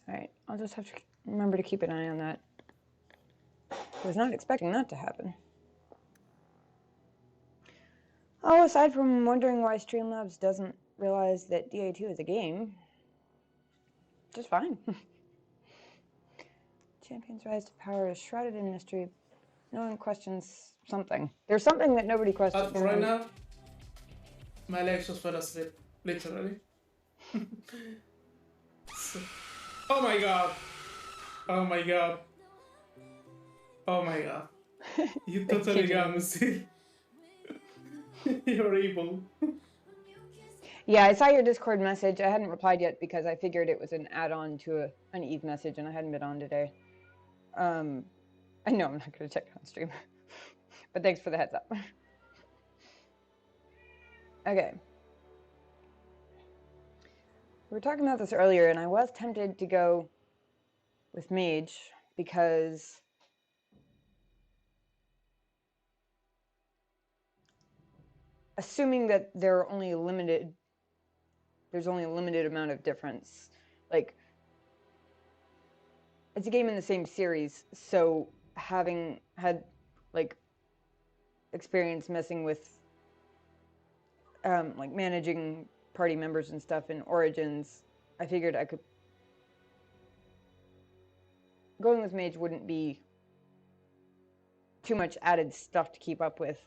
Alright, I'll just have to remember to keep an eye on that. I was not expecting that to happen. Oh, aside from wondering why Streamlabs doesn't realize that DA2 is a game, just fine. Champions Rise to Power is shrouded in mystery. No one questions something. There's something that nobody questions. But right now, my legs just fell asleep, literally. So, oh my god! Oh my god! Oh my god! You totally got me, see? You're evil. Yeah, I saw your Discord message. I hadn't replied yet because I figured it was an add-on to an Eve message, and I hadn't been on today. I know I'm not going to check on stream, but thanks for the heads up. Okay. We were talking about this earlier, and I was tempted to go with Mage because assuming that there's only a limited amount of difference. Like, it's a game in the same series, so having had like experience messing with like managing party members and stuff in Origins, I figured I could going with Mage wouldn't be too much added stuff to keep up with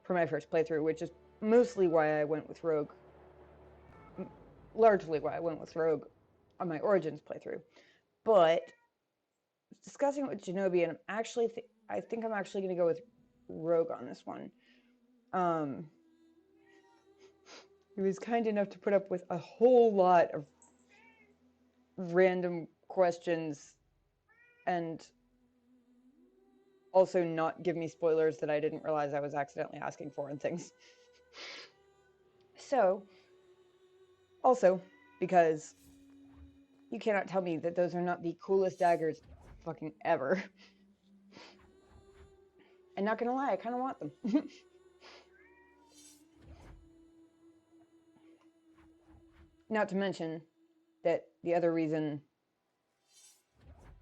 for my first playthrough, which is mostly why I went with Rogue. Largely why I went with Rogue on my Origins playthrough. But discussing it with Genobi, and I think I'm actually going to go with Rogue on this one. He was kind enough to put up with a whole lot of random questions and also not give me spoilers that I didn't realize I was accidentally asking for and things. So, also, because you cannot tell me that those are not the coolest daggers fucking ever. And not gonna lie, I kind of want them. Not to mention that the other reason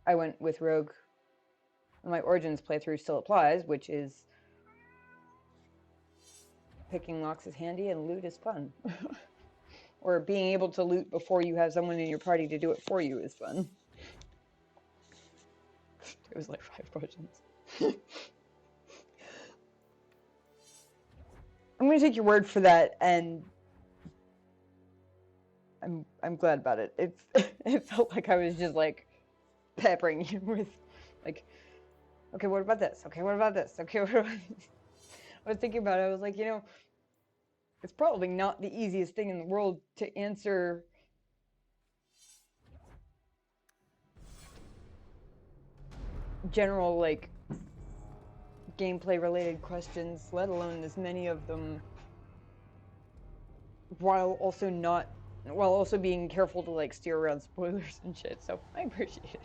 I went with Rogue on my Origins playthrough still applies, which is picking locks is handy and loot is fun. Or being able to loot before you have someone in your party to do it for you is fun. It was like 5 questions. I'm gonna take your word for that, and I'm glad about it. It felt like I was just like peppering you with like, okay, what about this? Okay, what about this? Okay, what about this? I was thinking about it. I was like, it's probably not the easiest thing in the world to answer general like gameplay related questions, let alone as many of them, while also being careful to like steer around spoilers and shit. So I appreciate it.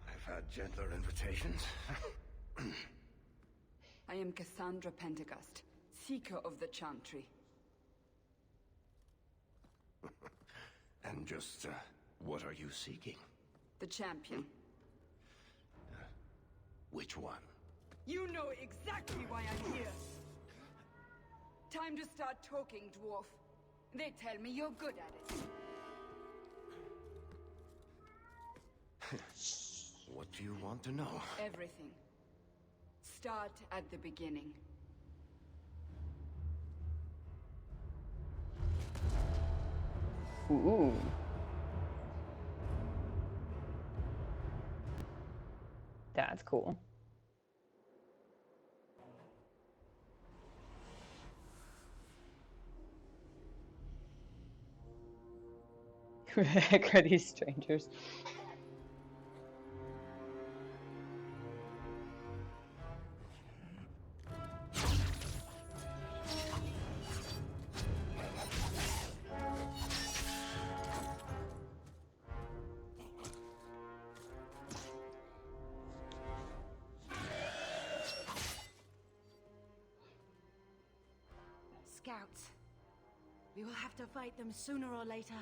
I've had gentler invitations. I am Cassandra Pendergast, Seeker of the Chantry. And just, what are you seeking? The champion. Which one? You know exactly why I'm here! Time to start talking, dwarf. They tell me you're good at it. What do you want to know? Everything. Start at the beginning. Ooh. That's cool. Who the heck are these strangers? scouts. We will have to fight them sooner or later.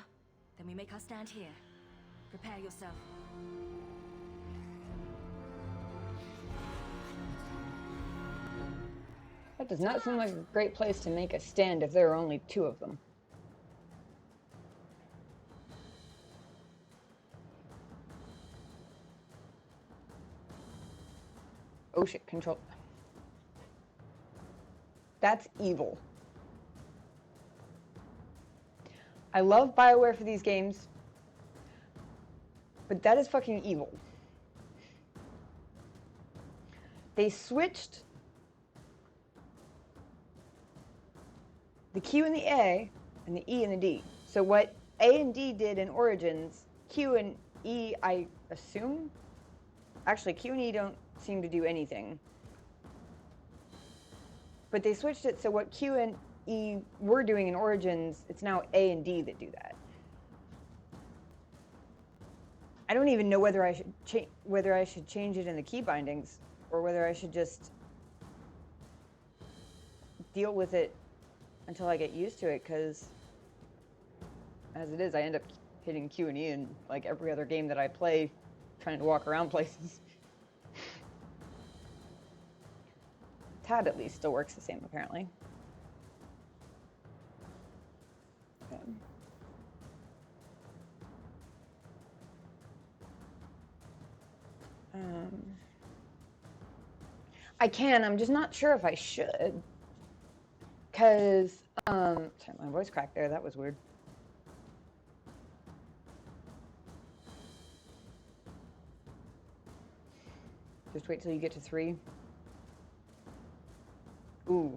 Then we make our stand here. Prepare yourself. That does not seem like a great place to make a stand if there are only 2 of them. Oh shit, control. That's evil. I love BioWare for these games, but that is fucking evil. They switched the Q and the A and the E and the D. So what A and D did in Origins, Q and E, I assume? Actually, Q and E don't seem to do anything. But they switched it so what Q and E were doing in Origins, it's now A and D that do that. I don't even know whether I should change it in the key bindings or whether I should just deal with it until I get used to it, because as it is, I end up hitting Q and E in like every other game that I play, trying to walk around places. Tab at least still works the same, apparently. I can, I'm just not sure if I should. Because, sorry, my voice cracked there, that was weird. Just wait till you get to 3. Ooh.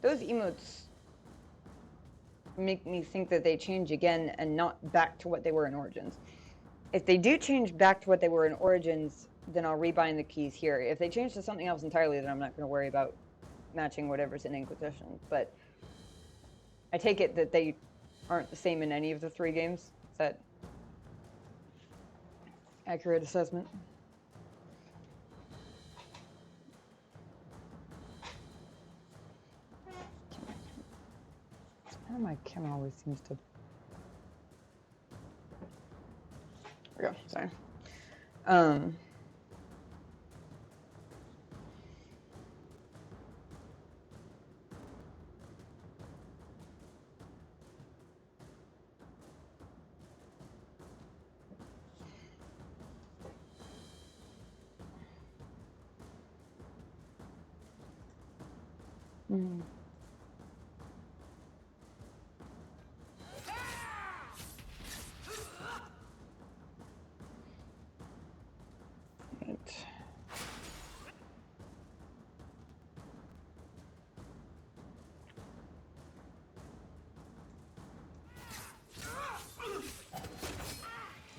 Those emotes make me think that they change again and not back to what they were in Origins. If they do change back to what they were in Origins, then I'll rebind the keys here. If they change to something else entirely, then I'm not going to worry about matching whatever's in Inquisition. But I take it that they aren't the same in any of the 3 games. Is that accurate assessment? My camera always seems to... There we go, sorry.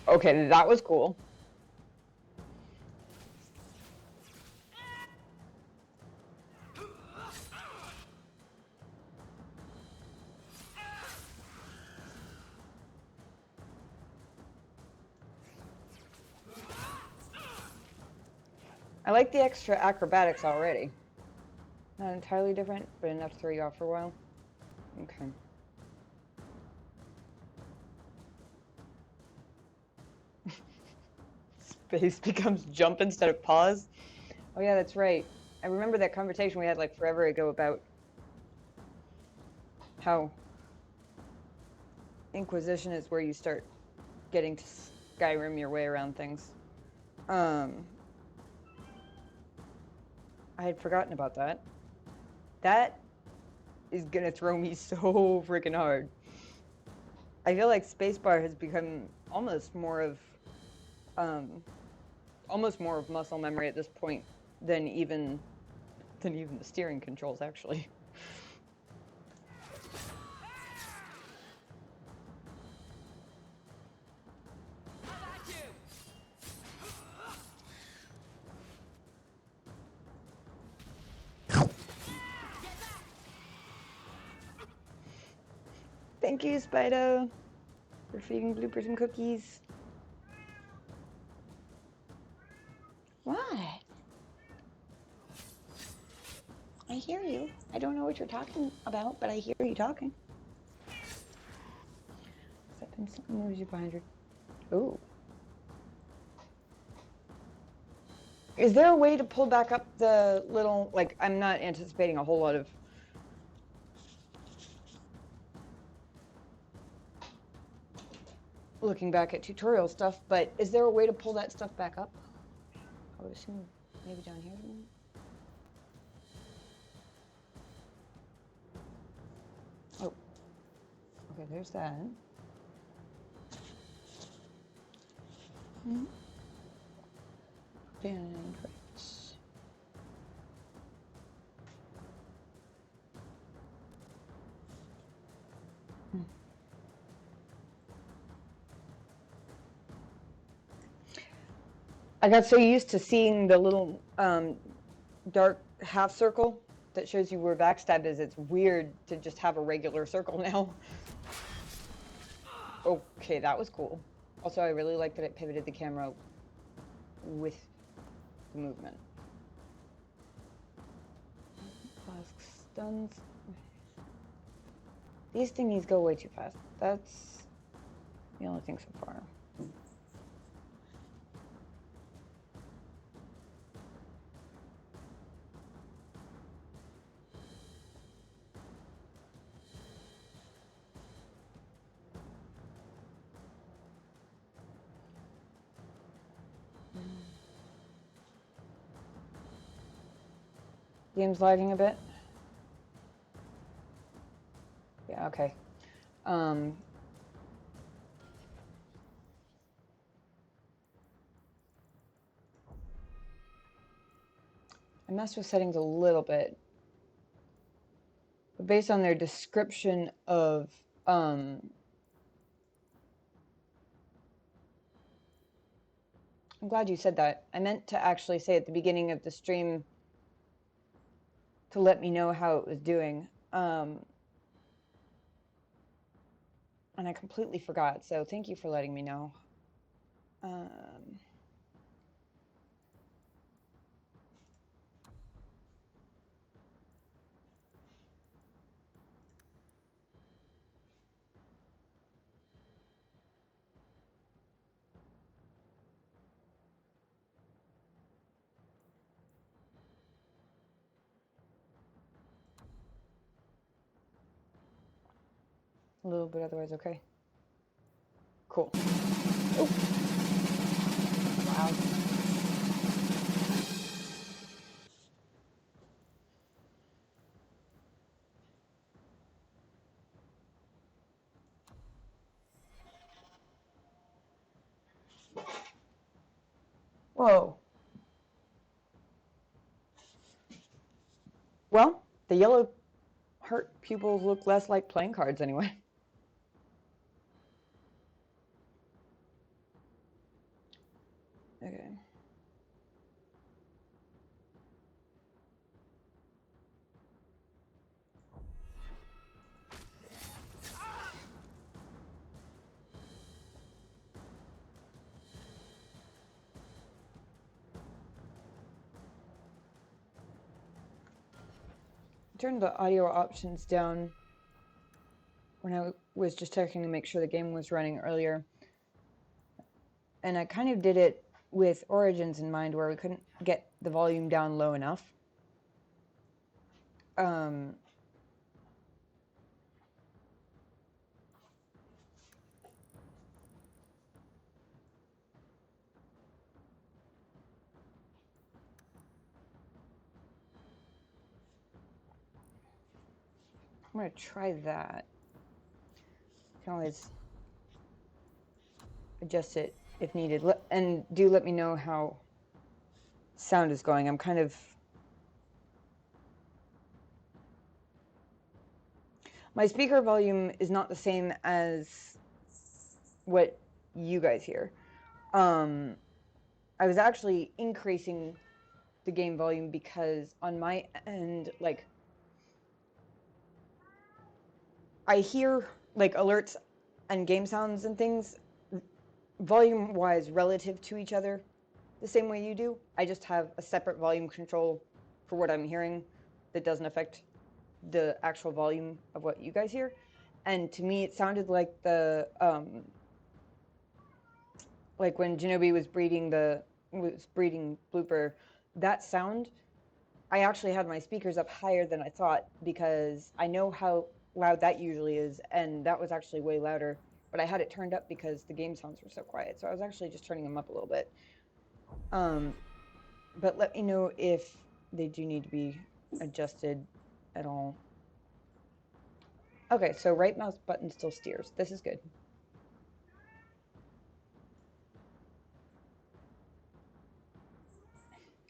Okay, that was cool. I like the extra acrobatics already. Not entirely different, but enough to throw you off for a while. Okay. Space becomes jump instead of pause. Oh yeah, that's right. I remember that conversation we had like forever ago about how Inquisition is where you start getting to Skyrim your way around things. I had forgotten about that. That is gonna throw me so freaking hard. I feel like spacebar has become almost more of muscle memory at this point than even the steering controls, actually. Thank you, Spido, for feeding bloopers and cookies. What? I hear you. I don't know what you're talking about, but I hear you talking. Except then something moves you behind your... Ooh. Is there a way to pull back up the little... Like, I'm not anticipating a whole lot of... looking back at tutorial stuff, but is there a way to pull that stuff back up? I would assume maybe down here. Oh. Okay, there's that. And right. I got so used to seeing the little dark half circle that shows you where backstab is. It's weird to just have a regular circle now. Okay, that was cool. Also, I really like that it pivoted the camera with the movement. Flask stuns. These thingies go way too fast. That's the only thing so far. Game's lagging a bit. Yeah, okay. I messed with settings a little bit. But based on their description of I'm glad you said that. I meant to actually say at the beginning of the stream to let me know how it was doing. And I completely forgot, so thank you for letting me know. A little bit, otherwise okay. Cool. Oh. Wow. Whoa. Well, the yellow heart pupils look less like playing cards anyway. Okay. Turned the audio options down when I was just checking to make sure the game was running earlier. And I kind of did it with Origins in mind, where we couldn't get the volume down low enough. I'm going to try that. You can always adjust it if needed. And do let me know how sound is going. I'm kind of... My speaker volume is not the same as what you guys hear. I was actually increasing the game volume because on my end, like, I hear like alerts and game sounds and things volume-wise relative to each other the same way you do. I just have a separate volume control for what I'm hearing that doesn't affect the actual volume of what you guys hear. And to me, it sounded like the like when Shinobi was breeding Blooper, that sound. I actually had my speakers up higher than I thought because I know how loud that usually is, and that was actually way louder. But I had it turned up because the game sounds were so quiet, so I was actually just turning them up a little bit. But let me know if they do need to be adjusted at all. Okay, so right mouse button still steers. This is good.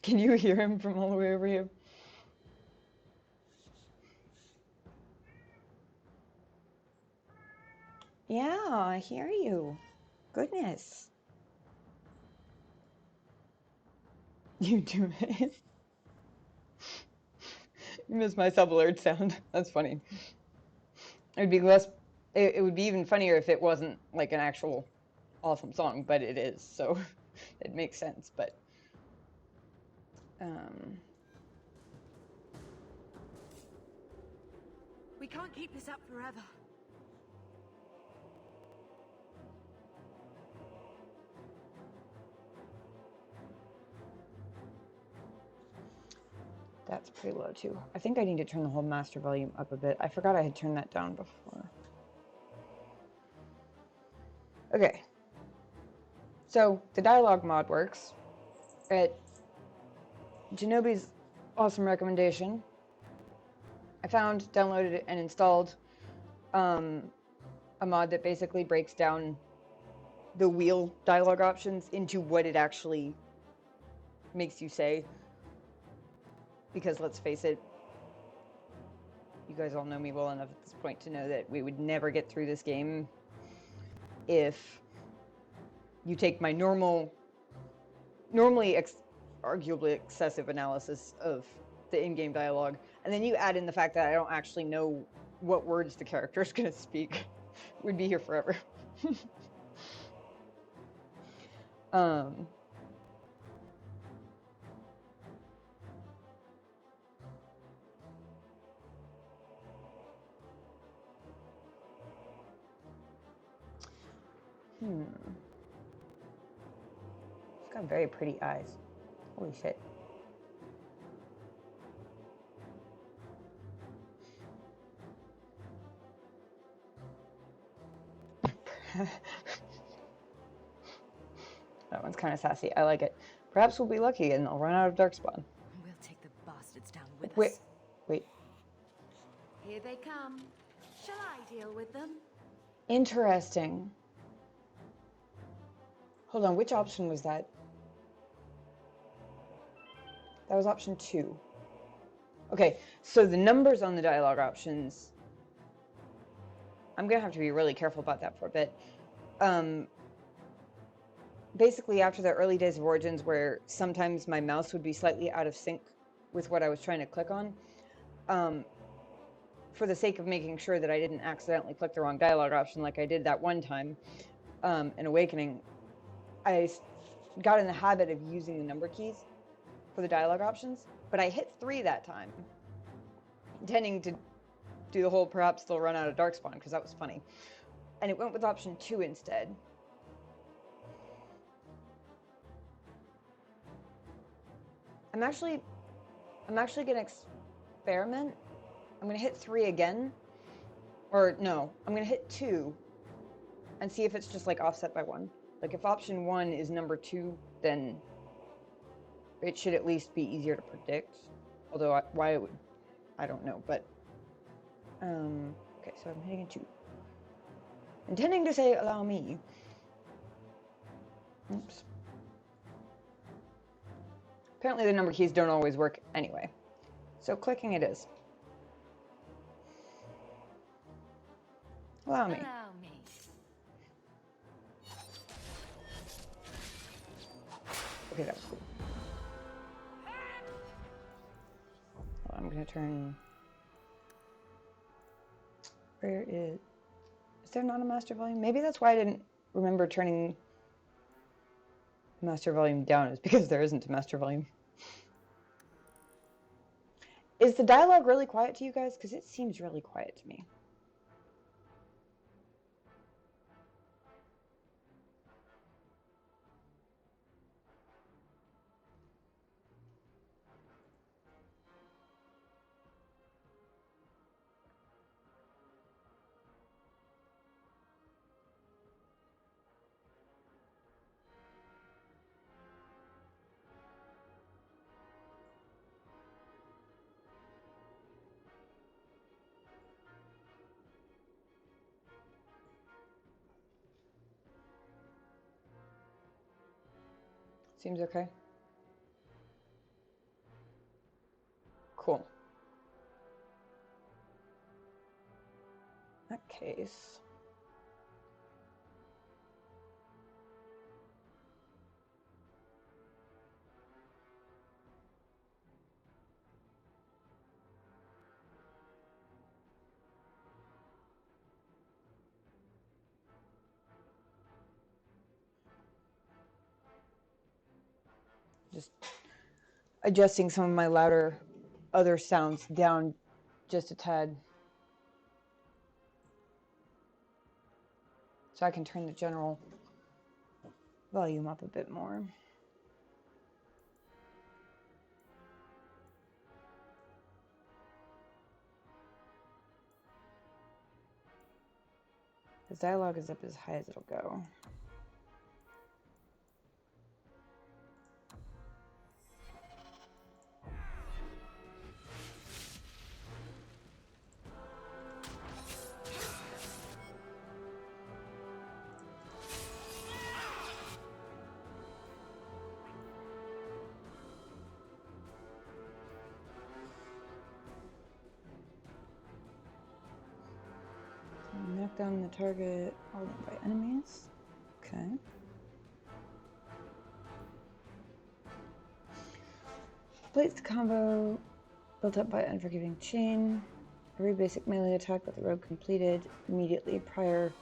Can you hear him from all the way over here? Yeah, I hear you. Goodness. You do it. You missed my sub-alert sound. That's funny. It would be less. It would be even funnier if it wasn't like an actual awesome song, but it is, so it makes sense. But We can't keep this up forever. that's pretty low too. I think I need to turn the whole master volume up a bit. I forgot I had turned that down before. Okay. So the dialogue mod works. At Shinobi's awesome recommendation, I found, downloaded, and installed a mod that basically breaks down the wheel dialogue options into what it actually makes you say. Because let's face it, you guys all know me well enough at this point to know that we would never get through this game if you take my normally arguably excessive analysis of the in-game dialogue, and then you add in the fact that I don't actually know what words the character is going to speak. We'd be here forever. It's got very pretty eyes. Holy shit. That one's kind of sassy. I like it. Perhaps we'll be lucky and I'll run out of Darkspawn. We'll take the bastards down with Wait, us. wait. Here they come. Shall I deal with them? Interesting. Hold on, which option was that? That was option 2. Okay, so the numbers on the dialogue options, I'm gonna have to be really careful about that for a bit. Basically, after the early days of Origins, where sometimes my mouse would be slightly out of sync with what I was trying to click on, for the sake of making sure that I didn't accidentally click the wrong dialogue option like I did that one time in Awakening, I got in the habit of using the number keys for the dialogue options, but I hit 3 that time, intending to do the whole perhaps they'll run out of Darkspawn, because that was funny. And it went with option 2 instead. I'm actually gonna experiment. I'm gonna hit 3 again. Or no, I'm gonna hit 2 and see if it's just like offset by 1. Like if option 1 is number 2, then it should at least be easier to predict. Although why it would, I don't know. But okay, so I'm hitting a 2. Intending to say allow me. Oops. Apparently the number keys don't always work anyway. So clicking it is. Allow me. Allow me. Okay, that was cool. Well, I'm gonna turn. Where is there not a master volume? Maybe that's why I didn't remember turning master volume down, is because there isn't a master volume. Is the dialogue really quiet to you guys? Because it seems really quiet to me. Seems okay. Cool. In that case. Just adjusting some of my louder other sounds down just a tad. So I can turn the general volume up a bit more. This dialogue is up as high as it'll go. Knock down the target all by enemies. Okay. Completes the combo built up by Unforgiving Chain. Every basic melee attack that the rogue completed immediately prior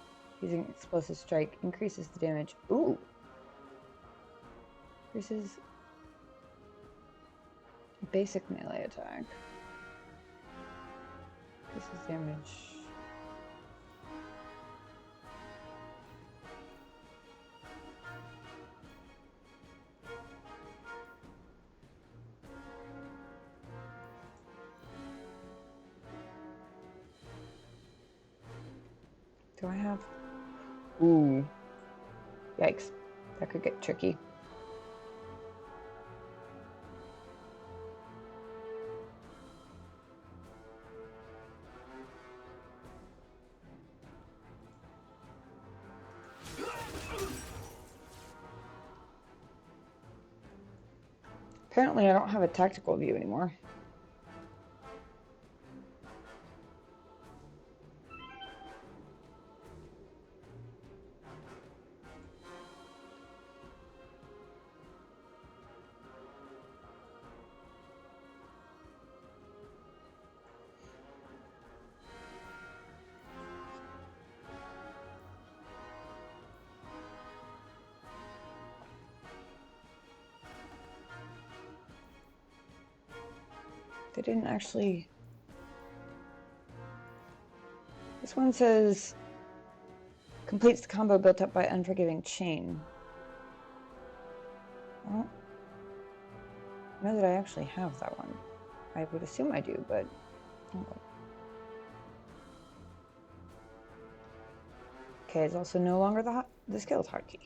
using Explosive Strike increases the damage. Ooh! Increases basic melee attack. Increases damage. Do I have? Ooh. Yikes. That could get tricky. Apparently I don't have a tactical view anymore. They didn't actually... This one says completes the combo built up by Unforgiving Chain. I don't know that I actually have that one. I would assume I do, but... Okay, it's also no longer the skills hotkey.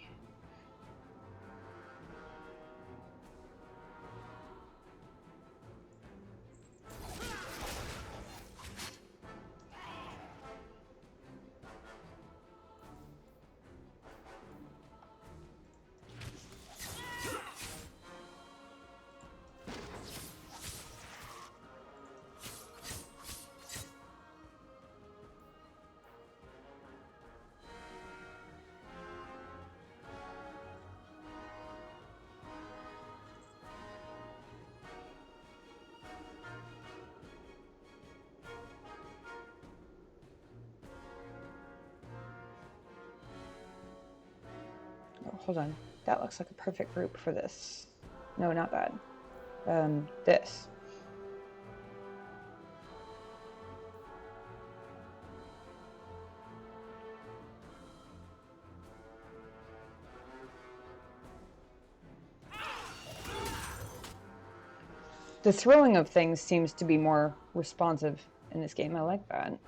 Oh, hold on. That looks like a perfect group for this. No, not that. This. The throwing of things seems to be more responsive in this game. I like that.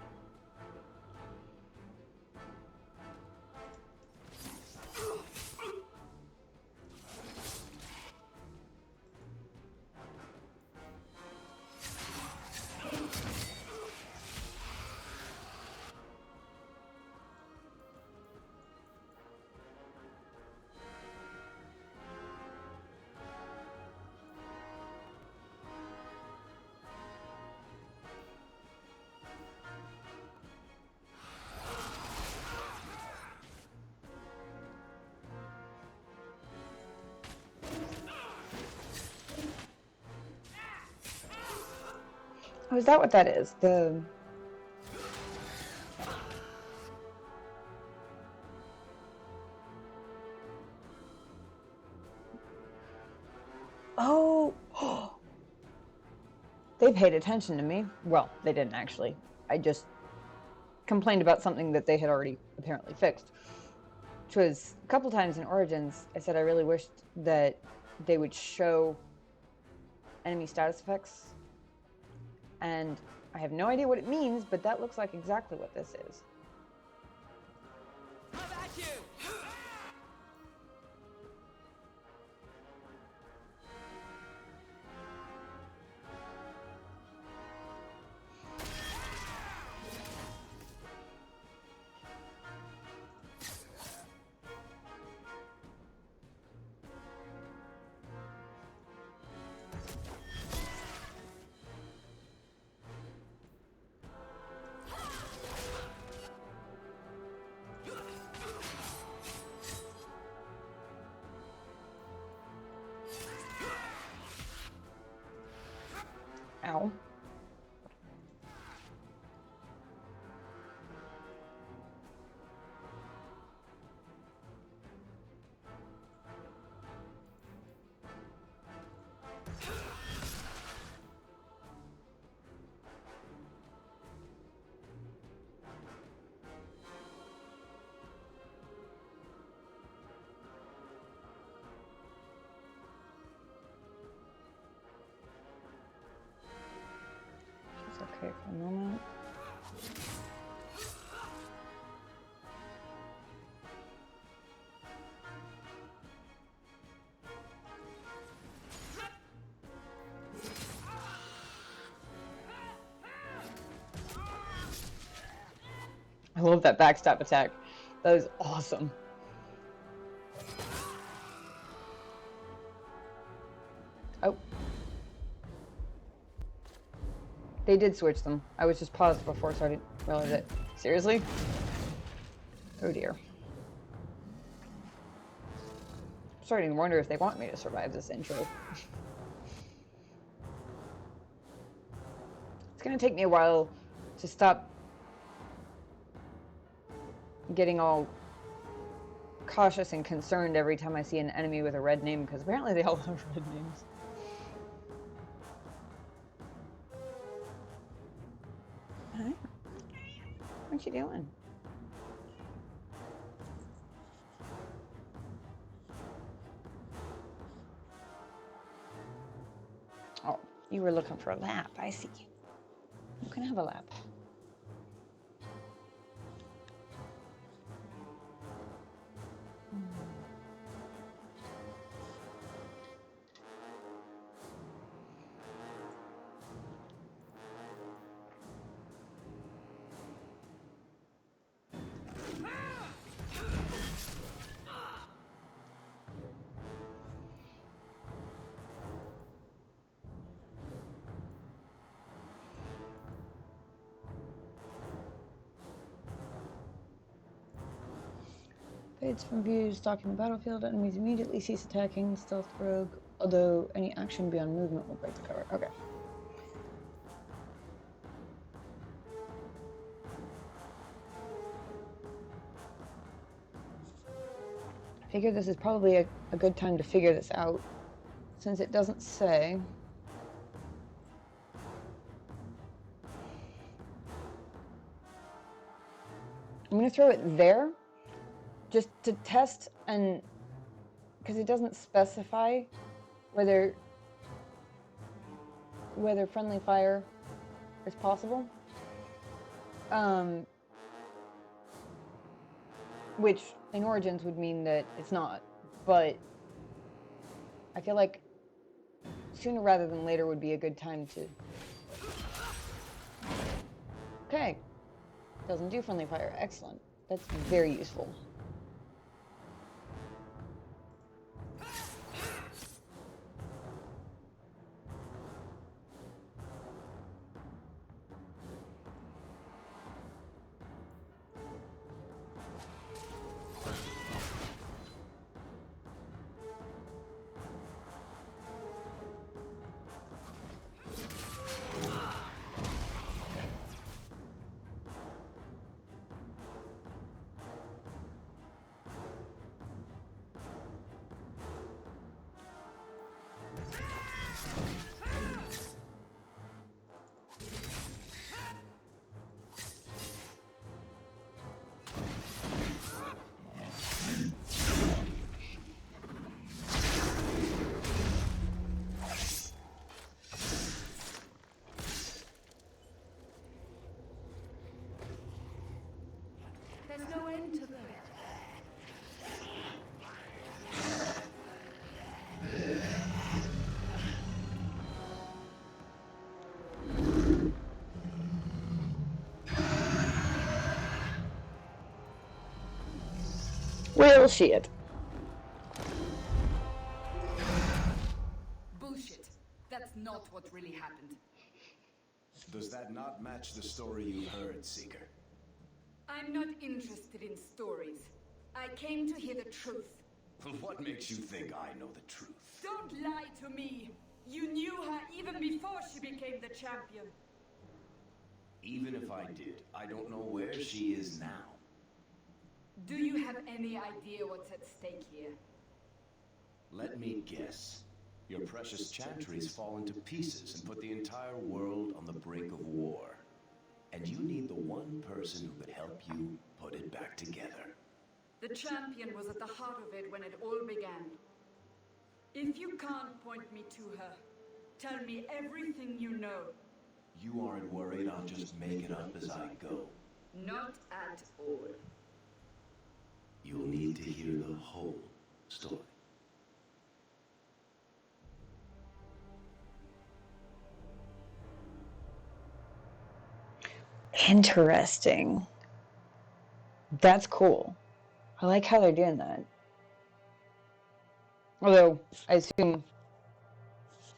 Oh, is that what that is? The... Oh! They paid attention to me. Well, they didn't actually. I just complained about something that they had already apparently fixed. Which was, a couple times in Origins, I said I really wished that they would show enemy status effects. And I have no idea what it means, but that looks like exactly what this is. How about you? Ow. It's okay for a moment. I love that backstab attack. That is awesome. Oh. They did switch them. I was just paused before, so I didn't realize it. Seriously? Oh dear. I'm starting to wonder if they want me to survive this intro. It's gonna take me a while to stop getting all cautious and concerned every time I see an enemy with a red name, because apparently they all have red names. Hi. What you doing? Oh, you were looking for a lap. I see. You can have a lap. Fades from view, stalking the battlefield, enemies immediately cease attacking, stealth rogue, although any action beyond movement will break the cover. Okay. I figure this is probably a good time to figure this out, since it doesn't say. I'm gonna throw it there, just to test, and because it doesn't specify whether whether friendly fire is possible. Which in Origins would mean that it's not, but I feel like sooner rather than later would be a good time to... Okay. Doesn't do friendly fire. Excellent. That's very useful. There's no end to them. Will she it? Bullshit. That's not what really happened. Does that not match the story you heard, Seeker? I'm not interested in stories. I came to hear the truth. What makes you think I know the truth? Don't lie to me! You knew her even before she became the champion. Even if I did, I don't know where she is now. Do you have any idea what's at stake here? Let me guess. Your precious chantry's fallen to pieces and put the entire world on the brink of war. And you need the one person who could help you put it back together. The champion was at the heart of it when it all began. If you can't point me to her, tell me everything you know. You aren't worried I'll just make it up as I go? Not at all. You'll need to hear the whole story. Interesting. That's cool. I like how they're doing that. Although, I assume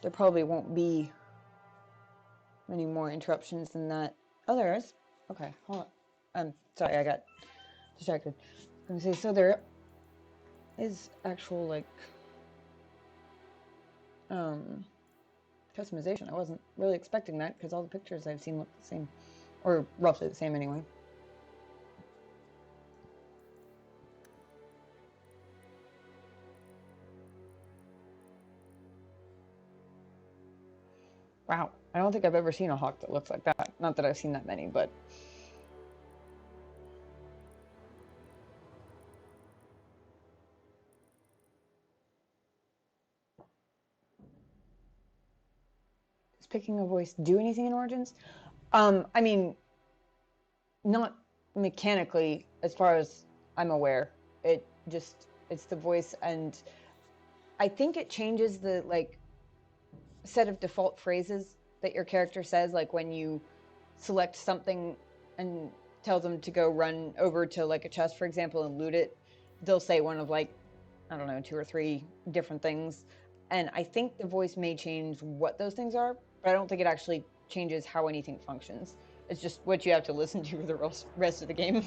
there probably won't be many more interruptions than that. Oh, there is? Okay, hold on. I'm sorry, I got distracted. I was gonna say, so there is actual, like, customization. I wasn't really expecting that, because all the pictures I've seen look the same. Or roughly the same, anyway. Wow, I don't think I've ever seen a hawk that looks like that. Not that I've seen that many, but... Does picking a voice do anything in Origins? I mean, not mechanically, as far as I'm aware. It just, it's the voice, and I think it changes the, like, set of default phrases that your character says, like when you select something and tell them to go run over to like a chest, for example, and loot it, they'll say one of like, I don't know, 2 or 3 different things. And I think the voice may change what those things are, but I don't think it actually changes how anything functions. It's just what you have to listen to for the rest of the game.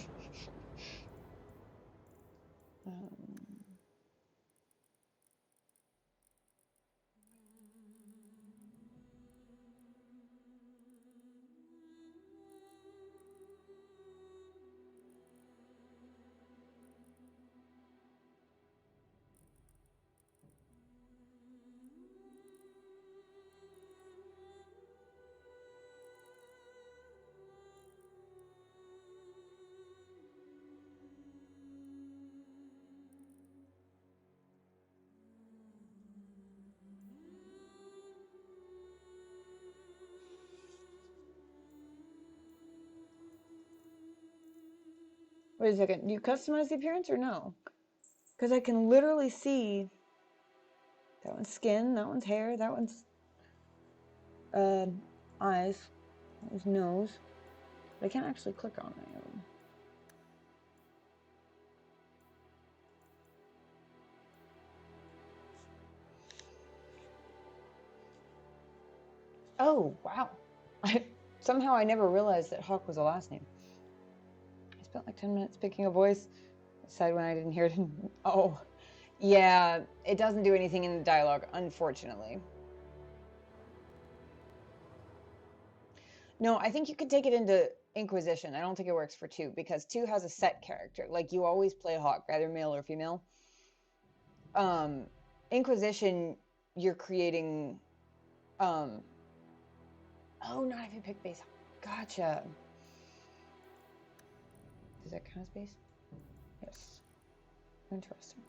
Wait a second. Do you customize the appearance or no? Because I can literally see that one's skin, that one's hair, that one's eyes, that one's nose. But I can't actually click on any of them. Oh, wow. Somehow I never realized that Hawk was a last name. I spent like 10 minutes picking a voice. I decided when I didn't hear it. Oh, yeah. It doesn't do anything in the dialogue, unfortunately. No, I think you could take it into Inquisition. I don't think it works for 2 because 2 has a set character. Like, you always play Hawk, either male or female. Inquisition, you're creating... Oh, not if you pick base. Gotcha. Does that count as base? Yes. Interesting.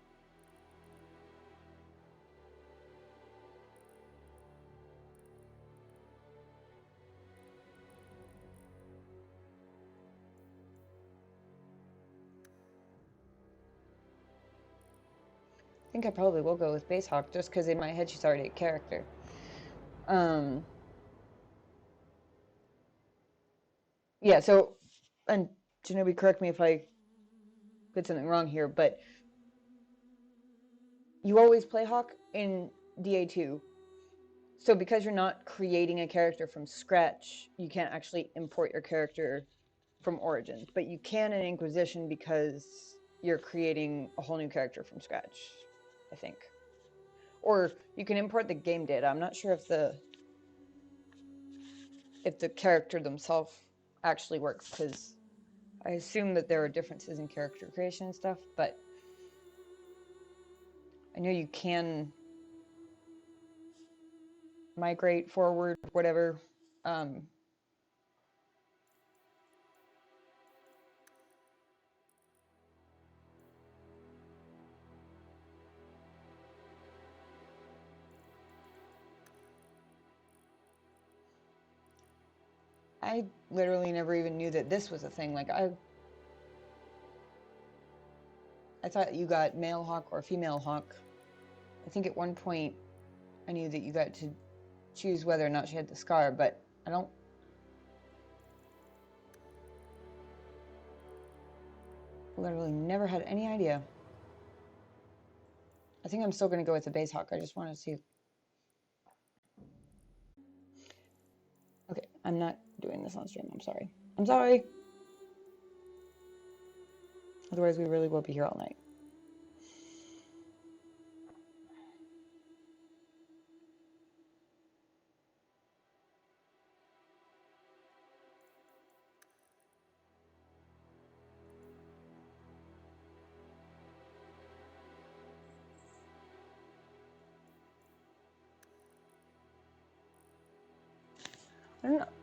I think I probably will go with Base Hawk just because in my head she's already a character. Yeah, so, and Shinobi, correct me if I did something wrong here, but you always play Hawk in DA2. So because you're not creating a character from scratch, you can't actually import your character from Origins. But you can in Inquisition because you're creating a whole new character from scratch, I think. Or you can import the game data. I'm not sure if the character themselves actually works, because I assume that there are differences in character creation and stuff, but I know you can migrate forward, whatever. I literally never even knew that this was a thing. Like, I thought you got male Hawk or female Hawk. I think at one point I knew that you got to choose whether or not she had the scar, but I don't... Literally never had any idea. I think I'm still going to go with the base Hawk. I just want to see... Okay, I'm not doing this on stream. I'm sorry. I'm sorry! Otherwise, we really will be here all night.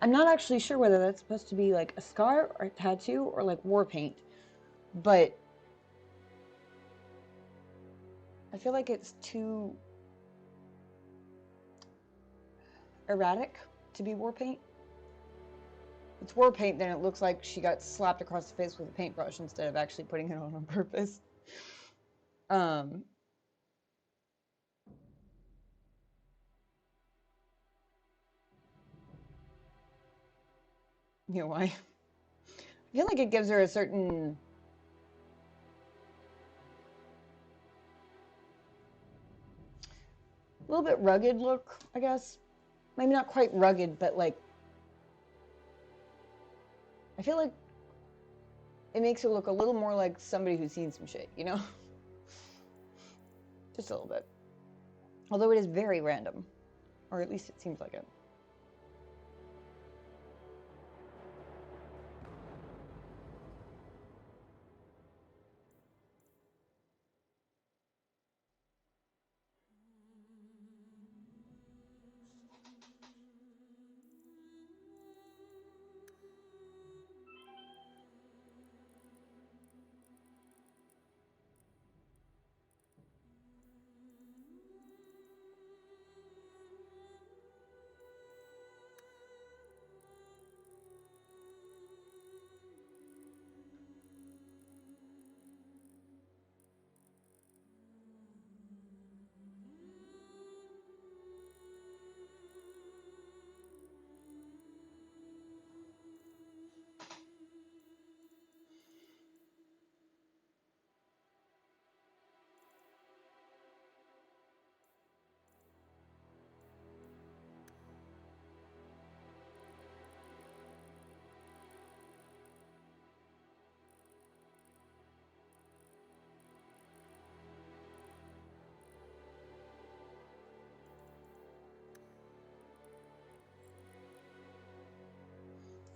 I'm not actually sure whether that's supposed to be like a scar or a tattoo or like war paint, but I feel like it's too erratic to be war paint. If it's war paint, then it looks like she got slapped across the face with a paintbrush instead of actually putting it on purpose. You know why? I feel like it gives her a certain... a little bit rugged look, I guess. Maybe not quite rugged, but like... I feel like it makes her look a little more like somebody who's seen some shit, you know? Just a little bit. Although it is very random. Or at least it seems like it.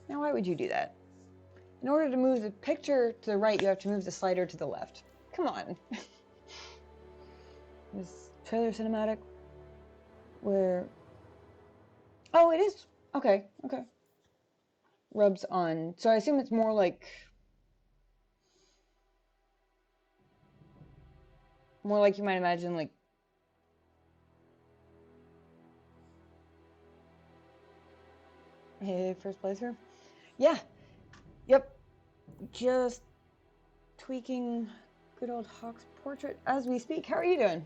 Now, why would you do that? In order to move the picture to the right, you have to move the slider to the left. Come on. This trailer cinematic where... Oh, it is. Okay, okay. Rubs on. So I assume it's more like... More like you might imagine, like... Hey, first playthrough? Yeah. Yep. Just tweaking good old Hawk's portrait as we speak. How are you doing?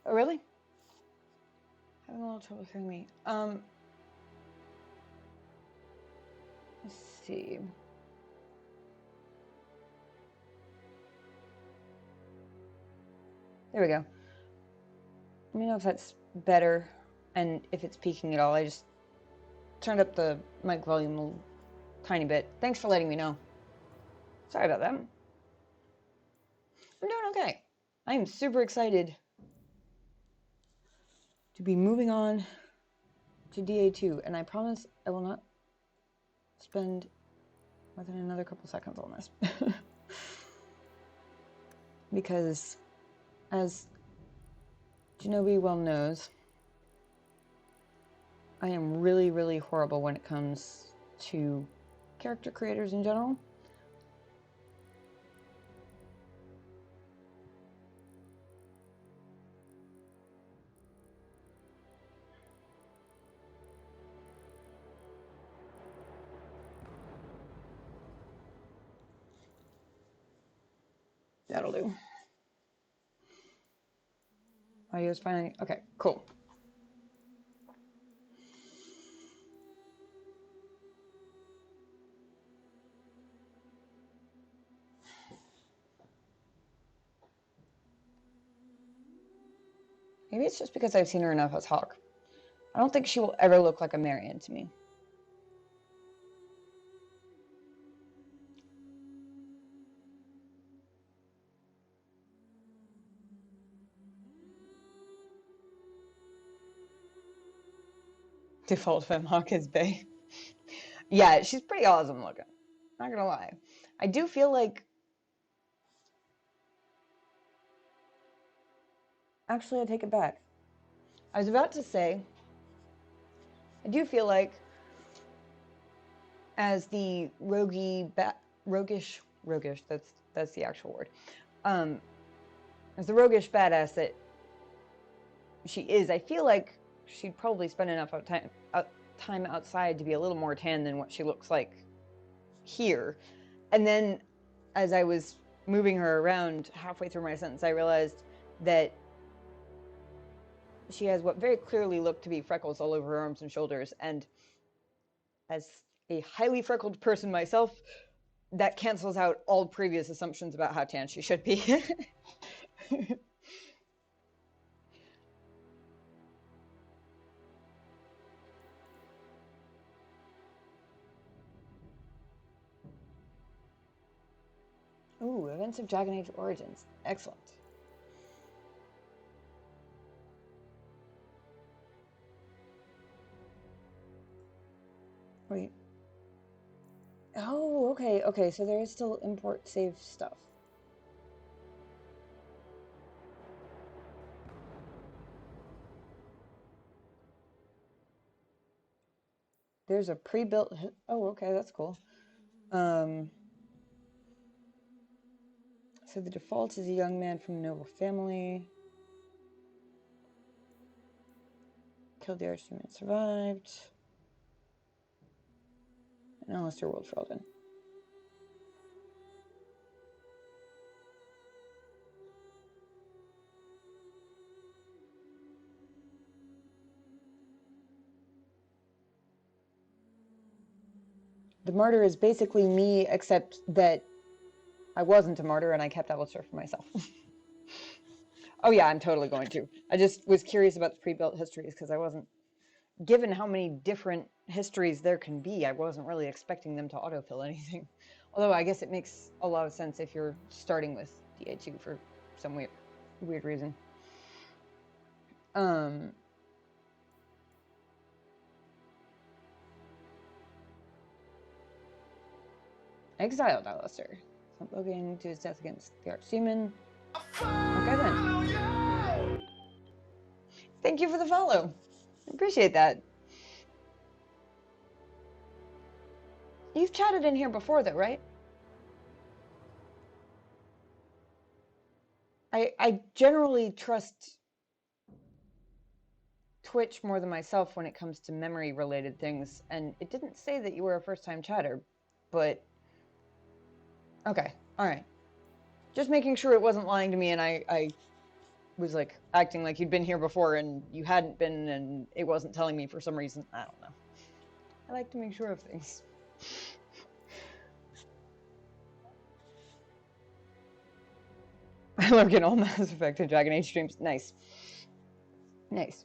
Oh, really? Having a little trouble hearing me. Let's see. There we go. Let me know if that's better and if it's peaking at all. I just turned up the mic volume a tiny bit. Thanks for letting me know. Sorry about that. I'm doing okay. I am super excited to be moving on to DA2, and I promise I will not spend more than another couple seconds on this. Because, as Shinobi well knows, I am really, really horrible when it comes to character creators in general. That'll do. Audio's finally... Okay, cool. Maybe it's just because I've seen her enough as Hawk. I don't think she will ever look like a Marion to me. Default femme Hawk is Bae. Yeah, she's pretty awesome looking. Not gonna lie. I do feel like... Actually, I take it back. I was about to say, I do feel like as the roguish, that's the actual word. As the roguish badass that she is, I feel like she'd probably spend enough time outside to be a little more tan than what she looks like here. And then as I was moving her around halfway through my sentence, I realized that she has what very clearly looked to be freckles all over her arms and shoulders. And as a highly freckled person myself, that cancels out all previous assumptions about how tan she should be. Ooh, events of Dragon Age Origins. Excellent. Wait. Oh, okay, okay, so there is still import save stuff. There's a pre-built... Oh, okay, that's cool. So the default is a young man from a noble family. Killed the archdeacon, survived. And Alistair Woldfelden. The martyr is basically me, except that I wasn't a martyr and I kept Alistair for myself. Oh yeah, I'm totally going to. I just was curious about the pre-built histories because I wasn't, given how many different histories there can be, I wasn't really expecting them to autofill anything. Although I guess it makes a lot of sense if you're starting with DA2 for some weird reason. Exiled Alistair. Looking to his death against the Archdemon. Okay then. Thank you for the follow. I appreciate that. You've chatted in here before though, right? I generally trust Twitch more than myself when it comes to memory related things, and it didn't say that you were a first-time chatter, but okay, all right. Just making sure it wasn't lying to me and I was like acting like you'd been here before and you hadn't been and it wasn't telling me for some reason. I don't know. I like to make sure of things. I lurk in all Mass Effect and Dragon Age streams. Nice. Nice.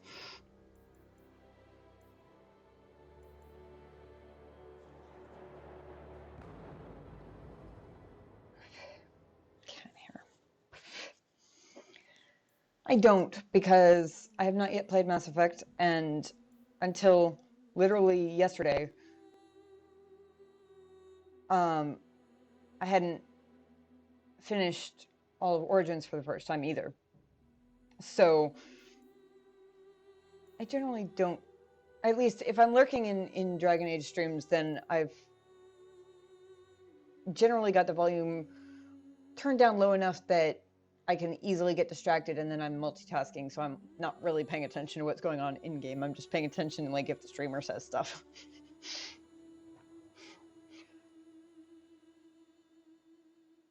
Cat hair. I don't, because I have not yet played Mass Effect, and until literally yesterday, I hadn't finished all of Origins for the first time either. So I generally don't, at least if I'm lurking in Dragon Age streams, then I've generally got the volume turned down low enough that I can easily get distracted, and then I'm multitasking, so I'm not really paying attention to what's going on in game. I'm just paying attention like if the streamer says stuff.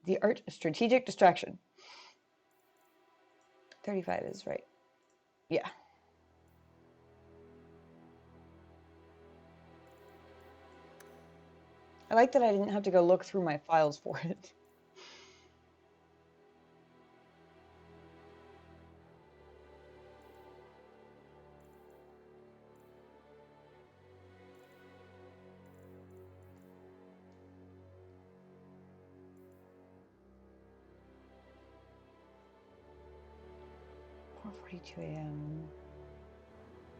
The art of strategic distraction. 35 is right. Yeah. I like that I didn't have to go look through my files for it. $4:42 a.m.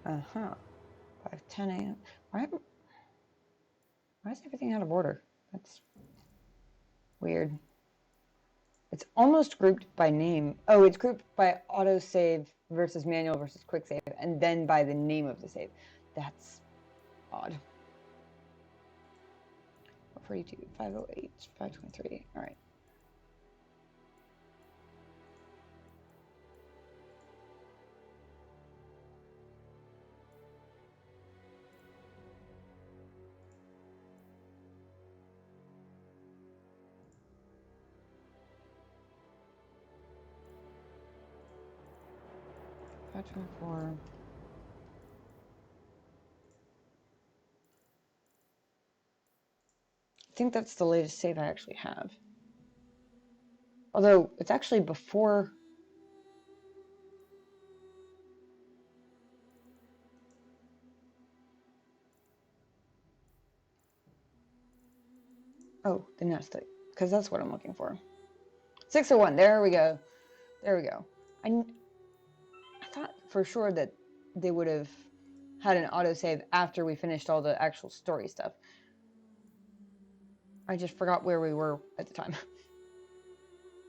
Uh-huh. 5:10 a.m. Why is everything out of order? That's weird. It's almost grouped by name. Oh, it's grouped by autosave versus manual versus quick save, and then by the name of the save. That's odd. 4:42, 5:08, 5:23. All right. Four. I think that's the latest save I actually have. Although it's actually before. Oh, the nesting, because that's what I'm looking for. 601. There we go. There we go. I thought for sure that they would have had an autosave after we finished all the actual story stuff. I just forgot where we were at the time.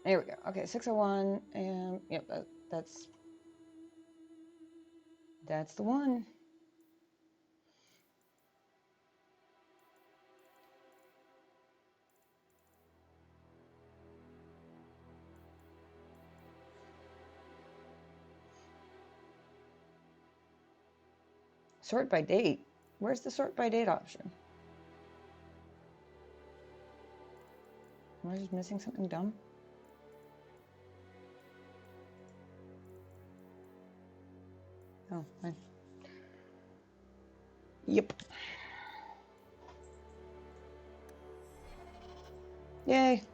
There we go. Okay, 601, and yep, that's the one. Sort by date. Where's the sort by date option? Am I just missing something dumb? Oh, fine. Yep. Yay.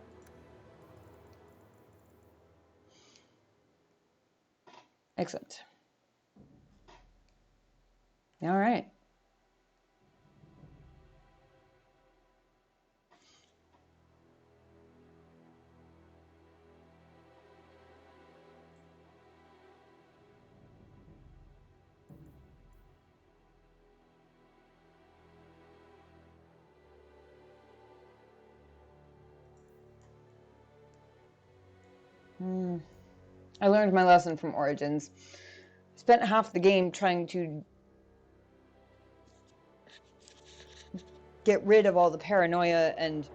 Excellent. All right. I learned my lesson from Origins. Spent half the game trying to get rid of all the paranoia and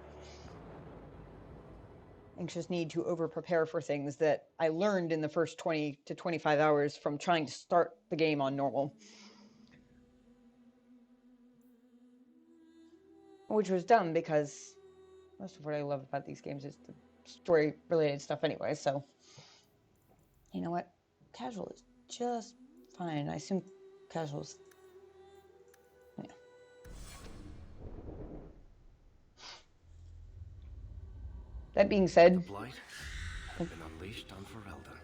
anxious need to over-prepare for things that I learned in the first 20 to 25 hours from trying to start the game on normal. Which was dumb because most of what I love about these games is the story-related stuff anyway, so... You know what? Casual is just fine. I assume casual's... Yeah. That being said... The Blight had been unleashed on Ferelden.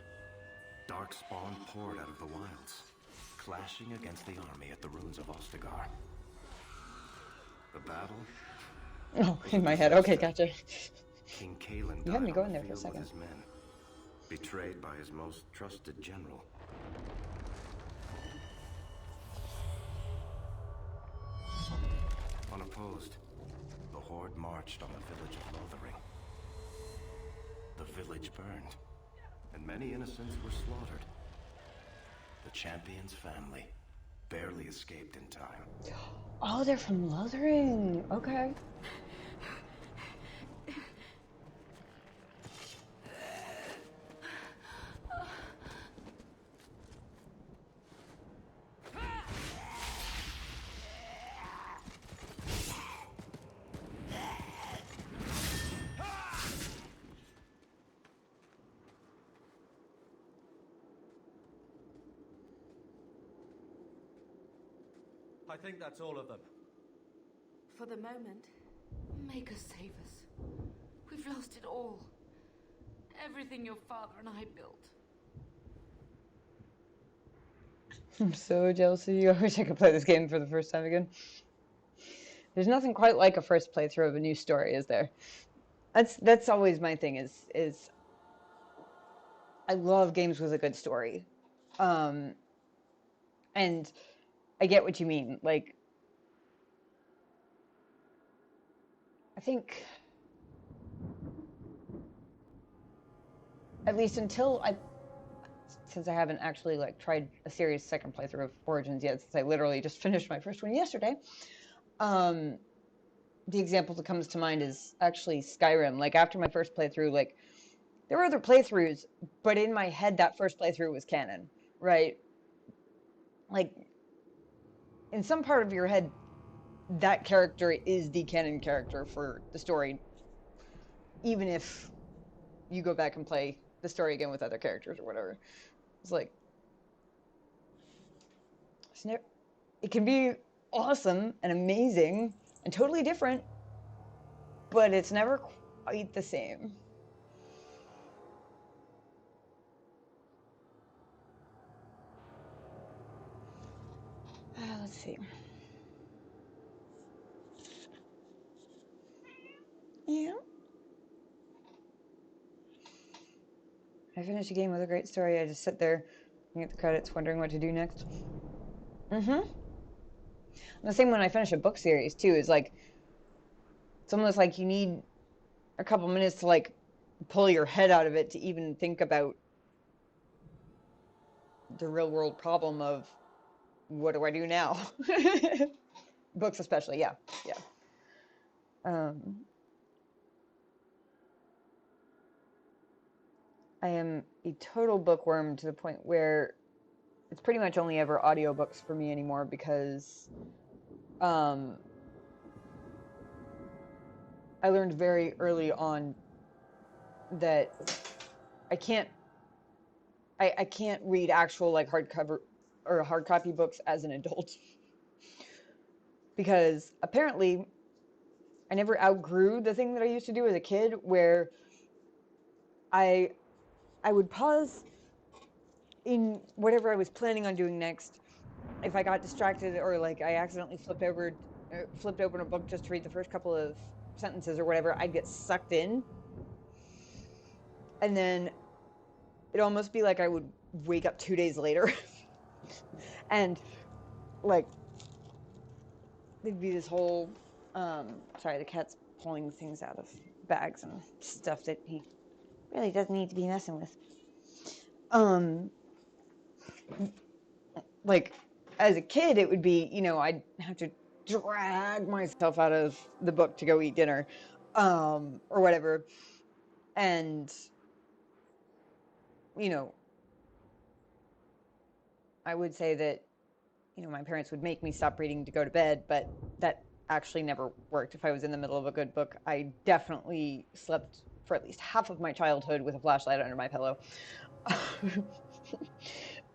Dark spawn poured out of the wilds, clashing against the army at the ruins of Ostagar. The battle... Oh, in my head. Okay, gotcha. King Kalen You had me died go on in the there for a field with second. his men, betrayed by his most trusted general. Unopposed, the Horde marched on the village of Lothering. The village burned, and many innocents were slaughtered. The champion's family barely escaped in time. Oh, they're from Lothering. Okay. I think that's all of them. For the moment, make us save us. We've lost it all. Everything your father and I built. I'm so jealous of you. I wish I could play this game for the first time again. There's nothing quite like a first playthrough of a new story, is there? That's always my thing, is I love games with a good story. And I get what you mean. Like, I think, at least since I haven't actually like tried a serious second playthrough of Origins yet, since I literally just finished my first one yesterday, the example that comes to mind is actually Skyrim. Like, after my first playthrough, like, there were other playthroughs, but in my head, that first playthrough was canon, right? Like, in some part of your head, that character is the canon character for the story, even if you go back and play the story again with other characters or whatever. It's like, it can be awesome and amazing and totally different, but it's never quite the same. Let's see. Yeah. I finished a game with a great story. I just sit there looking at the credits, wondering what to do next. Mm-hmm. And the same when I finish a book series too, is like, it's almost like you need a couple minutes to like pull your head out of it to even think about the real world problem of what do I do now? Books especially, yeah. Yeah. I am a total bookworm to the point where it's pretty much only ever audiobooks for me anymore because I learned very early on that I can't I can't read actual like hardcover or hard copy books as an adult because apparently I never outgrew the thing that I used to do as a kid where I would pause in whatever I was planning on doing next if I got distracted or like I accidentally flipped open a book just to read the first couple of sentences or whatever, I'd get sucked in. And then it'd almost be like I would wake up 2 days later and like there'd be this whole sorry, the cat's pulling things out of bags and stuff that he really doesn't need to be messing with. Like as a kid it would be, you know, I'd have to drag myself out of the book to go eat dinner or whatever, and you know, I would say that, you know, my parents would make me stop reading to go to bed, but that actually never worked. If I was in the middle of a good book, I definitely slept for at least half of my childhood with a flashlight under my pillow.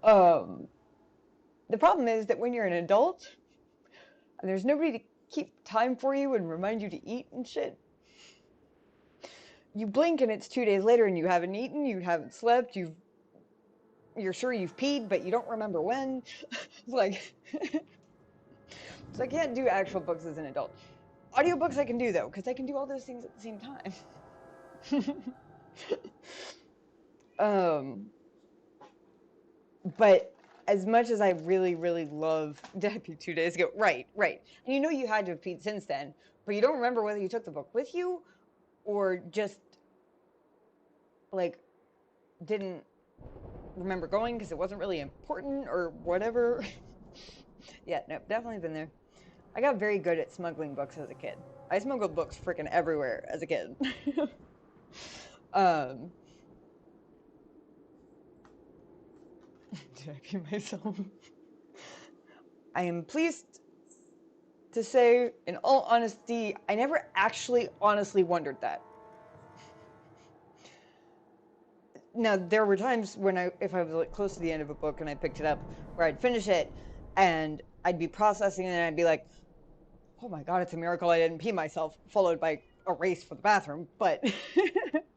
The problem is that when you're an adult and there's nobody to keep time for you and remind you to eat and shit, you blink and it's 2 days later and you haven't eaten, you haven't slept, you're sure you've peed, but you don't remember when. It's like, so I can't do actual books as an adult. Audiobooks I can do though, because I can do all those things at the same time. But as much as I really, really love, did I pee 2 days ago? Right. And you know you had to have peed since then, but you don't remember whether you took the book with you or just like didn't remember going because it wasn't really important or whatever. Yeah, no, definitely been there. I got very good at smuggling books as a kid. I smuggled books freaking everywhere as a kid. Did I pee myself? I am pleased to say, in all honesty, I never actually honestly wondered that. Now, there were times when if I was like close to the end of a book and I picked it up, where I'd finish it and I'd be processing it and I'd be like, oh my God, it's a miracle I didn't pee myself, followed by a race for the bathroom. But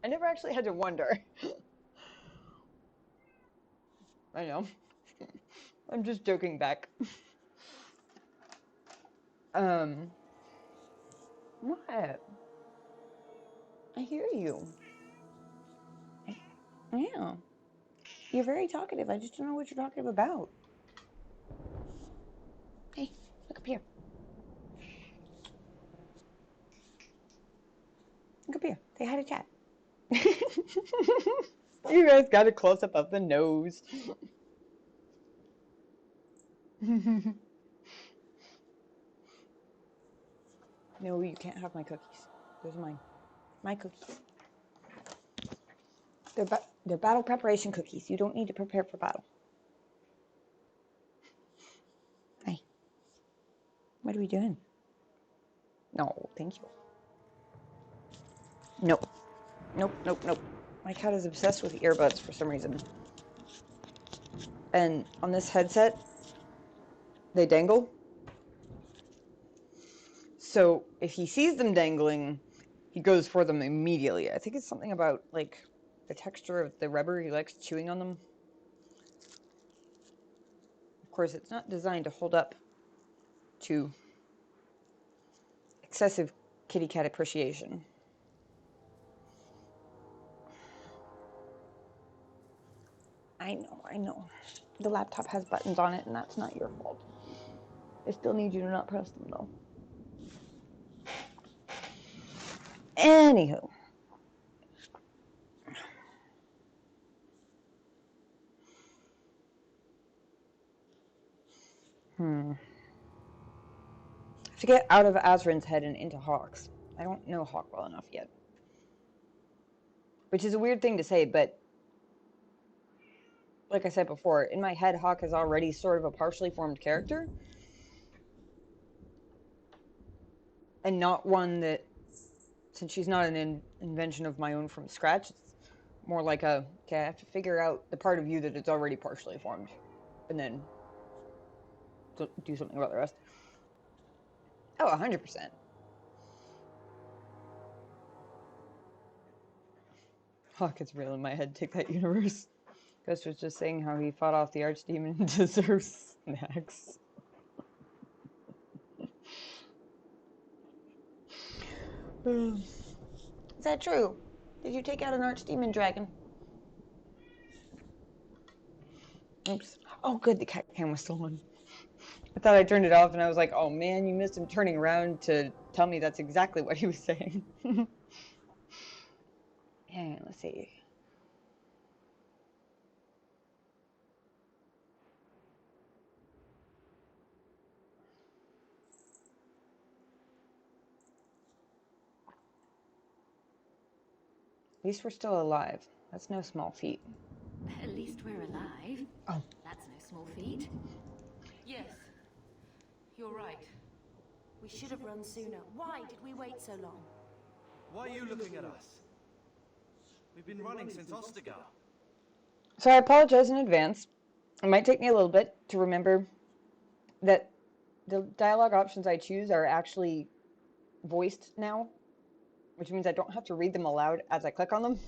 I never actually had to wonder. I know. I'm just joking back. What? I hear you. Yeah. You're very talkative. I just don't know what you're talkative about. Hey, look up here. Look up here. Say hi to chat. You guys got a close up of the nose. No, you can't have my cookies. Those are mine. My cookies. They're battle preparation cookies. You don't need to prepare for battle. Hi. What are we doing? No, thank you. Nope. Nope. My cat is obsessed with earbuds for some reason. And on this headset, they dangle. So if he sees them dangling, he goes for them immediately. I think it's something about like the texture of the rubber. He likes chewing on them. Of course, it's not designed to hold up to excessive kitty cat appreciation. I know. The laptop has buttons on it, and that's not your fault. I still need you to not press them, though. Anywho. I have to get out of Azrin's head and into Hawk's. I don't know Hawk well enough yet. Which is a weird thing to say, but like I said before, in my head, Hawk is already sort of a partially formed character. And not one that, since she's not an invention of my own from scratch, it's more like a, okay, I have to figure out the part of you that is already partially formed. And then do something about the rest. Oh, 100%. Hawk is real in my head. Take that, universe. Ghost was just saying how he fought off the archdemon and deserves snacks. Is that true? Did you take out an archdemon dragon? Oops. Oh, good. The cat cam was still on. I thought I turned it off, and I was like, oh man, you missed him turning around to tell me that's exactly what he was saying. Yeah, let's see. At least we're still alive. That's no small feat. At least we're alive. Oh. That's no small feat. Yes. You're right. We should have run sooner. Why did we wait so long? Why are you looking at us? We've been running since Ostergar. So I apologize in advance. It might take me a little bit to remember that the dialogue options I choose are actually voiced now, which means I don't have to read them aloud as I click on them.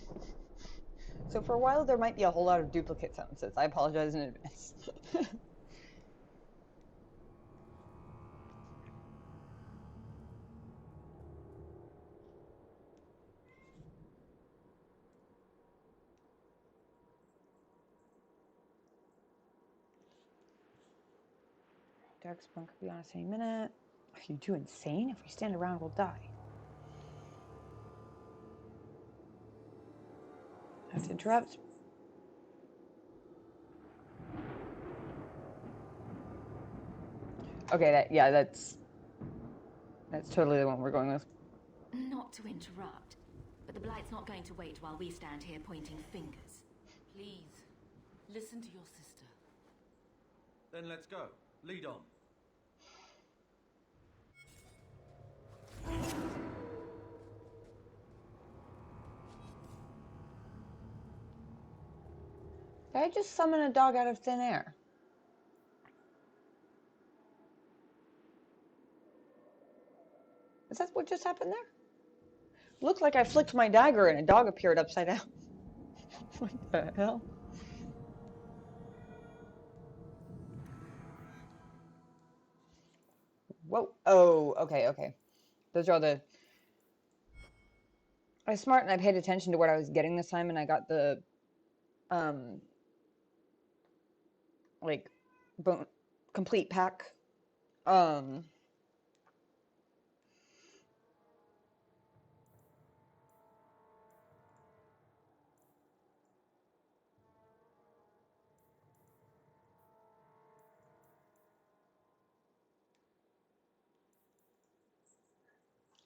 So for a while, there might be a whole lot of duplicate sentences. I apologize in advance. Darkspawn could be on us any minute. Are you too insane? If we stand around, we'll die. Have to interrupt. Okay, that's totally the one we're going with. Not to interrupt, but the Blight's not going to wait while we stand here pointing fingers. Please, listen to your sister. Then let's go. Lead on. Did I just summon a dog out of thin air? Is that what just happened there? Looked like I flicked my dagger and a dog appeared upside down. What the hell? Whoa. Oh, okay. Those are all the... I was smart and I paid attention to what I was getting this time, and I got the, like, bone complete pack.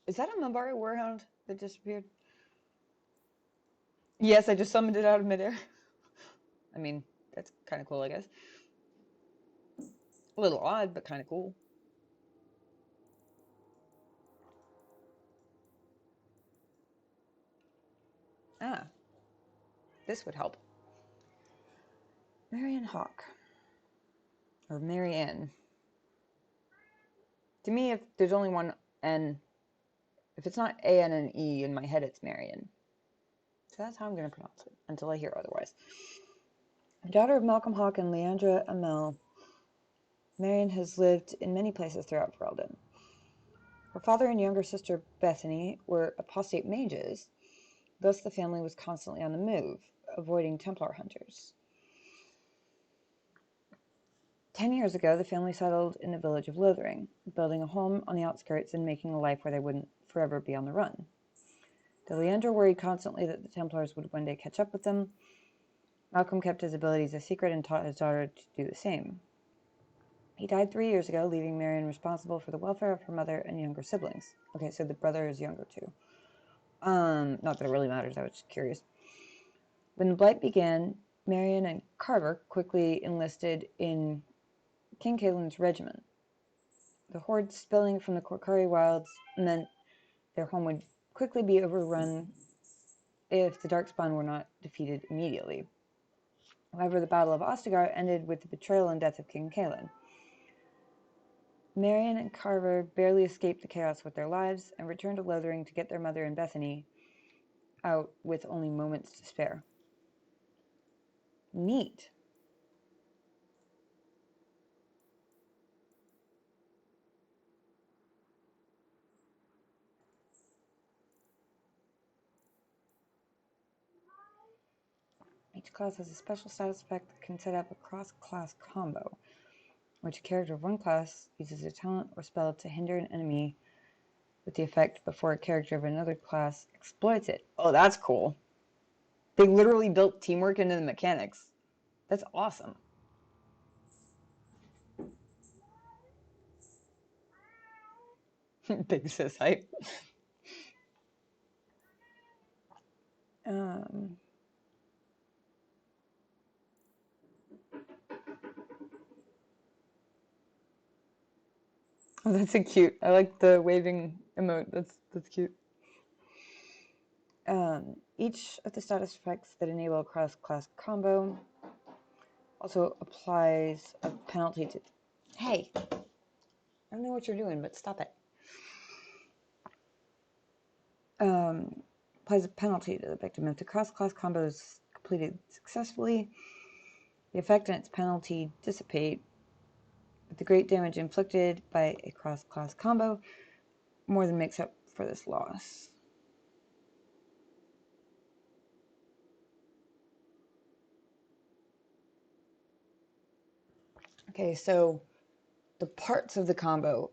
Is that a Mabari Warhound that disappeared? Yes, I just summoned it out of midair. I mean, that's kind of cool, I guess. A little odd, but kind of cool. Ah, this would help. Marianne Hawk. Or Marianne. To me, if there's only one N, if it's not A, N, and E in my head, it's Marianne. So that's how I'm going to pronounce it, until I hear otherwise. Daughter of Malcolm Hawk and Leandra Amel, Marianne has lived in many places throughout Ferelden. Her father and younger sister Bethany were apostate mages, thus the family was constantly on the move, avoiding Templar hunters. 10 years ago, the family settled in the village of Lothering, building a home on the outskirts and making a life where they wouldn't forever be on the run. Though Leandro worried constantly that the Templars would one day catch up with them, Malcolm kept his abilities a secret and taught his daughter to do the same. He died 3 years ago, leaving Marion responsible for the welfare of her mother and younger siblings. Okay, so the brother is younger too. Not that it really matters, I was just curious. When the Blight began, Marion and Carver quickly enlisted in King Caelan's regiment. The hordes spilling from the Korkari wilds meant their home would quickly be overrun if the Darkspawn were not defeated immediately. However, the Battle of Ostagar ended with the betrayal and death of King Caelan. Marion and Carver barely escaped the chaos with their lives and returned to Lothering to get their mother and Bethany out with only moments to spare. Neat. Each class has a special status effect that can set up a cross-class combo, which a character of one class uses a talent or spell to hinder an enemy with the effect before a character of another class exploits it. Oh, that's cool. They literally built teamwork into the mechanics. That's awesome. Big sis hype. Oh, that's a cute. I like the waving emote. That's cute. Each of the status effects that enable a cross-class combo also applies a penalty to... Hey! I don't know what you're doing, but stop it. Applies a penalty to the victim. If the cross-class combo is completed successfully, the effect and its penalty dissipate. But the great damage inflicted by a cross-class combo more than makes up for this loss. Okay, so the parts of the combo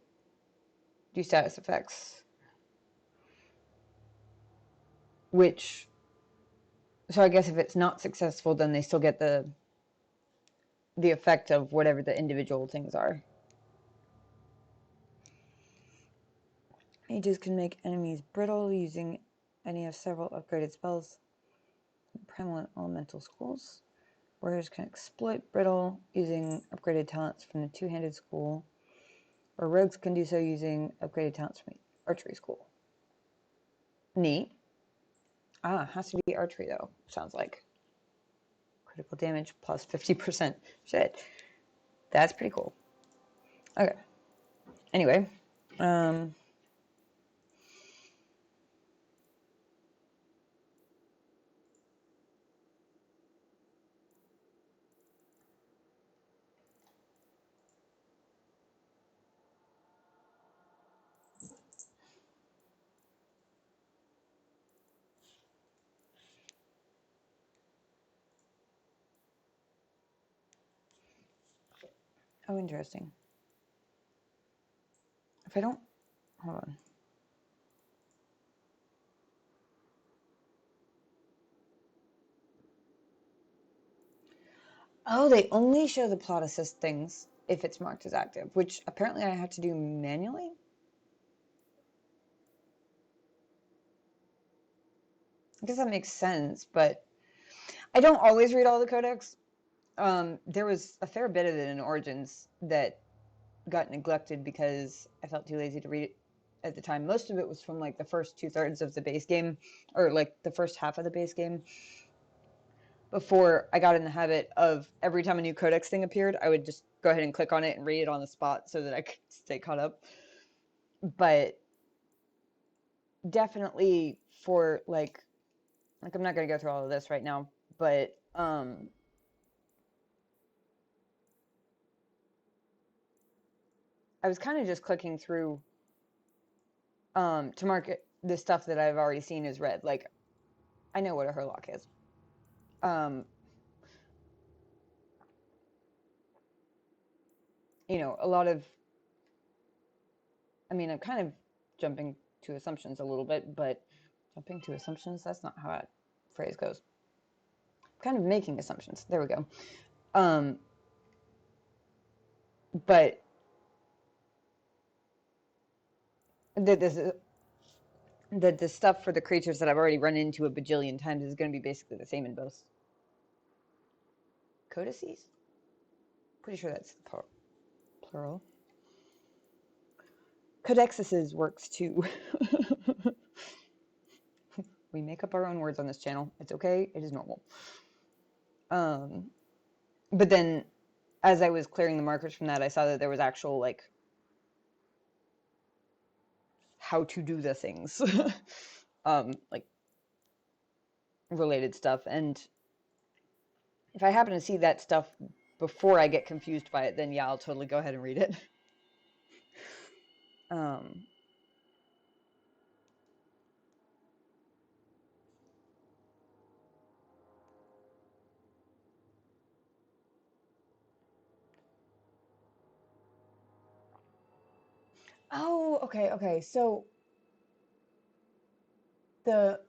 do status effects, which, so I guess if it's not successful, then they still get the effect of whatever the individual things are. Mages can make enemies brittle using any of several upgraded spells in primal and elemental schools. Warriors can exploit brittle using upgraded talents from the two-handed school, or rogues can do so using upgraded talents from the archery school. Neat. Has to be archery though, sounds like. Critical damage plus 50%. Shit. That's pretty cool. Okay. Anyway. Oh, interesting. If I don't... Hold on. Oh, they only show the plot assist things if it's marked as active, which apparently I have to do manually? I guess that makes sense, but I don't always read all the codex. There was a fair bit of it in Origins that got neglected because I felt too lazy to read it at the time. Most of it was from like the first 2/3 of the base game, or like the first half of the base game. Before I got in the habit of every time a new codex thing appeared, I would just go ahead and click on it and read it on the spot so that I could stay caught up. But definitely for like I'm not going to go through all of this right now, but I was kind of just clicking through to mark it, the stuff that I've already seen as red. Like, I know what a Herlock is. you know, a lot of, I mean, I'm kind of jumping to assumptions a little bit, but jumping to assumptions, that's not how that phrase goes. Kind of making assumptions. There we go. But that the stuff for the creatures that I've already run into a bajillion times is going to be basically the same in both codices. Pretty sure that's the plural. Codexes works too. We make up our own words on this channel. It's okay. It is normal. But then, as I was clearing the markers from that, I saw that there was actual, like, how to do the things. Like, related stuff. And if I happen to see that stuff before I get confused by it, then yeah, I'll totally go ahead and read it. Oh, okay. So the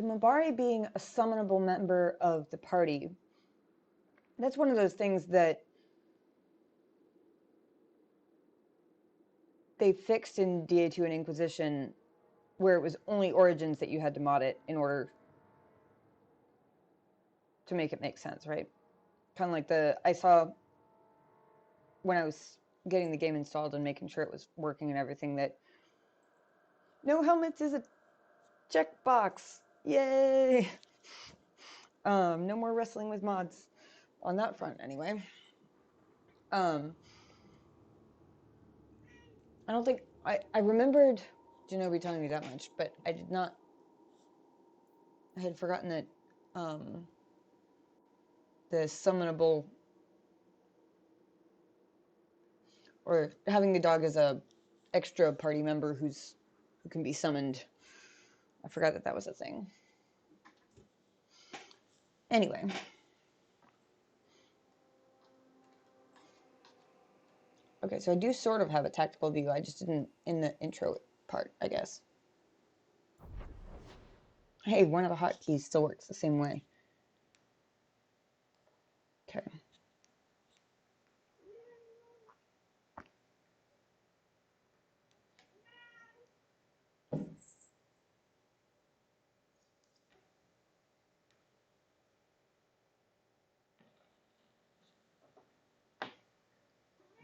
Mabari being a summonable member of the party, that's one of those things that they fixed in DA2 and Inquisition, where it was only Origins that you had to mod it in order to make it make sense, right? Kind of like I saw when I was getting the game installed and making sure it was working and everything, that no helmets is a checkbox. Yay! No more wrestling with mods on that front, anyway. I don't think I remembered Genobi telling me that much, but I did not. I had forgotten that the summonable, or having the dog as a extra party member who can be summoned. I forgot that was a thing. Anyway. Okay, so I do sort of have a tactical view. I just didn't in the intro part, I guess. Hey, one of the hotkeys still works the same way. Okay.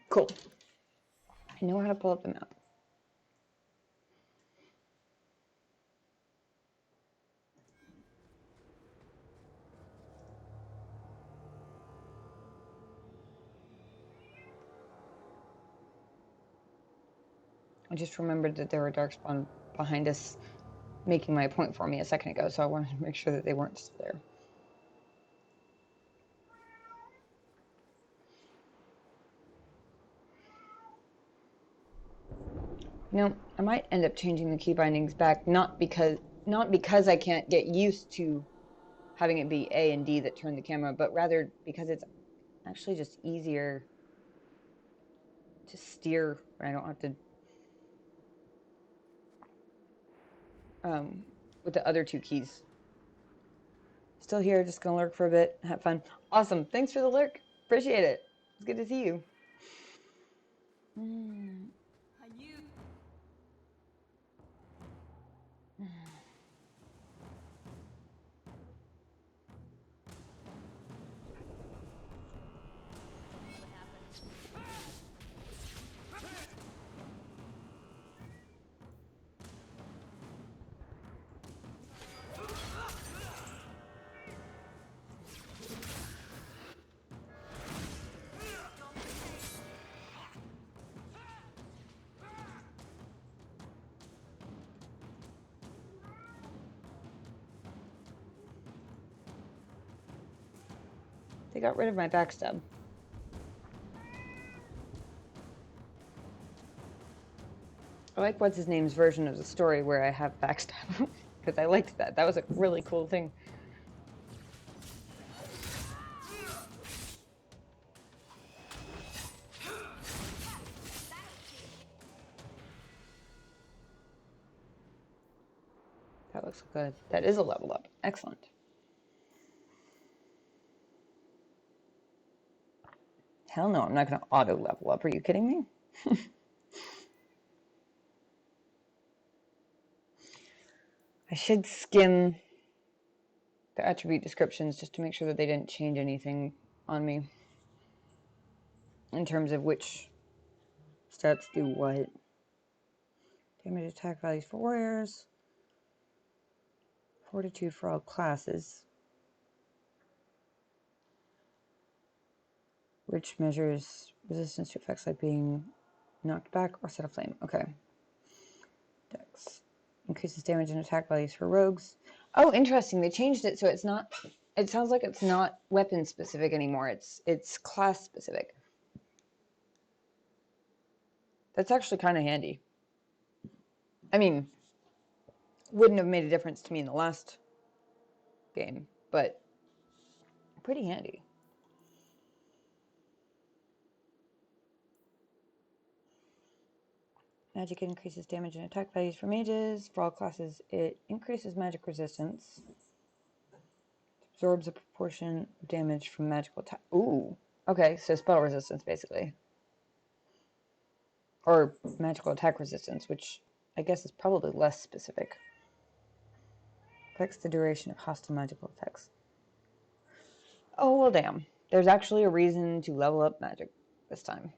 Cool. I know how to pull up the map. I just remembered that there were darkspawn behind us making my point for me a second ago, so I wanted to make sure that they weren't still there. You know, I might end up changing the key bindings back, not because I can't get used to having it be A and D that turn the camera, but rather because it's actually just easier to steer. I don't have to with the other two keys. Still here, just gonna lurk for a bit, have fun. Awesome, thanks for the lurk. Appreciate it. It's good to see you. They got rid of my backstab. I like what's his name's version of the story where I have backstab because I liked that. That was a really cool thing. That looks good. That is a level up. Excellent. Hell no, I'm not going to auto level up. Are you kidding me? I should skim the attribute descriptions just to make sure that they didn't change anything on me in terms of which stats do what. Damage attack values for warriors. Fortitude for all classes. Which measures resistance to effects like being knocked back or set aflame. Okay. Dex. Increases damage and attack values for rogues. Oh, interesting. They changed it so it's not... It sounds like it's not weapon specific anymore. It's class specific. That's actually kind of handy. I mean, wouldn't have made a difference to me in the last game, but pretty handy. Magic increases damage and attack values for mages. For all classes, it increases magic resistance. Absorbs a proportion of damage from magical attack. Ooh. Okay, so spell resistance, basically. Or magical attack resistance, which I guess is probably less specific. Affects the duration of hostile magical attacks. Oh, well, damn. There's actually a reason to level up magic this time.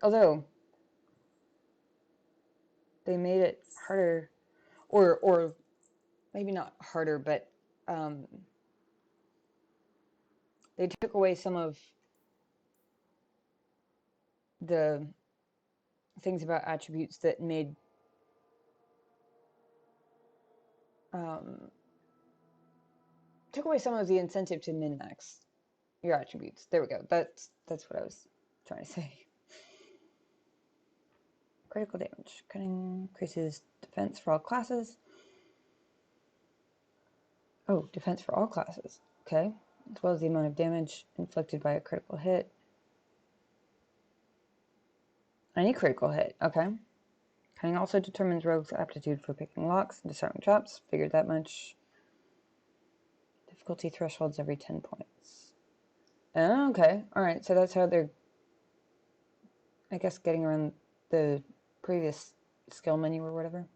Although they made it harder, or maybe not harder, but they took away some of the things about attributes that made took away some of the incentive to min-max your attributes. There we go. That's what I was trying to say. Critical damage. Cunning increases defense for all classes. Oh, defense for all classes. Okay. As well as the amount of damage inflicted by a critical hit. Any critical hit. Okay. Cunning also determines rogues' aptitude for picking locks and disarming traps. Figured that much. Difficulty thresholds every 10 points. Oh, okay. Alright, so that's how they're, I guess, getting around the previous skill menu or whatever.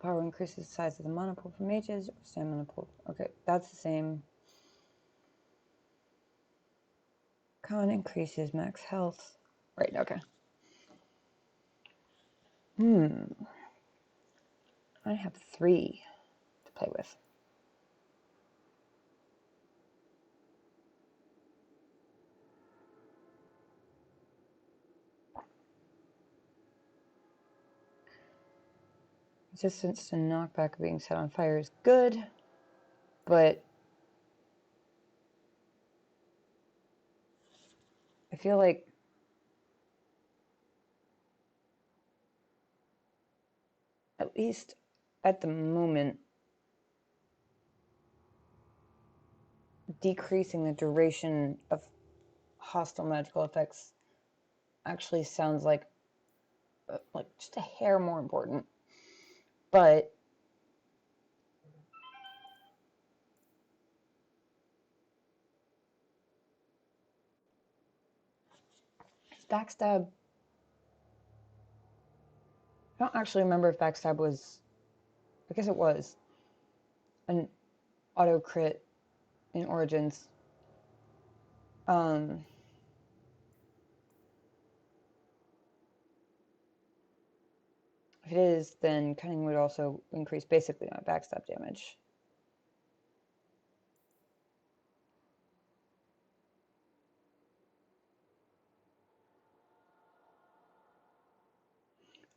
Power increases the size of the mana pool for mages or stamina pool. Okay, that's the same. Con increases max health. Right, okay. I have 3 to play with. Resistance to knockback being set on fire is good, but I feel like at least at the moment, decreasing the duration of hostile magical effects actually sounds like just a hair more important. But backstab, I don't actually remember if backstab was, I guess it was an auto crit in Origins. If it is, then cunning would also increase basically my backstab damage.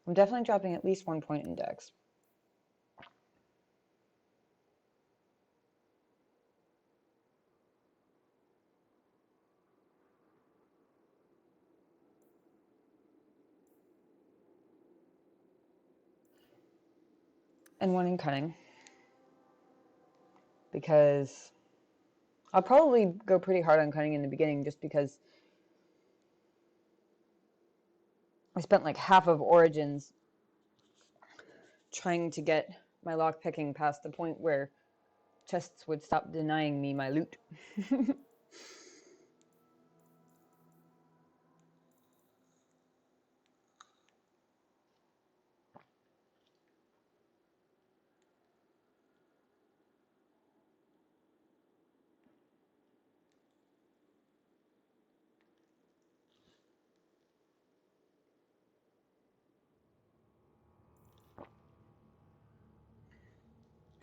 I'm definitely dropping at least 1 point in dex. And 1 in cunning. Because I'll probably go pretty hard on cunning in the beginning just because I spent like half of Origins trying to get my lockpicking past the point where chests would stop denying me my loot.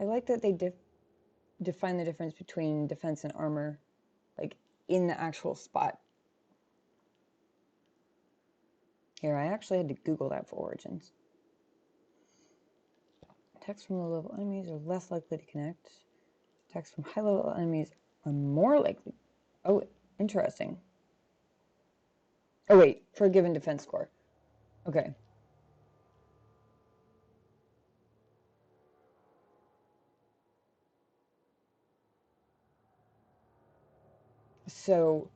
I like that they define the difference between defense and armor, like in the actual spot. Here, I actually had to Google that for Origins. Attacks from low-level enemies are less likely to connect. Attacks from high-level enemies are more likely. Oh, interesting. Oh, wait, for a given defense score. Okay. So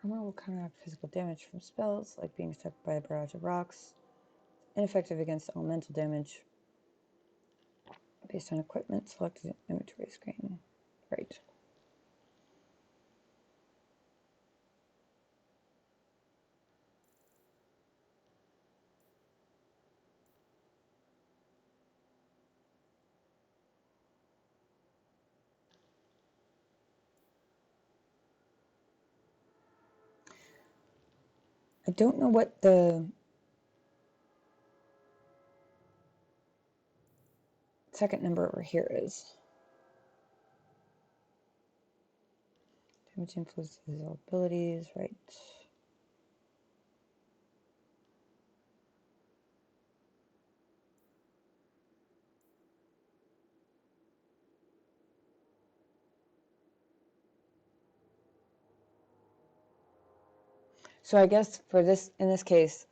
armor will counteract physical damage from spells, like being struck by a barrage of rocks. Ineffective against elemental damage based on equipment selected in inventory screen. Right. I don't know what the second number over here is. Damage influences all abilities, right. So I guess for this, in this case,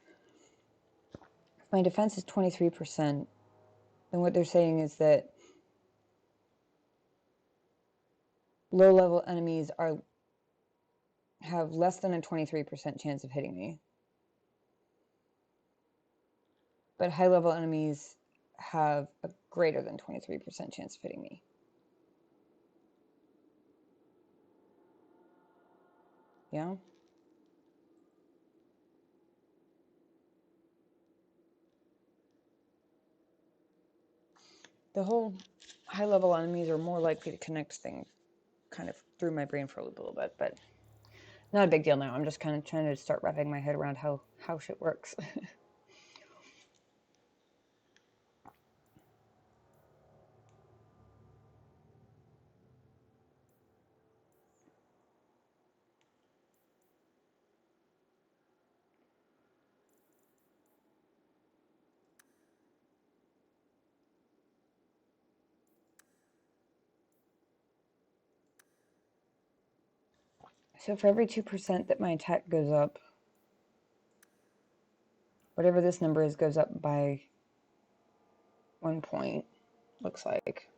my defense is 23%. And what they're saying is that low-level enemies have less than a 23% chance of hitting me. But high-level enemies have a greater than 23% chance of hitting me. Yeah? The whole high-level enemies are more likely to connect thing kind of threw my brain for a little bit, but not a big deal now. I'm just kind of trying to start wrapping my head around how shit works. So for every 2% that my attack goes up, whatever this number is goes up by 1 point, looks like.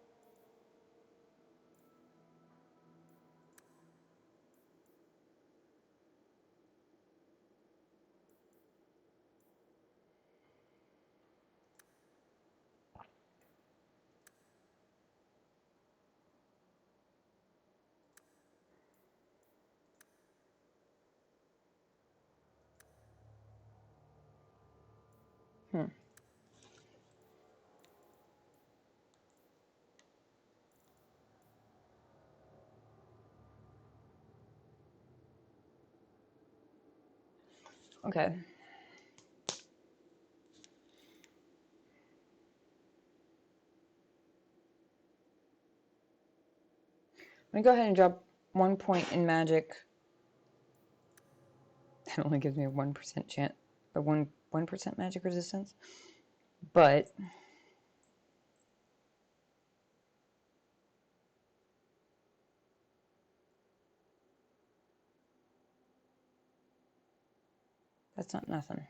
Okay. I'm gonna go ahead and drop 1 point in magic. That only gives me a 1% chance, or 1% magic resistance. But that's not nothing.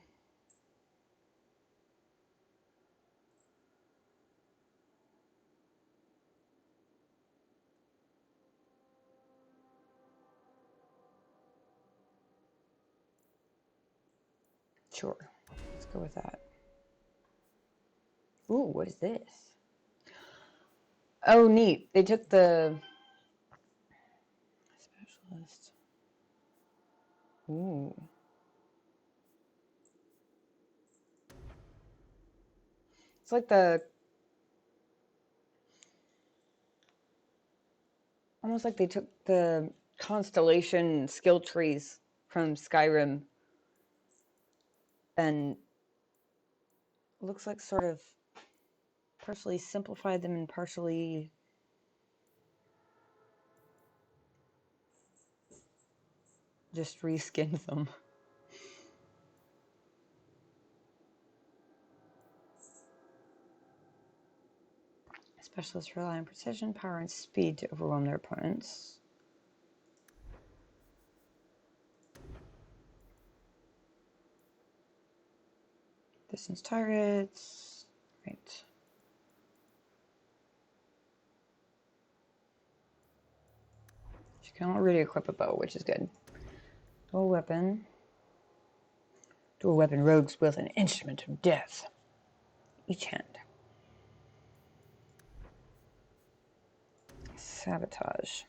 Sure. Let's go with that. Ooh, what is this? Oh, neat. They took the specialist. Ooh. It's like almost like they took the constellation skill trees from Skyrim and looks like sort of partially simplified them and partially just reskinned them. Specialists rely on precision, power, and speed to overwhelm their opponents. Distance targets. Right. You can already equip a bow, which is good. Dual weapon. Dual weapon rogues wield an instrument of death. Each hand. Sabotage.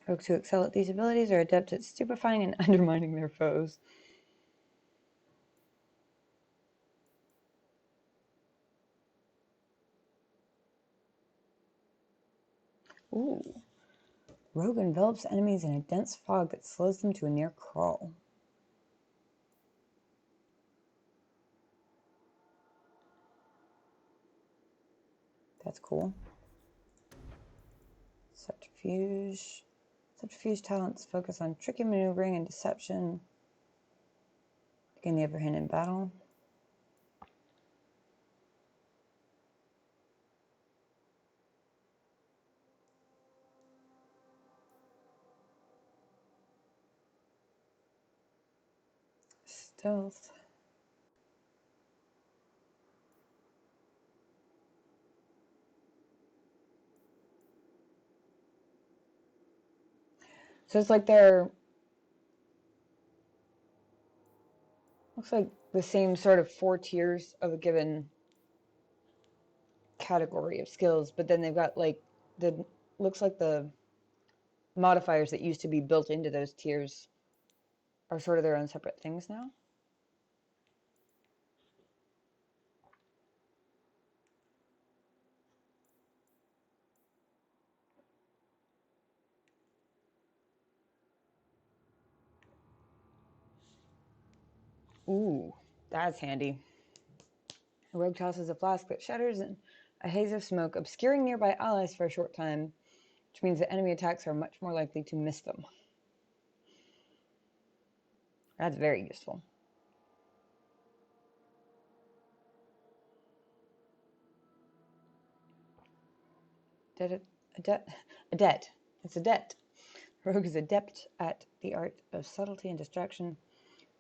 Rogues who excel at these abilities are adept at stupefying and undermining their foes. Ooh. Rogue envelops enemies in a dense fog that slows them to a near crawl. That's cool. Subterfuge. Subterfuge talents focus on tricky maneuvering and deception to gain the upper hand in battle. Stealth. So it's like they're, looks like the same sort of 4 tiers of a given category of skills, but then they've got like looks like the modifiers that used to be built into those tiers are sort of their own separate things now. Ooh, that's handy. A rogue tosses a flask that shatters in a haze of smoke, obscuring nearby allies for a short time, which means that enemy attacks are much more likely to miss them. That's very useful. Adept. It's adept. Rogue is adept at the art of subtlety and distraction,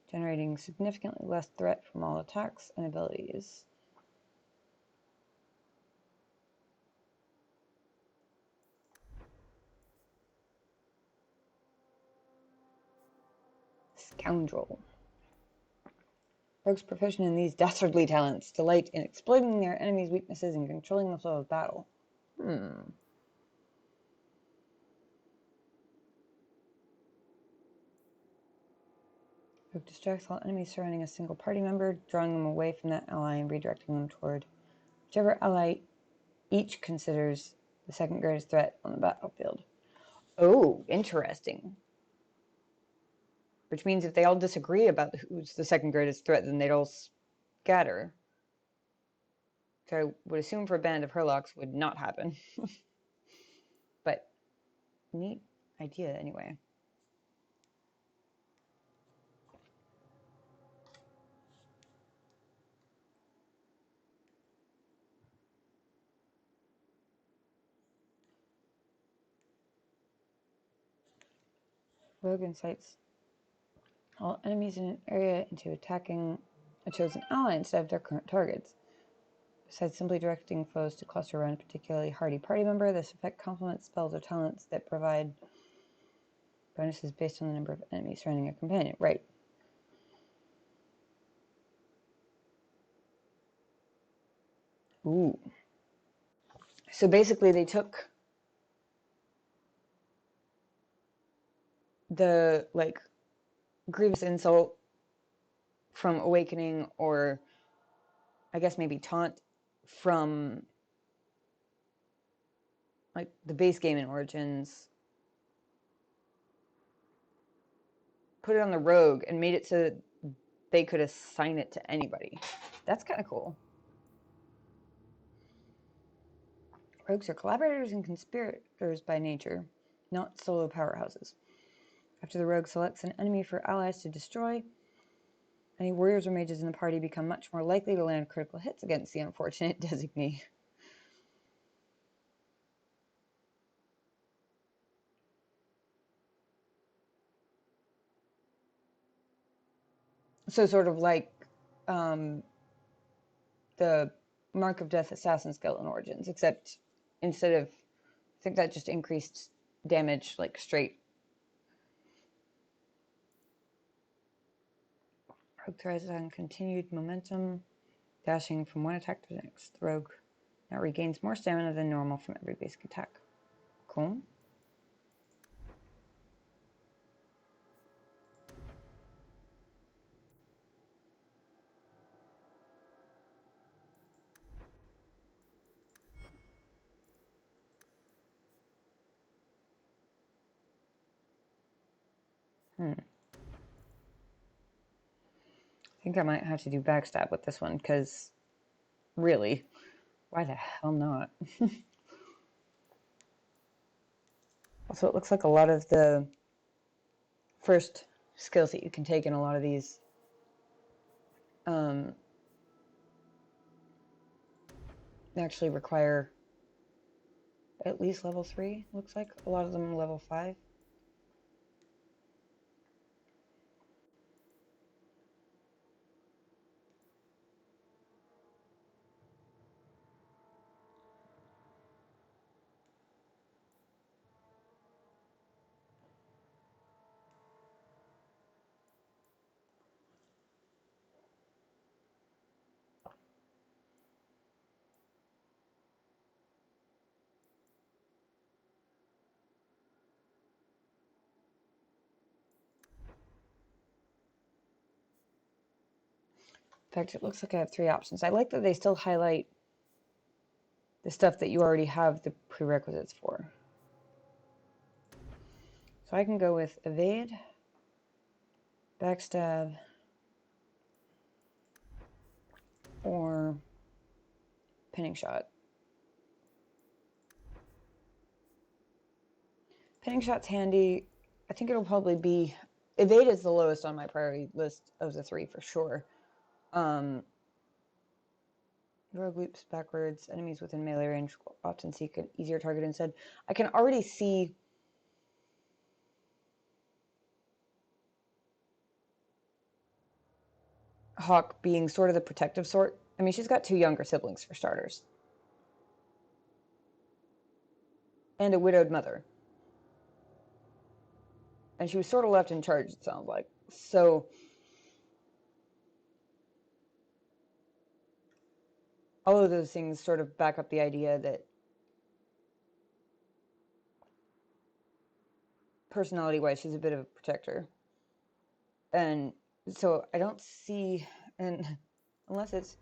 generating significantly less threat from all attacks and abilities. Scoundrel. Rogues proficient in these dastardly talents delight in exploiting their enemies' weaknesses and controlling the flow of battle. Rogue distracts all enemies surrounding a single party member, drawing them away from that ally and redirecting them toward whichever ally each considers the second greatest threat on the battlefield. Oh, interesting. Which means if they all disagree about who's the second greatest threat, then they'd all scatter. So I would assume for a band of Herlocks would not happen. But neat idea anyway. Rogue incites all enemies in an area into attacking a chosen ally instead of their current targets. Besides simply directing foes to cluster around a particularly hardy party member, this effect complements spells or talents that provide bonuses based on the number of enemies surrounding a companion. Right. Ooh. So basically they took the, like, grievous insult from Awakening, or I guess maybe Taunt from, like, the base game in Origins, put it on the rogue, and made it so that they could assign it to anybody. That's kind of cool. Rogues are collaborators and conspirators by nature, not solo powerhouses. After the rogue selects an enemy for allies to destroy, any warriors or mages in the party become much more likely to land critical hits against the unfortunate designee. So sort of like the Mark of Death assassin skill in Origins, except instead of, I think that just increased damage like straight. Rogue thrives on continued momentum, dashing from one attack to the next. The rogue now regains more stamina than normal from every basic attack. Cool. I think I might have to do backstab with this one, because really, why the hell not? Also, it looks like a lot of the first skills that you can take in a lot of these actually require at least level 3, looks like. A lot of them level 5. In fact, it looks like I have 3 options. I like that they still highlight the stuff that you already have the prerequisites for. So I can go with evade, backstab, or pinning shot. Pinning shot's handy. I think it'll probably be... Evade is the lowest on my priority list of the 3 for sure. Rogue leaps backwards. Enemies within melee range will often seek an easier target instead. I can already see Hawk being sort of the protective sort. I mean, she's got 2 younger siblings for starters. And a widowed mother. And she was sort of left in charge, it sounds like. So all of those things sort of back up the idea that personality-wise, she's a bit of a protector. And so I don't see, and unless it's,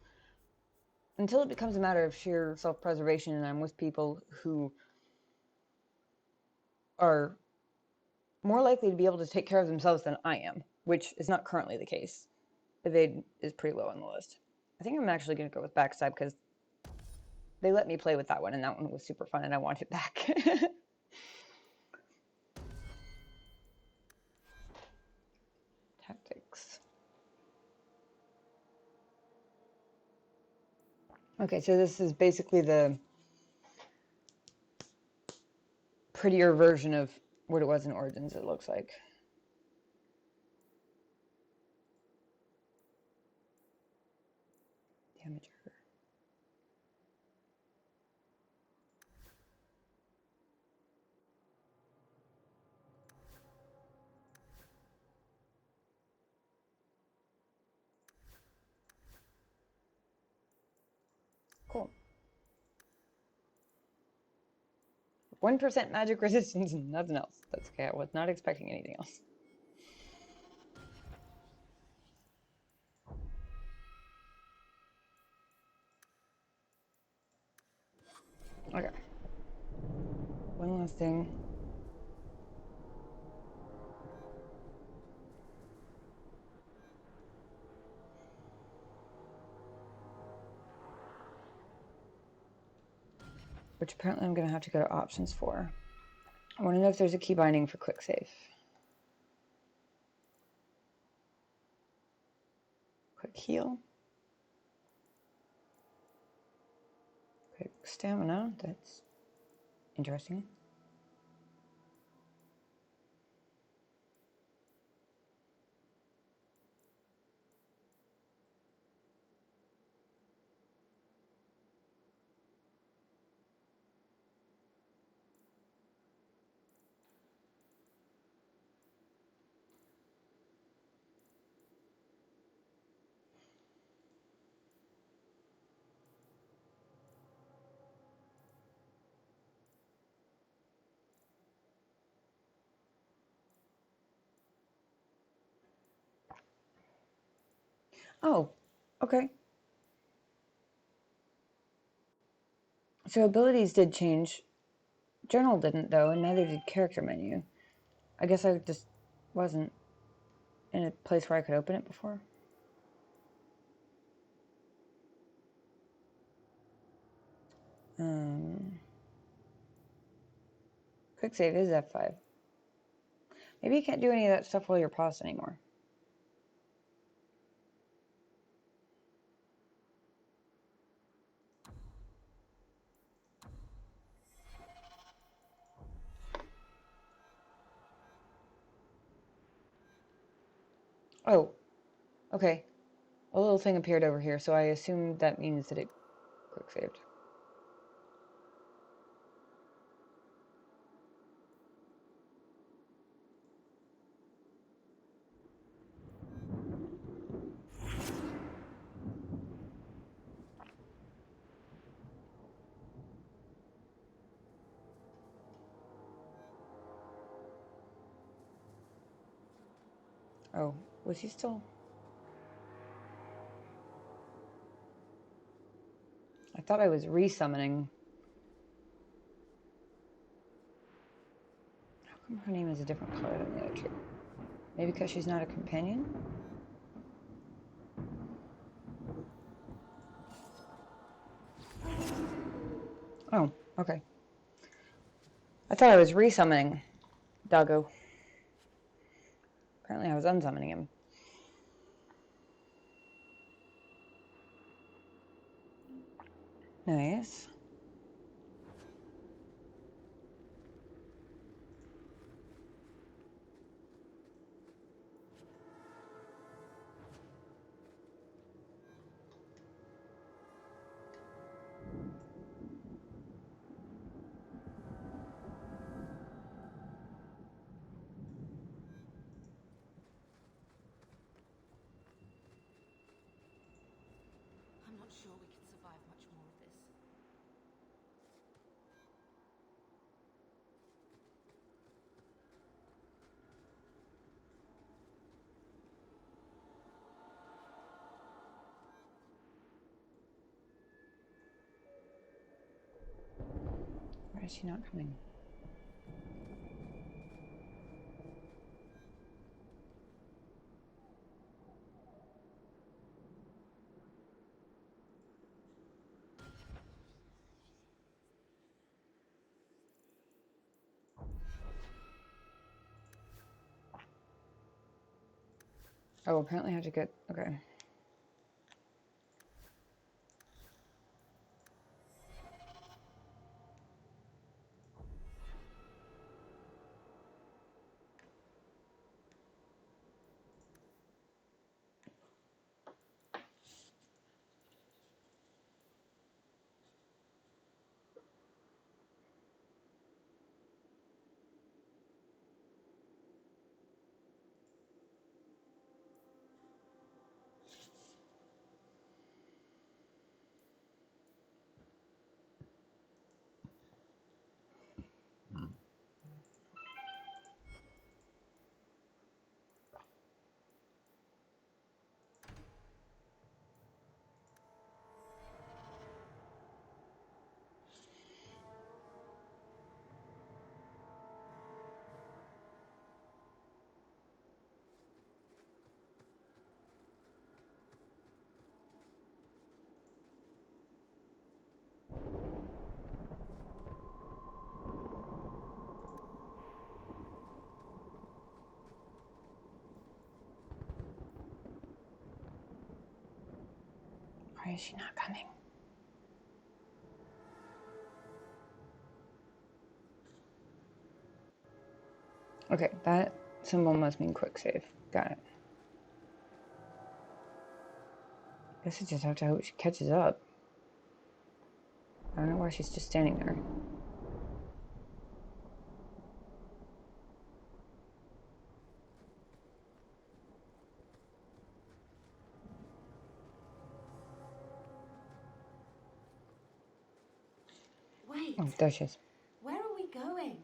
until it becomes a matter of sheer self-preservation and I'm with people who are more likely to be able to take care of themselves than I am, which is not currently the case. Evade is pretty low on the list. I think I'm actually going to go with backstab because they let me play with that one, and that one was super fun, and I want it back. Tactics. Okay, so this is basically the prettier version of what it was in Origins, it looks like. Damager. Cool. 1% magic resistance and nothing else. That's okay. I was not expecting anything else. Okay. One last thing. Which apparently I'm going to have to go to options for. I want to know if there's a key binding for quick save. Quick heal. Quick stamina. That's interesting. Oh, okay. So abilities did change. Journal didn't, though, and neither did character menu. I guess I just wasn't in a place where I could open it before. Quick save is F5. Maybe you can't do any of that stuff while you're paused anymore. Oh, okay. A little thing appeared over here, so I assume that means that it quick saved. Oh, was he still? I thought I was resummoning. How come her name is a different color than the other two? Maybe because she's not a companion? Oh, okay. I thought I was resummoning Doggo. Apparently I was unsummoning him. Nice. I'm not sure we can survive much more of this. Why is she not coming? Oh, apparently I have to get... Okay. Why is she not coming? Okay, that symbol must mean quick save. Got it. Guess I just have to hope she catches up. I don't know why she's just standing there. Wait, Oh, there she is. where are we going?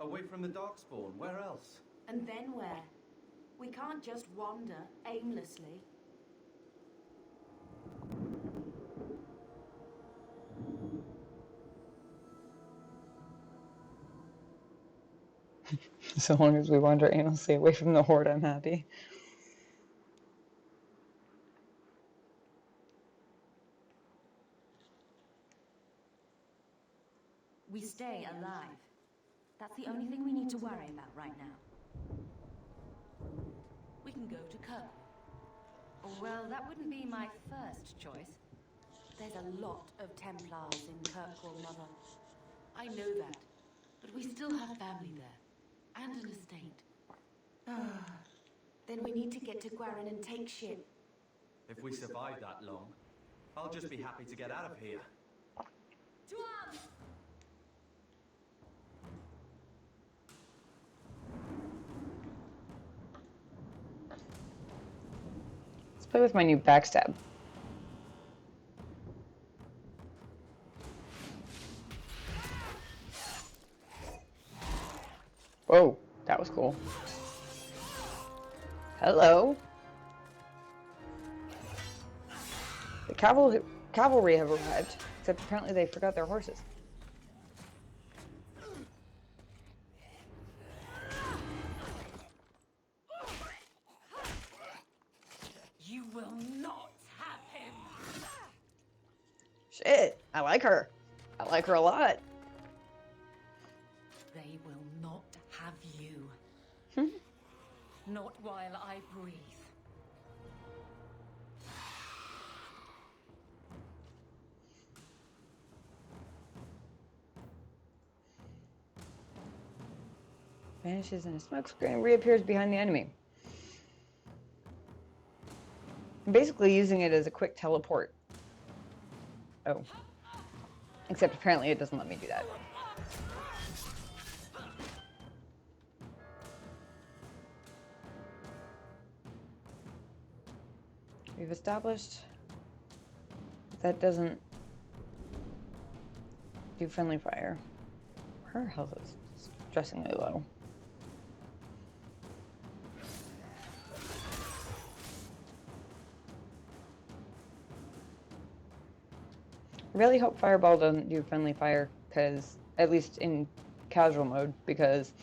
Away from the Darkspawn, where else? And then where? We can't just wander aimlessly. So long as we wander aimlessly away from the horde, I'm happy. We stay alive. That's the only thing we need to worry about right now. We can go to Kirk. Well, that wouldn't be my first choice. There's a lot of Templars in Kirkwall, Mother. I know that. But we still have family there. And an estate. Then we need to get to Gwarin and take ship. If we survive that long, I'll just be happy to get out of here. To arms! Let's play with my new backstab. Whoa, that was cool. Hello. The cavalry have arrived, except apparently they forgot their horses. You will not have him! Shit, I like her. I like her a lot. They will not have you. Not while I breathe. Vanishes in a smoke screen and reappears behind the enemy. I'm basically using it as a quick teleport. Oh. Except apparently it doesn't let me do that. We've established that doesn't do friendly fire. Her health is distressingly low. I really hope Fireball doesn't do friendly fire, because at least in casual mode, because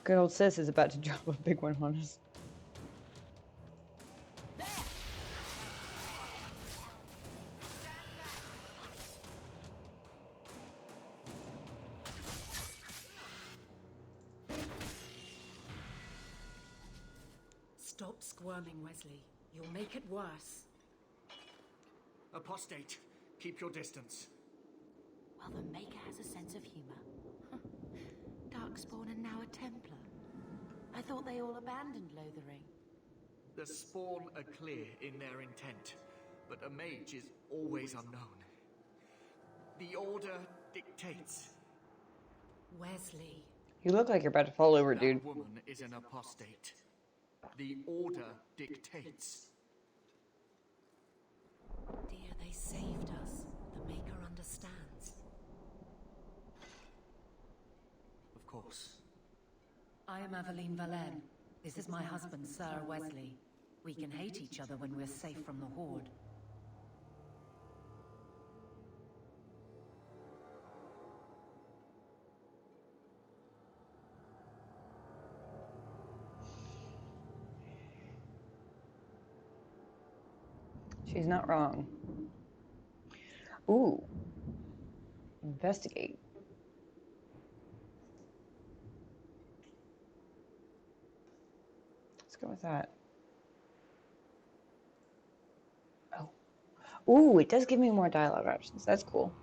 good old sis is about to drop a big one on us. Stop squirming, Wesley. You'll make it worse. Apostate, keep your distance. Well, the Maker has a sense of humor. Darkspawn and now a Templar. I thought they all abandoned Lothering. The Spawn are clear in their intent, but a mage is always unknown. The Order dictates. Wesley. You look like you're about to fall over, dude. That woman is an apostate. The Order dictates. Dear, they saved us. The Maker understands. Of course. I am Aveline Valenne. This is my husband, Sir Wesley. We can hate each other when we're safe from the Horde. She's not wrong. Ooh. Investigate. Let's go with that. Ooh, it does give me more dialogue options. That's cool.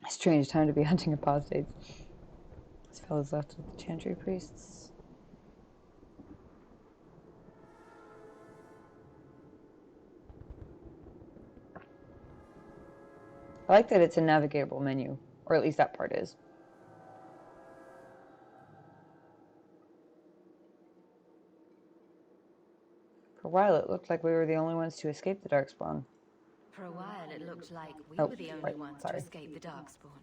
Strange time to be hunting apostates. This fellow's left with the chantry priests. I like that it's a navigable menu, or at least that part is. For a while, it looked like we were the only ones to escape the Darkspawn. For a while, it looked like we Oh, were the only right, ones sorry. to escape the Darkspawn.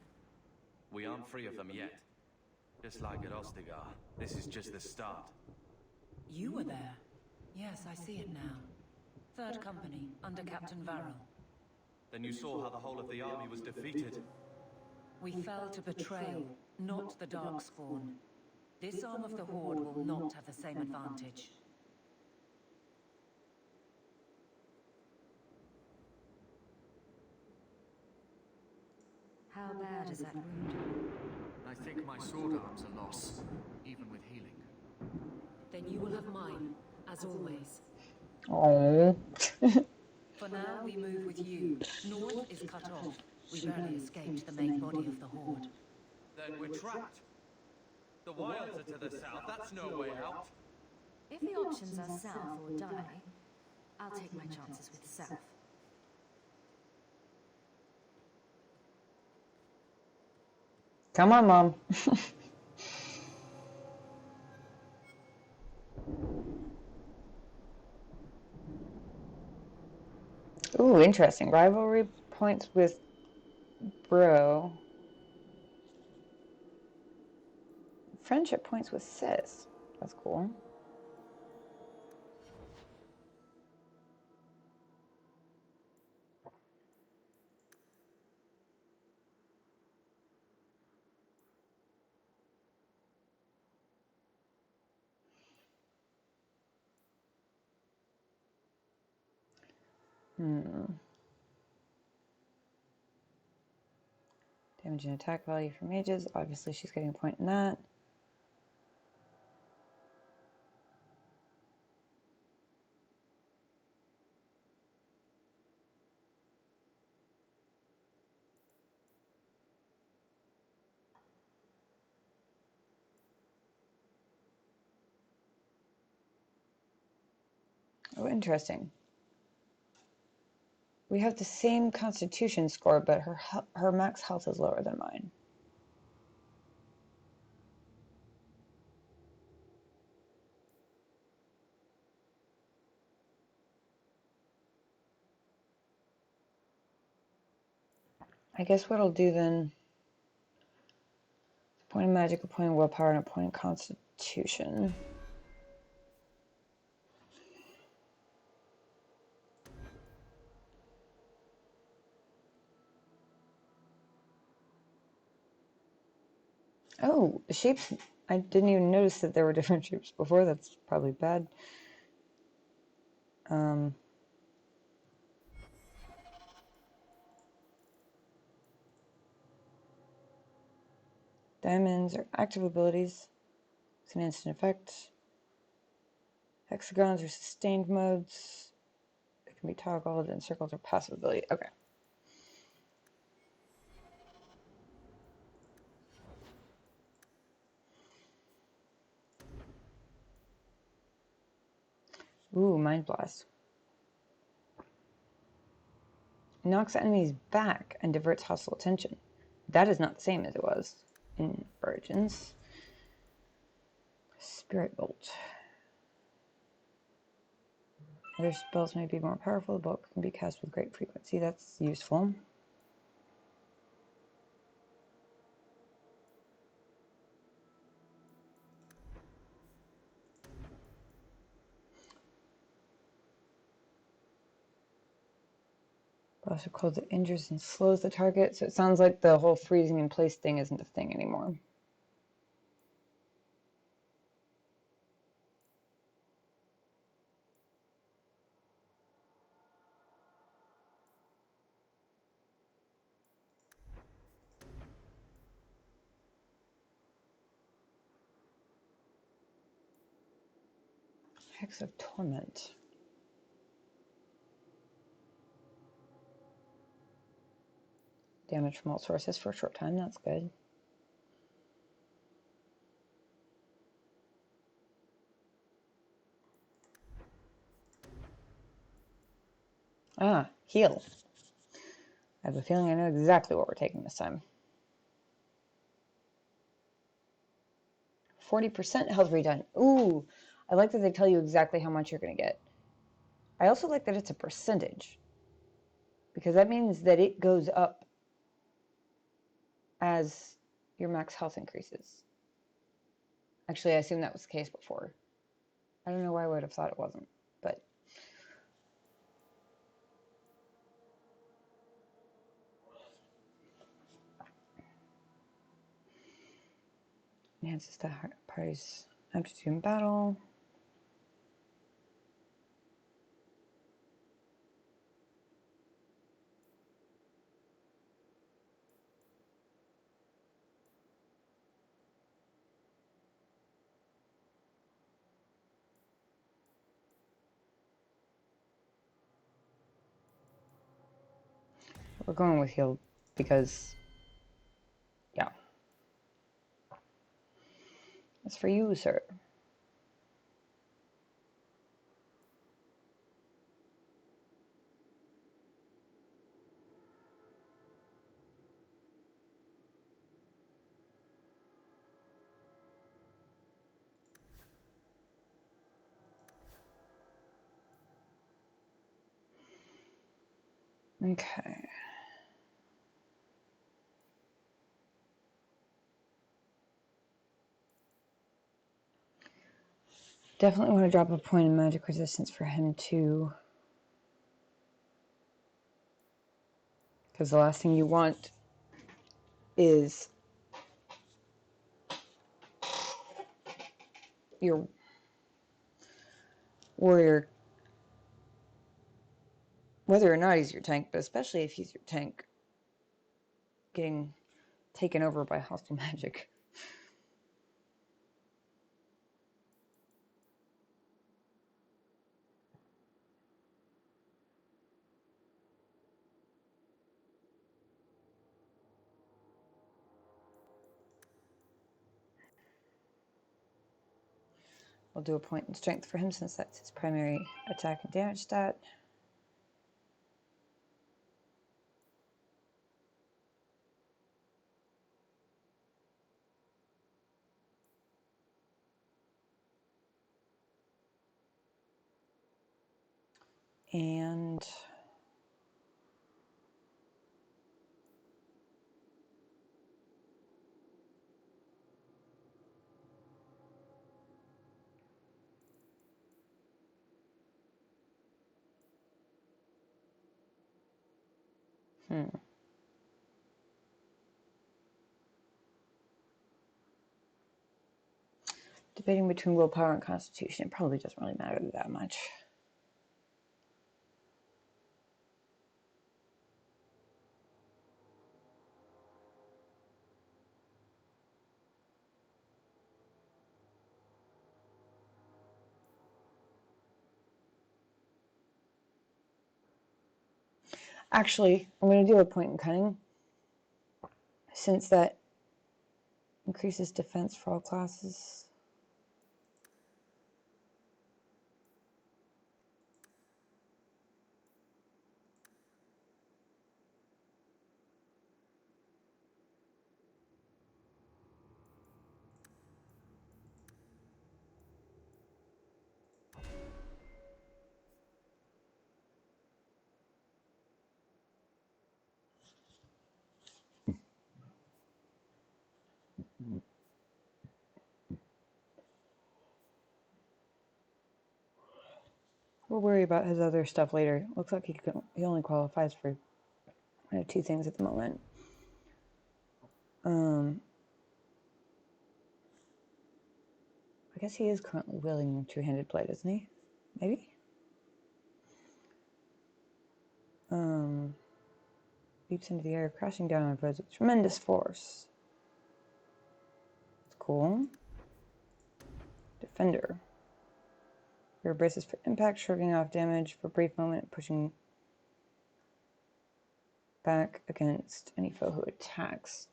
We aren't free of them yet. Just like at Ostagar, this is just the start. You were there. Yes, I see it now. Third Company, under Captain Varro. Then you saw how the whole of the army was defeated. We fell to betrayal, not the Darkspawn. This arm of the Horde will not have the same advantage. How bad is that wound? I think my sword arm's a loss, even with healing. Then you will have mine, as always. Oh. For now, we move with you. North is cut off. We barely escaped the main body of the Horde. Then we're trapped. The wilds are to the south, that's no way out. If the options are south or die, I'll take my chances with south. Come on, Mom. Ooh, interesting. Rivalry points with Bro. Friendship points with Sis. That's cool. Damage and attack value for mages. Obviously, she's getting a point in that. Oh, interesting. We have the same constitution score, but her max health is lower than mine. I guess what I'll do then, a point of magic, a point of willpower, and a point of constitution. Oh, the shapes. I didn't even notice that there were different shapes before. That's probably bad. Diamonds are active abilities. It's an instant effect. Hexagons are sustained modes. It can be toggled, and circles are passive ability. Okay. Ooh, Mind Blast. Knocks enemies back and diverts hostile attention. That is not the same as it was in Origins. Spirit Bolt. Other spells may be more powerful. The bolt can be cast with great frequency. That's useful. Also cold that injures and slows the target. So it sounds like the whole freezing in place thing isn't a thing anymore. Hex of Torment. Damage from all sources for a short time, that's good. Ah, heal. I have a feeling I know exactly what we're taking this time. 40% health redone. Ooh, I like that they tell you exactly how much you're going to get. I also like that it's a percentage, because that means that it goes up as your max health increases. Actually, I assume that was the case before. I don't know why I would have thought it wasn't, but... Enhances the party's aptitude in battle. We're going with heal because, yeah. That's for you, sir. Okay. Definitely want to drop a point in magic resistance for him too. Because the last thing you want is your warrior, whether or not he's your tank, but especially if he's your tank, getting taken over by hostile magic. We'll do a point in strength for him since that's his primary attack and damage stat. And debating between willpower and constitution. It probably doesn't really matter that much. Actually, I'm going to do a point in cunning, since that increases defense for all classes. We'll worry about his other stuff later. Looks like he only qualifies for 2 things at the moment. I guess he is currently wielding two-handed blade, isn't he? Maybe? Leaps into the air, crashing down on foes with tremendous force. That's cool. Defender. Your braces for impact, shrugging off damage for a brief moment, pushing back against any foe who attacks.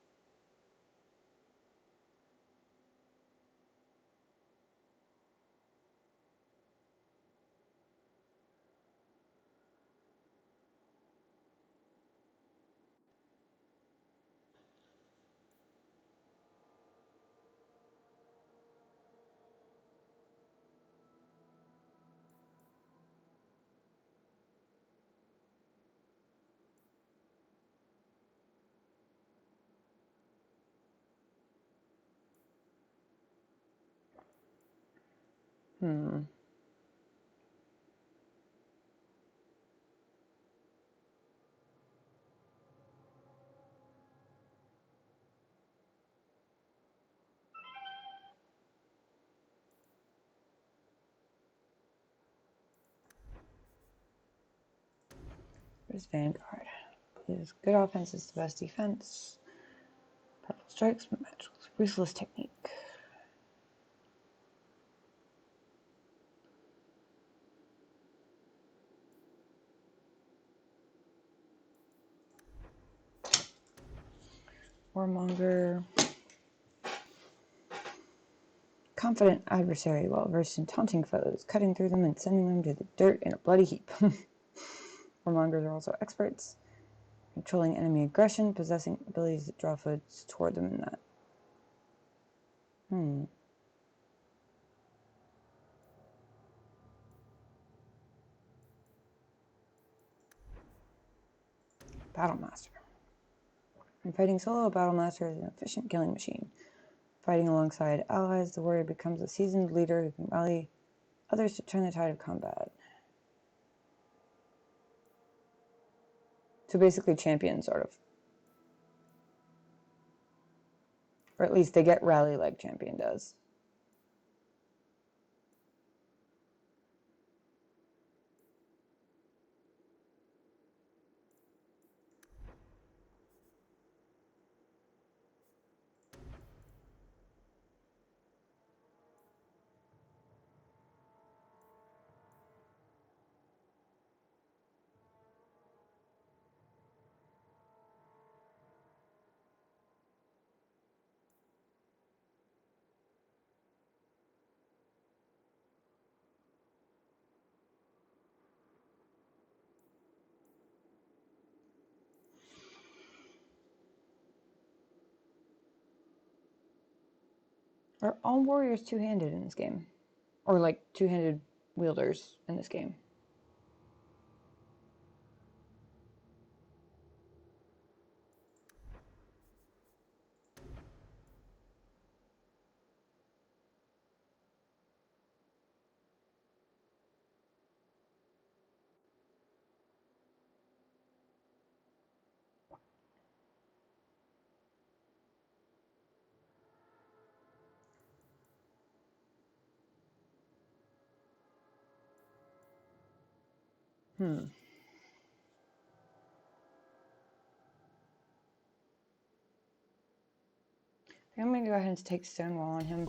There's Vanguard. His good offense is the best defense. Purple strikes, match with ruthless technique. Warmonger. Confident adversary, well versed in taunting foes, cutting through them and sending them to the dirt in a bloody heap. Warmongers are also experts, controlling enemy aggression, possessing abilities that draw foes toward them in that. Battlemaster. When fighting solo, a Battlemaster is an efficient killing machine. Fighting alongside allies, the warrior becomes a seasoned leader who can rally others to turn the tide of combat. So basically champion, sort of. Or at least they get rally like champion does. Are all warriors two-handed in this game? Or like two-handed wielders in this game? I'm going to go ahead and take Stonewall on him.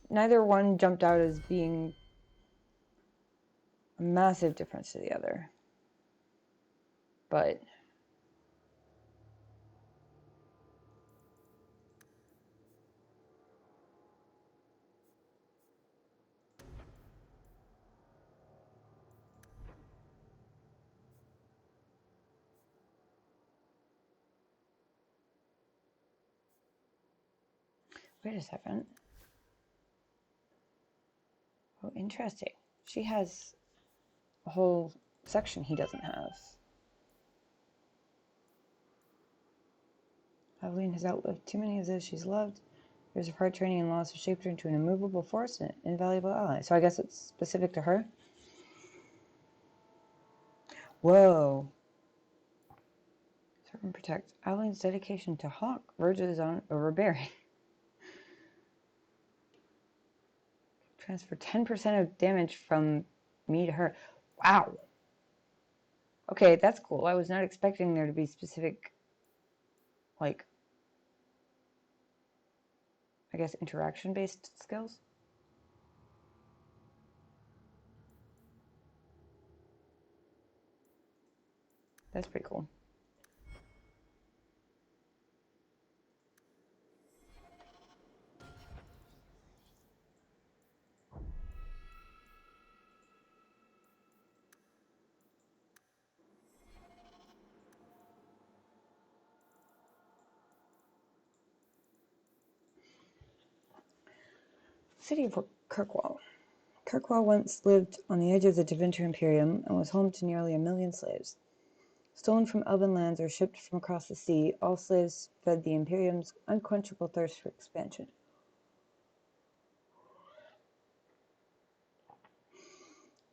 Neither one jumped out as being a massive difference to the other. But wait a second. Oh, interesting. She has a whole section he doesn't have. Evelyn has outlived too many of those she's loved. Years of hard training and loss have shaped her into an immovable force and an invaluable ally. So I guess it's specific to her? Whoa. Serve and protect. Evelyn's dedication to Hawk verges on overbearing. Transfer 10% of damage from me to her. Wow. Okay, that's cool. I was not expecting there to be specific, like, I guess interaction-based skills. That's pretty cool. City of Kirkwall. Kirkwall once lived on the edge of the Tevinter Imperium and was home to nearly 1 million slaves. Stolen from elven lands or shipped from across the sea, all slaves fed the Imperium's unquenchable thirst for expansion.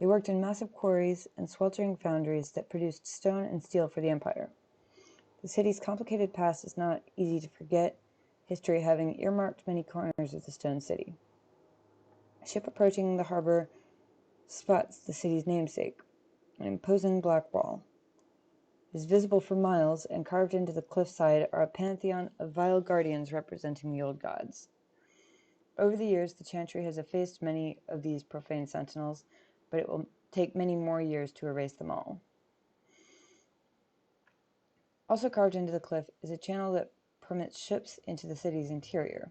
They worked in massive quarries and sweltering foundries that produced stone and steel for the Empire. The city's complicated past is not easy to forget, history having earmarked many corners of the stone city. A ship approaching the harbor spots the city's namesake, an imposing black wall. It is visible for miles, and carved into the cliffside are a pantheon of vile guardians representing the old gods. Over the years, the Chantry has effaced many of these profane sentinels, but it will take many more years to erase them all. Also carved into the cliff is a channel that permits ships into the city's interior.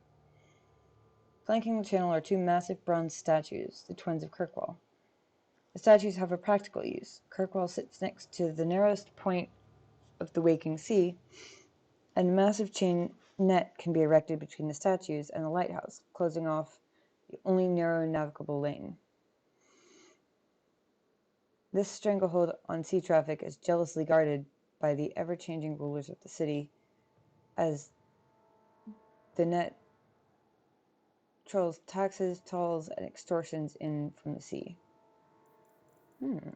Flanking the channel are 2 massive bronze statues, the twins of Kirkwall. The statues have a practical use. Kirkwall sits next to the narrowest point of the waking sea, and a massive chain net can be erected between the statues and the lighthouse, closing off the only narrow navigable lane. This stranglehold on sea traffic is jealously guarded by the ever-changing rulers of the city, as the net trolls taxes, tolls, and extortions in from the sea. An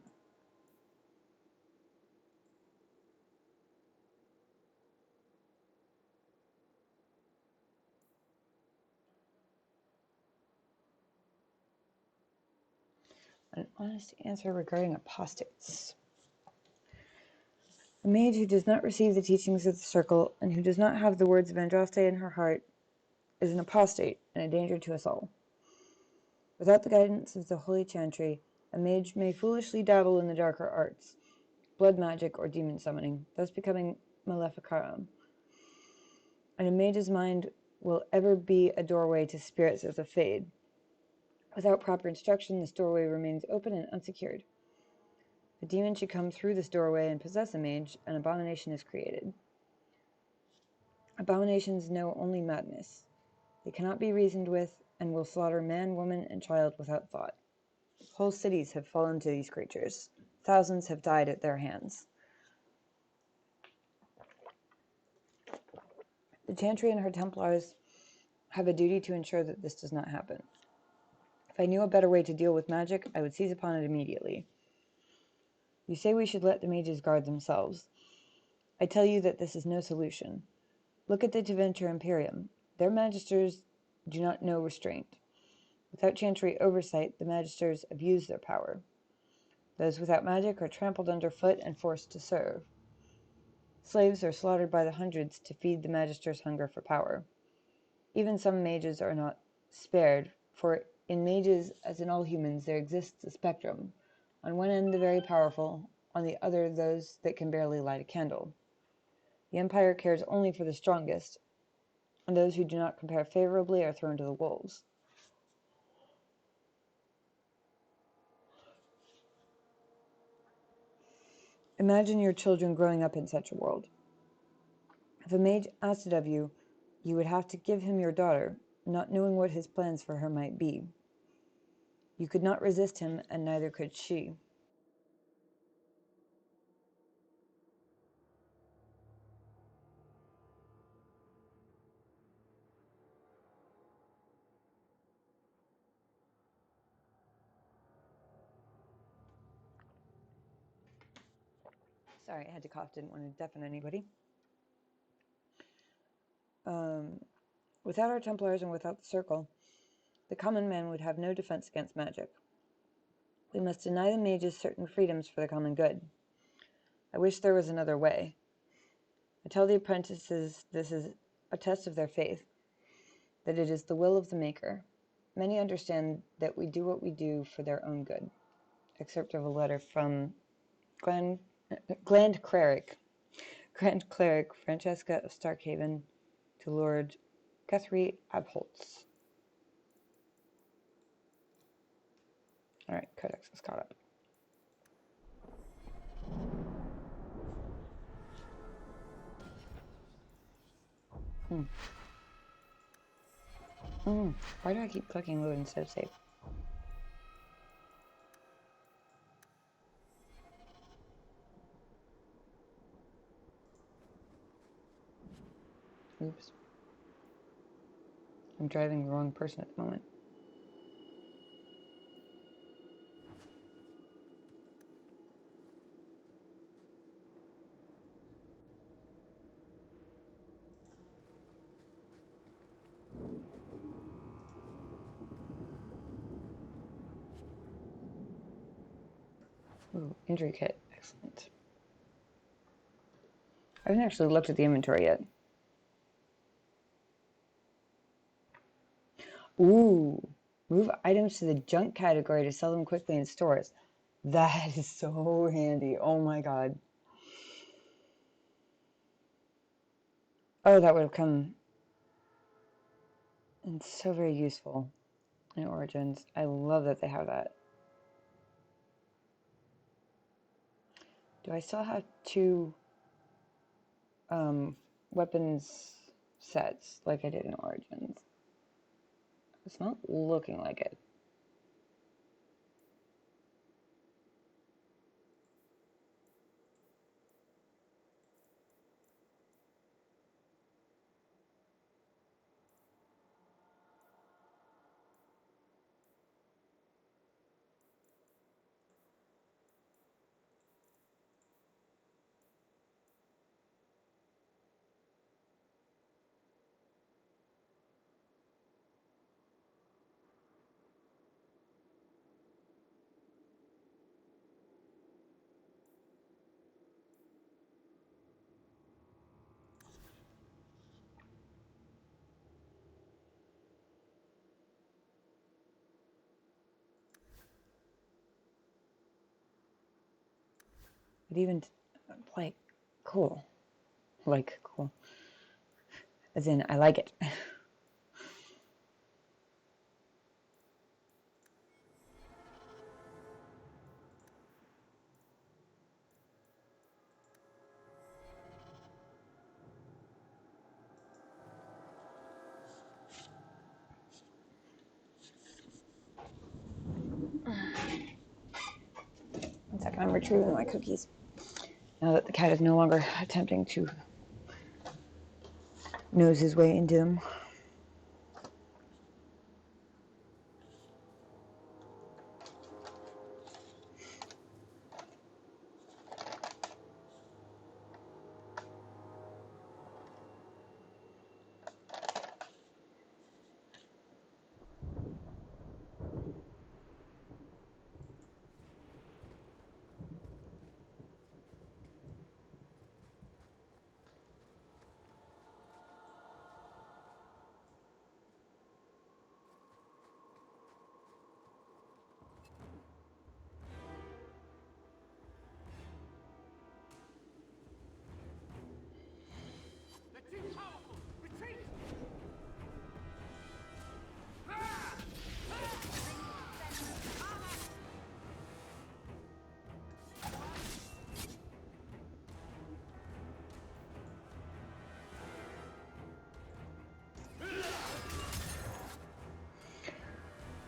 honest answer regarding apostates. A mage who does not receive the teachings of the Circle and who does not have the words of Andraste in her heart is an apostate and a danger to us all. Without the guidance of the Holy Chantry, a mage may foolishly dabble in the darker arts, blood magic or demon summoning, thus becoming maleficarum. And a mage's mind will ever be a doorway to spirits of the Fade. Without proper instruction, this doorway remains open and unsecured. If a demon should come through this doorway and possess a mage, an abomination is created. Abominations know only madness. They cannot be reasoned with, and will slaughter man, woman, and child without thought. Whole cities have fallen to these creatures. Thousands have died at their hands. The Chantry and her Templars have a duty to ensure that this does not happen. If I knew a better way to deal with magic, I would seize upon it immediately. You say we should let the mages guard themselves. I tell you that this is no solution. Look at the Tevinter Imperium. Their magisters do not know restraint. Without Chantry oversight, the magisters abuse their power. Those without magic are trampled underfoot and forced to serve. Slaves are slaughtered by the hundreds to feed the magisters' hunger for power. Even some mages are not spared, for in mages, as in all humans, there exists a spectrum. On one end, the very powerful, on the other, those that can barely light a candle. The Empire cares only for the strongest, and those who do not compare favorably are thrown to the wolves. Imagine your children growing up in such a world. If a mage asked it of you, you would have to give him your daughter, not knowing what his plans for her might be. You could not resist him, and neither could she. Sorry, I had to cough, didn't want to deafen anybody. Without our Templars and without the Circle, the common man would have no defense against magic. We must deny the mages certain freedoms for the common good. I wish there was another way. I tell the apprentices this is a test of their faith, that it is the will of the Maker. Many understand that we do what we do for their own good. Excerpt of a letter from Glenn Grand Cleric. Grand Cleric Francesca of Starkhaven to Lord Guthrie Abholtz. Alright, Codex is caught up. Why do I keep clicking load instead of save? Oops. I'm driving the wrong person at the moment. Ooh, injury kit. Excellent. I haven't actually looked at the inventory yet. Ooh. Move items to the junk category to sell them quickly in stores. That is so handy. Oh my god. Oh, that would have come in so very useful in Origins. I love that they have that. Do I still have 2 weapons sets like I did in Origins? It's not looking like it. But even, like, cool. Like, cool. As in, I like it. One second, I'm retrieving my cookies. Now that the cat is no longer attempting to nose his way into them.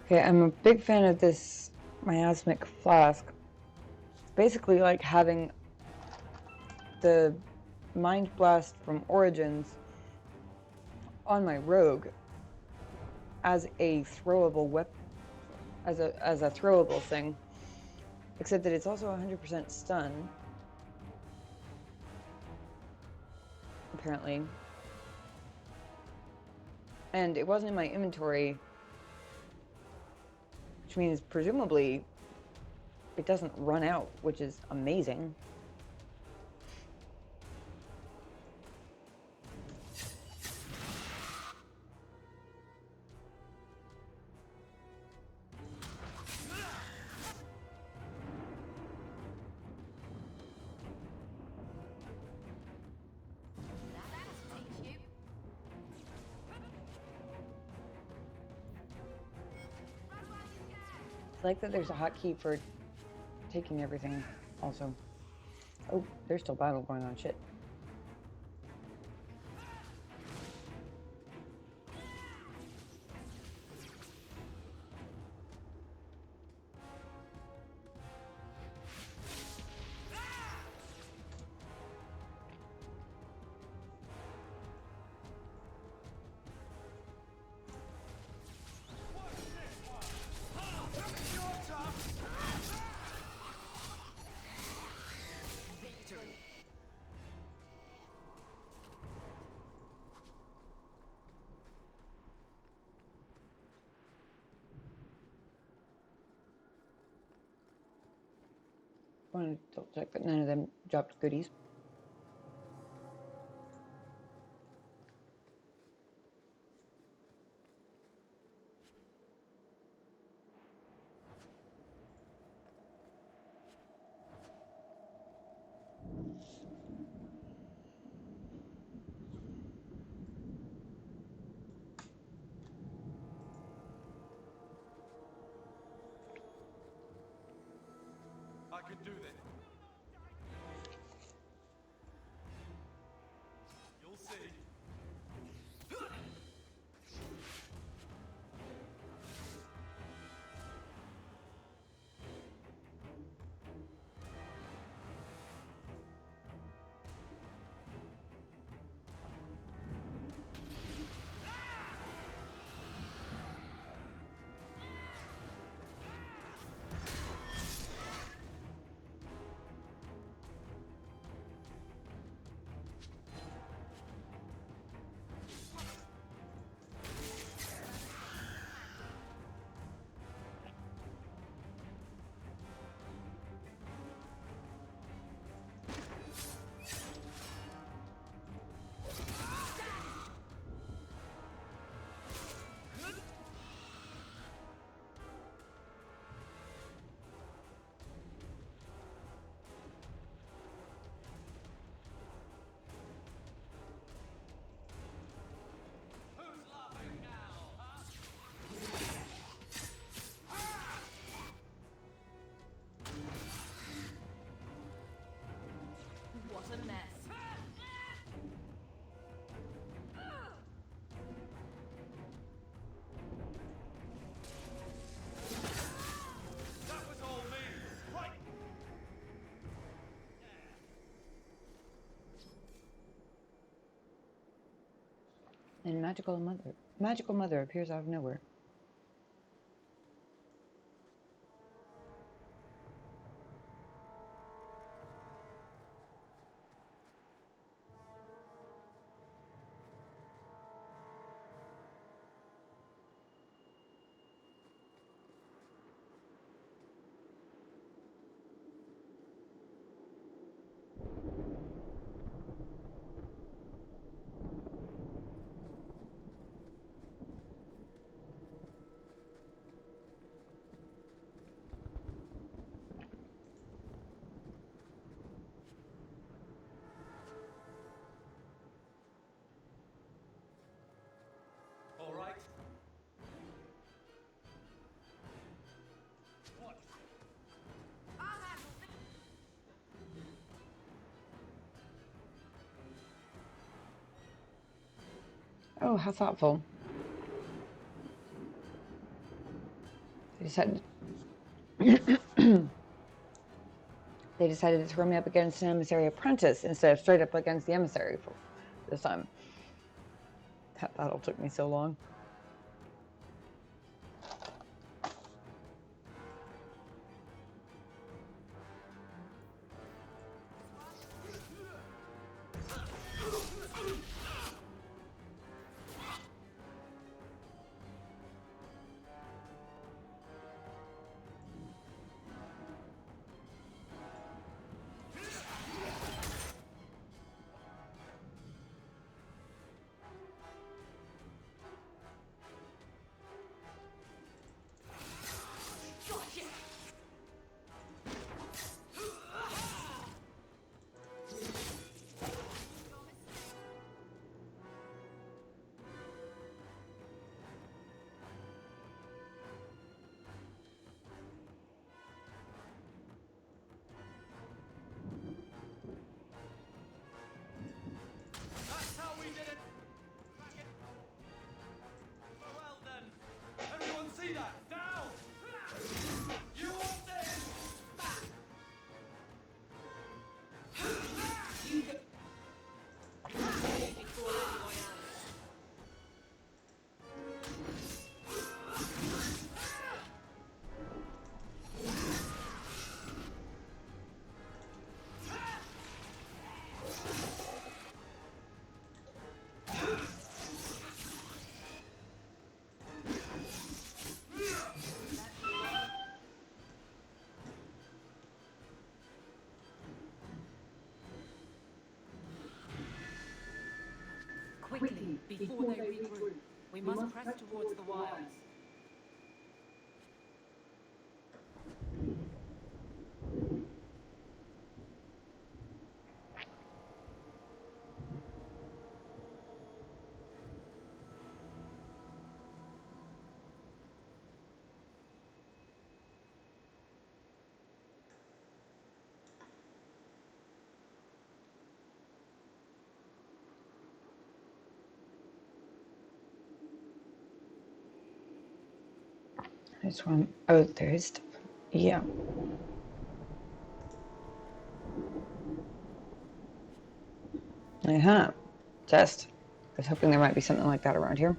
Okay, I'm a big fan of this miasmic flask. It's basically like having the Mind Blast from Origins on my rogue as a throwable weapon, as a throwable thing. Except that it's also 100% stun, apparently. And it wasn't in my inventory, which means presumably it doesn't run out, which is amazing. like that there's a hotkey for taking everything also. Oh, there's still battle going on. Shit. Want to double check that none of them dropped goodies. I can do this. You'll see. What a mess. That was all me. Right. And magical mother appears out of nowhere. All right. What? Oh, how thoughtful. They decided they decided to throw me up against an emissary apprentice instead of straight up against the emissary for this time. That battle took me so long. quickly, before they regroup. We must press towards the wilds. This one, oh, there's, yeah. Uh-huh. Just, I was hoping there might be something like that around here.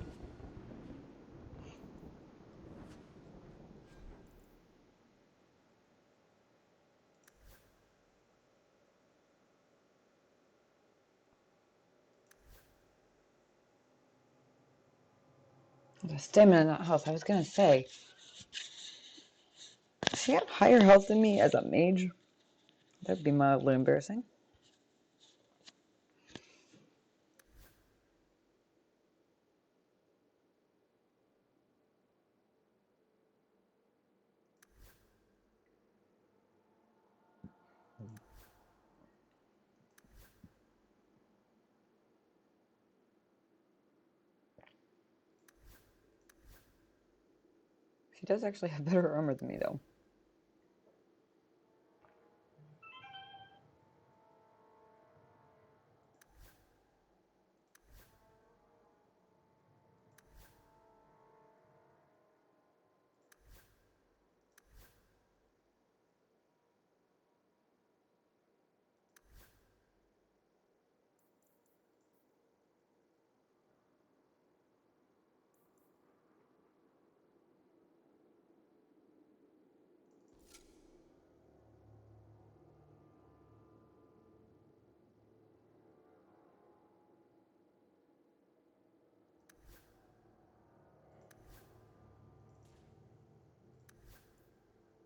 The stamina, not health. I was gonna say, does he have higher health than me as a mage? That'd be mildly embarrassing. He does actually have better armor than me, though.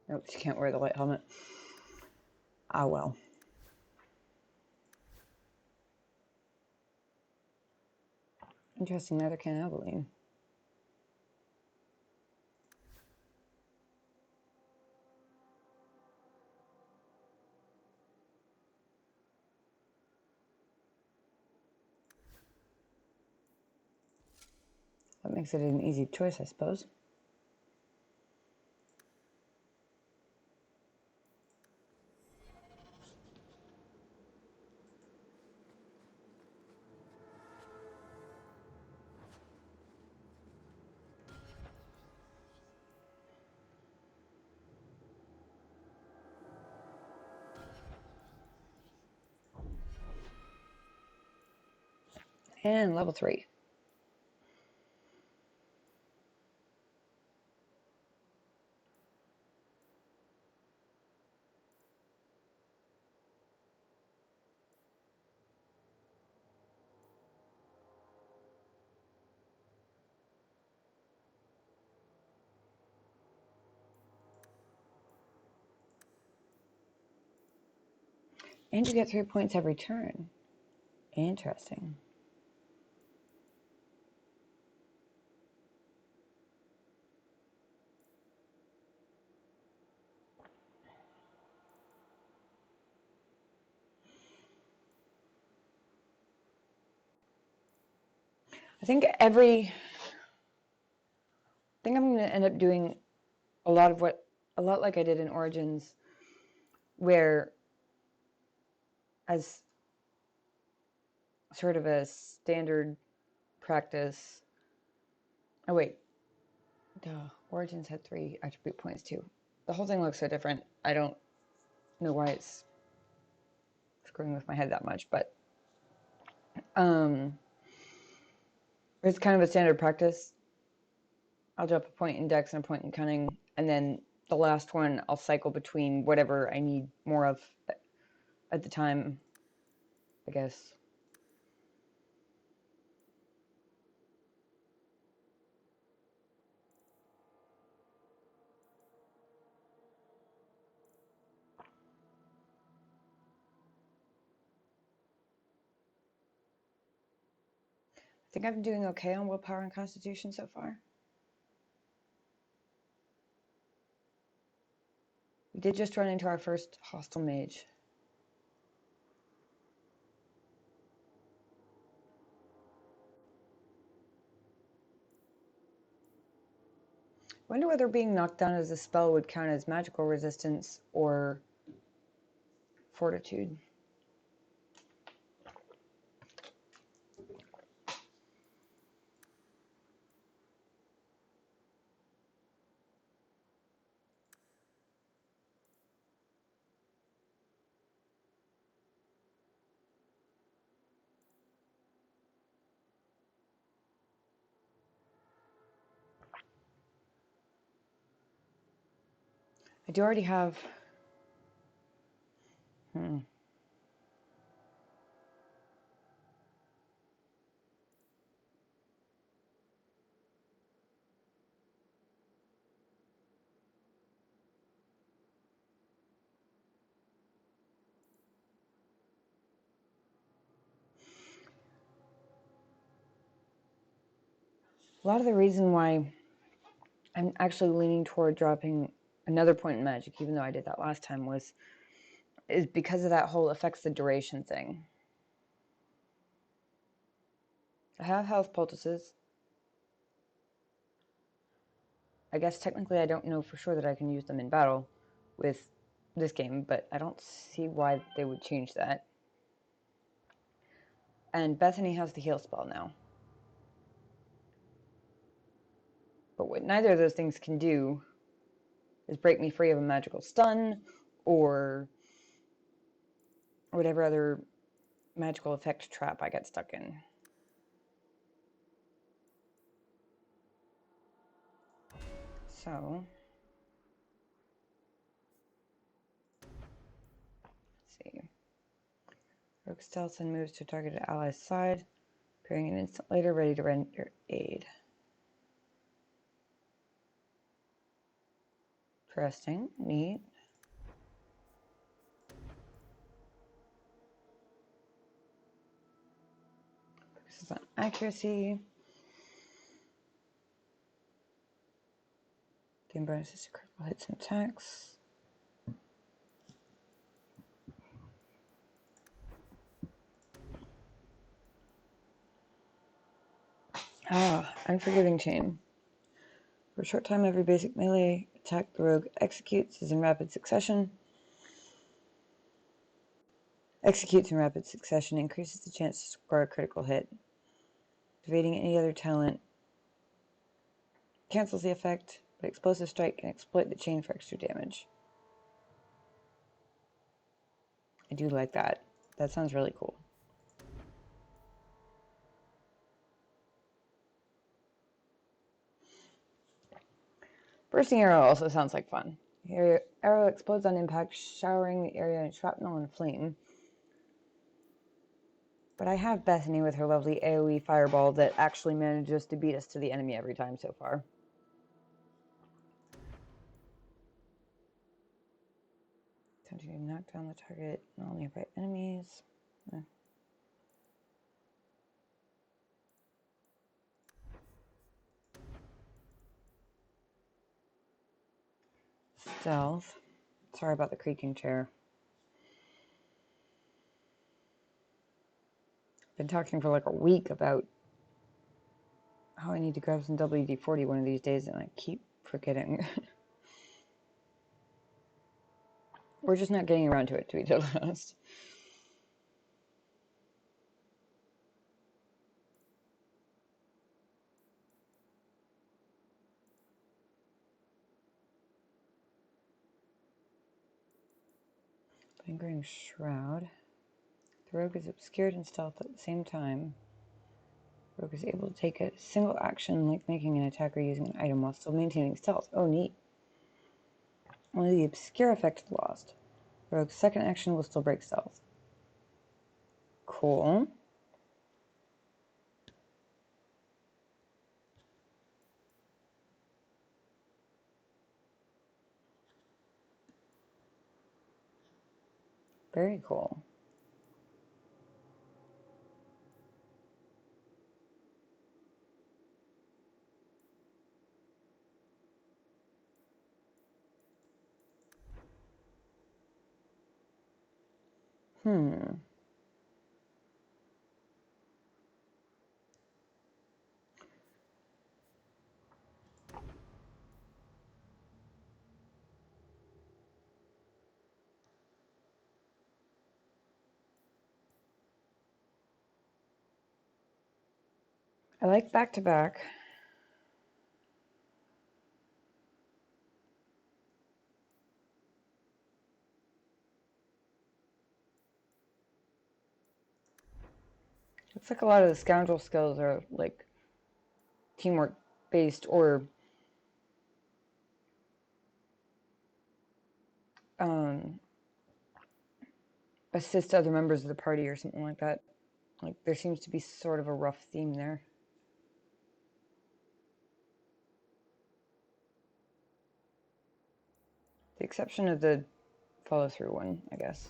Nope, she can't wear the light helmet. Ah, well. Interesting, neither can Aveline. That makes it an easy choice, I suppose. And level 3. And you get 3 points every turn. Interesting. I think I'm going to end up doing a lot like I did in Origins, where as sort of a standard practice. Oh wait, duh. Origins had 3 attribute points too. The whole thing looks so different. I don't know why it's screwing with my head that much, but it's kind of a standard practice. I'll drop a point in Dex and a point in Cunning, and then the last one I'll cycle between whatever I need more of at the time, I guess. I think I'm doing okay on willpower and constitution so far. We did just run into our first hostile mage. I wonder whether being knocked down as a spell would count as magical resistance or fortitude. I do already have... A lot of the reason why I'm actually leaning toward dropping another point in magic, even though I did that last time, is because of that whole affects the duration thing. I have health poultices. I guess technically I don't know for sure that I can use them in battle with this game, but I don't see why they would change that. And Bethany has the heal spell now. But what neither of those things can do is break me free of a magical stun or whatever other magical effect trap I get stuck in. So, let's see. Rogue stealth and moves to targeted ally's side, appearing an instant later, ready to render aid. Interesting, neat. Focuses on accuracy. Gain bonuses to critical hits and attacks. Unforgiving Chain. For a short time, every basic melee attack the rogue executes in rapid succession. Increases the chance to score a critical hit. Evading any other talent cancels the effect, but Explosive Strike can exploit the chain for extra damage. I do like that. That sounds really cool. Bursting Arrow also sounds like fun. Your arrow explodes on impact, showering the area in shrapnel and flame. But I have Bethany with her lovely AoE fireball that actually manages to beat us to the enemy every time so far. Continue to knock down the target and all nearby enemies. Stealth. Sorry about the creaking chair. Been talking for like a week about how I need to grab some WD-40 one of these days, and I keep forgetting. We're just not getting around to it, to be totally honest. Lingering Shroud. The rogue is obscured in stealth at the same time. The rogue is able to take a single action, like making an attack or using an item while still maintaining stealth. Oh, neat. Only the obscure effect is lost. The rogue's second action will still break stealth. Cool. Very cool. Hmm. I like back to back. Looks like a lot of the scoundrel skills are like teamwork based or assist other members of the party or something like that. Like there seems to be sort of a rough theme there. The exception of the follow through one, I guess.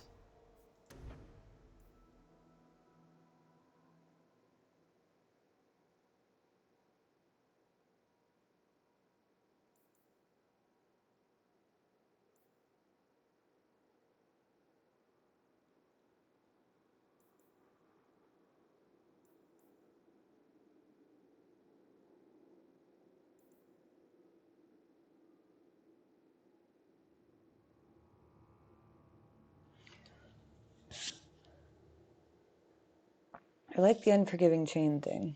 I like the unforgiving chain thing.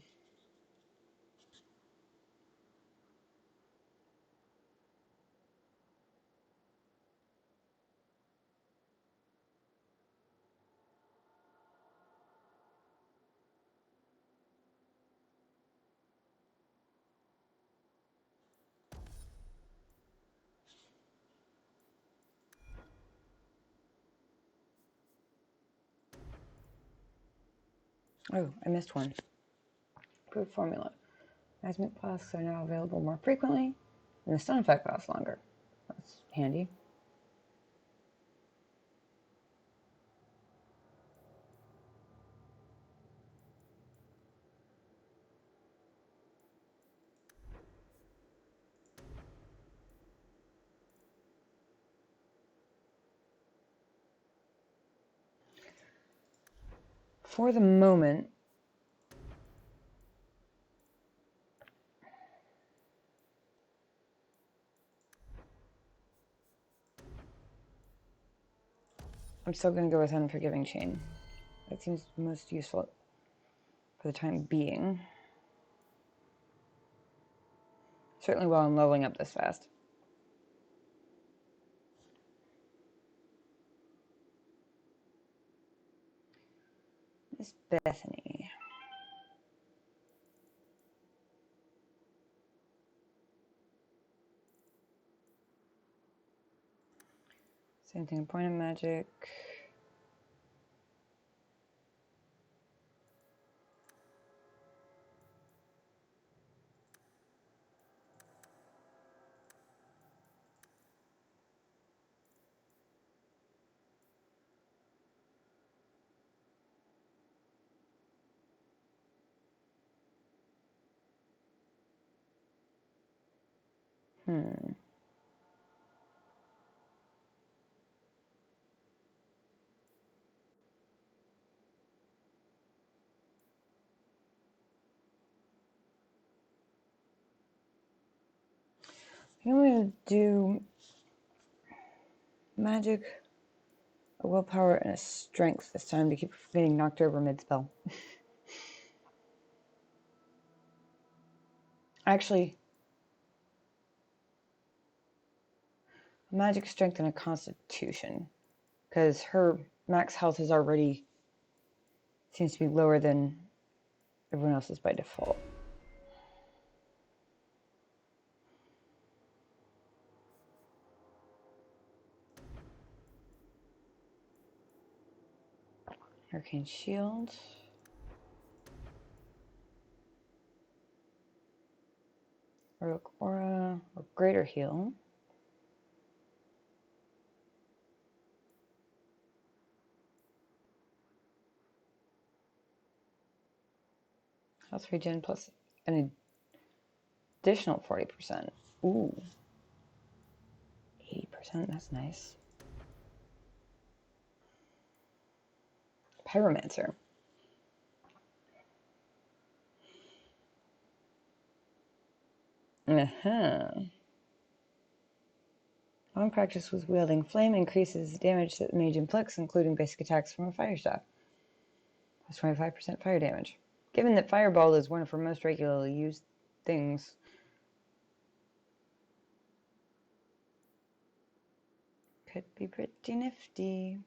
Oh, I missed one. Improved formula. Magnet flasks are now available more frequently, and the stun effect lasts longer. That's handy. For the moment, I'm still going to go with unforgiving chain. That seems most useful for the time being. Certainly while I'm leveling up this fast. Miss Bethany. Same thing, point of magic. Hmm. I think I'm going to do magic, a willpower, and a strength this time to keep from getting knocked over mid-spell. Actually, magic, strength, and a constitution. Because her max health is already seems to be lower than everyone else's by default. Arcane Shield. Heroic Aura, or Greater Heal. Health regen plus an additional 40%. Ooh. 80%, that's nice. pyromancer. Long practice with wielding flame increases damage that the mage inflicts, including basic attacks from a fire staff. Plus 25% fire damage. Given that fireball is one of her most regularly used things, could be pretty nifty.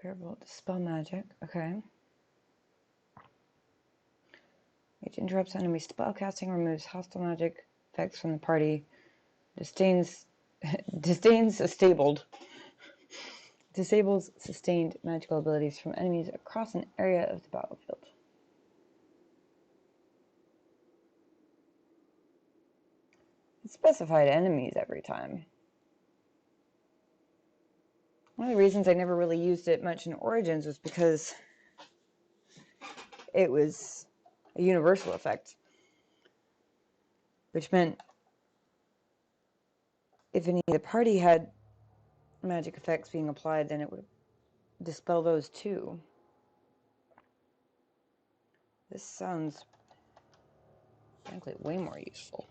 Parable, dispel magic. Okay. It interrupts enemy spellcasting, removes hostile magic effects from the party, disables sustained magical abilities from enemies across an area of the battlefield. It specified enemies every time. One of the reasons I never really used it much in Origins was because it was a universal effect, which meant if any of the party had magic effects being applied, then it would dispel those too. This sounds, frankly, way more useful.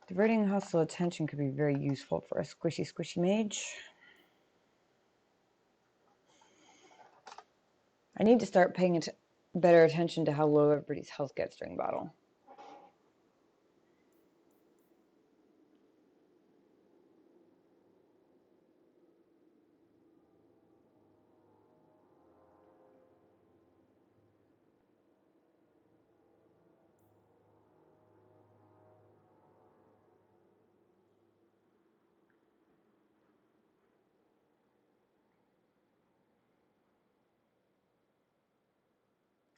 Diverting hostile attention could be very useful for a squishy mage. I need to start paying better attention to how low everybody's health gets during battle.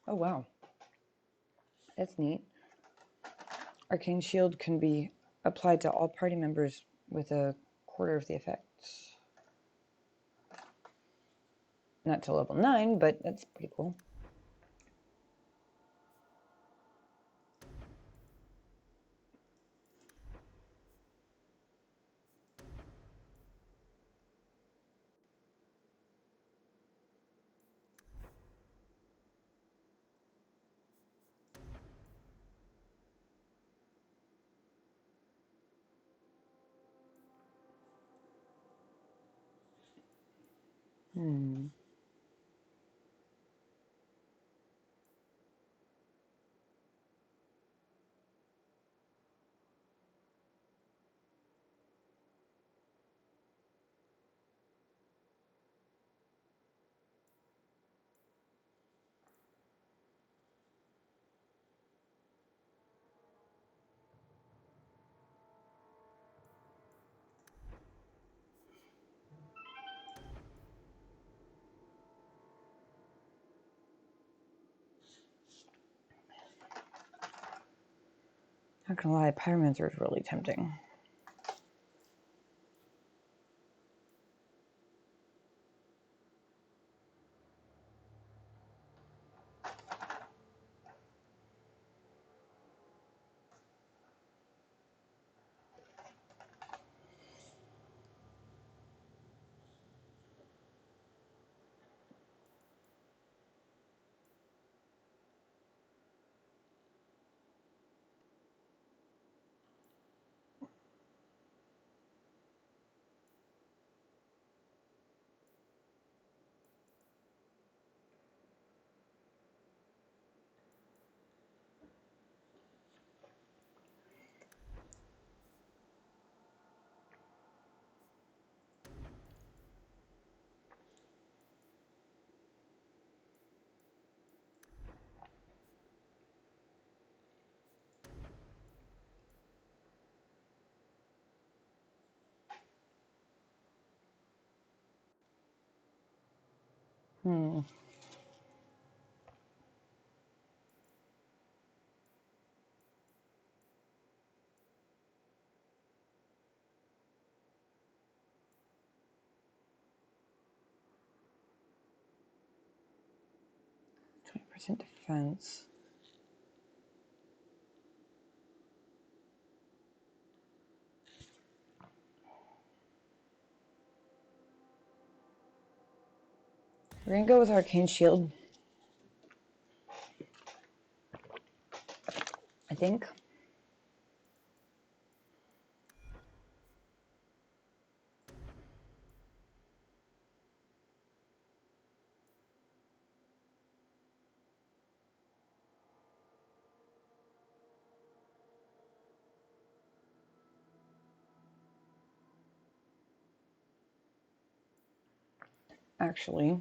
Oh wow, that's neat. Arcane Shield can be applied to all party members with a quarter of the effects. Not to level 9, but that's pretty cool. Not gonna lie, Pyromancer is really tempting. Hmm. % defense. We're gonna go with Arcane Shield. I think. Actually.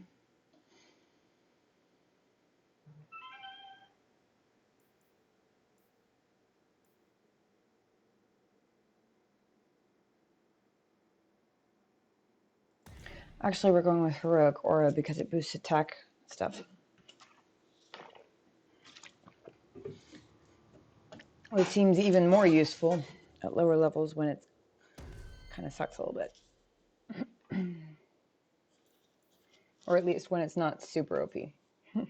Actually, we're going with Heroic Aura because it boosts attack stuff. It seems even more useful at lower levels when it kind of sucks a little bit. Or at least when it's not super OP. Let's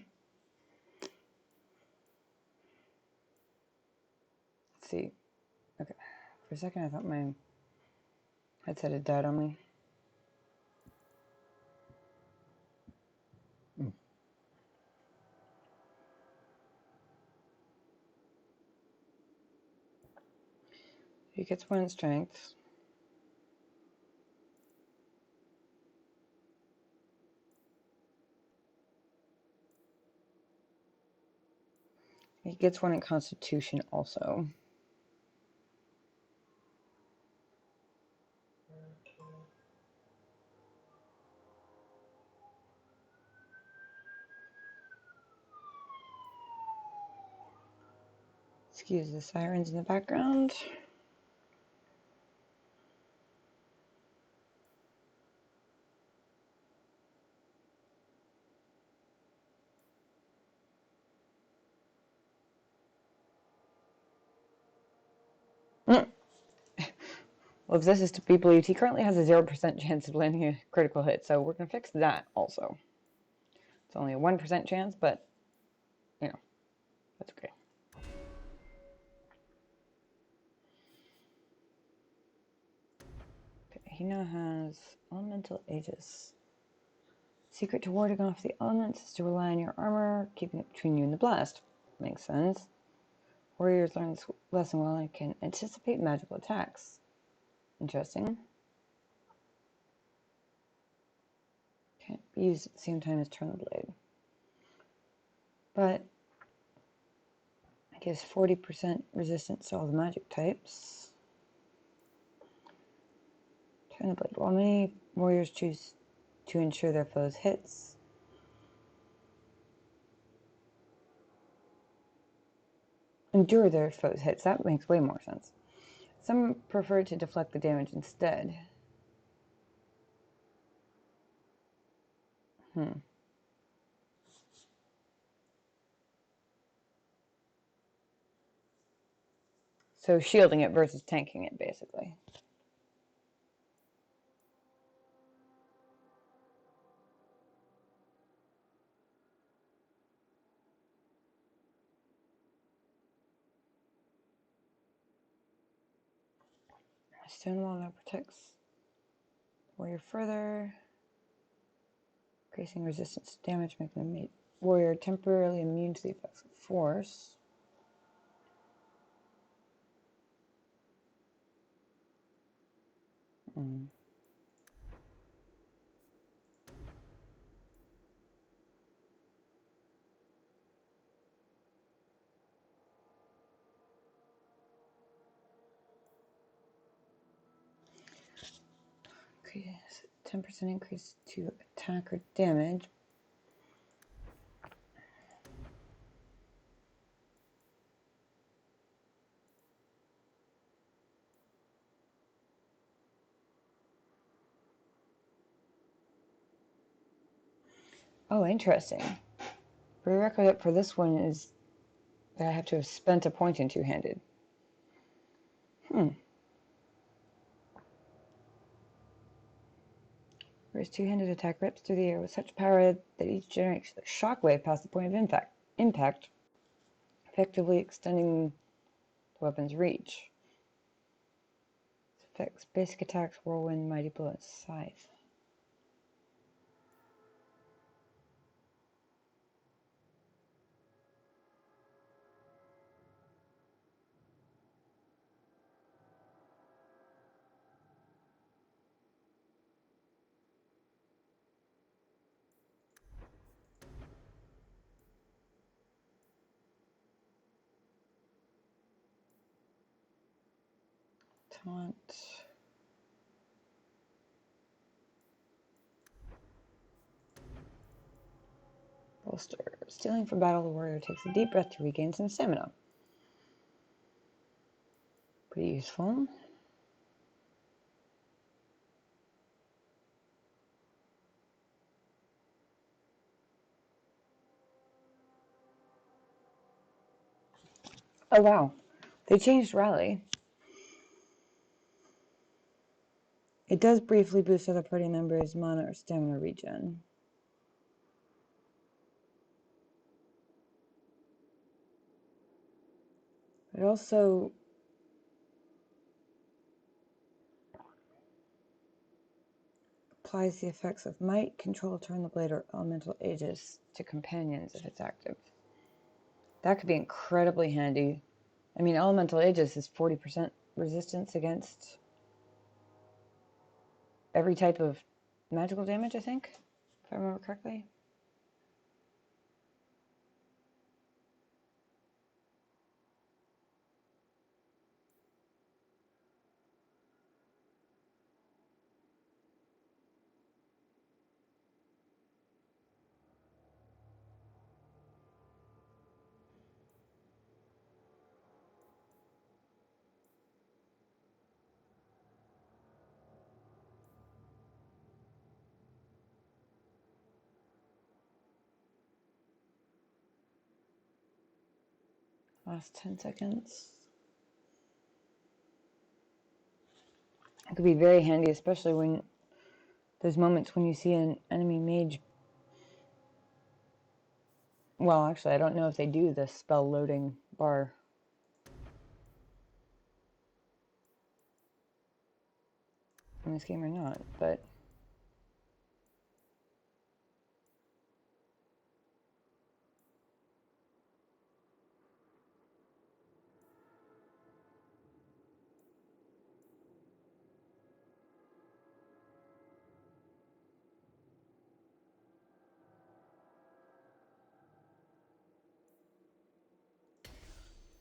see. Okay. For a second, I thought my headset had died on me. He gets one in strength. He gets one in Constitution also. Excuse the sirens in the background. Well, if this is to be believed, he currently has a 0% chance of landing a critical hit, so we're going to fix that also. It's only a 1% chance, but, you know, that's okay. Okay, he now has Elemental Aegis. Secret to warding off the elements is to rely on your armor, keeping it between you and the blast. Makes sense. Warriors learn this lesson well and can anticipate magical attacks. Interesting. Can't be used at the same time as Turn the Blade. But it gives 40% resistance to all the magic types. Turn the Blade. While many warriors choose to ensure their foes' hits, endure their foes' hits. That makes way more sense. Some prefer to deflect the damage instead. So shielding it versus tanking it, basically. Stonewall now protects warrior further, increasing resistance to damage, making the warrior temporarily immune to the effects of force. Okay, 10% increase to attack or damage. Oh, interesting. Prerequisite for this one is that I have to have spent a point in two-handed. Whereas two-handed attack rips through the air with such power that each generates a shockwave past the point of impact, effectively extending the weapon's reach. Effects: basic attacks, whirlwind, mighty blow, and scythe. Taunt. Bolster. Stealing for battle, the warrior takes a deep breath to regain some stamina. Pretty useful. Oh wow, they changed rally. It does briefly boost other party members' mana or stamina regen. It also applies the effects of might, control, turn the blade, or elemental aegis to companions if it's active. That could be incredibly handy. I mean, elemental aegis is 40% resistance against every type of magical damage, I think, if I remember correctly. Last 10 seconds. It could be very handy, especially when there's moments when you see an enemy mage. Well, actually, I don't know if they do the spell loading bar in this game or not, but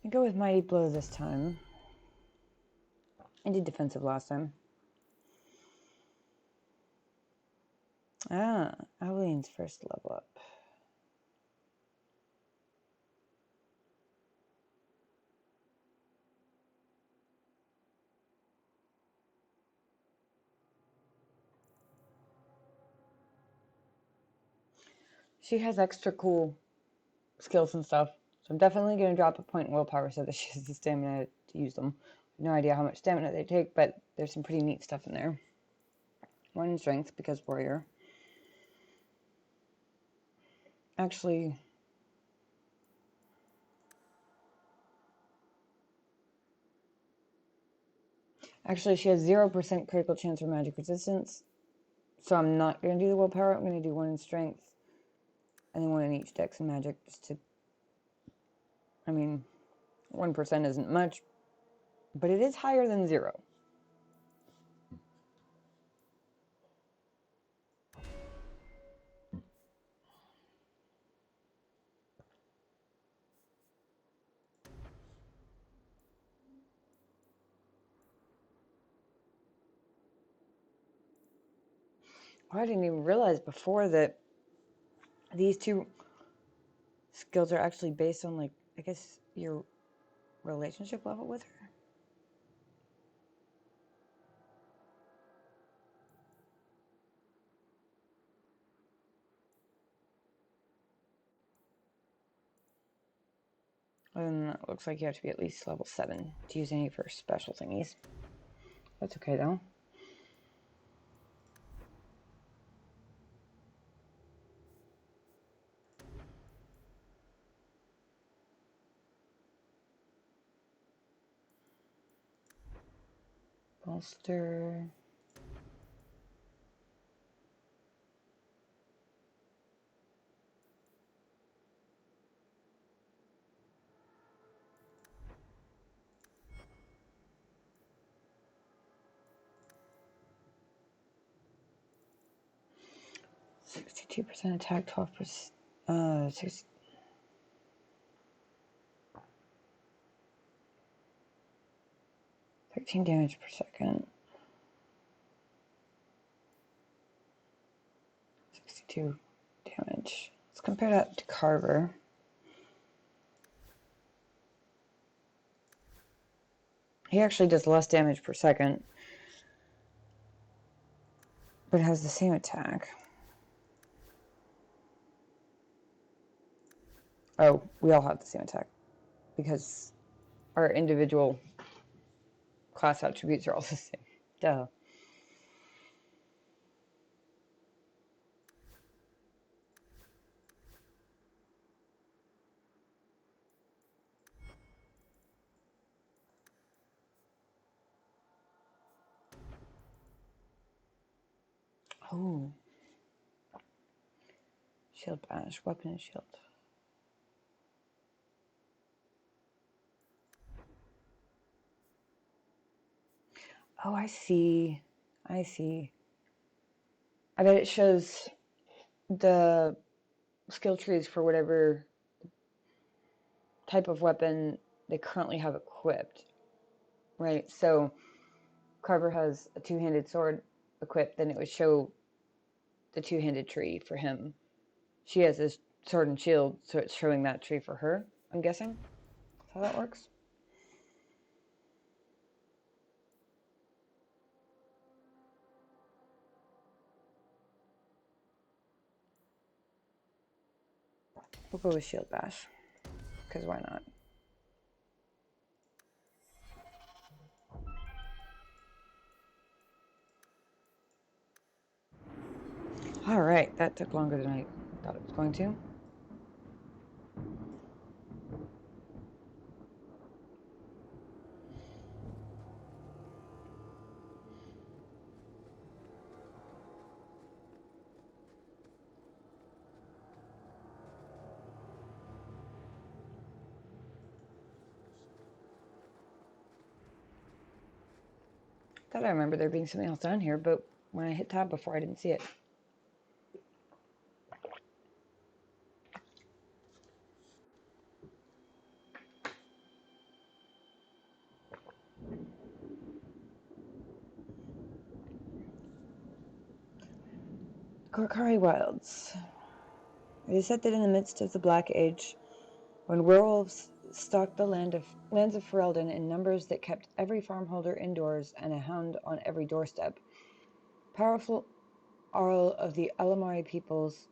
I go with Mighty Blow this time. I did defensive last time. Ah, Evelyn's first level up. She has extra cool skills and stuff, so I'm definitely going to drop a point in willpower so that she has the stamina to use them. No idea how much stamina they take, but there's some pretty neat stuff in there. One in strength because warrior. Actually, she has 0% critical chance for magic resistance, so I'm not going to do the willpower. I'm going to do one in strength and then one in each dex and magic just to, I mean, 1% isn't much, but it is higher than 0. Oh, I didn't even realize before that these two skills are actually based on, like, I guess, your relationship level with her. And it looks like you have to be at least level 7 to use any of her special thingies. That's okay though. Bolster. %, attack, 12%, 13 damage per second. 62 damage. Let's compare that to Carver. He actually does less damage per second, but has the same attack. Oh, we all have the same attack because our individual class attributes are all the same. Duh. Oh. Shield bash, weapon and shield. Oh, I see. I see. I bet it shows the skill trees for whatever type of weapon they currently have equipped. Right? So Carver has a two-handed sword equipped, then it would show the two-handed tree for him. She has his sword and shield, so it's showing that tree for her, I'm guessing. That's how that works. We'll go with shield bash, because why not? Alright, that took longer than I thought it was going to. Thought I remember there being something else down here, but when I hit tab before, I didn't see it. Korkari Wilds. It is said that in the midst of the Black Age, when werewolves stalked the lands of Ferelden in numbers that kept every farmholder indoors and a hound on every doorstep, powerful Arl of the Alamari peoples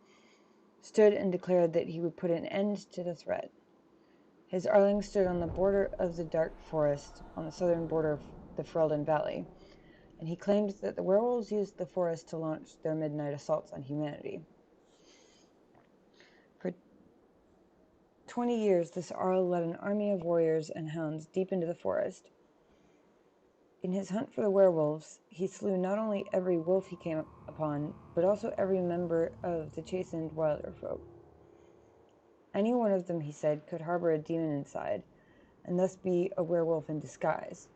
stood and declared that he would put an end to the threat. His Arling stood on the border of the dark forest on the southern border of the Ferelden Valley, and he claimed that the werewolves used the forest to launch their midnight assaults on humanity. For 20 years, this Arl led an army of warriors and hounds deep into the forest. In his hunt for the werewolves, he slew not only every wolf he came upon, but also every member of the chastened wilder folk. Any one of them, he said, could harbor a demon inside, and thus be a werewolf in disguise.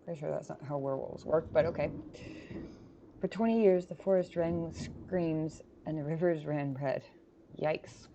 Pretty sure that's not how werewolves work, but okay. For 20 years, the forest rang with screams, and the rivers ran red. Yikes.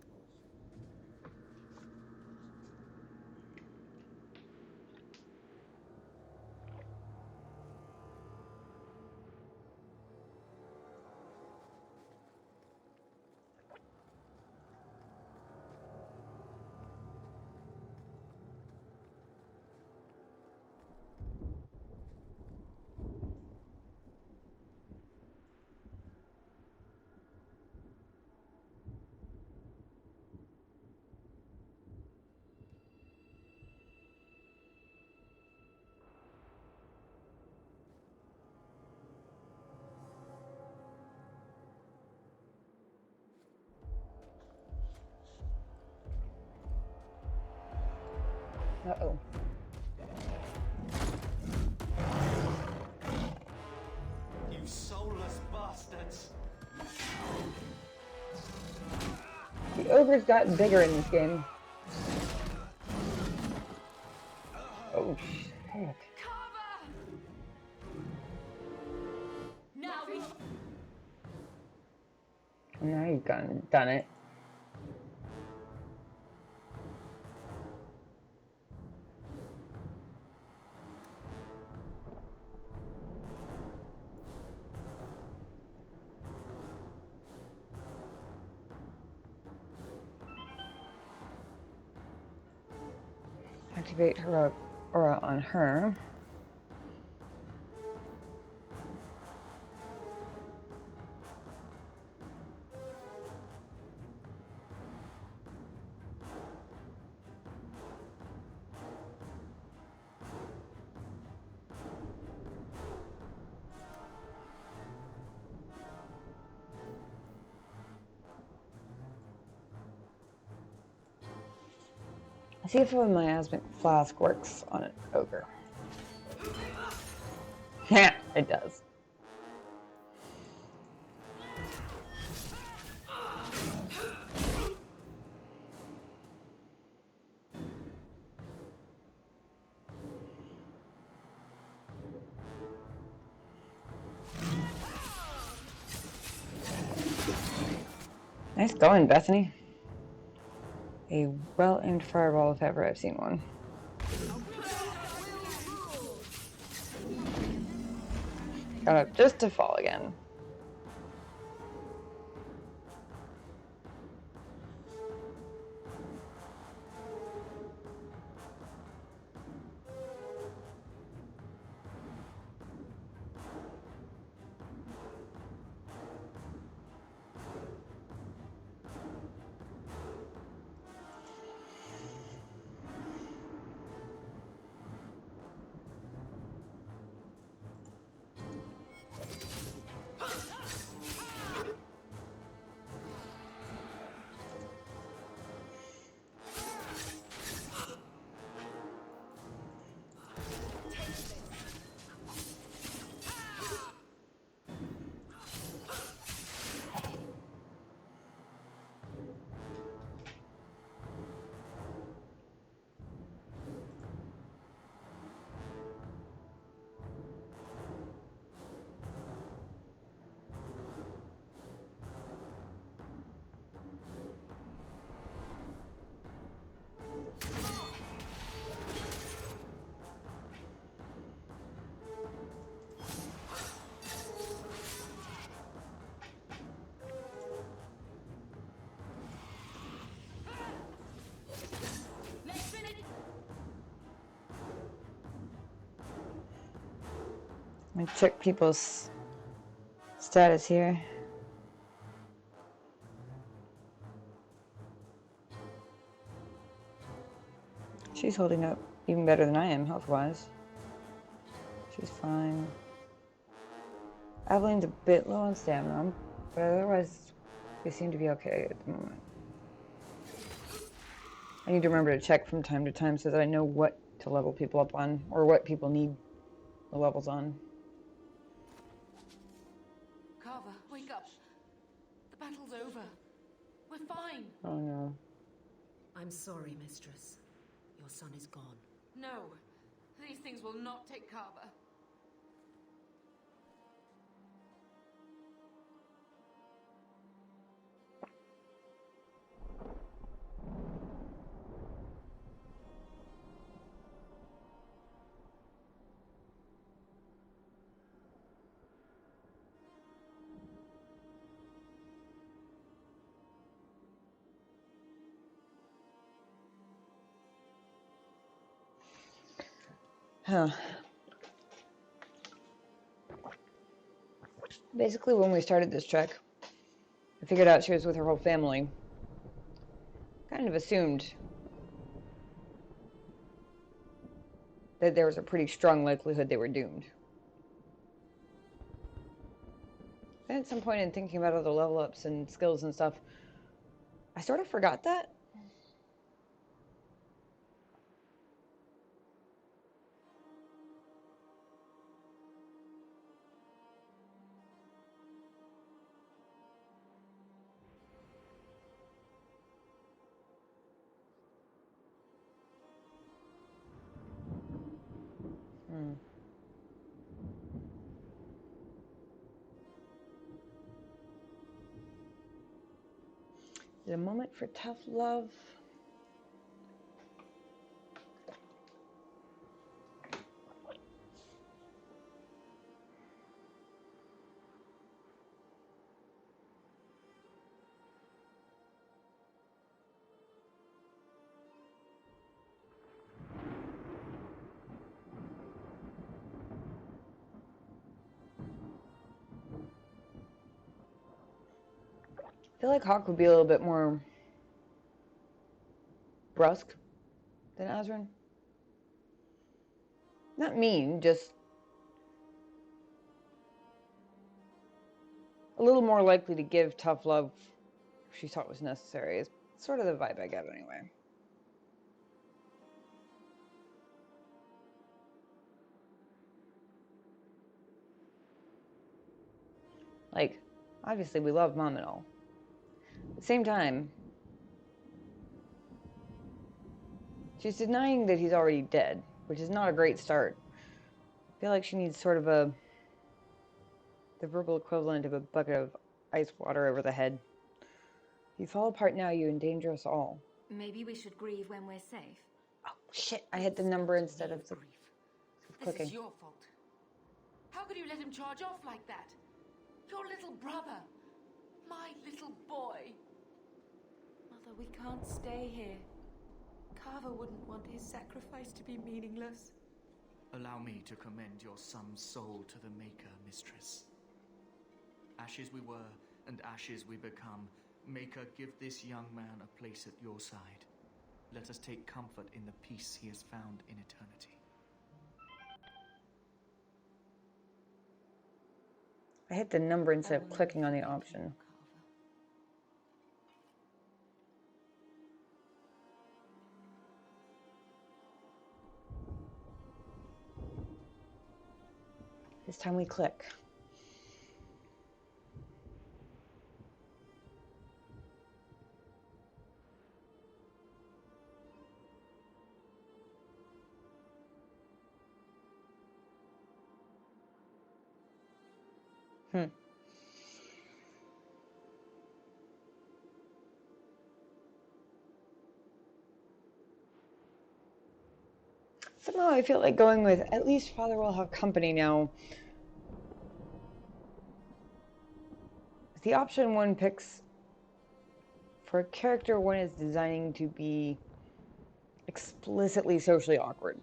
Uh-oh. You soulless bastards! The ogre's gotten bigger in this game. Oh, shit. Now we... Now you've done it. Activate her aura on her. See if a miasmic flask works on an ogre. Yeah, it does. Nice going, Bethany. A well-aimed fireball if ever I've seen one. Got up just to fall again. Let me check people's status here. She's holding up even better than I am, health-wise. She's fine. Aveline's a bit low on stamina, but otherwise we seem to be okay at the moment. I need to remember to check from time to time so that I know what to level people up on, or what people need the levels on. Carver, wake up. The battle's over. We're fine. Oh no. I'm sorry, mistress. Your son is gone. No, these things will not take Carver. Huh. Basically, when we started this trek, I figured out she was with her whole family. Kind of assumed that there was a pretty strong likelihood they were doomed. Then at some point in thinking about all the level ups and skills and stuff, I sort of forgot that. Is it a moment for tough love? I feel like Hawk would be a little bit more brusque than Azrin. Not mean, just a little more likely to give tough love if she thought it was necessary. It's sort of the vibe I get anyway. Like, obviously we love Mom and all. At the same time, she's denying that he's already dead, which is not a great start. I feel like she needs sort of the verbal equivalent of a bucket of ice water over the head. If you fall apart now, you endanger us all. Maybe we should grieve when we're safe. Oh, shit, I hit the number instead of clicking. This is your fault. How could you let him charge off like that? Your little brother. My little boy. Mother, we can't stay here. Carver wouldn't want his sacrifice to be meaningless. Allow me to commend your son's soul to the Maker, Mistress. Ashes we were, and ashes we become. Maker, give this young man a place at your side. Let us take comfort in the peace he has found in eternity. I hit the number instead of clicking on the option. This time we click. Somehow I feel like going with at least Father will have company now. The option one picks for a character one is designing to be explicitly socially awkward.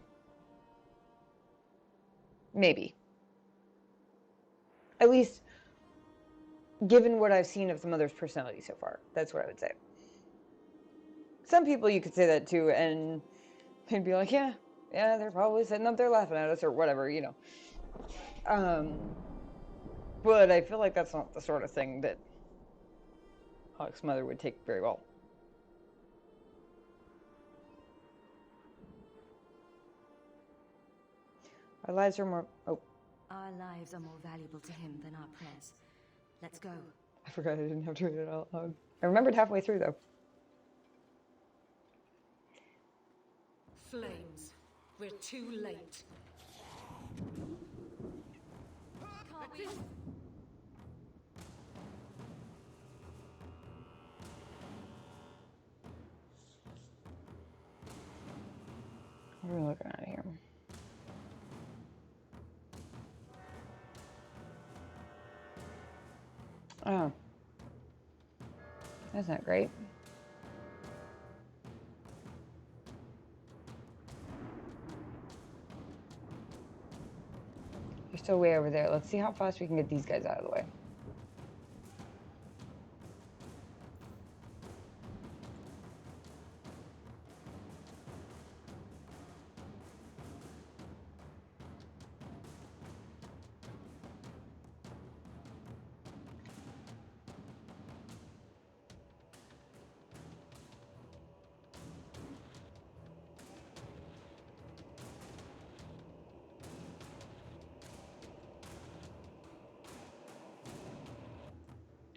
Maybe. At least given what I've seen of the mother's personality so far. That's what I would say. Some people you could say that to and they'd be like, yeah, they're probably sitting up there laughing at us or whatever, you know. But I feel like that's not the sort of thing that Hawk's mother would take very well. Our lives are more... Oh. Our lives are more valuable to him than our prayers. Let's go. I forgot I didn't have to read it out loud. I remembered halfway through, though. Flames. We're too late. Can't we? What are we looking at here? Oh. That's not great. You're still way over there. Let's see how fast we can get these guys out of the way.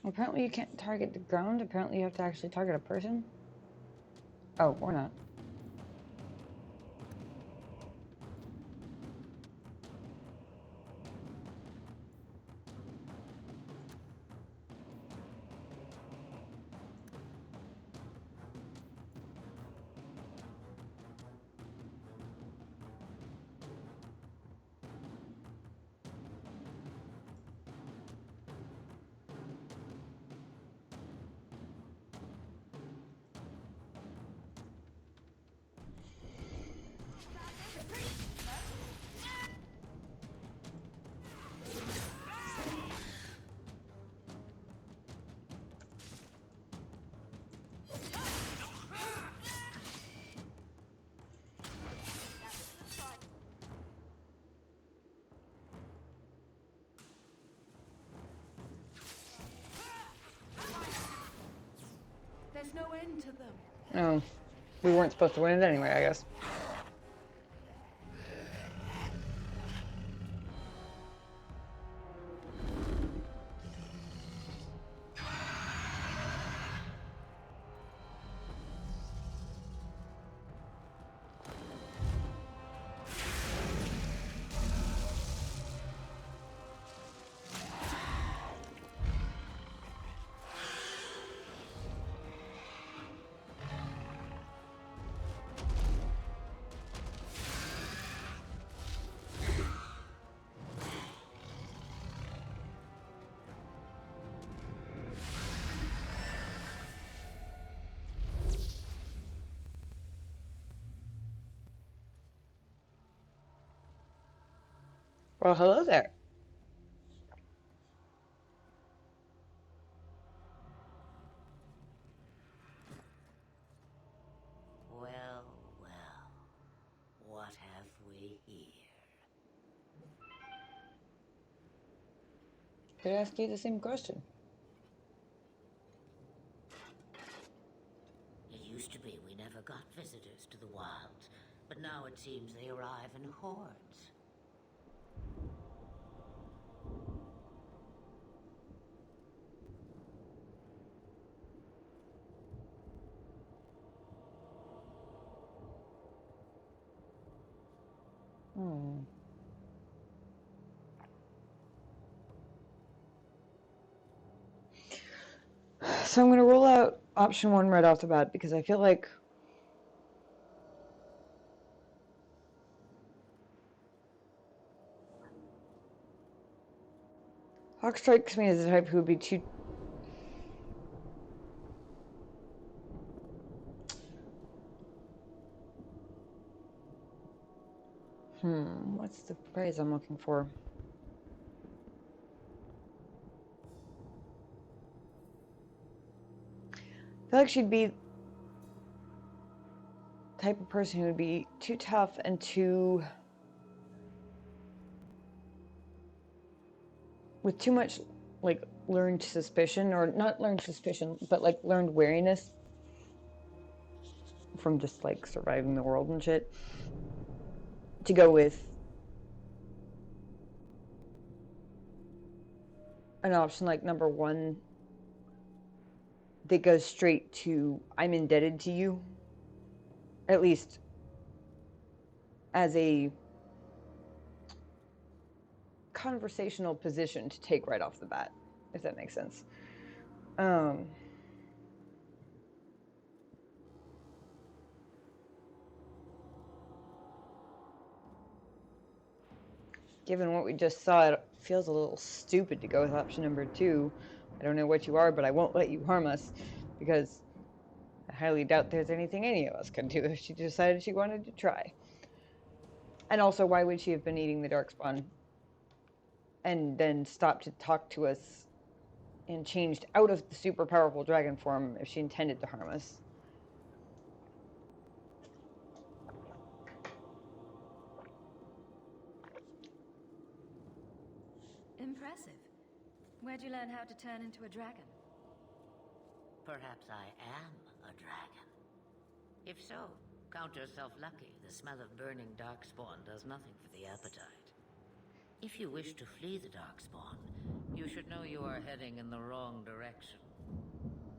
Apparently you can't target the ground. Apparently you have to actually target a person. Oh, or not. end to them. No, we weren't supposed to win it anyway, I guess. Well, hello there. Well, well, what have we here? Could I ask you the same question? It used to be we never got visitors to the wilds, but now it seems they arrive in hordes. So I'm going to roll out option 1 right off the bat because I feel like Hawk strikes me as the type who would be too... What's the phrase I'm looking for? I feel like she'd be the type of person who would be too tough and too... with too much, like, learned suspicion, or not learned suspicion, but, like, learned wariness from just, like, surviving the world and shit, to go with an option like number 1 that goes straight to, I'm indebted to you, at least as a conversational position to take right off the bat, if that makes sense. Given what we just saw, it feels a little stupid to go with option number 2. I don't know what you are, but I won't let you harm us, because I highly doubt there's anything any of us can do if she decided she wanted to try. And also, why would she have been eating the Darkspawn and then stopped to talk to us and changed out of the super powerful dragon form if she intended to harm us? Impressive. Where'd you learn how to turn into a dragon? Perhaps I am a dragon. If so, count yourself lucky. The smell of burning darkspawn does nothing for the appetite. If you wish to flee the darkspawn, you should know you are heading in the wrong direction.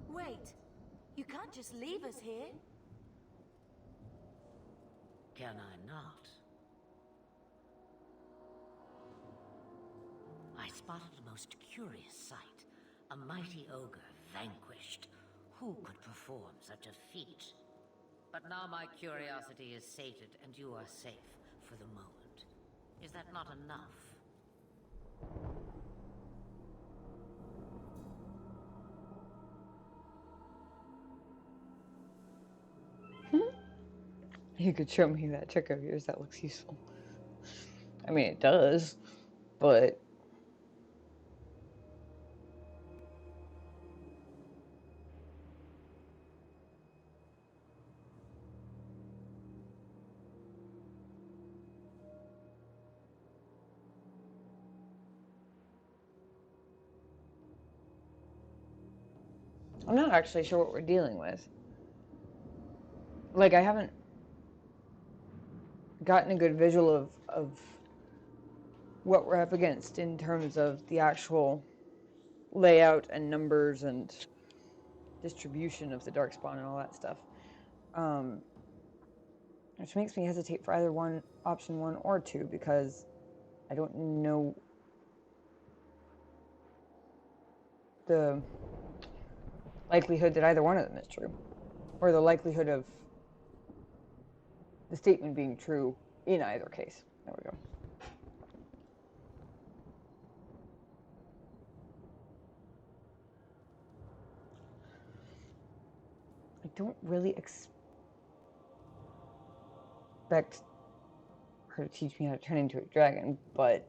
Wait, you can't just leave us here. Can I not? I spotted a most curious sight. A mighty ogre vanquished. Who could perform such a feat? But now my curiosity is sated and you are safe for the moment. Is that not enough? You could show me that trick of yours. That looks useful. I mean, it does, but... I'm not actually sure what we're dealing with. like, I haven't gotten a good visual of what we're up against in terms of the actual layout and numbers and distribution of the Darkspawn and all that stuff. Which makes me hesitate for either option 1 or 2, because I don't know the likelihood that either one of them is true, or the likelihood of the statement being true in either case. There we go. I don't really expect her to teach me how to turn into a dragon, but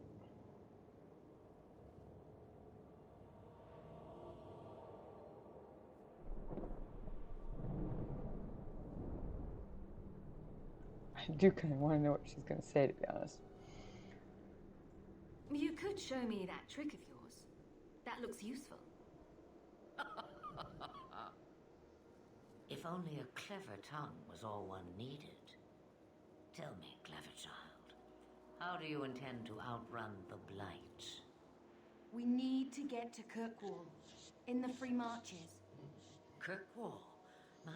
I do kind of want to know what she's going to say, to be honest. You could show me that trick of yours. That looks useful. If only a clever tongue was all one needed. Tell me, clever child, how do you intend to outrun the Blight? We need to get to Kirkwall, in the Free Marches. Kirkwall? My,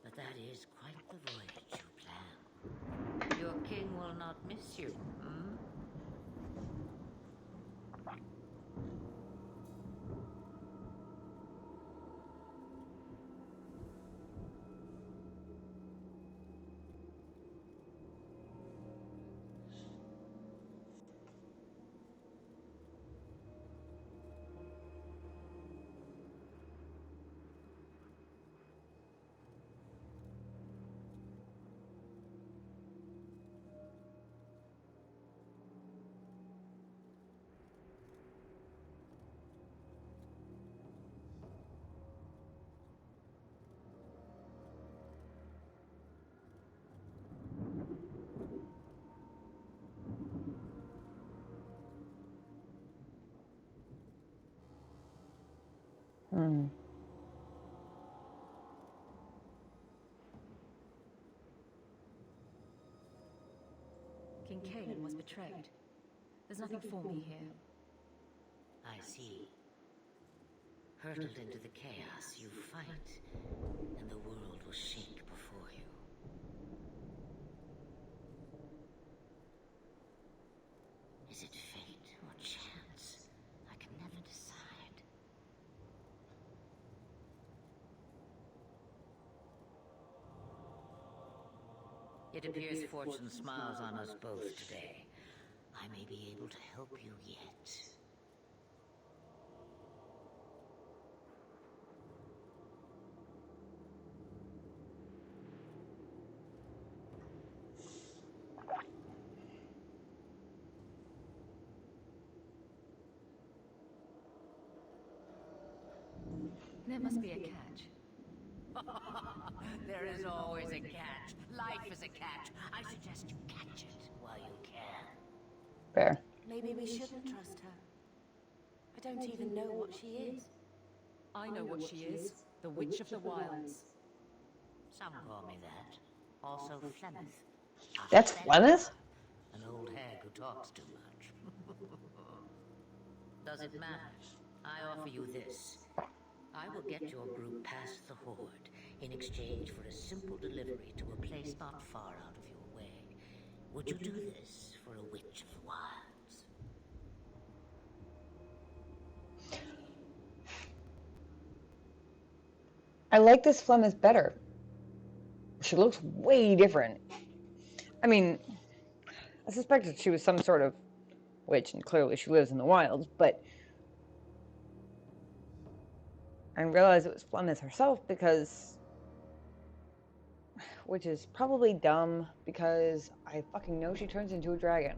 but that is quite the voyage you plan. Your king will not miss you, hmm? King Caelan was betrayed. There's nothing for me here. I see. Hurtled into the chaos, you fight, and the world will shake before you. Is it fate or chance? I can never decide. It appears fortune smiles on us both today. I may be able to help you yet. There must be a catch. There is always a catch. Life is a catch. I suggest you catch it while you can. Fair. Maybe we shouldn't trust her. I don't even know what she is. I know what she is. The Witch of the Wilds. Some call me that. Also Flemeth. That's Flemeth? An old hag who talks too much. Does it matter? I offer you this. I will get your group past the Horde in exchange for a simple delivery to a place not far out of your way. Would you do this for a Witch of the Wilds? I like this Flemeth better. She looks way different. I mean, I suspected she was some sort of witch, and clearly she lives in the wilds, but I didn't realize it was Flemeth herself, because, which is probably dumb, because I fucking know she turns into a dragon.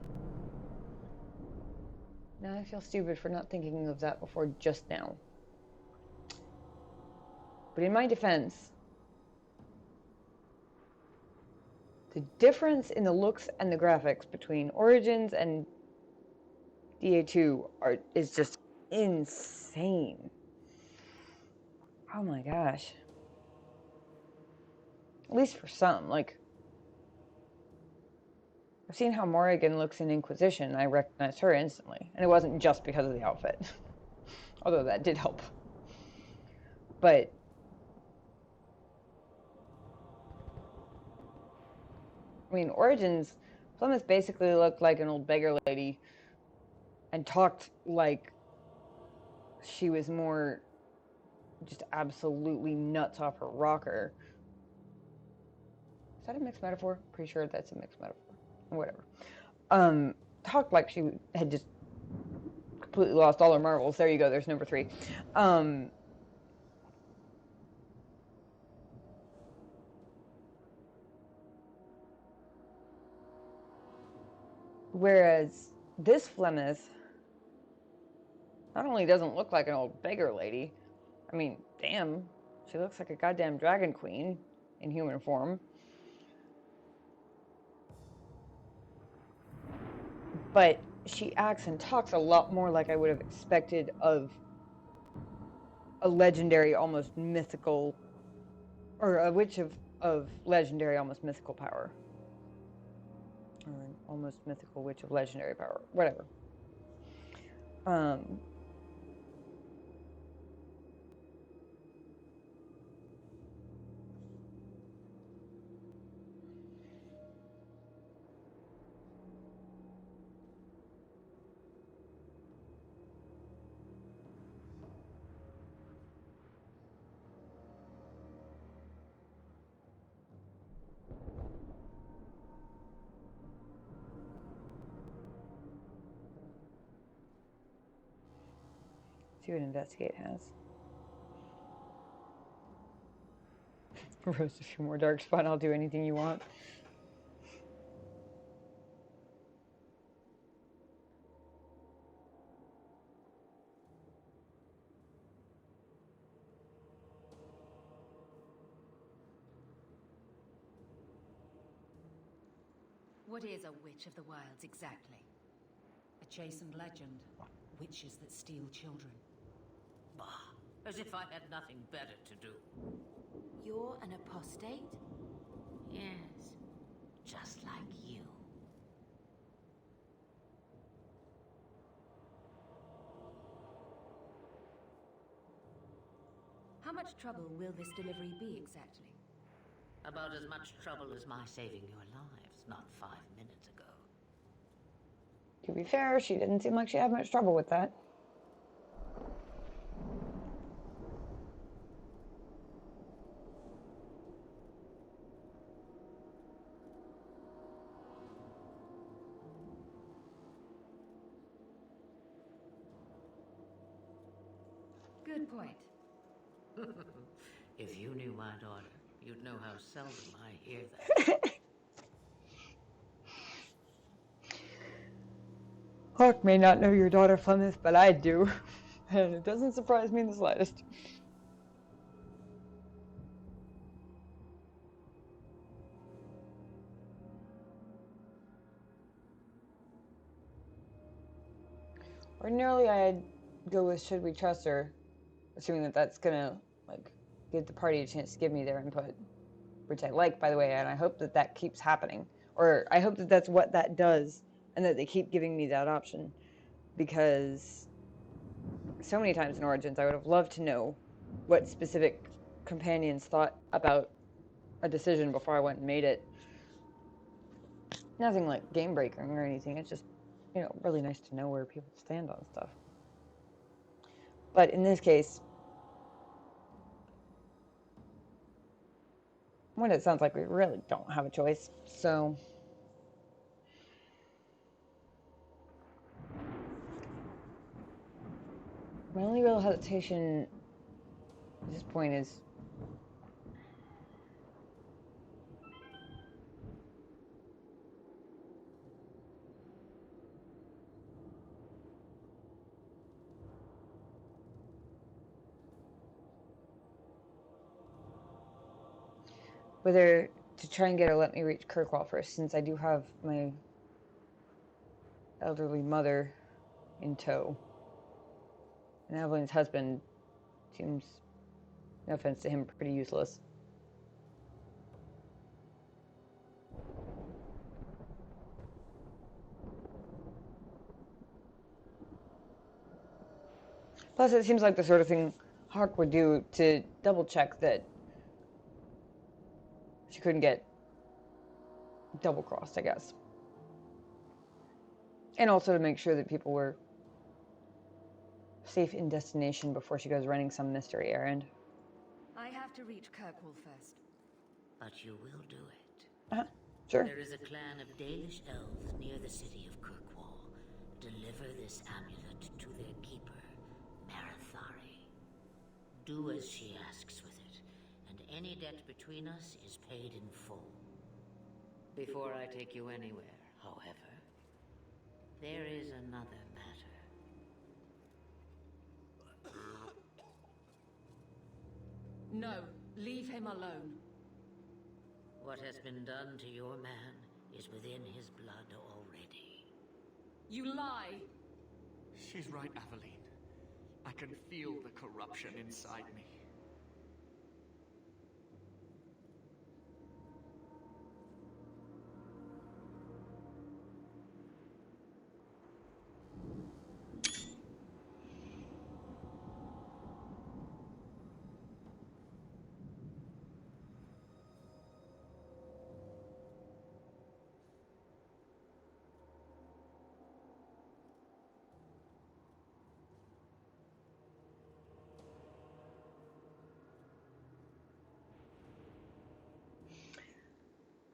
Now I feel stupid for not thinking of that before just now. But in my defense, the difference in the looks and the graphics between Origins and DA2 is just insane. Oh my gosh. At least for some. Like, I've seen how Morrigan looks in Inquisition, and I recognized her instantly. And it wasn't just because of the outfit. Although that did help. But I mean, Origins, Plymouth basically looked like an old beggar lady and talked like she was more just absolutely nuts off her rocker. Is that a mixed metaphor? Pretty sure that's a mixed metaphor. Whatever. Talked like she had just completely lost all her marbles. There you go, there's number 3. Whereas this Flemeth not only doesn't look like an old beggar lady, I mean, damn, she looks like a goddamn dragon queen in human form. But she acts and talks a lot more like I would have expected of a legendary, almost mythical, or a witch of legendary, almost mythical power. Or an almost mythical witch of legendary power. Whatever. See what Investigate has. Roast a few more darkspawn, I'll do anything you want. What is a witch of the wilds exactly? A chastened legend. Witches that steal children. Bah, as if I had nothing better to do. You're an apostate? Yes, just like you. How much trouble will this delivery be exactly? About as much trouble as my saving your lives not 5 minutes ago. To be fair, she didn't seem like she had much trouble with that. Good point. If you knew my daughter, you'd know how seldom I hear that. Hawk may not know your daughter Flemeth, but I do. And it doesn't surprise me in the slightest. Ordinarily, I'd go with should we trust her, assuming that that's gonna, like, give the party a chance to give me their input. Which I like, by the way, and I hope that that keeps happening. Or I hope that that's what that does, and that they keep giving me that option. Because so many times in Origins, I would have loved to know what specific companions thought about a decision before I went and made it. Nothing like game breaking or anything. It's just, you know, really nice to know where people stand on stuff. But in this case, when it sounds like we really don't have a choice, so my only real hesitation at this point is whether to try and get her let me reach Kirkwall first, since I do have my elderly mother in tow. And Evelyn's husband seems, no offense to him, pretty useless. Plus, it seems like the sort of thing Hawk would do to double check that she couldn't get double crossed, I guess. And also to make sure that people were safe in destination before she goes running some mystery errand. I have to reach Kirkwall first. But you will do it. Uh-huh. Sure. There is a clan of Dalish elves near the city of Kirkwall. Deliver this amulet to their keeper, Marathari. Do as she asks with it, and any debt between us is paid in full. Before I take you anywhere, however, there is another matter. No, leave him alone. What has been done to your man is within his blood already. You lie! She's right, Aveline. I can feel the corruption inside me.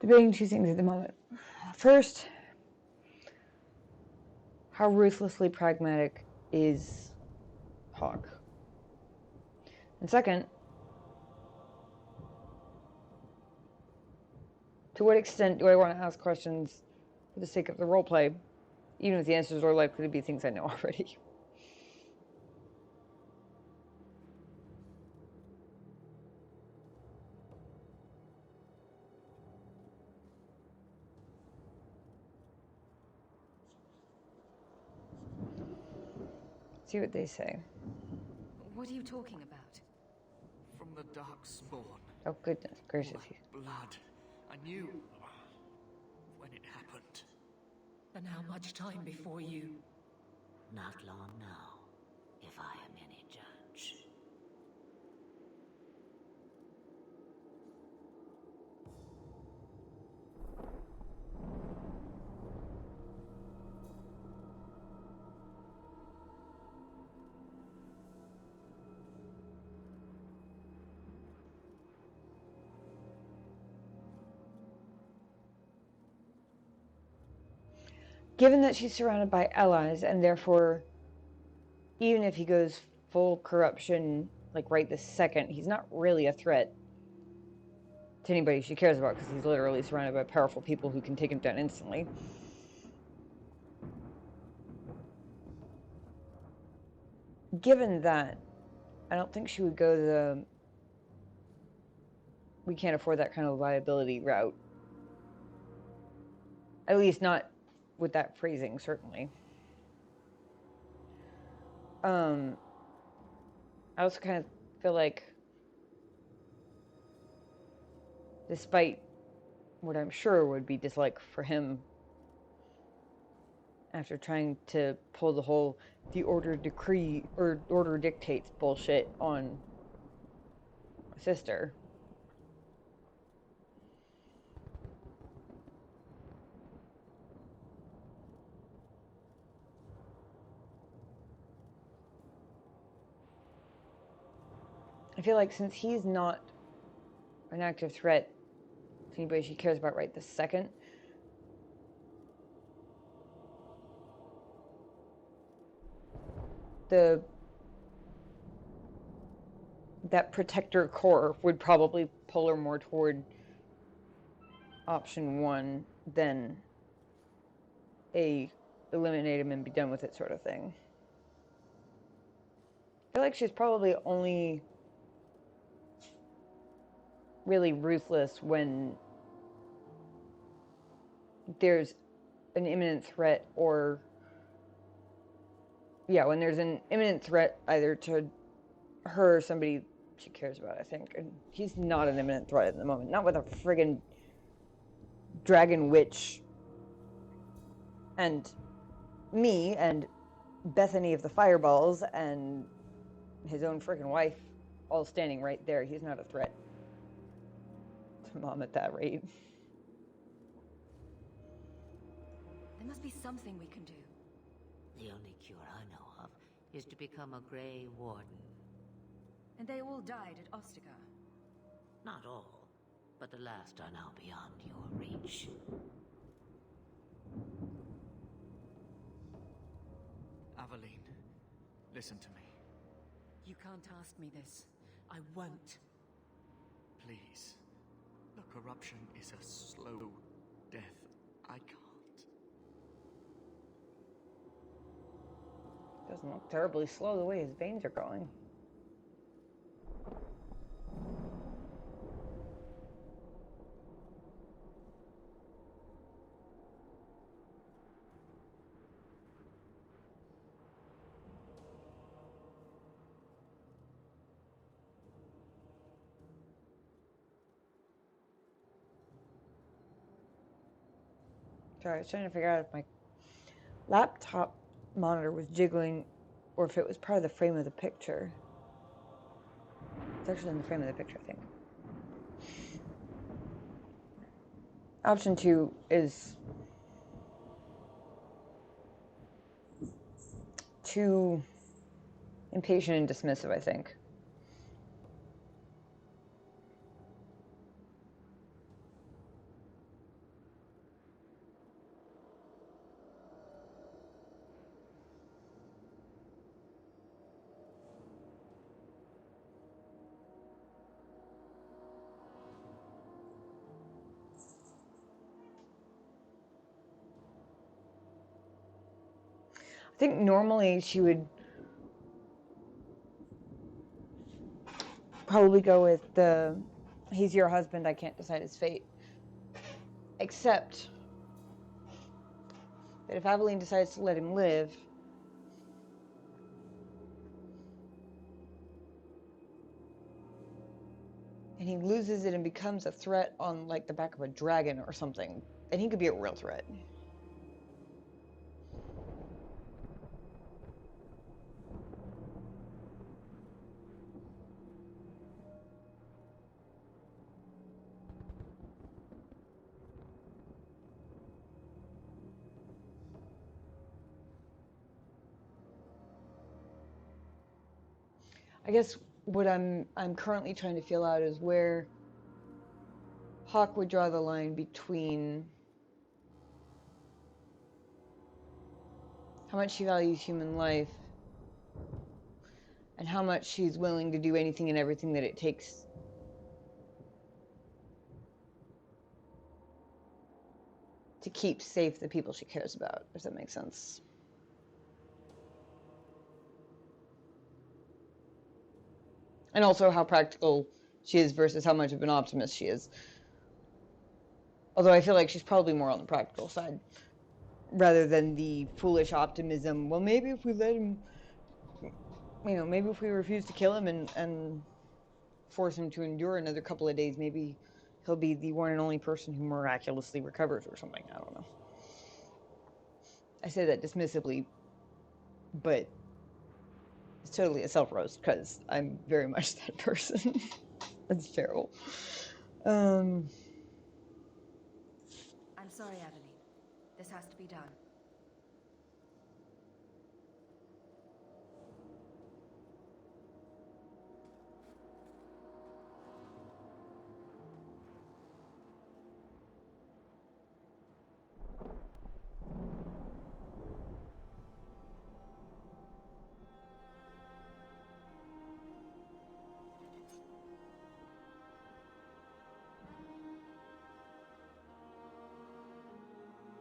Debating two things at the moment. First, how ruthlessly pragmatic is Hawk? And second, to what extent do I want to ask questions for the sake of the roleplay, even if the answers are likely to be things I know already? See what they say. What are you talking about? From the Darkspawn. Oh, goodness gracious. Blood. I knew when it happened. And how much time before you? Not long now, if I am any judge. Given that she's surrounded by allies, and therefore, even if he goes full corruption, like right this second, he's not really a threat to anybody she cares about, because he's literally surrounded by powerful people who can take him down instantly. Given that, I don't think she would go the we can't afford that kind of liability route. At least not with that phrasing, certainly. I also kind of feel like, despite what I'm sure would be dislike for him after trying to pull the whole the order decree or order dictates bullshit on my sister, I feel like since he's not an active threat to anybody she cares about right this second, that protector core would probably pull her more toward option one than a eliminate him and be done with it sort of thing. I feel like she's probably only really ruthless when there's an imminent threat, or when there's an imminent threat either to her or somebody she cares about, I think. And he's not an imminent threat at the moment. Not with a friggin' dragon witch and me and Bethany of the Fireballs and his own freaking wife all standing right there. He's not a threat to Mom at that rate. There must be something we can do. The only cure I know of is to become a Grey Warden. And they all died at Ostica. Not all, but the last are now beyond your reach. Aveline, listen to me. You can't ask me this. I won't. Please. The corruption is a slow death. I can't. Doesn't look terribly slow the way his veins are going. Sorry, I was trying to figure out if my laptop monitor was jiggling or if it was part of the frame of the picture. It's actually in the frame of the picture, I think. Option 2 is too impatient and dismissive, I think. I think normally she would probably go with the he's your husband, I can't decide his fate. Except that if Aveline decides to let him live, and he loses it and becomes a threat on like the back of a dragon or something, then he could be a real threat. I guess what I'm currently trying to feel out is where Hawk would draw the line between how much she values human life and how much she's willing to do anything and everything that it takes to keep safe the people she cares about, if that makes sense. And also how practical she is versus how much of an optimist she is. Although I feel like she's probably more on the practical side, rather than the foolish optimism. Well, maybe if we let him, maybe if we refuse to kill him and force him to endure another couple of days, maybe he'll be the one and only person who miraculously recovers or something. I don't know. I say that dismissively, but it's totally a self-roast because I'm very much that person. That's terrible. I'm sorry, Aveline. This has to be done.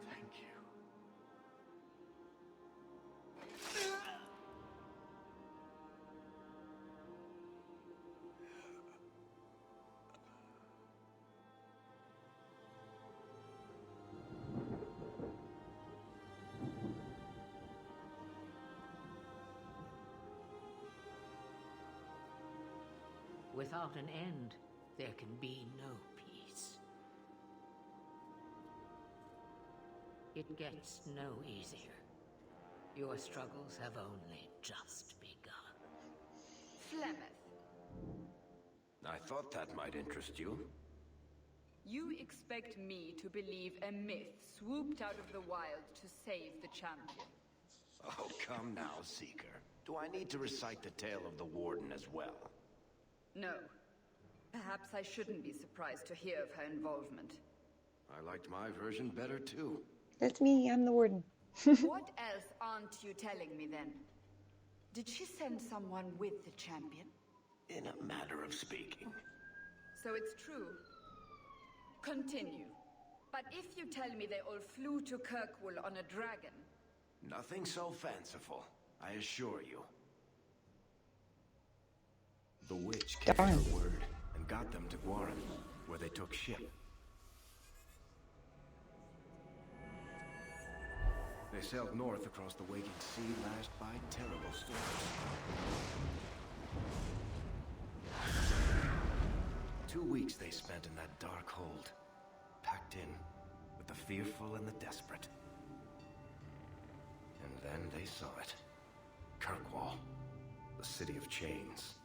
Thank you. Without an end, there can be no peace. It gets no easier. Your struggles have only just begun. Flemeth. I thought that might interest you. You expect me to believe a myth swooped out of the wild to save the champion? Oh, come now, Seeker. Do I need to recite the tale of the Warden as well? No. Perhaps I shouldn't be surprised to hear of her involvement. I liked my version better, too. That's me, I'm the warden. What else aren't you telling me then? Did she send someone with the champion? In a matter of speaking. So it's true. Continue. But if you tell me they all flew to Kirkwall on a dragon... Nothing so fanciful, I assure you. The witch kept her word and got them to Guaran, where they took ship. They sailed north across the waking sea, lashed by terrible storms. 2 weeks they spent in that dark hold, packed in with the fearful and the desperate. And then they saw it. Kirkwall, the city of chains.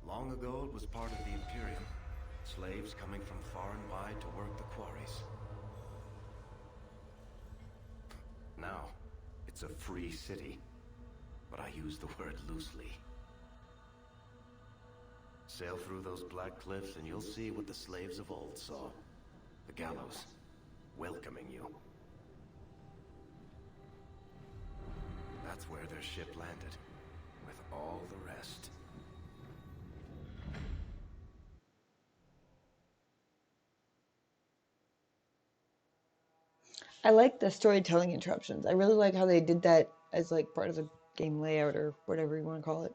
Long ago it was part of the Imperium, slaves coming from far and wide to work the quarries. Now, it's a free city, but I use the word loosely. Sail through those black cliffs and you'll see what the slaves of old saw. The gallows, welcoming you. That's where their ship landed, with all the rest. I like the storytelling interruptions. I really like how they did that as like part of the game layout or whatever you want to call it.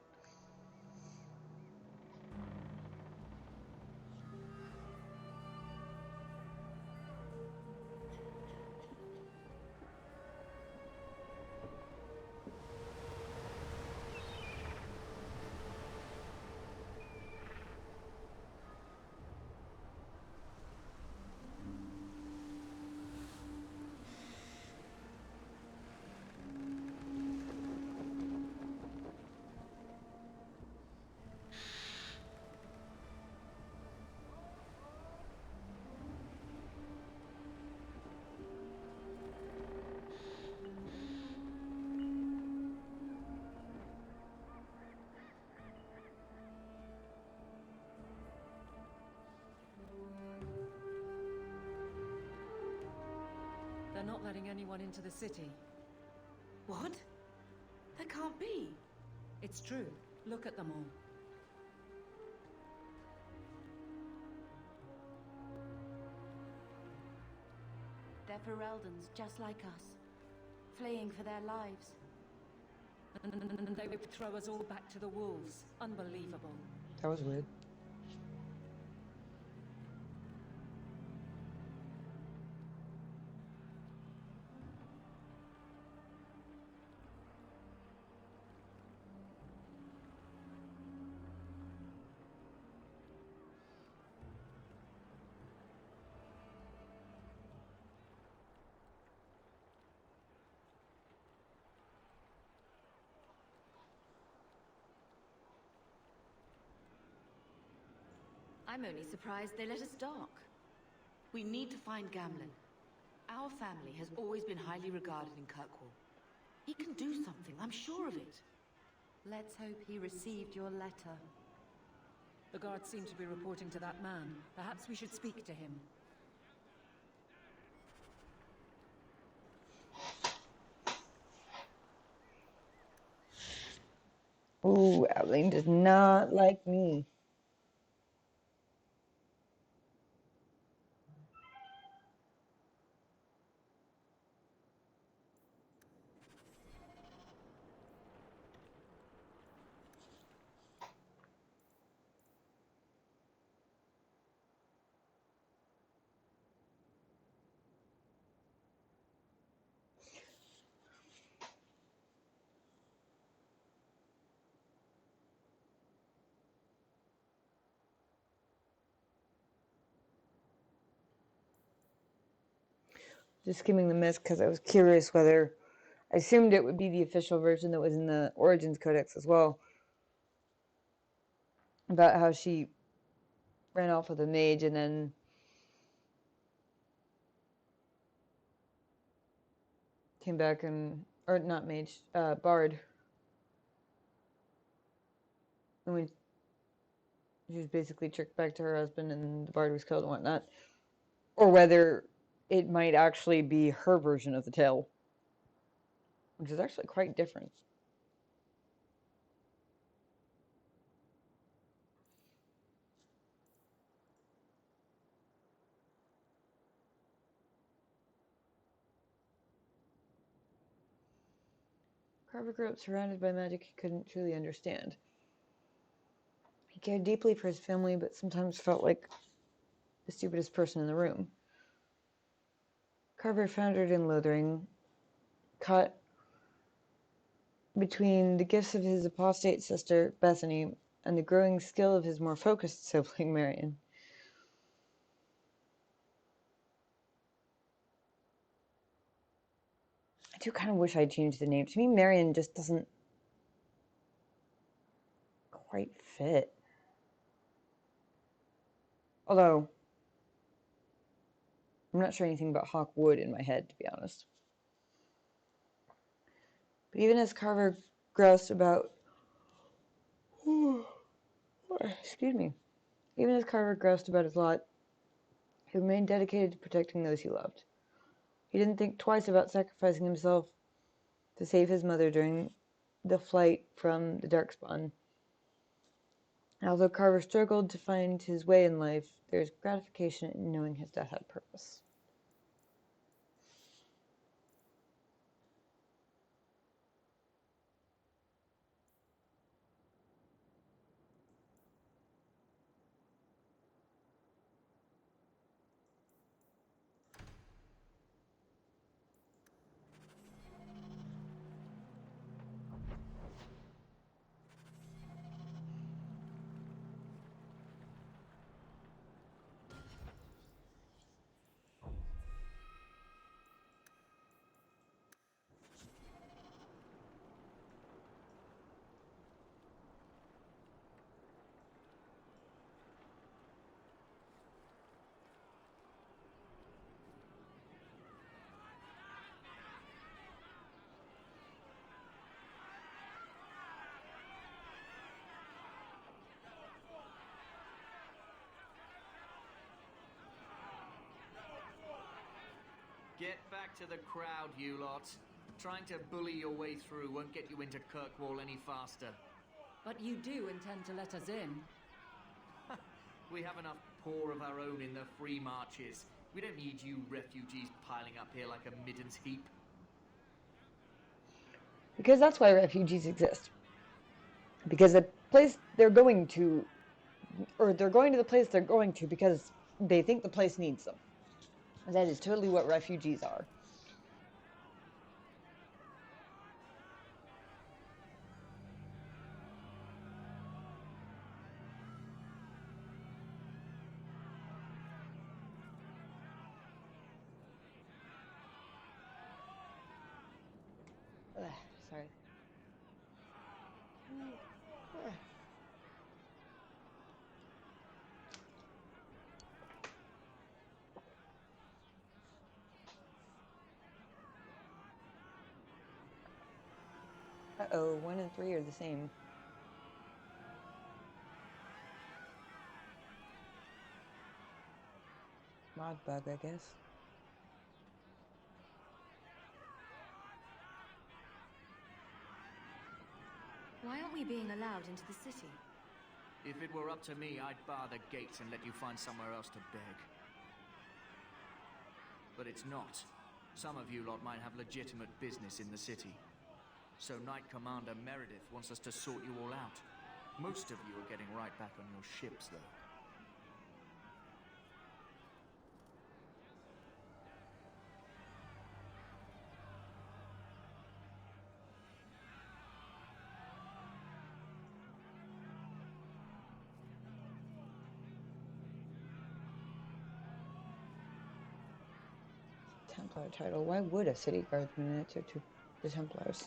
They're not letting anyone into the city. What? That can't be. It's true. Look at them all. They're Fereldans, just like us. Fleeing for their lives. And they would throw us all back to the wolves. Unbelievable. That was weird. I'm only surprised they let us dock. We need to find Gamlen. Our family has always been highly regarded in Kirkwall. He can do something, I'm sure of it. Let's hope he received your letter. The guards seem to be reporting to that man. Perhaps we should speak to him. Ooh, Adeline does not like me. Just skimming the mist because I was curious whether... I assumed it would be the official version that was in the Origins Codex as well. about how she ran off with a mage and then came back and, or not mage, bard. And when she was basically tricked back to her husband and the bard was killed and whatnot. Or whether it might actually be her version of the tale, which is actually quite different. Carver grew up surrounded by magic he couldn't truly understand. He cared deeply for his family, but sometimes felt like the stupidest person in the room. Carver foundered in Lothering, caught between the gifts of his apostate sister, Bethany, and the growing skill of his more focused sibling, Marion. I do kind of wish I'd changed the name. To me, Marion just doesn't quite fit. Although, I'm not sure anything about Hawkwood in my head, to be honest. But even as Carver groused about... excuse me. Even as Carver groused about his lot, he remained dedicated to protecting those he loved. He didn't think twice about sacrificing himself to save his mother during the flight from the Darkspawn. And although Carver struggled to find his way in life, there's gratification in knowing his death had purpose. Get back to the crowd, you lot. Trying to bully your way through won't get you into Kirkwall any faster. But you do intend to let us in. We have enough poor of our own in the free marches. We don't need you refugees piling up here like a middens heap. Because that's why refugees exist. Because the place they're going to, or they're going to the place they're going to because they think the place needs them. That is totally what refugees are. Sorry. Uh-oh, 1 and 3 are the same. Mod bug, I guess. Why aren't we being allowed into the city? If it were up to me, I'd bar the gates and let you find somewhere else to beg. But it's not. Some of you lot might have legitimate business in the city. So Knight Commander Meredith wants us to sort you all out. Most of you are getting right back on your ships, though. Templar title. Why would a city guardsman answer to the Templars?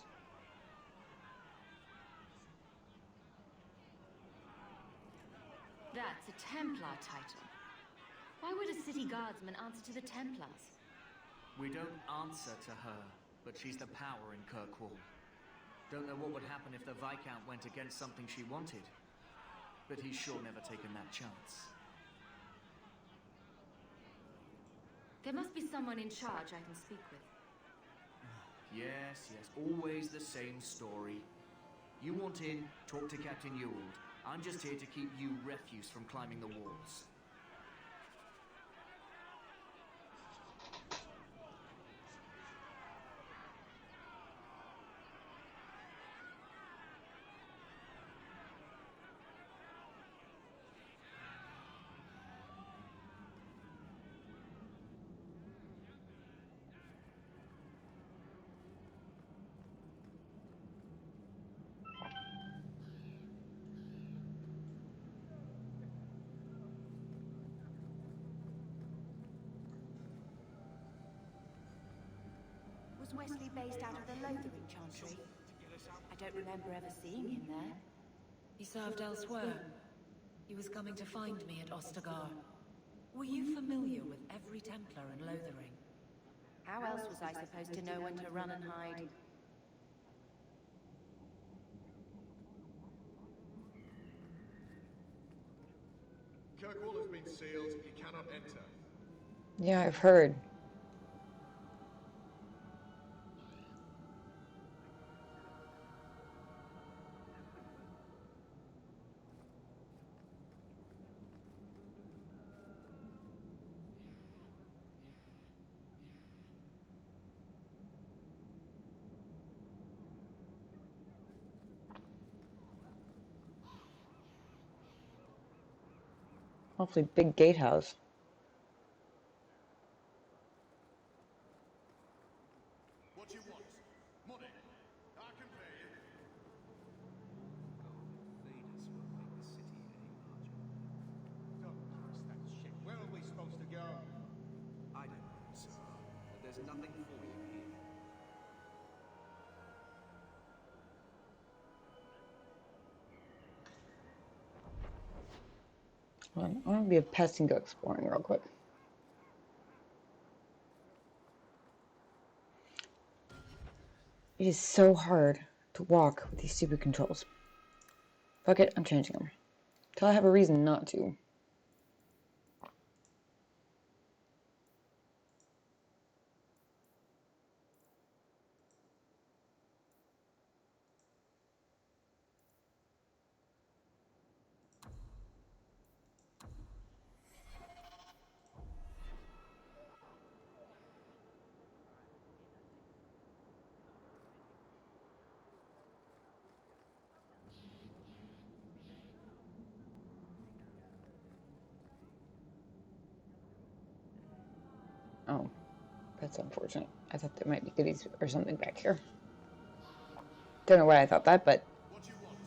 That's a Templar title. Why would a city guardsman answer to the Templars? We don't answer to her, but she's the power in Kirkwall. Don't know what would happen if the Viscount went against something she wanted, but he's sure never taken that chance. There must be someone in charge I can speak with. Yes, always the same story. You want in, talk to Captain Ewald. I'm just here to keep you refuse from climbing the walls. Was Wesley based out of the Lothering Chantry? I don't remember ever seeing him there. He served elsewhere. He was coming to find me at Ostagar. Were you familiar with every Templar in Lothering? How else was I supposed to know when to run and hide? Kirkwall has been sealed. You cannot enter. Yeah, I've heard. Awfully big gatehouse. What do you want? Money? I can pay you. Don't press that shit. Where are we supposed to go? I don't know, sir. But there's nothing for you here. I want to be a pest and go exploring real quick. It is so hard to walk with these stupid controls. Fuck it, I'm changing them. Till I have a reason not to. Oh, that's unfortunate. I thought there might be goodies or something back here. Don't know why I thought that, but... What do you want?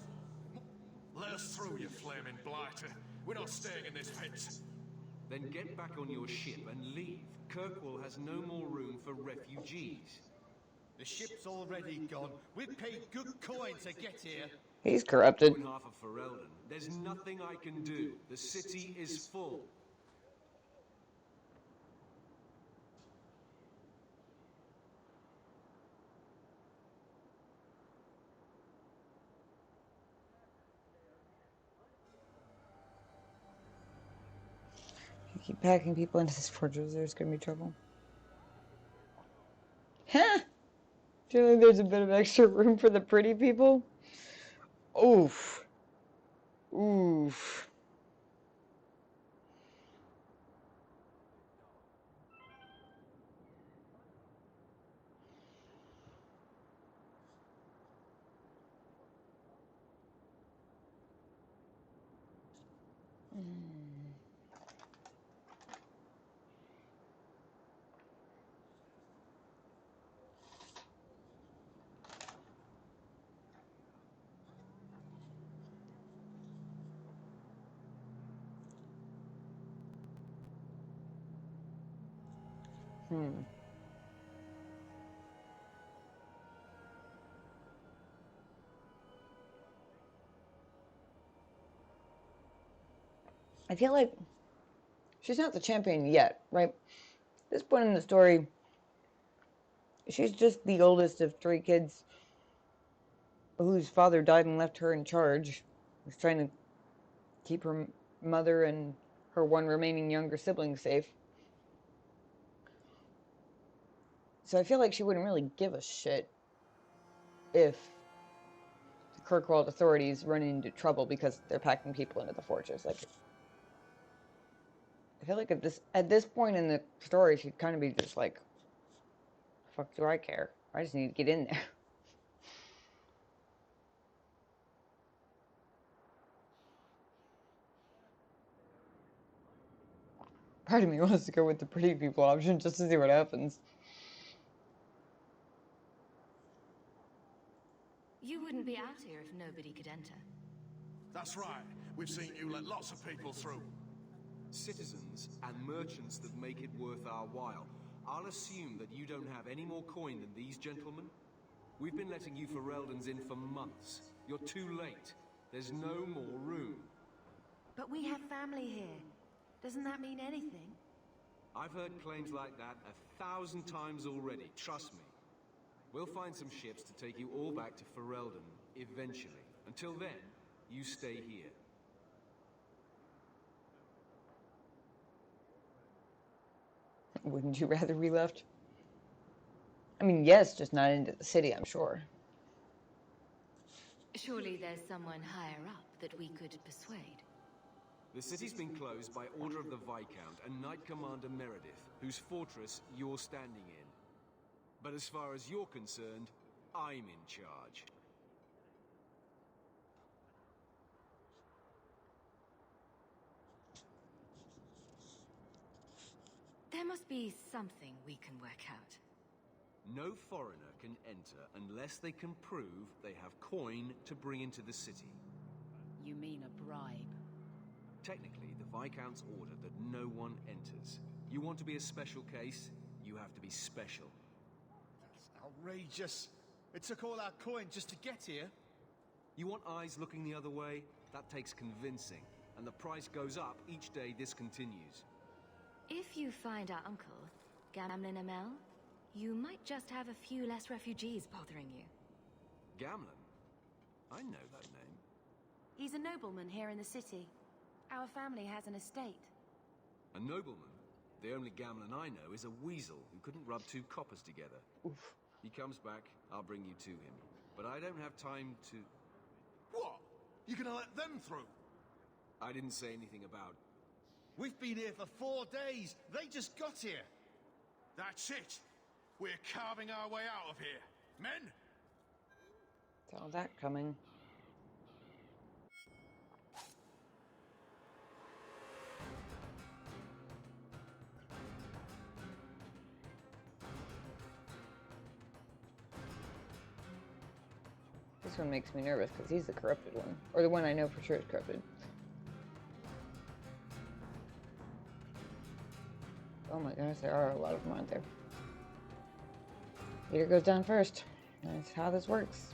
Let us through, you flaming blighter. We're not staying in this pit. Then get back on your ship and leave. Kirkwall has no more room for refugees. The ship's already gone. We paid good coin to get here. He's corrupted. On behalf of Ferelden, there's nothing I can do. The city is full. You keep packing people into this fortress, there's gonna be trouble. Huh! Surely there's a bit of extra room for the pretty people? Oof. Oof. Hmm. I feel like she's not the champion yet, right? At this point in the story, she's just the oldest of 3 kids whose father died and left her in charge. She's trying to keep her mother and her one remaining younger sibling safe. So I feel like she wouldn't really give a shit if the Kirkwall authorities run into trouble because they're packing people into the fortress. Like, I feel like at this point in the story, she'd kind of be just like, "Fuck, do I care? I just need to get in there." Part of me wants to go with the pretty people option just to see what happens. You wouldn't be out here if nobody could enter. That's right. We've seen you let lots of people through. Citizens and merchants that make it worth our while. I'll assume that you don't have any more coin than these gentlemen. We've been letting you Fereldans in for months. You're too late. There's no more room. But we have family here. Doesn't that mean anything? I've heard claims like that 1,000 times already, trust me. We'll find some ships to take you all back to Ferelden, eventually. Until then, you stay here. Wouldn't you rather we left? I mean, yes, just not into the city, I'm sure. Surely there's someone higher up that we could persuade. The city's been closed by order of the Viscount and Knight Commander Meredith, whose fortress you're standing in. But as far as you're concerned, I'm in charge. There must be something we can work out. No foreigner can enter unless they can prove they have coin to bring into the city. You mean a bribe? Technically, the Viscount's ordered that no one enters. You want to be a special case, you have to be special. That's outrageous. It took all our coin just to get here. You want eyes looking the other way? That takes convincing, and the price goes up each day this continues. If you find our uncle, Gamlin Amel, you might just have a few less refugees bothering you. Gamlin? I know that name. He's a nobleman here in the city. Our family has an estate. A nobleman? The only Gamlin I know is a weasel who couldn't rub 2 coppers together. Oof. He comes back, I'll bring you to him. But I don't have time to... What? You gonna let them through? I didn't say anything about... We've been here for 4 days. They just got here. That's it. We're carving our way out of here. Men? Saw that coming. This one makes me nervous because he's the corrupted one. Or the one I know for sure is corrupted. Oh my gosh, there are a lot of them, aren't there? Leader goes down first. That's how this works.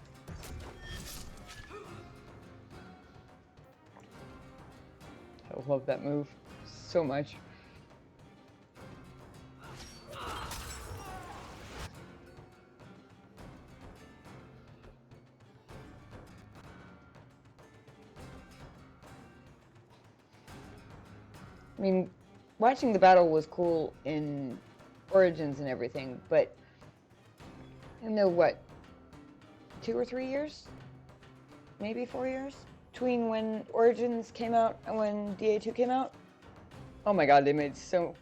I love that move so much. I mean, watching the battle was cool in Origins and everything, but in the, what, 2 or 3 years? Maybe 4 years? Between when Origins came out and when DA2 came out? Oh my god, they made such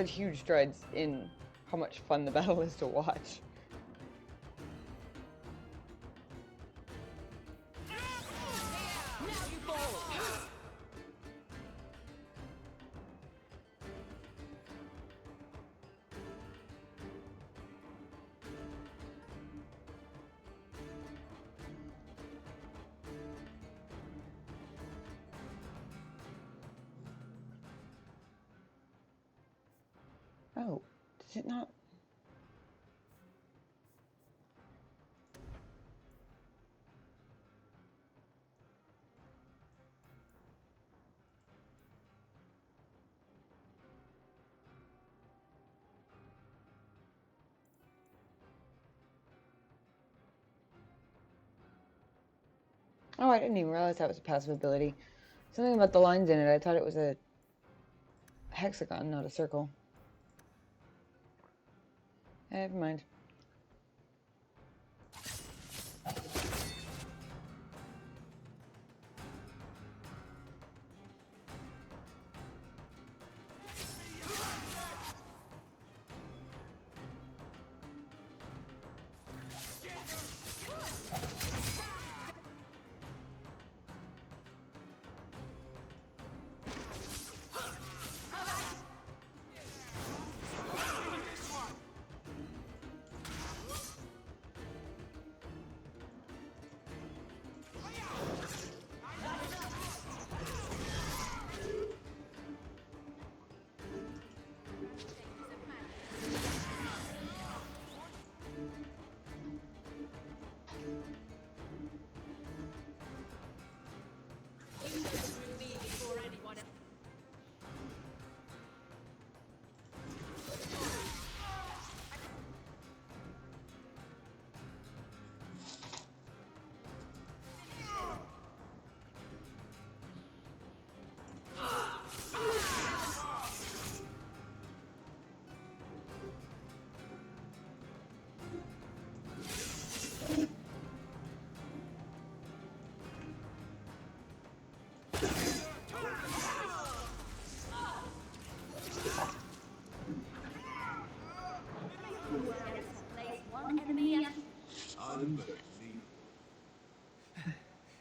huge strides in how much fun the battle is to watch. Oh, does it not? Oh, I didn't even realize that was a passive ability. Something about the lines in it, I thought it was a hexagon, not a circle. Never mind.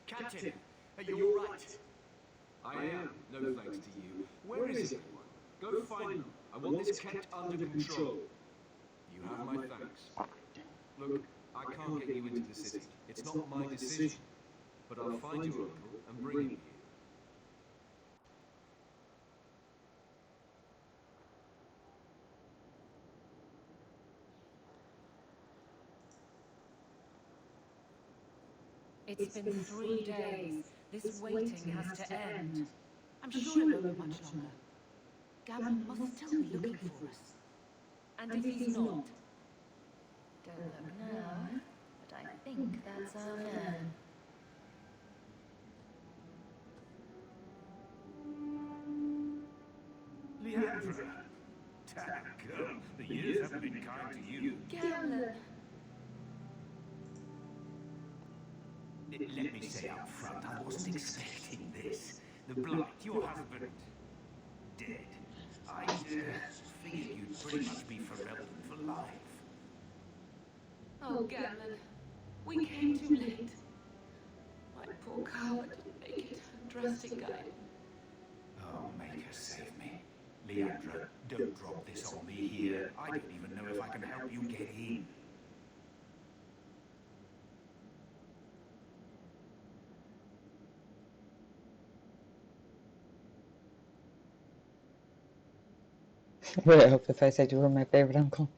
Captain, are you all right? I am, no thanks to you. Where is everyone? Go find them. I want this kept under control. You have my thanks. Look, I can't get you into the city. It's not my decision. But I'll find your uncle and bring him here. It's been 3 days. This waiting has to end. I'm sure it won't be much longer. Gammon must still be looking for us. And if he's not... Don't look now, but I think that's our man. Leandra! Damn girl, the years haven't been kind to you. Gammon! Let me say up front, I wasn't expecting this. The Blight, your husband, dead. I figured you'd pretty much be Ferelden for life. Oh, Gammon. We came too late. My poor Carver didn't make it. Drastic guide. Oh, Maker, save me. Leandra, don't drop this on me here. I don't even know if I can help you get in. Would I hope if I said you were my favorite uncle?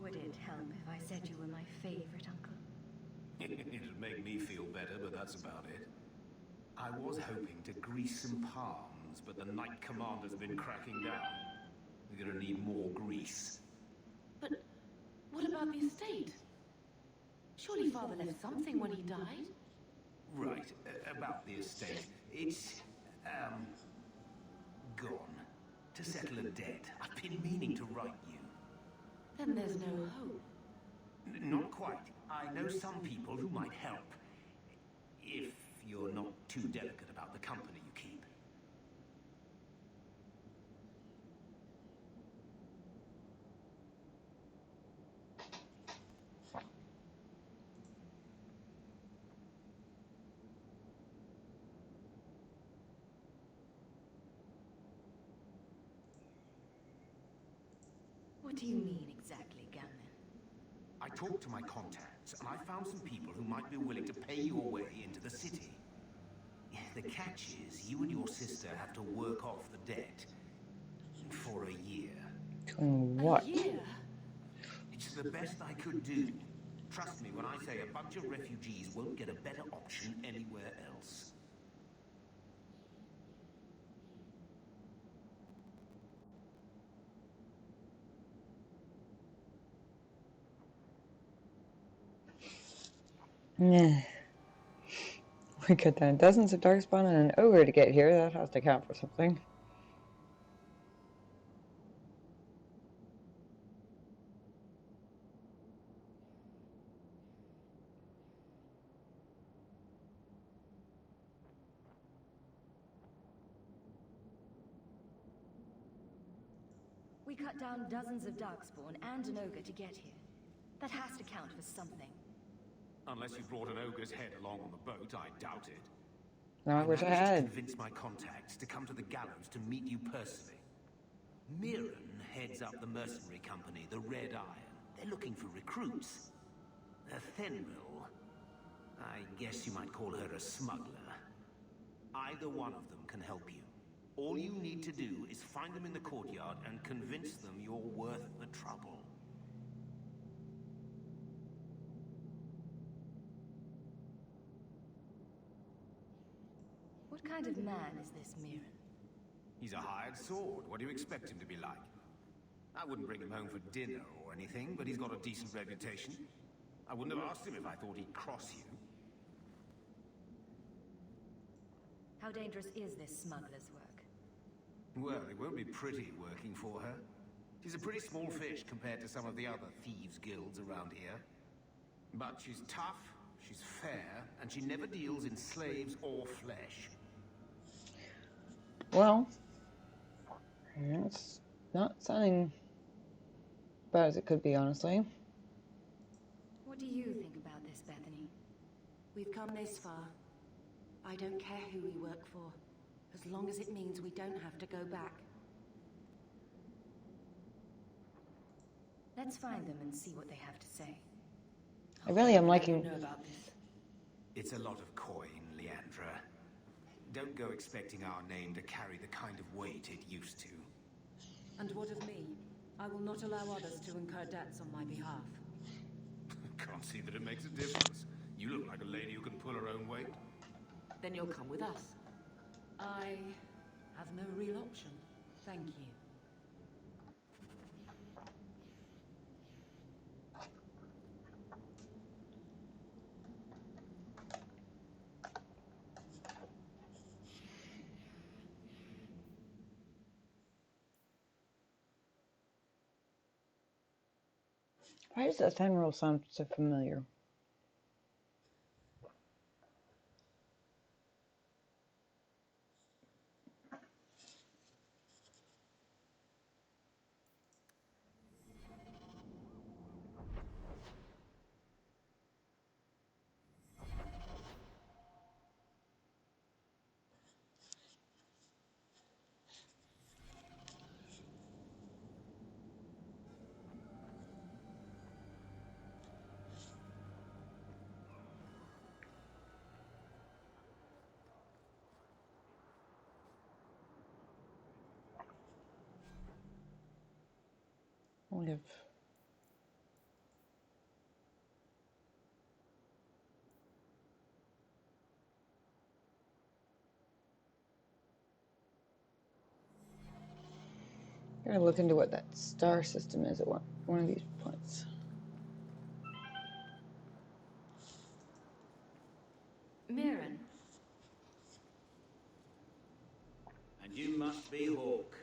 Would it help if I said you were my favorite uncle? It'd make me feel better, but that's about it. I was hoping to grease some palms, but the Knight Commander's been cracking down. We're gonna need more grease. But what about the estate? Surely Father left something when he died? Right, about the estate. It's, gone. To settle a debt. I've been meaning to write you. Then there's no hope. Not quite. I know some people who might help. If you're not too delicate about the company you keep. What do you mean exactly, Gammon? I talked to my contacts, and I found some people who might be willing to pay your way into the city. The catch is, you and your sister have to work off the debt for a year. What? A year? It's the best I could do. Trust me when I say a bunch of refugees won't get a better option anywhere else. Yeah. We cut down dozens of darkspawn and an ogre to get here. That has to count for something. We cut down dozens of darkspawn and an ogre to get here. That has to count for something. Unless you brought an ogre's head along on the boat, I doubt it. No, I wish I managed to had. convince my contacts to come to the gallows to meet you personally. Mirren heads up the mercenary company, the Red Iron. They're looking for recruits. Thenril, I guess you might call her a smuggler. Either one of them can help you. All you need to do is find them in the courtyard and convince them you're worth the trouble. What kind of man is this Mirren? He's a hired sword. What do you expect him to be like? I wouldn't bring him home for dinner or anything, but he's got a decent reputation. I wouldn't have asked him if I thought he'd cross you. How dangerous is this smuggler's work? Well, it won't be pretty working for her. She's a pretty small fish compared to some of the other thieves' guilds around here. But she's tough, she's fair, and she never deals in slaves or flesh. Well, it's not sounding bad as it could be, honestly. What do you think about this, Bethany? We've come this far. I don't care who we work for, as long as it means we don't have to go back. Let's find them and see what they have to say. I really am I liking... don't know about this. It's a lot of coin, Leandra. Don't go expecting our name to carry the kind of weight it used to. And what of me? I will not allow others to incur debts on my behalf. Can't see that it makes a difference. You look like a lady who can pull her own weight. Then you'll come with us. I have no real option. Thank you. Why does that Thenril sound so familiar? What if... I'm gonna look into what that star system is at one of these points. Mirren. And you must be Hawk.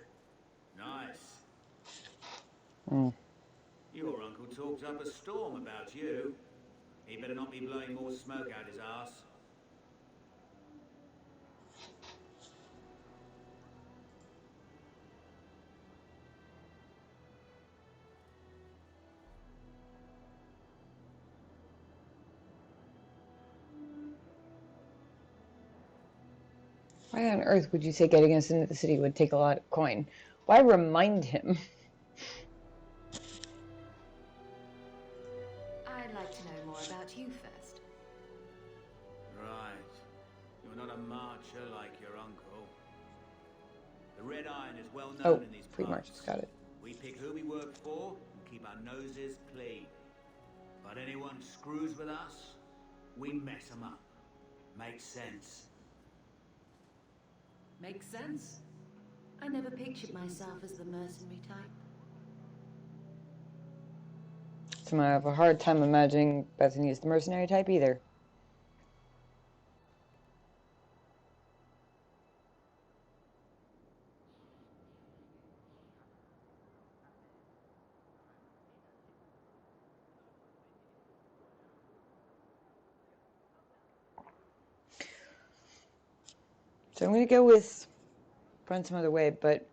Nice. Mm. Your uncle talked up a storm about you. He better not be blowing more smoke out his arse. Why on earth would you say getting us into the city would take a lot of coin? Why remind him? I'd like to know more about you first. Right. You're not a marcher like your uncle. The Red Iron is well known in these free parts. marches, got it. We pick who we work for and keep our noses clean. But anyone screws with us, we mess them up. Makes sense. Makes sense. I never pictured myself as the mercenary type. So I have a hard time imagining Bethany is the mercenary type either. So I'm going to go with Find Some Other Way, but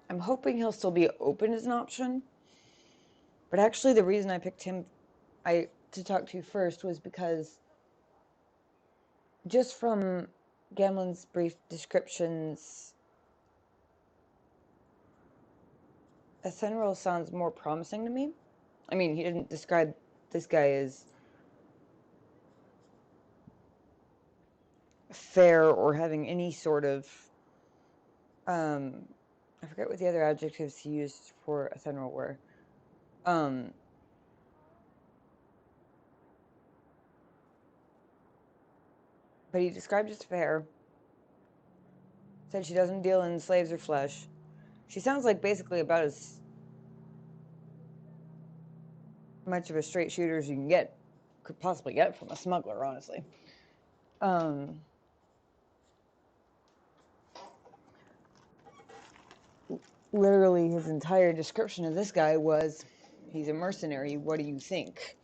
I'm hoping he'll still be open as an option. But actually the reason I picked him to talk to first was because just from Gamlen's brief descriptions, Ethenril sounds more promising to me. I mean, he didn't describe this guy as fair or having any sort of I forget what the other adjectives he used for Ethenril were. But he described as fair. Said she doesn't deal in slaves or flesh. She sounds like basically about as much of a straight shooter as you could possibly get from a smuggler, honestly. Literally, his entire description of this guy was, he's a mercenary, what do you think?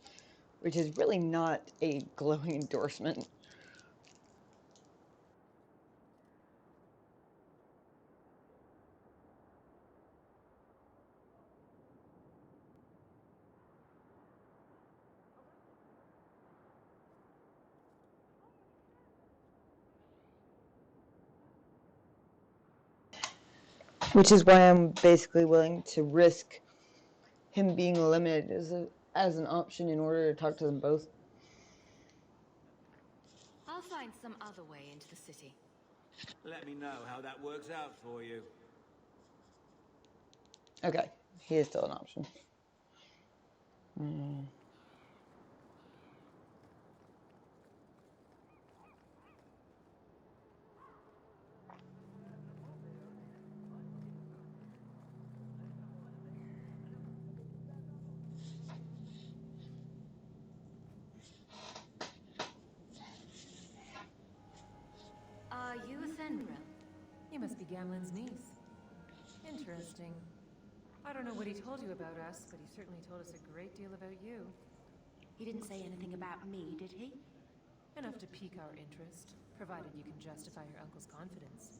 Which is really not a glowing endorsement. Which is why I'm basically willing to risk him being limited as an option in order to talk to them both. I'll find some other way into the city. Let me know how that works out for you. Okay, he is still an option. Are you Ethenril? You must be Gamlen's niece. Interesting. I don't know what he told you about us, but he certainly told us a great deal about you. He didn't say anything about me, did he? Enough to pique our interest, provided you can justify your uncle's confidence.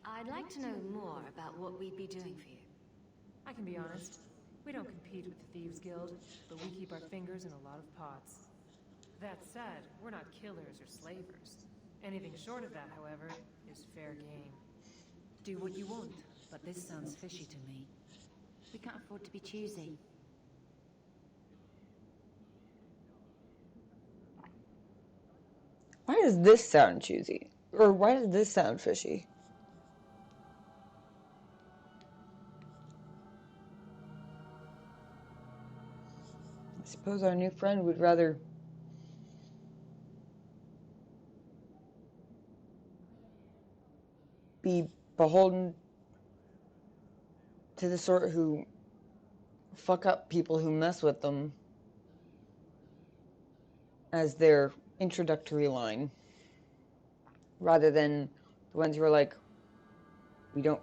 I'd like to know more about what we'd be doing for you. I can be honest. We don't compete with the Thieves Guild, but we keep our fingers in a lot of pots. That said, we're not killers or slavers. Anything short of that, however, is fair game. Do what you want, but this sounds fishy to me. We can't afford to be choosy. Why does this sound choosy? Or why does this sound fishy? I suppose our new friend would rather be beholden to the sort who fuck up people who mess with them as their introductory line, rather than the ones who are like, we don't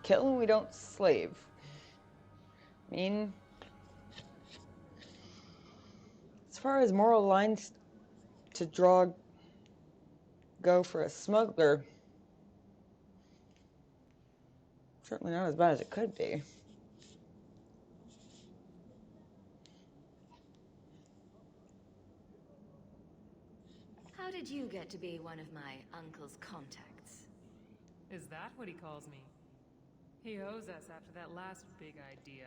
kill and we don't slave. I mean, as far as moral lines to draw go for a smuggler, certainly not as bad as it could be. How did you get to be one of my uncle's contacts? Is that what he calls me? He owes us after that last big idea.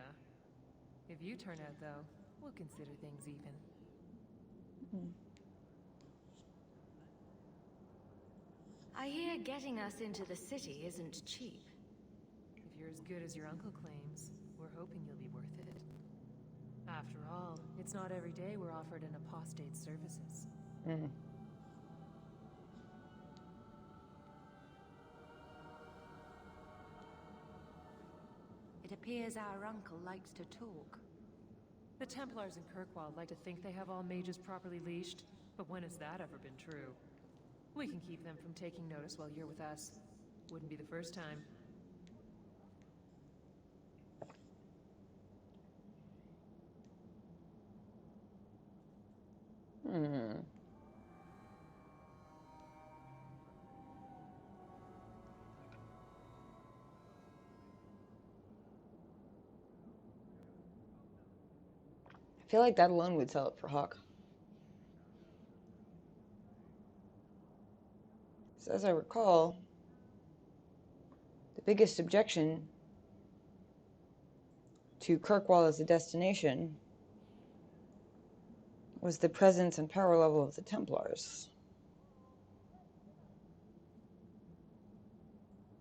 If you turn out, though, we'll consider things even. I hear getting us into the city isn't cheap. If you're as good as your uncle claims, we're hoping you'll be worth it. After all, it's not every day we're offered an apostate's services. It appears our uncle likes to talk. The Templars in Kirkwall like to think they have all mages properly leashed, but when has that ever been true? We can keep them from taking notice while you're with us. Wouldn't be the first time. I feel like that alone would sell it for Hawk. So as I recall, the biggest objection to Kirkwall as a destination was the presence and power level of the Templars.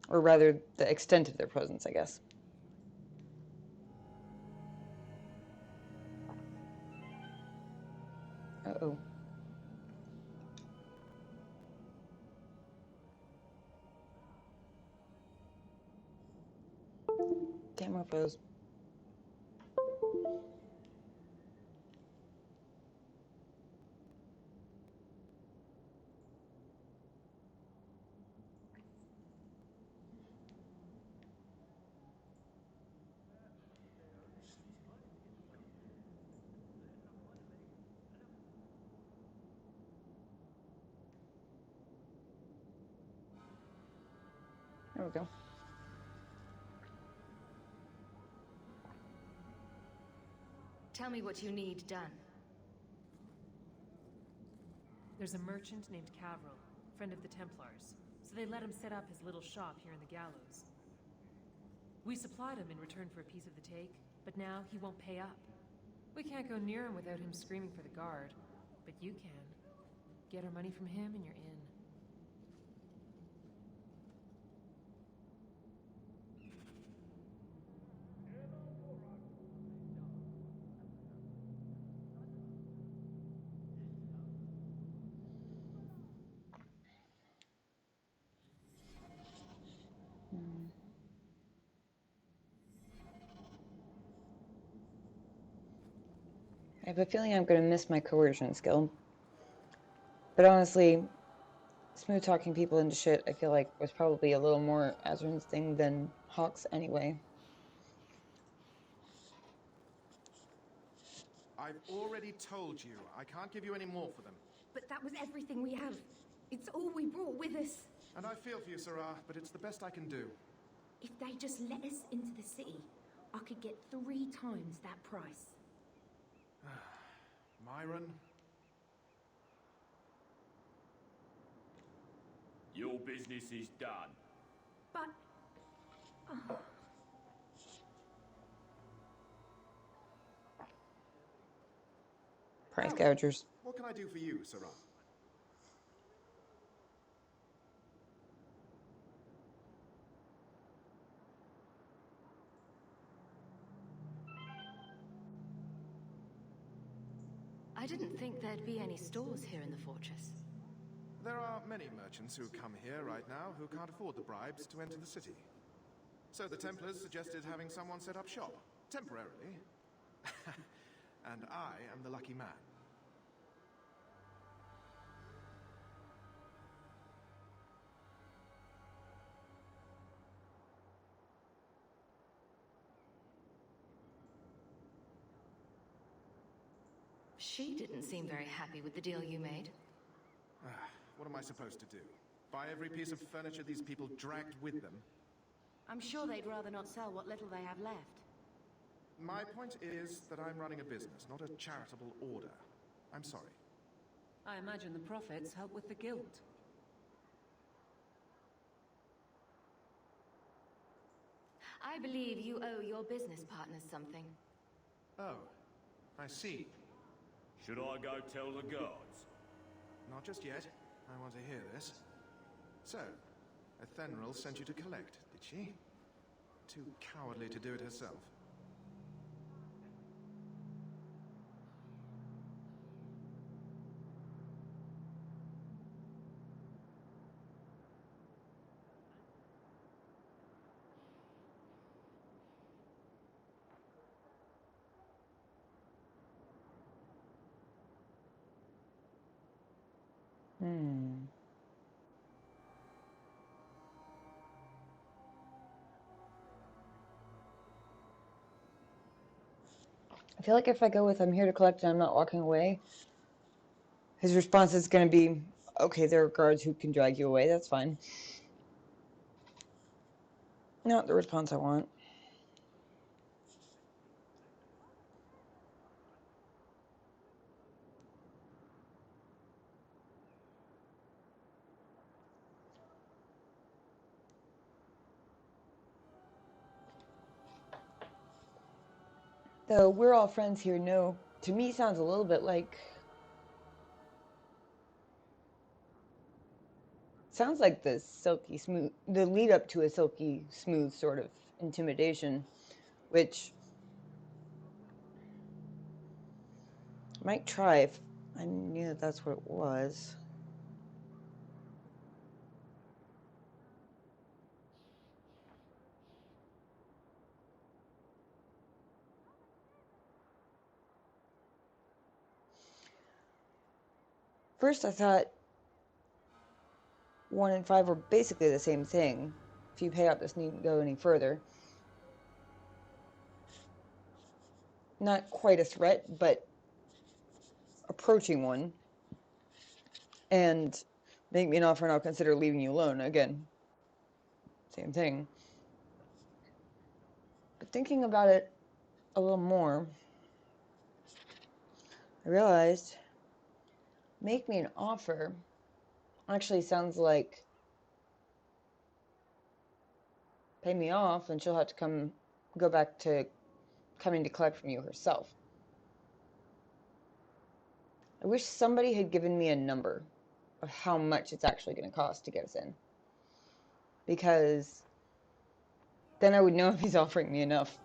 Or rather, the extent of their presence, I guess. Uh-oh. Camera froze. There we go. Tell me what you need done. There's a merchant named Cavril, friend of the Templars, so they let him set up his little shop here in the Gallows. We supplied him in return for a piece of the take, but now he won't pay up. We can't go near him without him screaming for the guard, but you can. Get our money from him and you're in. I have a feeling I'm going to miss my coercion skill. But honestly, smooth talking people into shit, I feel like was probably a little more Azrin's thing than Hawk's anyway. I've already told you, I can't give you any more for them. But that was everything we have. It's all we brought with us. And I feel for you, Sarah, but it's the best I can do. If they just let us into the city, I could get 3 times that price. Myron? Your business is done. But... Oh. Price gougers. What can I do for you, Sarah? I didn't think there'd be any stores here in the fortress. There are many merchants who come here right now who can't afford the bribes to enter the city. So the Templars suggested having someone set up shop, temporarily. And I am the lucky man. She didn't seem very happy with the deal you made. What am I supposed to do? Buy every piece of furniture these people dragged with them? I'm sure they'd rather not sell what little they have left. My point is that I'm running a business, not a charitable order. I'm sorry. I imagine the profits help with the guilt. I believe you owe your business partners something. Oh, I see. Should I go tell the guards? Not just yet. I want to hear this. So, Ethenril sent you to collect, did she? Too cowardly to do it herself. I feel like if I go with I'm here to collect and I'm not walking away, his response is going to be, okay, there are guards who can drag you away, that's fine. Not the response I want. Though we're all friends here, no, to me sounds a little bit like... Sounds like the silky smooth, the lead up to a silky smooth sort of intimidation, which I might try if I knew that that's what it was. First I thought 1 and 5 were basically the same thing. If you pay up, this needn't go any further. Not quite a threat, but approaching one. And make me an offer and I'll consider leaving you alone. Again, same thing. But thinking about it a little more, I realized make me an offer actually sounds like pay me off and she'll have to go back to coming to collect from you herself. I wish somebody had given me a number of how much it's actually going to cost to get us in. Because then I would know if he's offering me enough.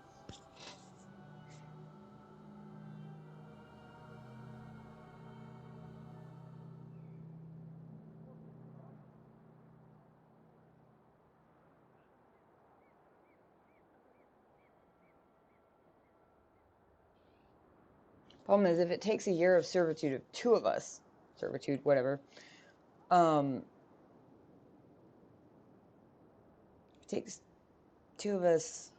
Problem is, if it takes a year of servitude of 2 of us, servitude, whatever, it takes 2 of us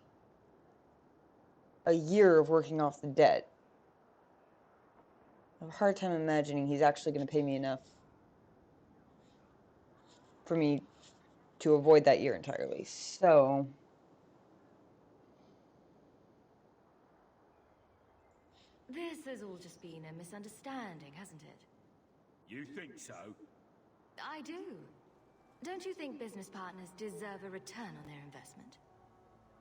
a year of working off the debt. I have a hard time imagining he's actually going to pay me enough for me to avoid that year entirely. So, This has all just been a misunderstanding, hasn't it? You think so? I do. Don't you think business partners deserve a return on their investment?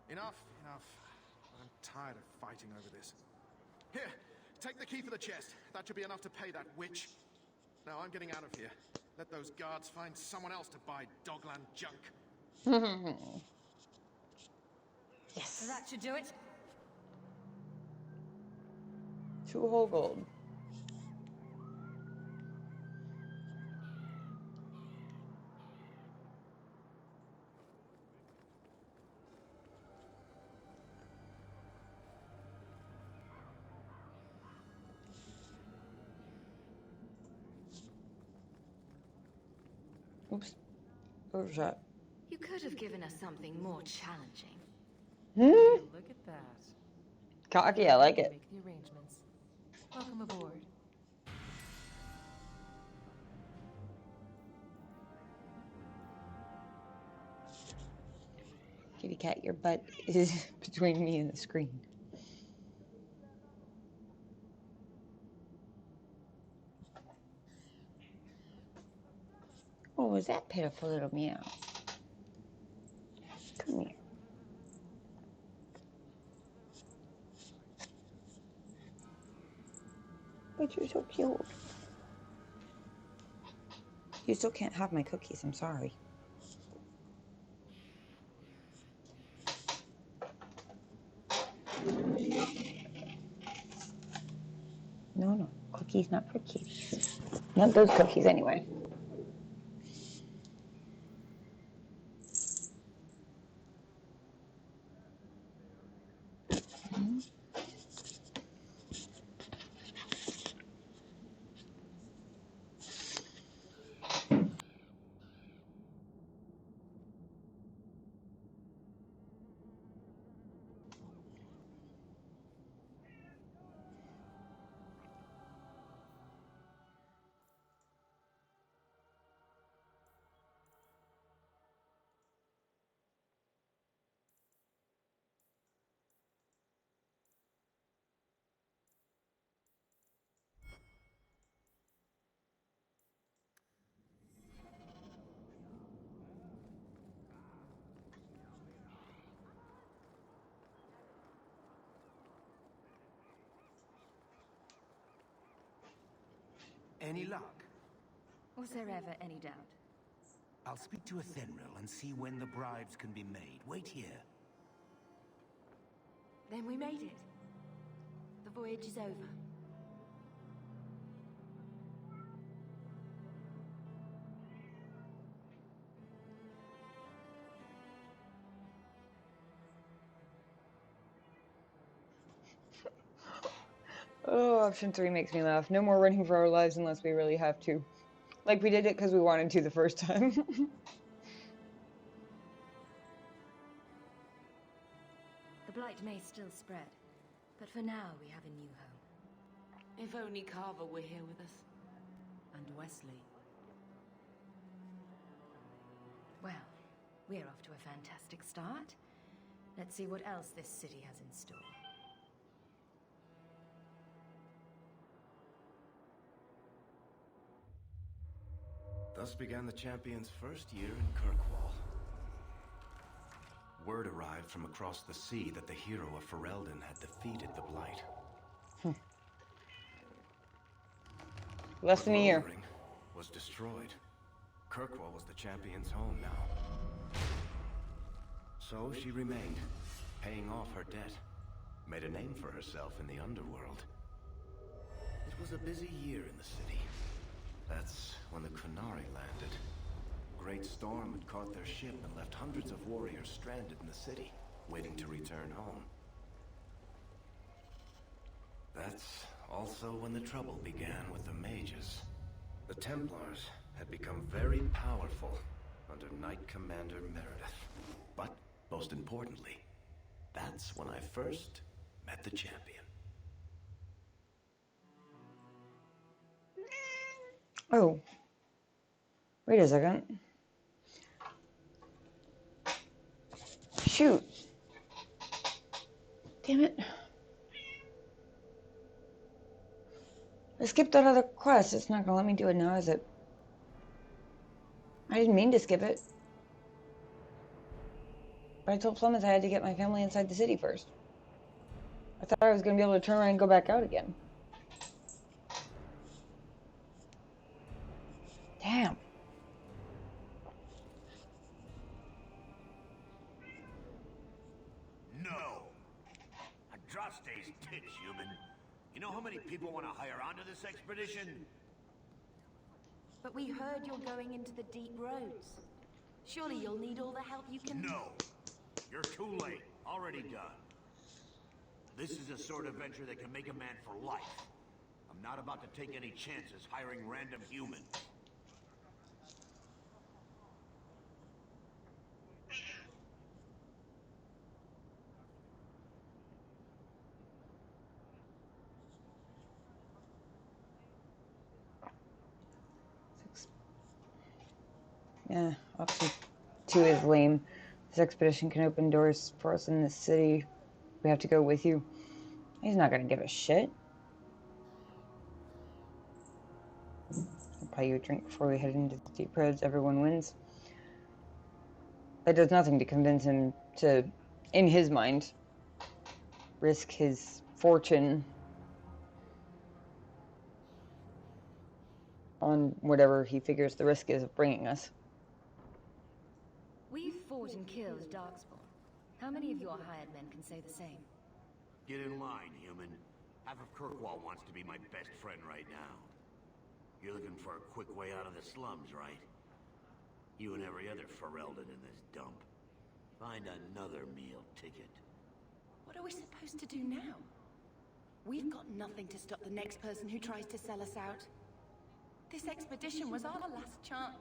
Enough. I'm tired of fighting over this. Here, take the key for the chest. That should be enough to pay that witch. Now I'm getting out of here. Let those guards find someone else to buy Dogland junk. Yes. That should do it. 2 whole gold. Oops. Overshot. You could have given us something more challenging. Look at that. Cocky, I like it. Make the arrangements. Welcome aboard. Kitty cat, your butt is between me and the screen. Oh, is that pitiful little meow? Come here. But you're so cute. You still can't have my cookies, I'm sorry. No, cookies not for kitties. Not those cookies anyway. Any luck? Was there ever any doubt? I'll speak to Athenril and see when the bribes can be made. Wait here. Then we made it. The voyage is over. Oh, option 3 makes me laugh. No more running for our lives unless we really have to. Like we did it because we wanted to the first time. The blight may still spread, but for now we have a new home. If only Carver were here with us. And Wesley. Well, we're off to a fantastic start. Let's see what else this city has in store. Thus began the champion's first year in Kirkwall. Word arrived from across the sea that the hero of Ferelden had defeated the Blight. Less than a year. Was destroyed. Kirkwall was the champion's home now. So she remained, paying off her debt. Made a name for herself in the underworld. It was a busy year in the city. That's when the Kunari landed. A great storm had caught their ship and left hundreds of warriors stranded in the city, waiting to return home. That's also when the trouble began with the mages. The Templars had become very powerful under Knight Commander Meredith. But, most importantly, that's when I first met the champion. Oh. Wait a second. Shoot. Damn it. I skipped that other quest. It's not gonna let me do it now, is it? I didn't mean to skip it. But I told Plymouth I had to get my family inside the city first. I thought I was gonna be able to turn around and go back out again. Damn. No! Andraste's tits, human. You know how many people want to hire onto this expedition? But we heard you're going into the deep roads. Surely you'll need all the help you can... No! You're too late. Already done. This is a sort of venture that can make a man for life. I'm not about to take any chances hiring random humans. Yeah, option 2 is lame. This expedition can open doors for us in this city. We have to go with you. He's not gonna give a shit. buy you a drink before we head into the deep roads. Everyone wins. That does nothing to convince him to, in his mind, risk his fortune on whatever he figures the risk is of bringing us. We've fought and killed Darkspawn. How many of your hired men can say the same? Get in line, human. Half of Kirkwall wants to be my best friend right now. You're looking for a quick way out of the slums, right? You and every other Ferelden in this dump. Find another meal ticket. What are we supposed to do now? We've got nothing to stop the next person who tries to sell us out. This expedition was our last chance.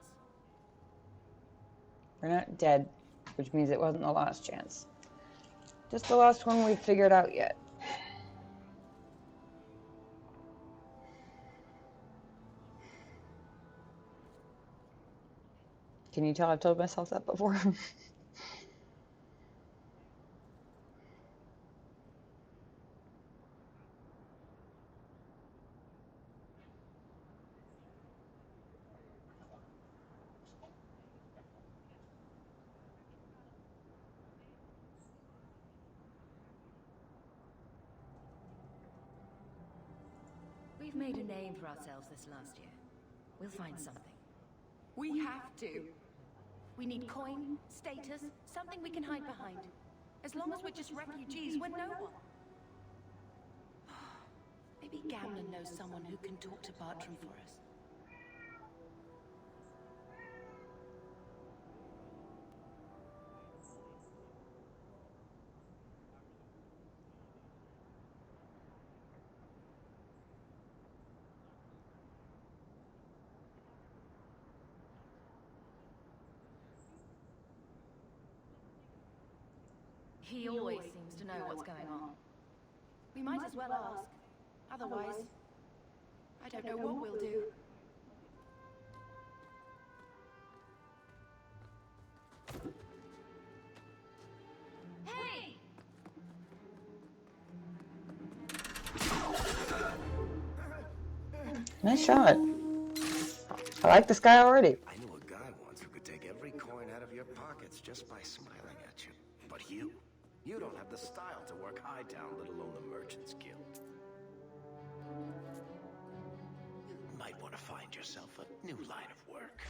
We're not dead, which means it wasn't the last chance. Just the last one we've figured out yet. Can you tell I've told myself that before? We've made a name for ourselves this last year. We'll find something. We have to. We need coin, status, something we can hide behind. As long as we're just refugees, we're no one. Maybe Gamlen knows someone who can talk to Bartram for us. He always seems to know what's going on. We might as well ask. Otherwise, I don't know what we'll do. Hey! Nice shot. I like this guy already. I knew a guy once who could take every coin out of your pockets just by smiling at you. But you don't have the style to work Hightown, let alone the Merchants Guild. You might want to find yourself a new line of work.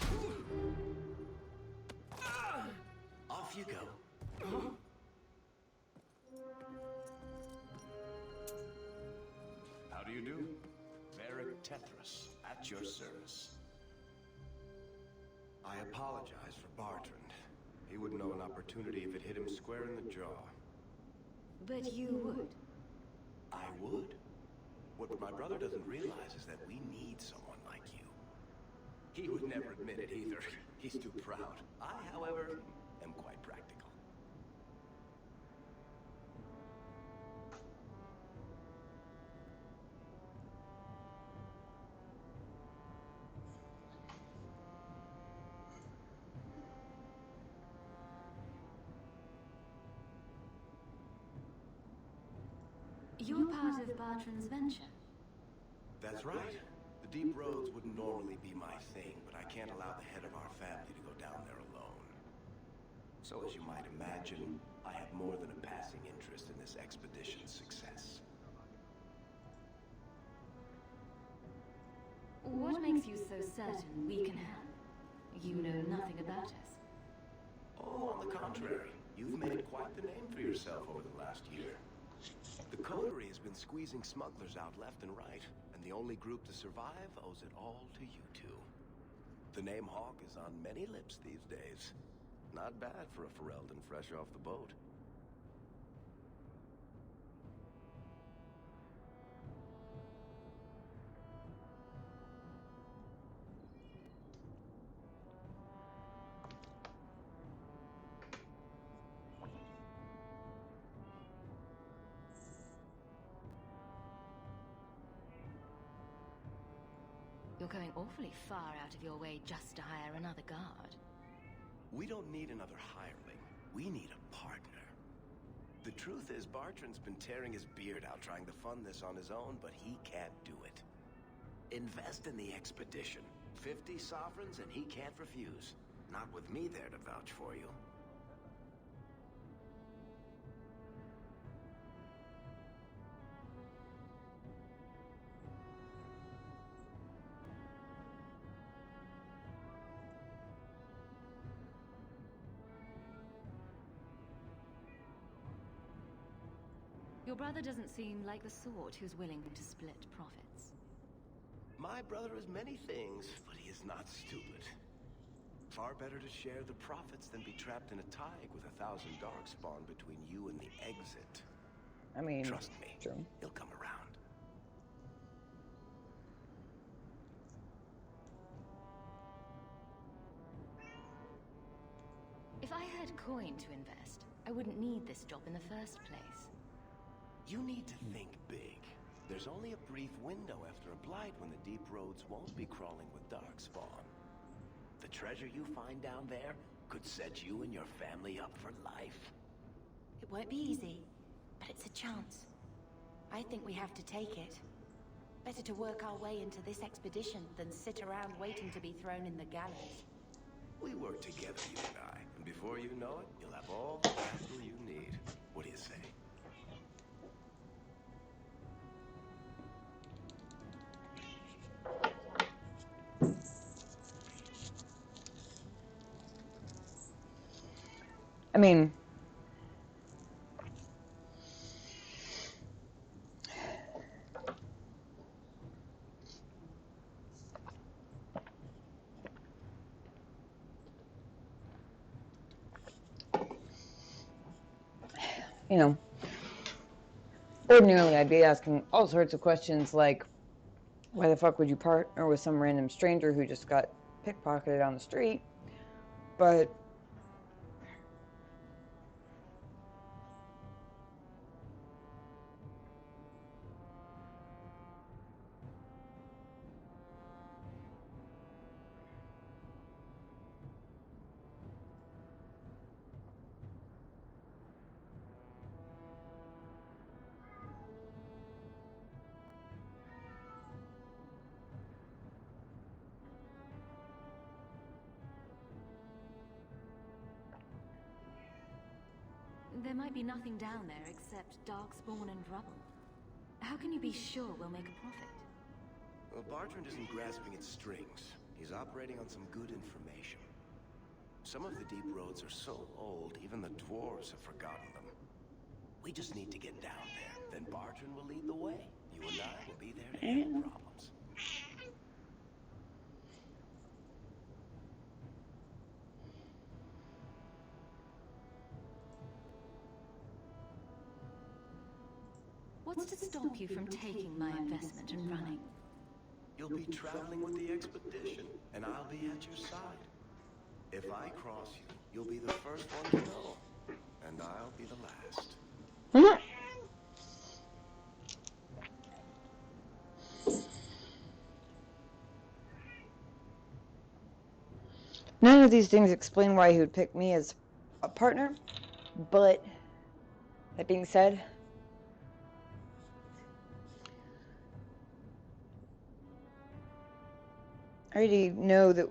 Off you go. How do you do? Varric Tethras, at your service. I apologize for Bartrand. He wouldn't know an opportunity if it hit him square in the jaw. But you would. I would. What my brother doesn't realize is that we need someone like you. He would never admit it either. He's too proud. I, however, am quite practical. You're part of Bartrand's venture. That's right. The deep roads wouldn't normally be my thing, but I can't allow the head of our family to go down there alone. So as you might imagine, I have more than a passing interest in this expedition's success. What makes you so certain we can help? You know nothing about us. Oh, on the contrary. You've made quite the name for yourself over the last year. The coterie has been squeezing smugglers out left and right, and the only group to survive owes it all to you two. The name Hawk is on many lips these days. Not bad for a Ferelden fresh off the boat. You're going awfully far out of your way just to hire another guard. We don't need another hireling. We need a partner. The truth is, Bartrand's been tearing his beard out trying to fund this on his own, but he can't do it. Invest in the expedition. 50 sovereigns and he can't refuse. Not with me there to vouch for you. Your brother doesn't seem like the sort who's willing to split profits. My brother is many things, but he is not stupid. Far better to share the profits than be trapped in a tide with 1,000 darkspawn between you and the exit. I mean, trust me, true. He'll come around. If I had coin to invest, I wouldn't need this job in the first place. You need to think big. There's only a brief window after a blight when the deep roads won't be crawling with darkspawn. The treasure you find down there could set you and your family up for life. It won't be easy, but it's a chance. I think we have to take it. Better to work our way into this expedition than sit around waiting to be thrown in the gallows. We work together, you and I, and before you know it, you'll have all the capital you need. What do you say? I mean, you know, ordinarily I'd be asking all sorts of questions like, why the fuck would you partner with some random stranger who just got pickpocketed on the street? But There might be nothing down there except darkspawn and rubble. How can you be sure we'll make a profit? Well, Bartrand isn't grasping at strings. He's operating on some good information. Some of the deep roads are so old, even the dwarves have forgotten them. We just need to get down there. Then Bartrand will lead the way. You and I will be there to handle problems. What's to stop you from taking my investment and running? You'll be traveling with the expedition, and I'll be at your side. If I cross you, you'll be the first one to know, and I'll be the last. None of these things explain why he would pick me as a partner, but that being said, I already know that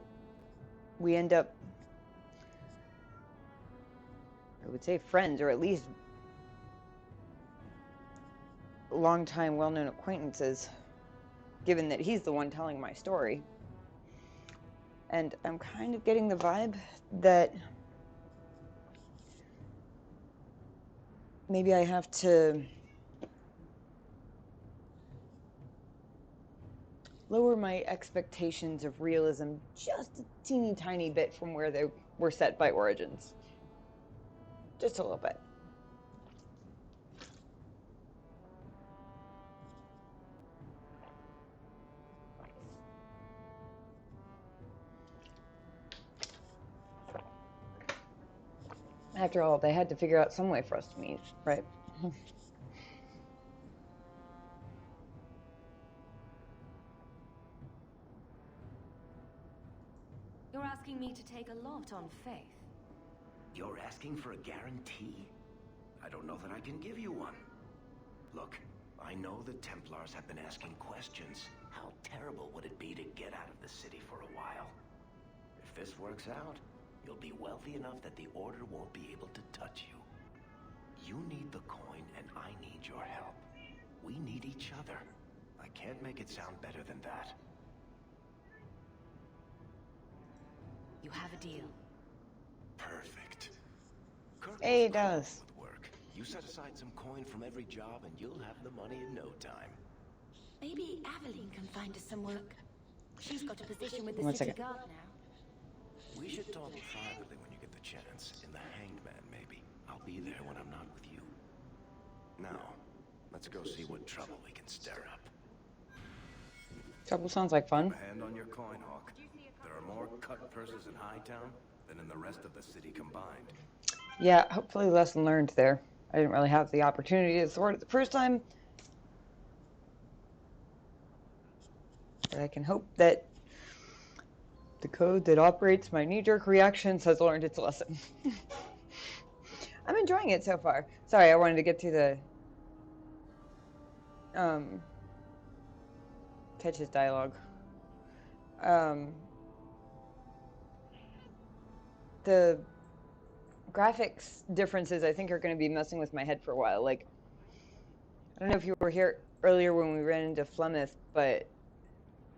we end up, I would say, friends, or at least long-time, well-known acquaintances, given that he's the one telling my story. And I'm kind of getting the vibe that maybe I have to lower my expectations of realism just a teeny tiny bit from where they were set by Origins. Just a little bit. After all, they had to figure out some way for us to meet, right? You're asking me to take a lot on faith. You're asking for a guarantee? I don't know that I can give you one. Look, I know the Templars have been asking questions. How terrible would it be to get out of the city for a while? this works out, you'll be wealthy enough that the Order won't be able to touch you. You need the coin, and I need your help. We need each other. I can't make it sound better than that. You have a deal. Perfect. Kirk Hey, it was crawling does. with work. You set aside some coin from every job, and you'll have the money in no time. Maybe Aveline can find us some work. She's got a position with the One city second. guard now. We should talk privately when you get the chance. In the Hanged Man, maybe. I'll be there when I'm not with you. Now, let's go see what trouble we can stir up. Trouble sounds like fun. Keep a hand on your coin, Hawk. There are more cut purses in Hightown than in the rest of the city combined. Yeah, hopefully lesson learned there. I didn't really have the opportunity to thwart it the first time. But I can hope that the code that operates my knee-jerk reactions has learned its lesson. I'm enjoying it so far. Sorry, I wanted to get to the catch his dialogue. The graphics differences I think are going to be messing with my head for a while. Like, I don't know if you were here earlier when we ran into Flemeth, but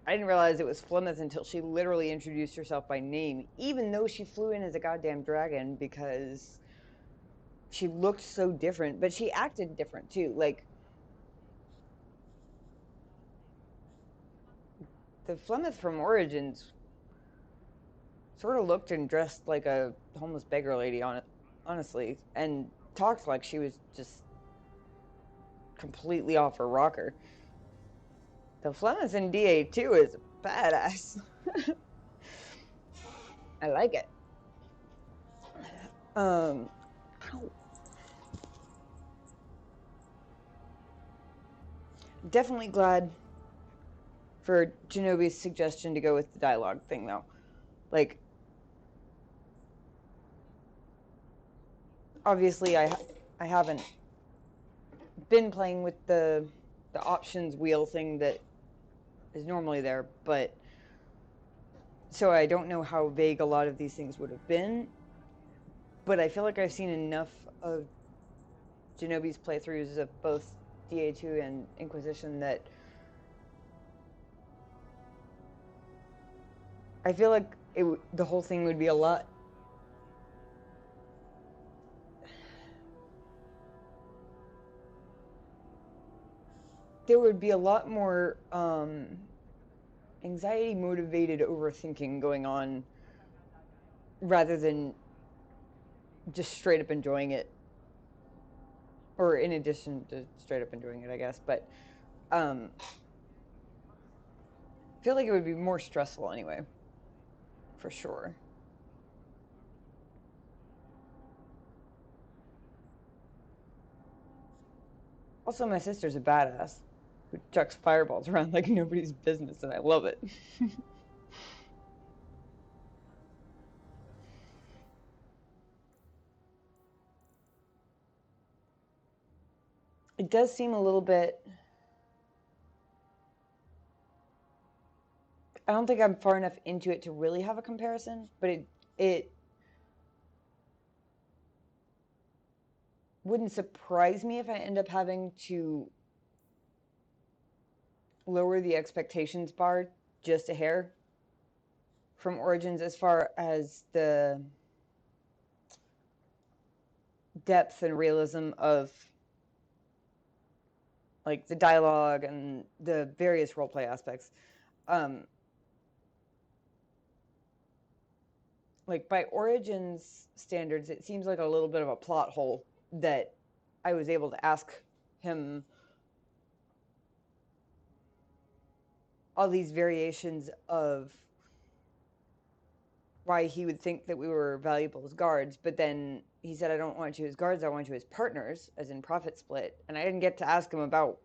I didn't realize it was Flemeth until she literally introduced herself by name, even though she flew in as a goddamn dragon, because she looked so different, but she acted different too. Like, the Flemeth from Origins sort of looked and dressed like a homeless beggar lady, honestly, and talked like she was just completely off her rocker. The Flemeth in DA2 is badass. I like it. Ow. Definitely glad for Genobi's suggestion to go with the dialogue thing, though. Like, obviously, I haven't been playing with the options wheel thing that is normally there, but so I don't know how vague a lot of these things would have been. But I feel like I've seen enough of Genobi's playthroughs of both DA2 and Inquisition that I feel like the whole thing would be a lot. There would be a lot more anxiety-motivated overthinking going on rather than just straight up enjoying it. Or in addition to straight up enjoying it, I guess. But I feel like it would be more stressful anyway. For sure. Also, my sister's a badass who chucks fireballs around like nobody's business, and I love it. It does seem a little bit... I don't think I'm far enough into it to really have a comparison, but it wouldn't surprise me if I end up having to lower the expectations bar just a hair from Origins as far as the depth and realism of like the dialogue and the various roleplay aspects. Like by Origins standards, it seems like a little bit of a plot hole that I was able to ask him all these variations of why he would think that we were valuable as guards, but then he said, I don't want you as guards, I want you as partners, as in profit split. And I didn't get to ask him about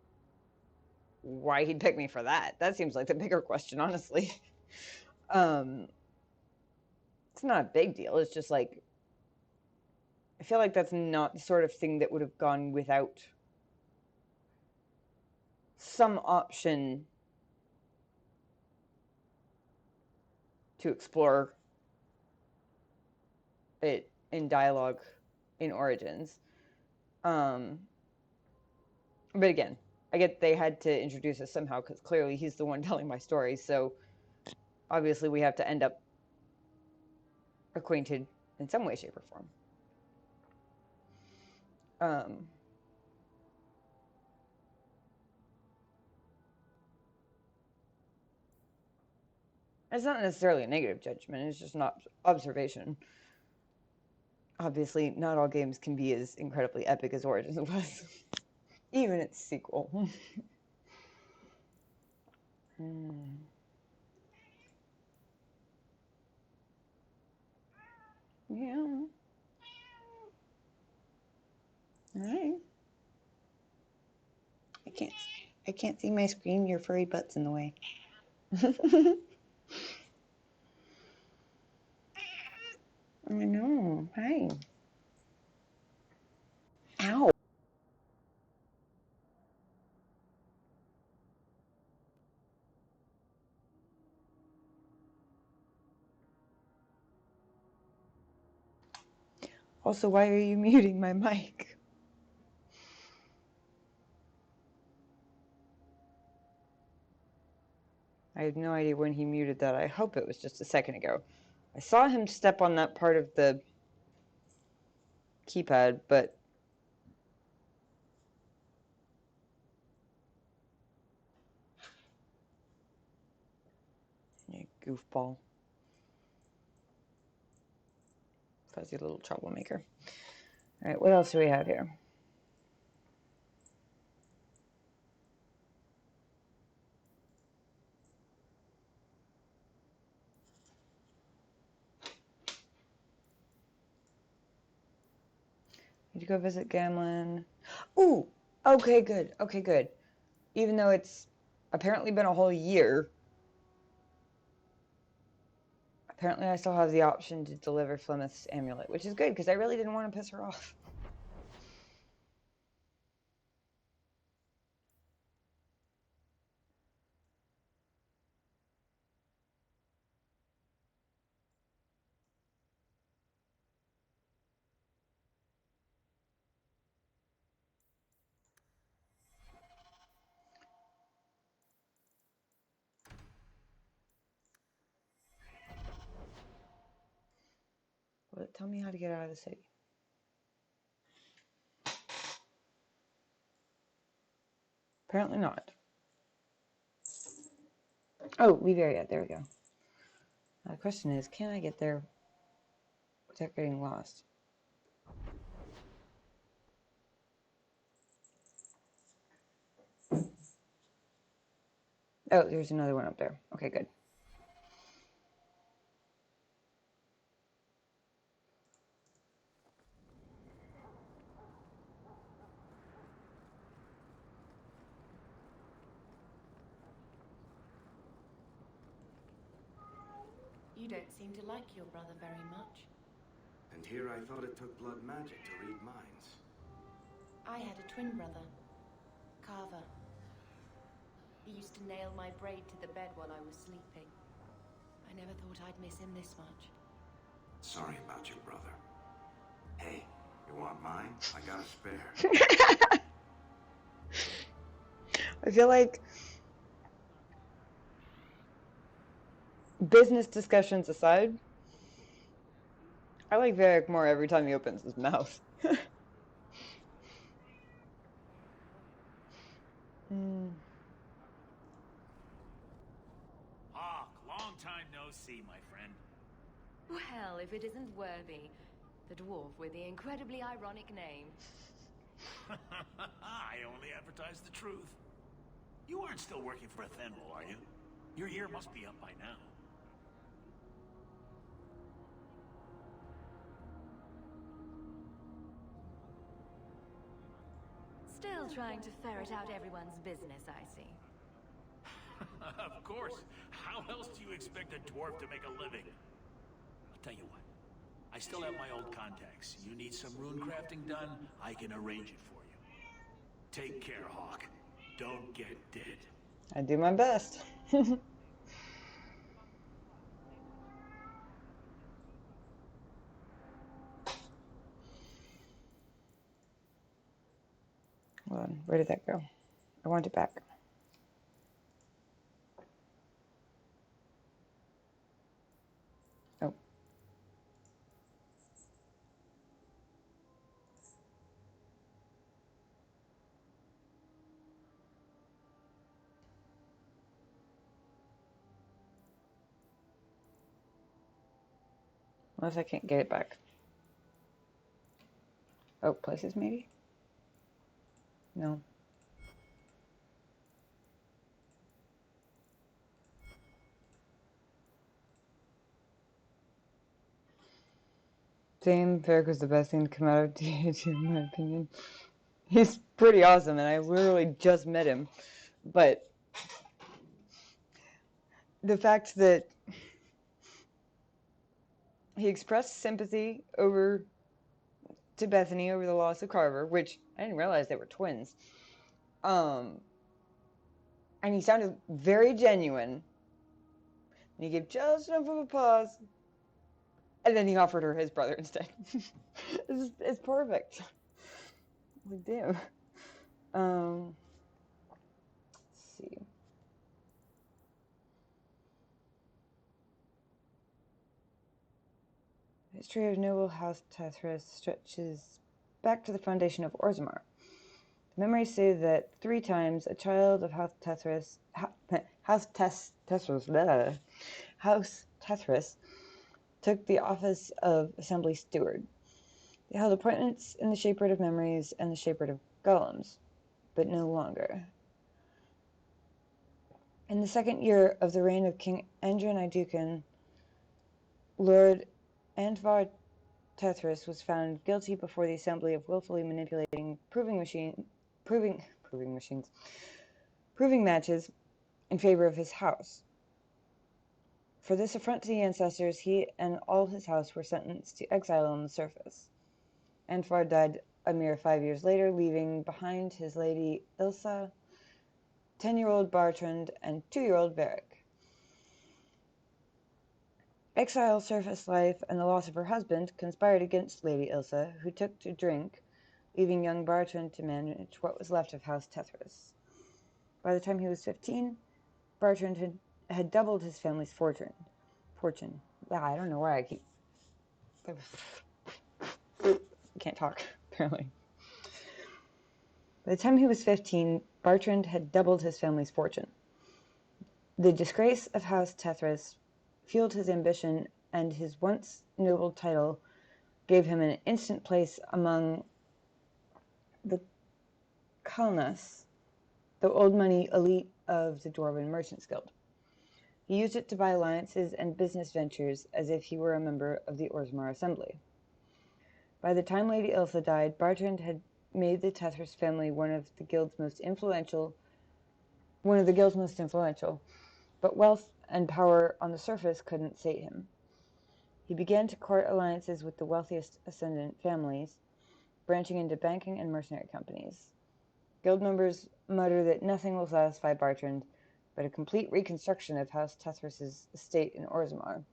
why he'd pick me for that. That seems like the bigger question, honestly. It's not a big deal. It's just like, I feel like that's not the sort of thing that would have gone without some option to explore it in dialogue in Origins. But again, I get they had to introduce us somehow because clearly he's the one telling my story. So obviously we have to end up acquainted in some way, shape, or form. It's not necessarily a negative judgment. It's just an observation. Obviously, not all games can be as incredibly epic as Origins was. Even its sequel. Yeah. Alright. I can't see my screen. Your furry butt's in the way. I know. Hi. Ow. Also, why are you muting my mic? I have no idea when he muted that. I hope it was just a second ago. I saw him step on that part of the keypad, but you goofball. Fuzzy little troublemaker. Alright, what else do we have here? Need to go visit Gamlen. Ooh! Okay, good. Okay, good. Even though it's apparently been a whole year, apparently I still have the option to deliver Flemeth's amulet, which is good, because I really didn't want to piss her off. Will it tell me how to get out of the city? Apparently not. Oh, leave area. There we go. Now the question is, can I get there without getting lost? Oh, there's another one up there. Okay, good. You don't seem to like your brother very much. And here I thought it took blood magic to read minds. I had a twin brother, Carver. He used to nail my braid to the bed while I was sleeping. I never thought I'd miss him this much. Sorry about your brother. Hey, you want mine? I got a spare. I feel like business discussions aside, I like Varric more every time he opens his mouth. Hawk, long time no see, my friend. Well, if it isn't Worthy, the dwarf with the incredibly ironic name. I only advertise the truth. You aren't still working for Athenril, are you? Your year must be up by now. Still trying to ferret out everyone's business, I see. Of course. How else do you expect a dwarf to make a living? I'll tell you what. I still have my old contacts. You need some rune crafting done, I can arrange it for you. Take care, Hawk. Don't get dead. I do my best. Hold on. Where did that go? I want it back. Oh. Unless I can't get it back. Oh, places maybe? No. Dame Ferrick was the best thing to come out of DH in my opinion. He's pretty awesome, and I literally just met him. But the fact that he expressed sympathy over to Bethany over the loss of Carver, which I didn't realize they were twins. And he sounded very genuine. And he gave just enough of a pause. And then he offered her his brother instead. It's perfect. Like, damn. Let's see. The history of noble House Tethras stretches back to the foundation of Orzammar. The memories say that 3 times a child of House Tethras, House Tethras took the office of Assembly Steward. They held appointments in the Shapered of Memories and the Shapered of Golems, but no longer. In the 2nd year of the reign of King Endrin Idukan, Lord Andvar Tethras was found guilty before the Assembly of willfully manipulating proving matches in favor of his house. For this affront to the ancestors, he and all his house were sentenced to exile on the surface. Andvar died a mere 5 years later, leaving behind his lady Ilsa, 10-year-old Bartrand, and 2-year-old Varric. Exile, surface life, and the loss of her husband conspired against Lady Ilsa, who took to drink, leaving young Bartrand to manage what was left of House Tethras. By the time he was 15, Bartrand had doubled his family's fortune. Yeah, I don't know why I keep... can't talk, apparently. By the time he was 15, Bartrand had doubled his family's fortune. The disgrace of House Tethras fueled his ambition, and his once noble title gave him an instant place among the Kalnas, the old money elite of the Dwarven Merchants Guild. He used it to buy alliances and business ventures as if he were a member of the Orzammar Assembly. By the time Lady Ilsa died, Bartrand had made the Tethras family one of the guild's most influential, but wealth and power on the surface couldn't sate him. He began to court alliances with the wealthiest ascendant families, branching into banking and mercenary companies. Guild members mutter that nothing will satisfy Bartrand but a complete reconstruction of House Tethras' estate in Orzammar,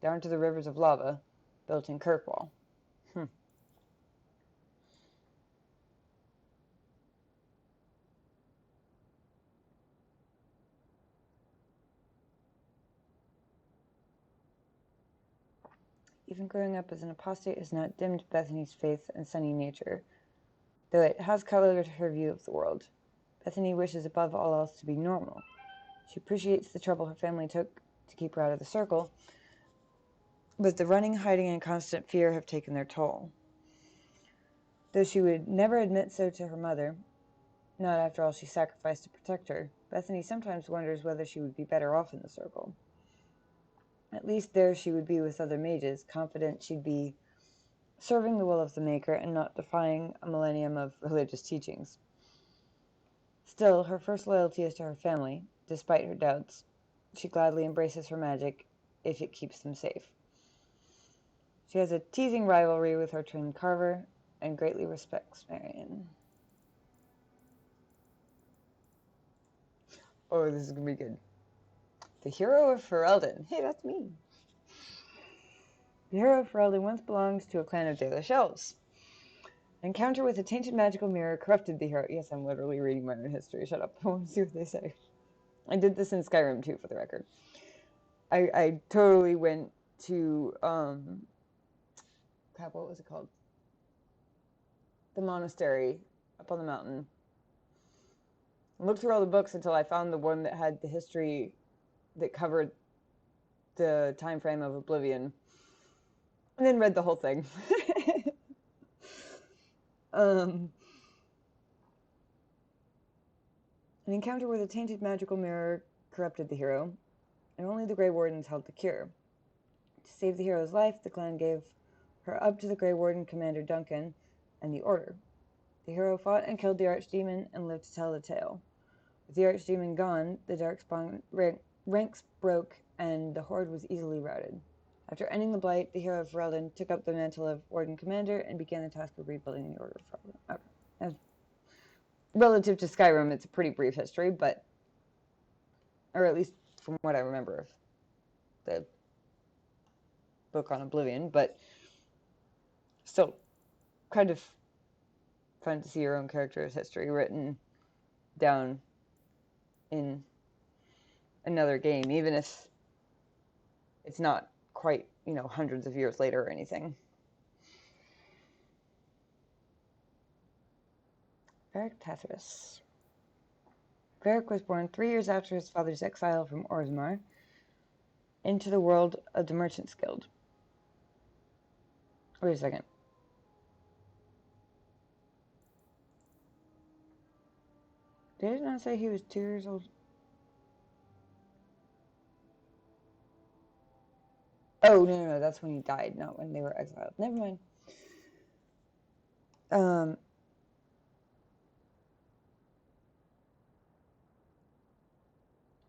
down to the rivers of lava built in Kirkwall. Even growing up as an apostate has not dimmed Bethany's faith and sunny nature, though it has colored her view of the world. Bethany wishes above all else to be normal. She appreciates the trouble her family took to keep her out of the circle, but the running, hiding, and constant fear have taken their toll. Though she would never admit so to her mother, not after all she sacrificed to protect her, Bethany sometimes wonders whether she would be better off in the circle. At least there she would be with other mages, confident she'd be serving the will of the Maker and not defying a millennium of religious teachings. Still, her first loyalty is to her family. Despite her doubts, she gladly embraces her magic if it keeps them safe. She has a teasing rivalry with her twin Carver and greatly respects Marion. Oh, this is going to be good. The hero of Ferelden. Hey, that's me. The hero of Ferelden once belonged to a clan of Dalish elves. Encounter with a tainted magical mirror corrupted the hero. Yes, I'm literally reading my own history. Shut up. I want to see what they say. I did this in Skyrim too, for the record. I totally went to, crap, what was it called? The monastery up on the mountain. I looked through all the books until I found the one that had the history that covered the time frame of Oblivion. And then read the whole thing. An encounter with a tainted magical mirror corrupted the hero, and only the Grey Wardens held the cure. To save the hero's life, the clan gave her up to the Grey Warden Commander Duncan and the Order. The hero fought and killed the Archdemon and lived to tell the tale. With the Archdemon gone, the Darkspawn ranks broke and the Horde was easily routed. After ending the Blight, the hero of Ferelden took up the mantle of Warden Commander and began the task of rebuilding the Order of Ferelden. Okay. Relative to Skyrim, it's a pretty brief history, but, or at least from what I remember of the book on Oblivion, but still kind of fun to see your own character's history written down in another game, even if it's not quite, you know, hundreds of years later or anything. Varric Tathras. Varric was born 3 years after his father's exile from Orzammar into the world of the Merchants Guild. Wait a second. Did it not say he was 2 years old? Oh, no, that's when he died, not when they were exiled. Never mind.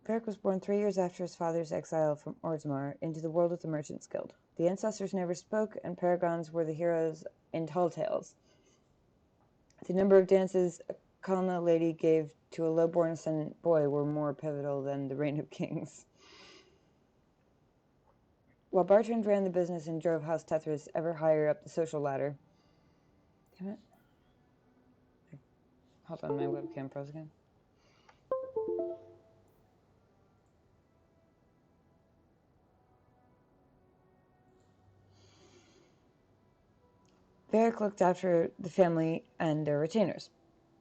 Varric was born 3 years after his father's exile from Orzammar into the world of the Merchants Guild. The ancestors never spoke, and paragons were the heroes in tall tales. The number of dances Kalna lady gave to a low-born ascendant boy were more pivotal than the reign of kings. While Bartrand ran the business and drove House Tethras ever higher up the social ladder. Damn it. Hold on, my webcam froze again. Varric looked after the family and their retainers.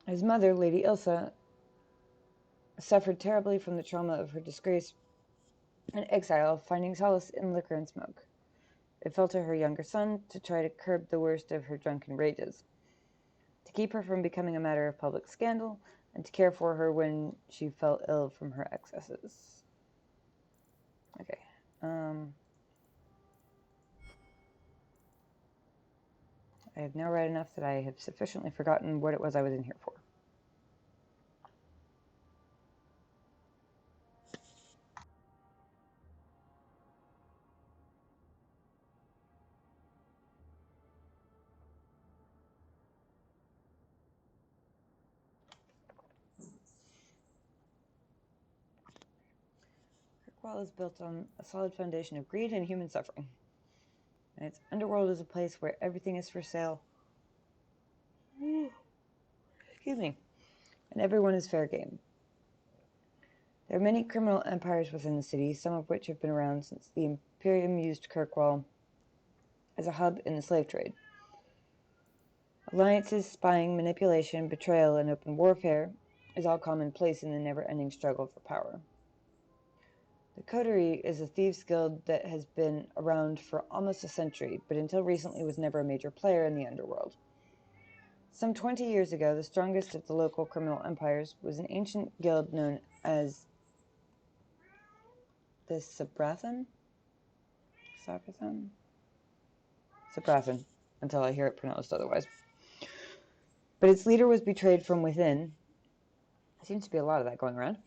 His mother, Lady Ilsa, suffered terribly from the trauma of her disgrace and exile, finding solace in liquor and smoke. It fell to her younger son to try to curb the worst of her drunken rages, to keep her from becoming a matter of public scandal, and to care for her when she fell ill from her excesses. Okay. I have now read enough that I have sufficiently forgotten what it was I was in here for. Kirkwall is built on a solid foundation of greed and human suffering. And its underworld is a place where everything is for sale. Excuse me. And everyone is fair game. There are many criminal empires within the city, some of which have been around since the Imperium used Kirkwall as a hub in the slave trade. Alliances, spying, manipulation, betrayal, and open warfare is all commonplace in the never-ending struggle for power. The Coterie is a thieves' guild that has been around for almost a century, but until recently was never a major player in the underworld. Some 20 years ago, the strongest of the local criminal empires was an ancient guild known as the Sabrathan? Sabrathan, until I hear it pronounced otherwise. But its leader was betrayed from within. There seems to be a lot of that going around.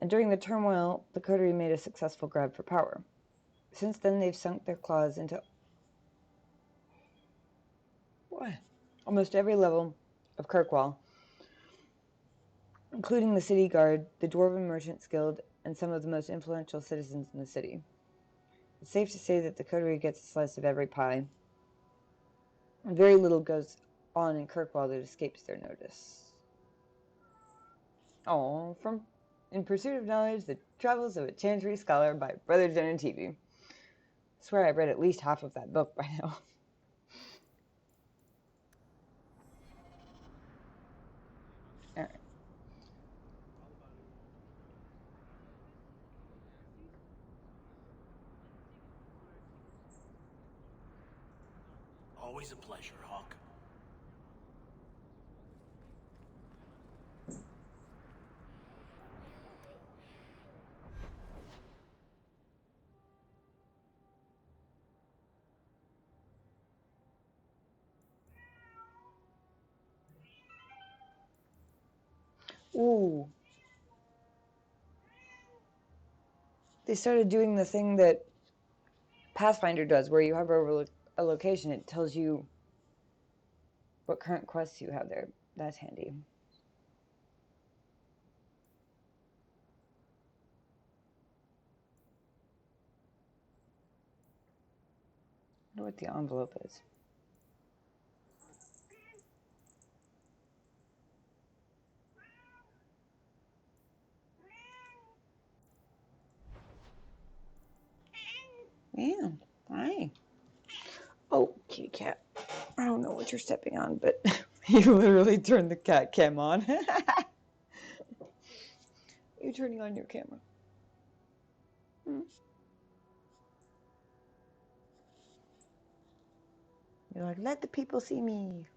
And during the turmoil, the Coterie made a successful grab for power. Since then, they've sunk their claws into almost every level of Kirkwall, including the City Guard, the Dwarven Merchants Guild, and some of the most influential citizens in the city. It's safe to say that the Coterie gets a slice of every pie, and very little goes on in Kirkwall that escapes their notice. Oh, from In Pursuit of Knowledge, The Travels of a Chantry Scholar by Brother Jen and TV. I swear I've read at least half of that book by now. Alright. Always a pleasure, Hawk. Ooh. They started doing the thing that Pathfinder does, where you hover a location, it tells you what current quests you have there. That's handy. I wonder what the envelope is. Yeah, hi. Oh, kitty cat. I don't know what you're stepping on, but you literally turned the cat cam on. You're turning on your camera. You're like, let the people see me.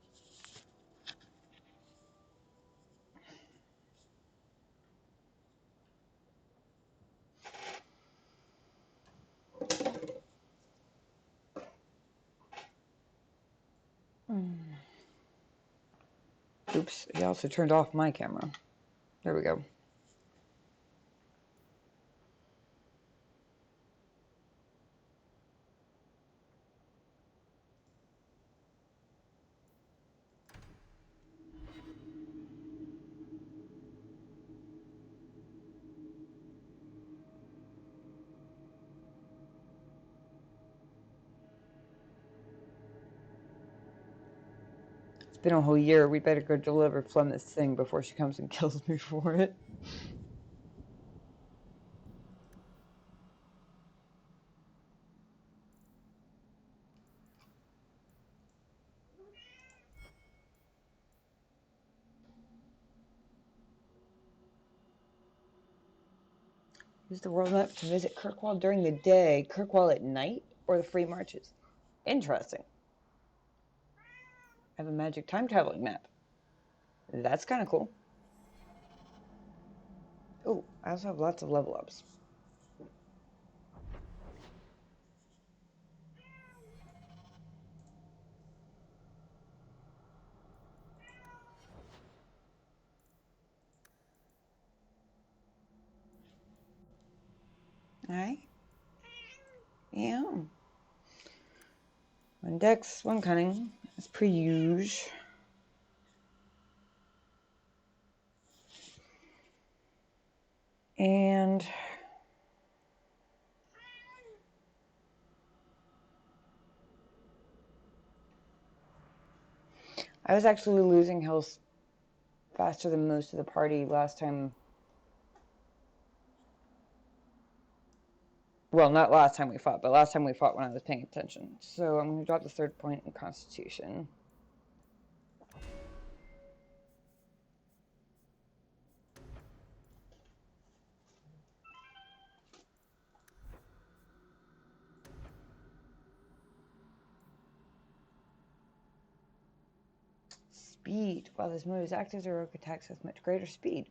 Oops, he also turned off my camera. There we go. It's been a whole year. We better go deliver Flem this thing before she comes and kills me for it. Use the world map to visit Kirkwall during the day, Kirkwall at night, or the free marches. Interesting. I have a magic time traveling map. That's kind of cool. Oh, I also have lots of level ups. Alright. Yeah. One dex, one cunning, as per usual. And I was actually losing health faster than most of the party last time. Well, not last time we fought, but last time we fought when I was paying attention. So I'm going to drop the 3rd point in Constitution. Speed. While this mode is active, the rogue attacks with much greater speed.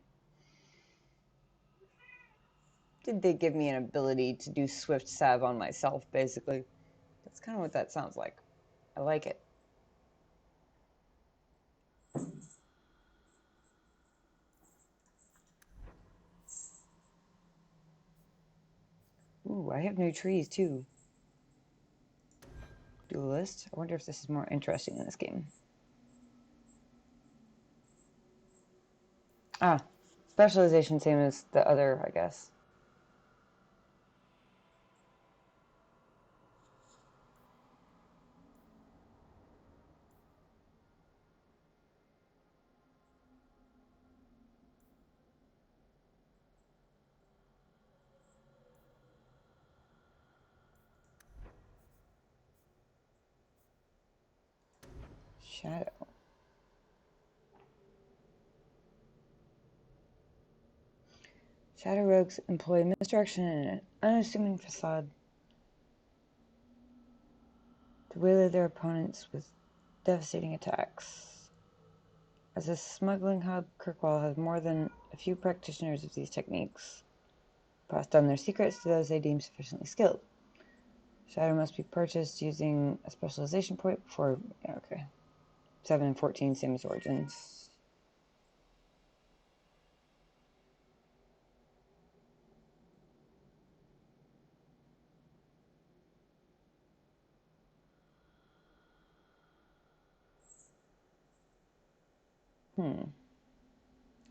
Did they give me an ability to do swift salve on myself, basically? That's kind of what that sounds like. I like it. Ooh, I have new trees, too. Duelist. I wonder if this is more interesting in this game. Ah, specialization same as the other, I guess. Shadow. Shadow rogues employ misdirection and an unassuming facade to waylay their opponents with devastating attacks. As a smuggling hub, Kirkwall has more than a few practitioners of these techniques. Pass down their secrets to those they deem sufficiently skilled. Shadow must be purchased using a specialization point before... Okay. 7 and 14, same as Origins.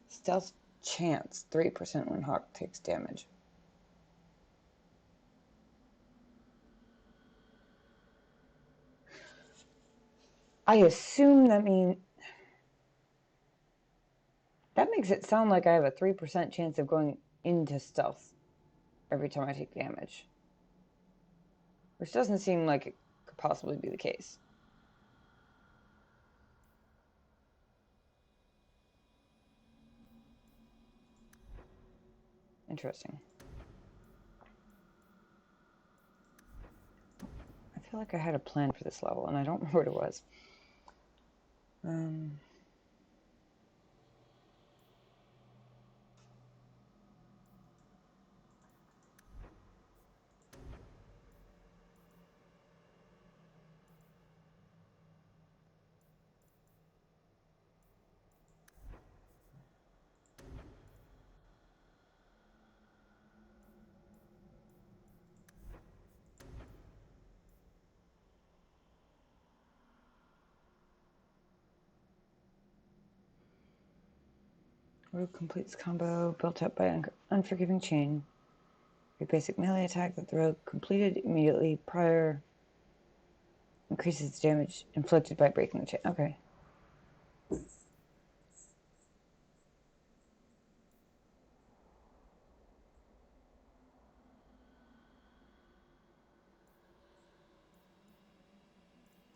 Stealth chance, 3% when Hawk takes damage. I assume that means... That makes it sound like I have a 3% chance of going into stealth every time I take damage. Which doesn't seem like it could possibly be the case. Interesting. I feel like I had a plan for this level, and I don't remember what it was. Rogue completes combo built up by Unforgiving Chain. A basic melee attack that the rogue completed immediately prior increases the damage inflicted by breaking the chain. Okay.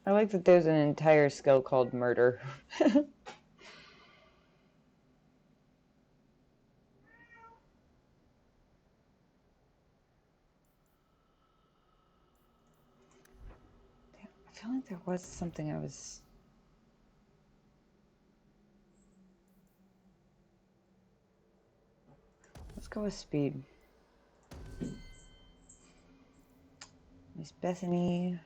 I like that there's an entire skill called Murder. I feel like there was something I was... Let's go with speed. Miss Bethany.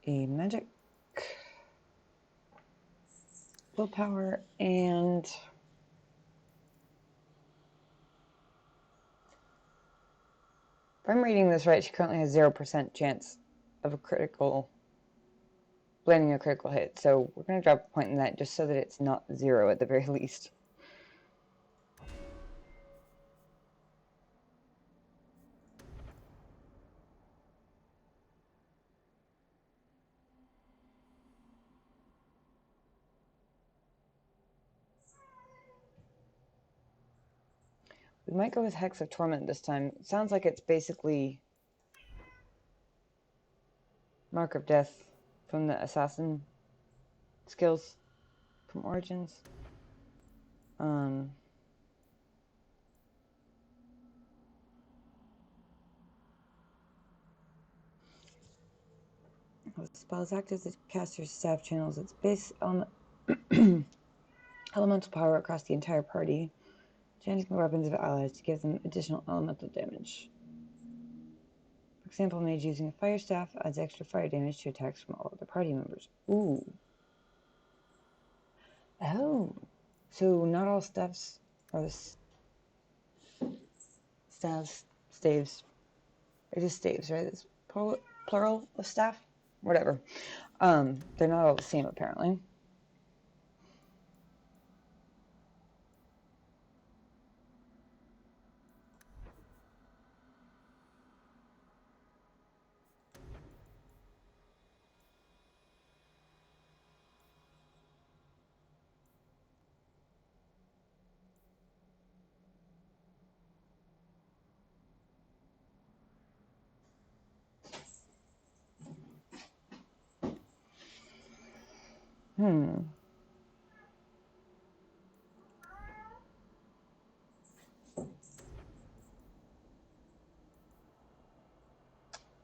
A magic. Willpower and... If I'm reading this right, she currently has 0% chance of a critical... landing a critical hit. So we're going to drop a point in that just so that it's not 0 at the very least. We might go with Hex of Torment this time. It sounds like it's basically Mark of Death from the Assassin skills from Origins. The spell is active as the caster's staff channels its base elemental power across the entire party, chanting the weapons of allies to give them additional elemental damage. For example, mage using a fire staff adds extra fire damage to attacks from all of the party members. Ooh. Oh. So not all staves are staves. It is staves, right? It's plural of staff? Whatever. They're not all the same, apparently.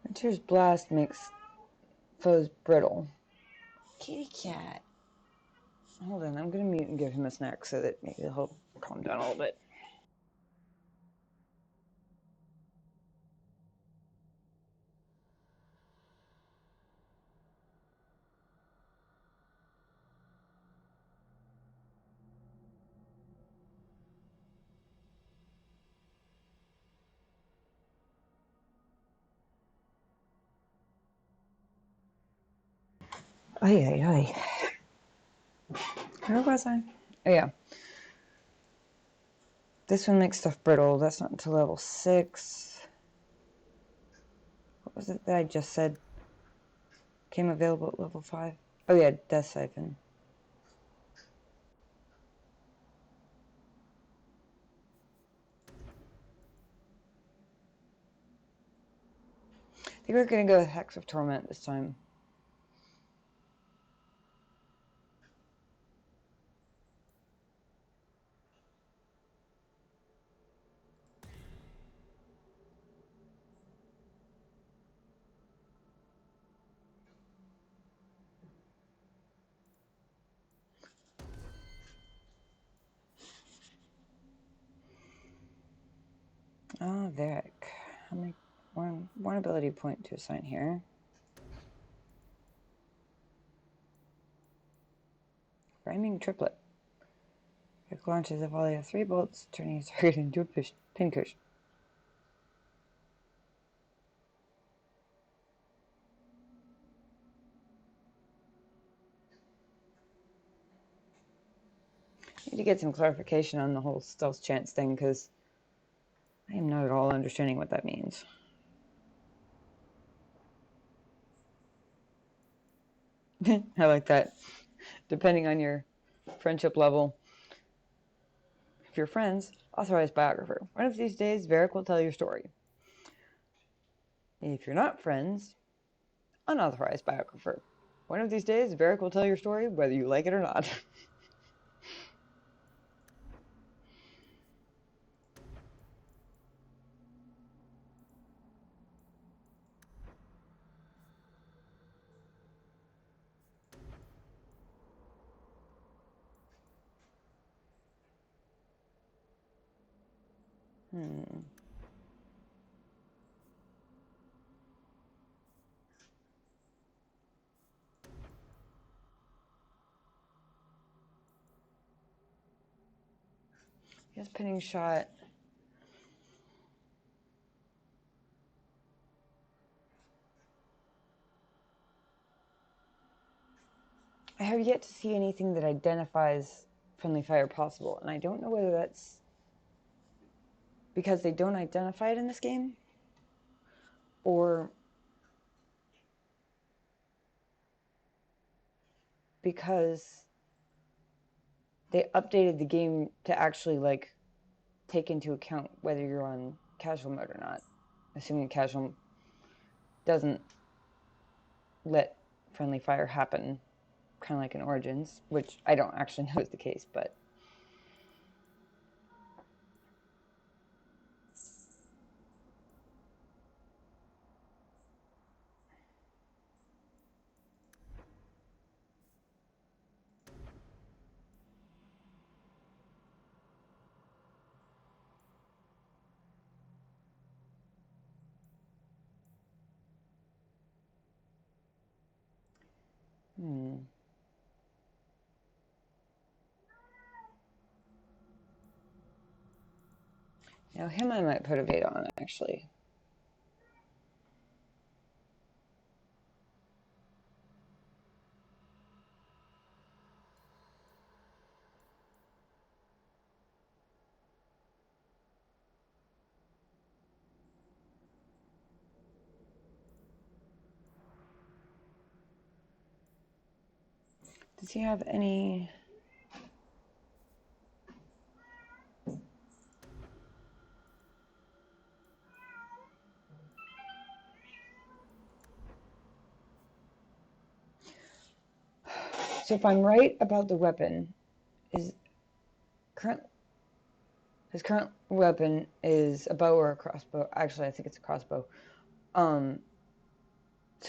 Frontier's Blast makes foes brittle. Kitty cat. Hold on, I'm gonna mute and give him a snack so that maybe he'll calm down a little bit. Ay, ay, ay. Where was I? Oh, yeah. This one makes stuff brittle. That's not until level 6. What was it that I just said came available at level 5? Oh, yeah, Death Siphon. I think we're going to go with Hex of Torment this time. Ah, Varric. How many? One ability point to assign here. Framing Triplet. It launches a volley of 3 bolts, turning its target into a pincushion. I need to get some clarification on the whole stealth chance thing, because I am not at all understanding what that means. I like that. Depending on your friendship level. If you're friends, authorized biographer. One of these days, Varric will tell your story. If you're not friends, unauthorized biographer. One of these days, Varric will tell your story, whether you like it or not. Yes, pinning shot. I have yet to see anything that identifies friendly fire possible, and I don't know whether that's because they don't identify it in this game, or because they updated the game to actually, like, take into account whether you're on casual mode or not. Assuming casual doesn't let friendly fire happen, kind of like in Origins, which I don't actually know is the case, but... Now, him I might put a Veda on, actually. Does he have any... So if I'm right about the weapon, his current weapon is a bow or a crossbow. Actually, I think it's a crossbow. So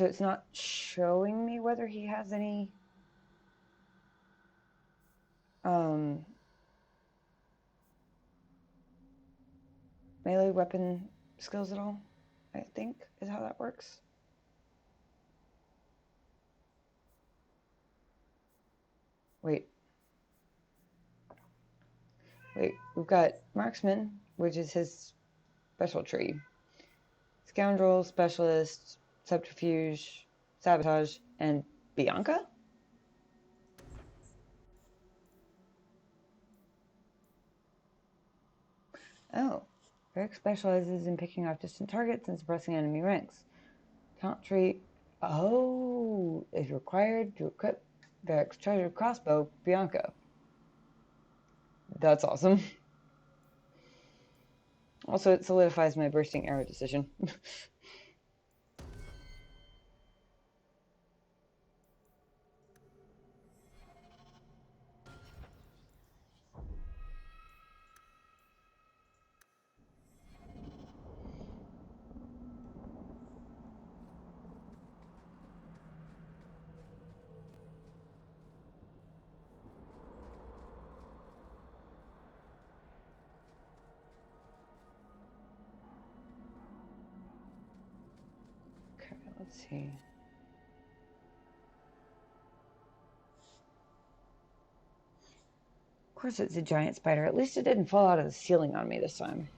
it's not showing me whether he has any melee weapon skills at all, I think is how that works. Wait, we've got Marksman, which is his special tree. Scoundrel, Specialist, Subterfuge, Sabotage, and Bianca? Oh, Varric specializes in picking off distant targets and suppressing enemy ranks. Talent trait, is required to equip Varric's treasured crossbow, Bianca. That's awesome. Also, it solidifies my bursting arrow decision. Okay, let's see. Of course it's a giant spider. At least it didn't fall out of the ceiling on me this time.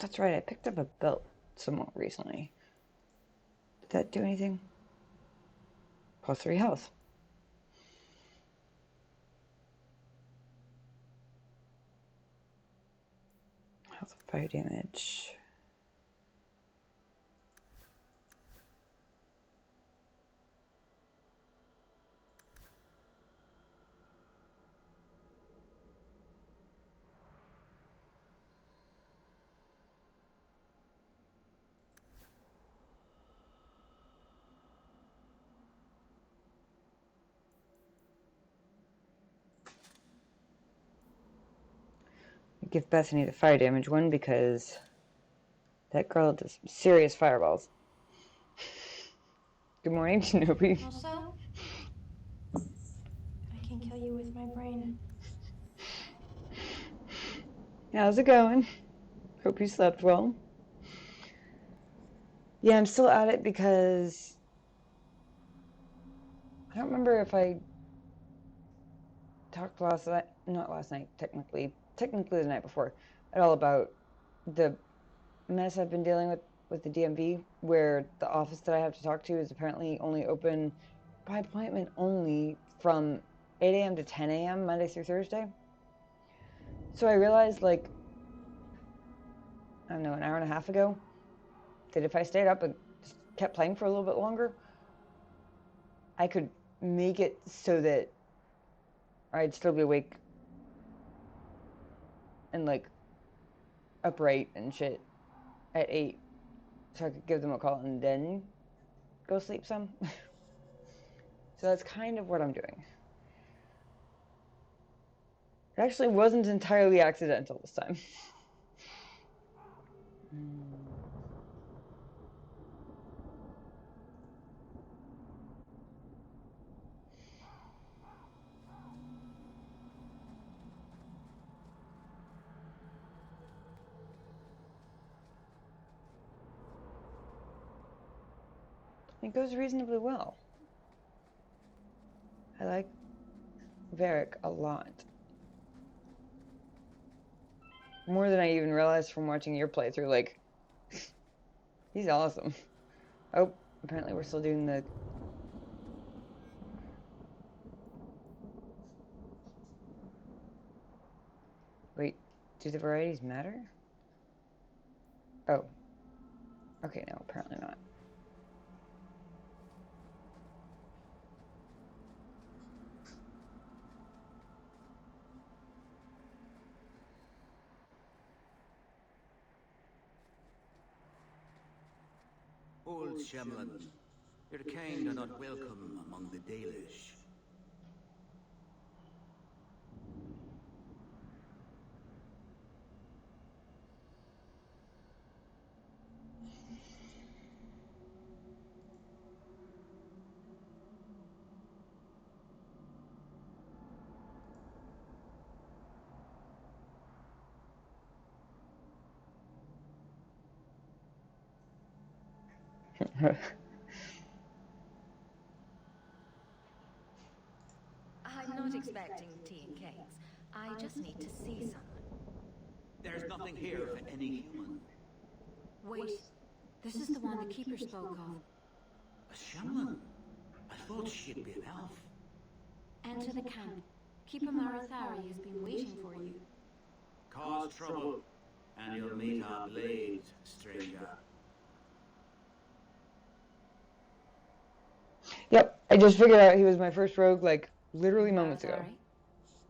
That's right, I picked up a belt somewhat recently. Did that do anything? Plus 3 health. Health of fire damage. Give Bethany the fire damage one because that girl does some serious fireballs. Good morning, Shinobi. Also, I can kill you with my brain. How's it going? Hope you slept well. Yeah, I'm still at it because I don't remember if I talked not last night, technically the night before, at all about the mess I've been dealing with the DMV, where the office that I have to talk to is apparently only open by appointment only from 8 a.m. to 10 a.m. Monday through Thursday. So I realized, like, I don't know, an hour and a half ago, that if I stayed up and just kept playing for a little bit longer, I could make it so that I'd still be awake and, like, upright and shit at 8, so I could give them a call and then go sleep some. So that's kind of what I'm doing. It actually wasn't entirely accidental this time. It goes reasonably well. I like Varric a lot. More than I even realized from watching your playthrough. Like, he's awesome. Oh, apparently we're still doing the... Wait, do the varieties matter? Oh. Okay, no, apparently not. Old Shamlan, your kind are not welcome among the Dalish. I'm not expecting tea and cakes. I just need to see someone. There's nothing here for any human. Wait, this is the one the Keeper spoke of. A Shamlan? I thought she'd be an elf. Enter the camp. Keeper Marathari has been waiting for you. Cause trouble, and you'll meet our blade, stranger. Yep, I just figured out he was my first rogue, like, literally moments ago.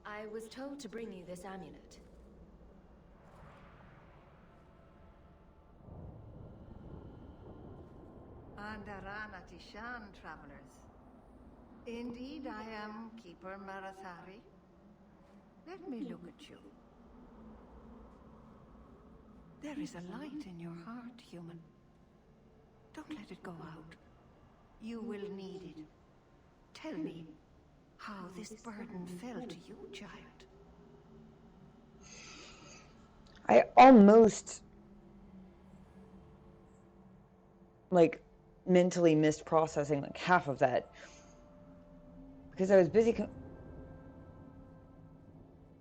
I was told to bring you this amulet. Andarana Tishan, travelers. Indeed, I am Keeper Marathari. Let me look at you. There is a light in your heart, human. Don't let it go out. You will need it. Tell me how this burden fell to you, child. I almost, like, mentally missed processing, like, half of that. Because I was busy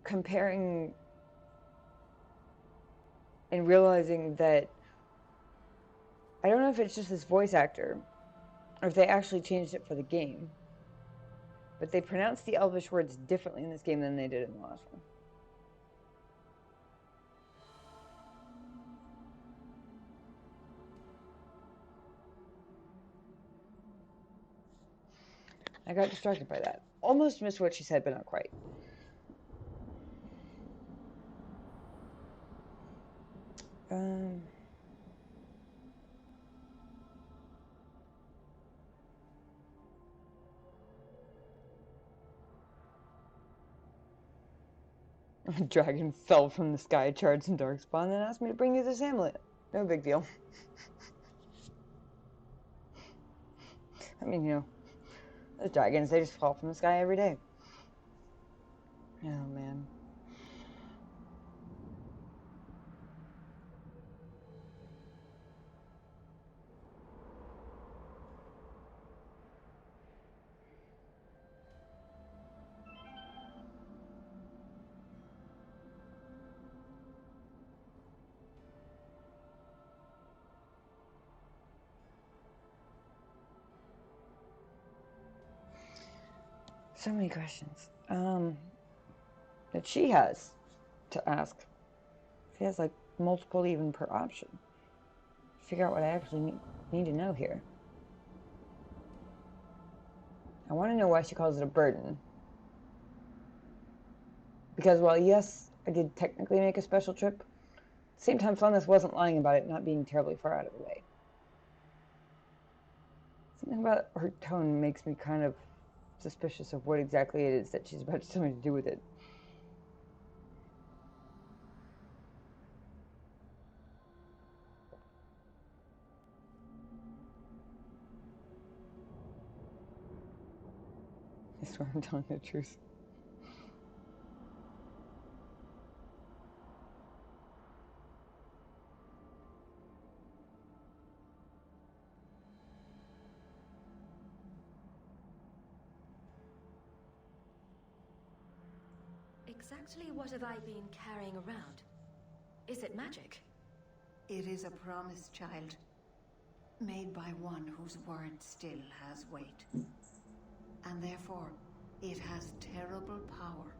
comparing and realizing that I don't know if it's just this voice actor or if they actually changed it for the game, but they pronounced the Elvish words differently in this game than they did in the last one. I got distracted by that. Almost missed what she said, but not quite. A dragon fell from the sky, charged in Darkspawn, and asked me to bring you this amulet. No big deal. I mean, you know, those dragons, they just fall from the sky every day. Oh, man. So many questions. That she has to ask. She has, like, multiple even per option. Figure out what I actually need to know here. I want to know why she calls it a burden. Because while, yes, I did technically make a special trip, at the same time, Flannis wasn't lying about it not being terribly far out of the way. Something about her tone makes me kind of suspicious of what exactly it is that she's about to tell me to do with it. swear I'm telling the truth. Exactly what have I been carrying around? Is it magic? It is a promise, child. Made by one whose word still has weight. And therefore, it has terrible power.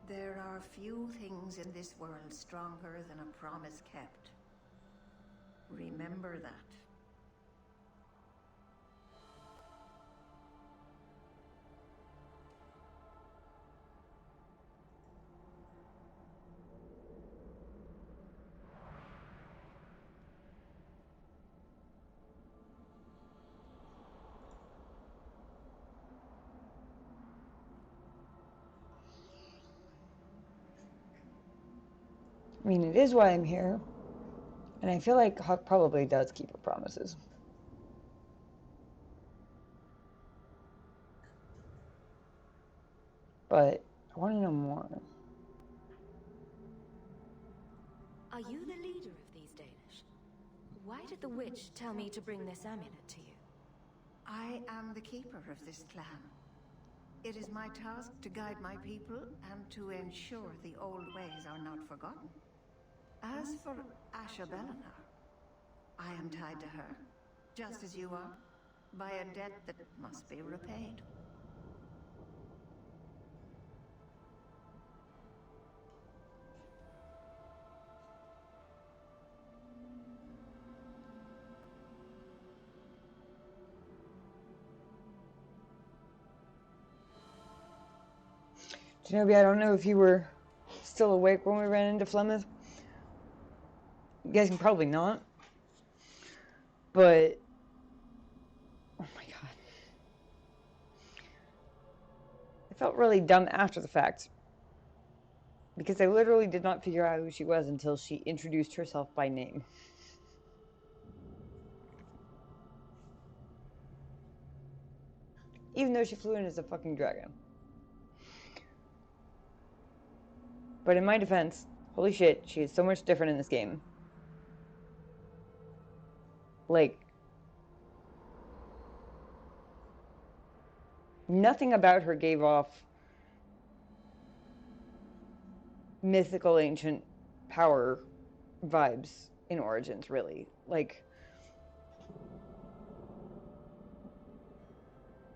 There are few things in this world stronger than a promise kept. Remember that. I mean, it is why I'm here. And I feel like Huck probably does keep her promises. But I want to know more. Are you the leader of these Danish? Why did the witch tell me to bring this amulet to you? I am the keeper of this clan. It is my task to guide my people and to ensure the old ways are not forgotten. As for Asha Bellinar, I am tied to her, just as you are, by a debt that must be repaid. Shinobi, I don't know if you were still awake when we ran into Flemeth. I'm guessing probably not. But, oh my god. I felt really dumb after the fact. Because I literally did not figure out who she was until she introduced herself by name. Even though she flew in as a fucking dragon. But in my defense, holy shit, she is so much different in this game. Like, nothing about her gave off mythical ancient power vibes in Origins, really. Like,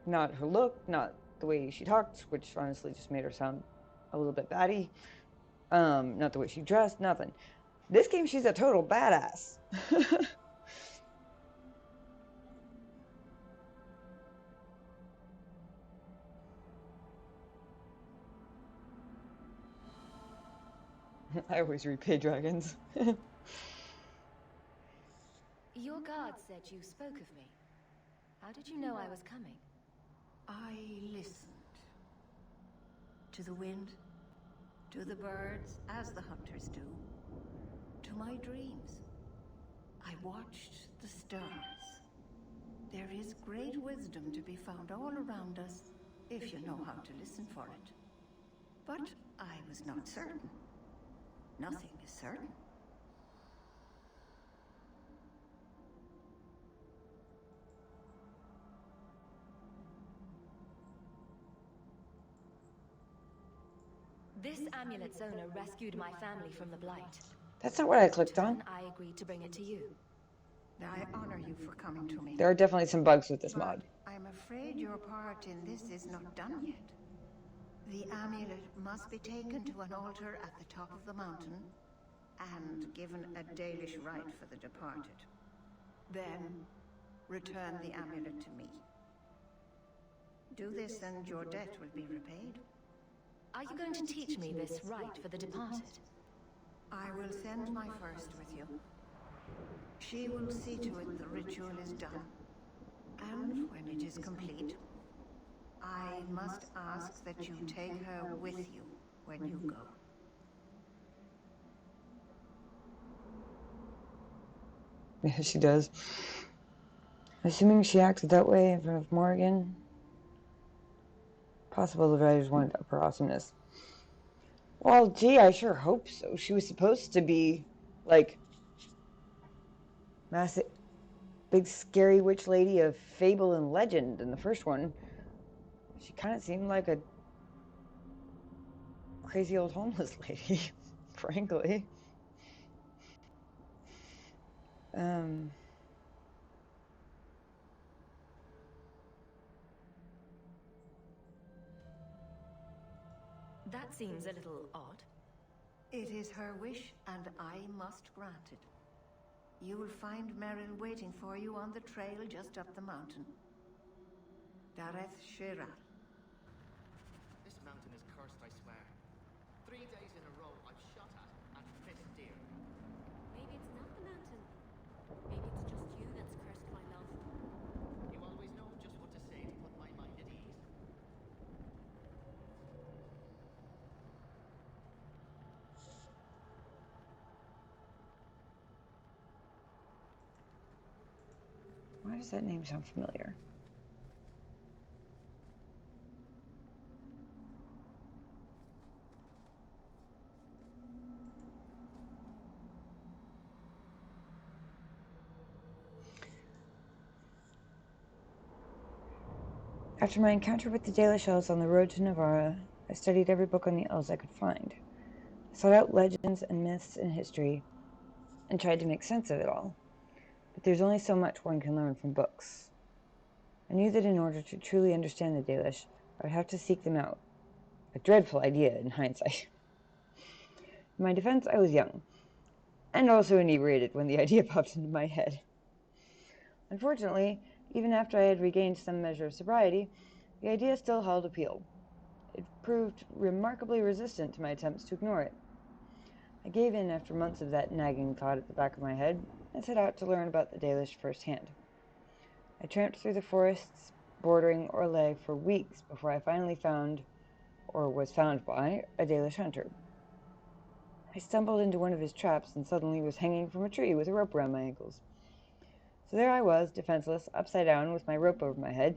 not her look, not the way she talked, which honestly just made her sound a little bit batty. Not the way she dressed, nothing. This game, she's a total badass. I always repay dragons. Your guard said you spoke of me. How did you know I was coming? I listened. To the wind, to the birds, as the hunters do. To my dreams. I watched the stars. There is great wisdom to be found all around us, if you know how to listen for it. But I was not certain. Nothing is certain. This amulet's owner rescued my family from the Blight. That's not what I clicked on. I agreed to bring it to you. I honor you for coming to me. There are definitely some bugs with this mod. I'm afraid your part in this is not done yet. The amulet must be taken to an altar at the top of the mountain and given a Dalish rite for the departed. Then, return the amulet to me. Do this and your debt will be repaid. Are you going to teach me this rite for the departed? I will send my first with you. She will see to it the ritual is done. And when it is complete, I must ask that you take her with you when you go. Yeah, she does. Assuming she acted that way in front of Morgan. Possible the writers wanted up her awesomeness. Well, gee, I sure hope so. She was supposed to be, like, massive, big, scary witch lady of fable and legend in the first one. She kind of seemed like a crazy old homeless lady, frankly. That seems a little odd. It is her wish, and I must grant it. You will find Merrill waiting for you on the trail just up the mountain. Dareth Shirar. This mountain is cursed, I swear. 3 days in a row I've shot at and missed deer. Maybe it's not the mountain. Maybe it's just you that's cursed, my love. You always know just what to say to put my mind at ease. Why does that name sound familiar? After my encounter with the Dalish elves on the road to Navarra, I studied every book on the elves I could find. I sought out legends and myths and history, and tried to make sense of it all. But there's only so much one can learn from books. I knew that in order to truly understand the Dalish, I would have to seek them out. A dreadful idea in hindsight. In my defense, I was young, and also inebriated when the idea popped into my head. Unfortunately, even after I had regained some measure of sobriety, the idea still held appeal. It proved remarkably resistant to my attempts to ignore it. I gave in after months of that nagging thought at the back of my head, and set out to learn about the Dalish firsthand. I tramped through the forests bordering Orlais for weeks before I finally found, or was found by, a Dalish hunter. I stumbled into one of his traps and suddenly was hanging from a tree with a rope around my ankles. So there I was, defenseless, upside down, with my rope over my head,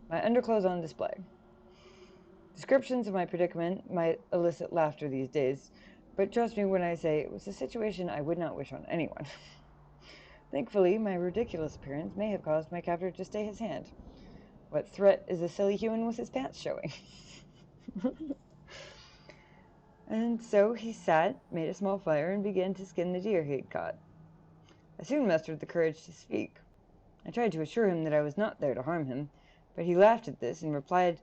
my underclothes on display. Descriptions of my predicament might elicit laughter these days, but trust me when I say it was a situation I would not wish on anyone. Thankfully, my ridiculous appearance may have caused my captor to stay his hand. What threat is a silly human with his pants showing? And so he sat, made a small fire, and began to skin the deer he had caught. I soon mustered the courage to speak. I tried to assure him that I was not there to harm him, but he laughed at this and replied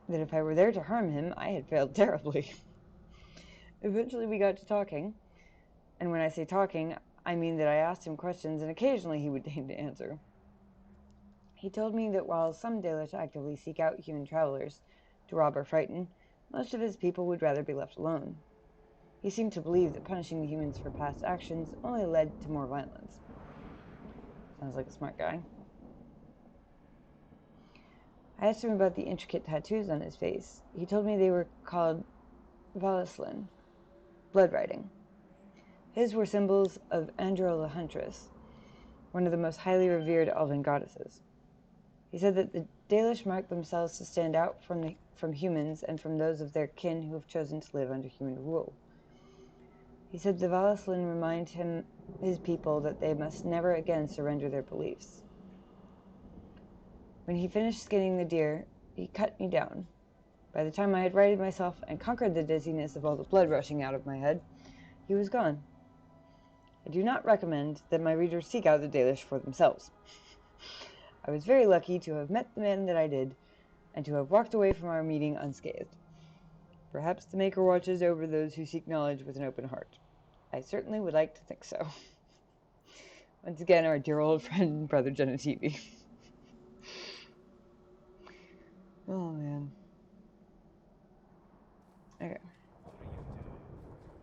that if I were there to harm him, I had failed terribly. Eventually we got to talking, and when I say talking, I mean that I asked him questions and occasionally he would deign to answer. He told me that while some Dalish actively seek out human travelers to rob or frighten, most of his people would rather be left alone. He seemed to believe that punishing the humans for past actions only led to more violence. Sounds like a smart guy. I asked him about the intricate tattoos on his face. He told me they were called Valislin, blood writing. His were symbols of Andro the Huntress, one of the most highly revered elven goddesses. He said that the Dalish mark themselves to stand out from humans and from those of their kin who have chosen to live under human rule. He said the Valislin remind his people that they must never again surrender their beliefs. When he finished skinning the deer, he cut me down. By the time I had righted myself and conquered the dizziness of all the blood rushing out of my head, he was gone. I do not recommend that my readers seek out the Dalish for themselves. I was very lucky to have met the man that I did, and to have walked away from our meeting unscathed. Perhaps the Maker watches over those who seek knowledge with an open heart. I certainly would like to think so. Once again, our dear old friend, Brother Genetivi. Oh, man. Okay.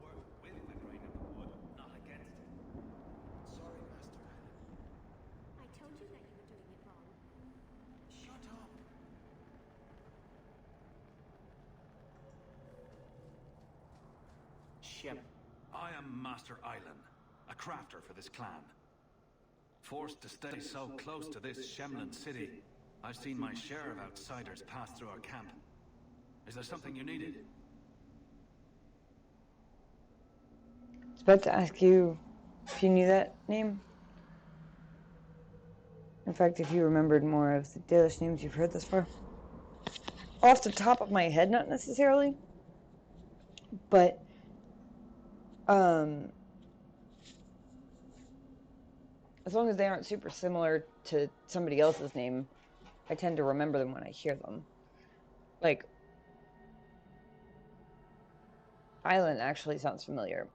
Work with the grain of the wood, not against it. Sorry, Master Island. I told you that you were doing it wrong. Shut up. Shem. I am Master Island, a crafter for this clan. Forced to stay so close to this Shemlin city, I've seen my share of outsiders pass through our camp. Is there something you needed? I was about to ask you if you knew that name. In fact, if you remembered more of the Dalish names you've heard thus far. Off the top of my head, not necessarily. But, as long as they aren't super similar to somebody else's name, I tend to remember them when I hear them. Like, Island actually sounds familiar.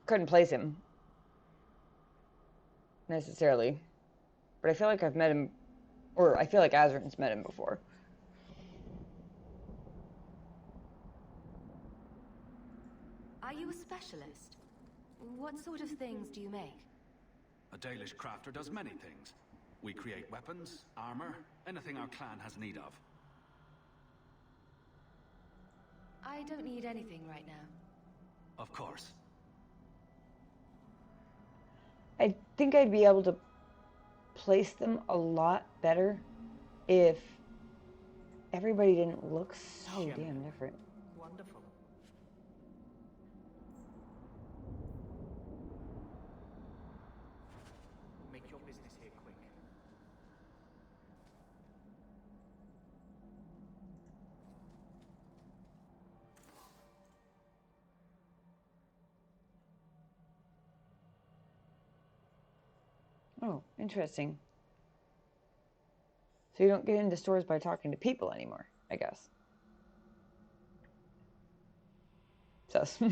Couldn't place him, necessarily. But I feel like I've met him, or I feel like Azrin's met him before. Are you a specialist? What sort of things do you make? A Dalish crafter does many things. We create weapons, armor, anything our clan has need of. I don't need anything right now. Of course. I think I'd be able to place them a lot better if everybody didn't look so damn different. Wonderful. Make your business here quick. Oh, interesting. So you don't get into stores by talking to people anymore, I guess. Sus. Oh,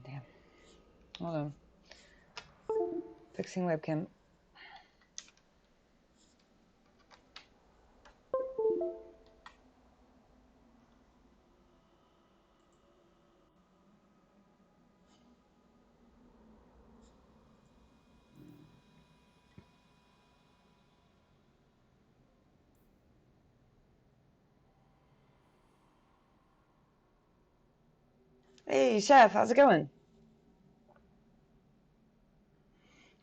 damn. Hold on. Fixing webcam. Hey, Chef, how's it going?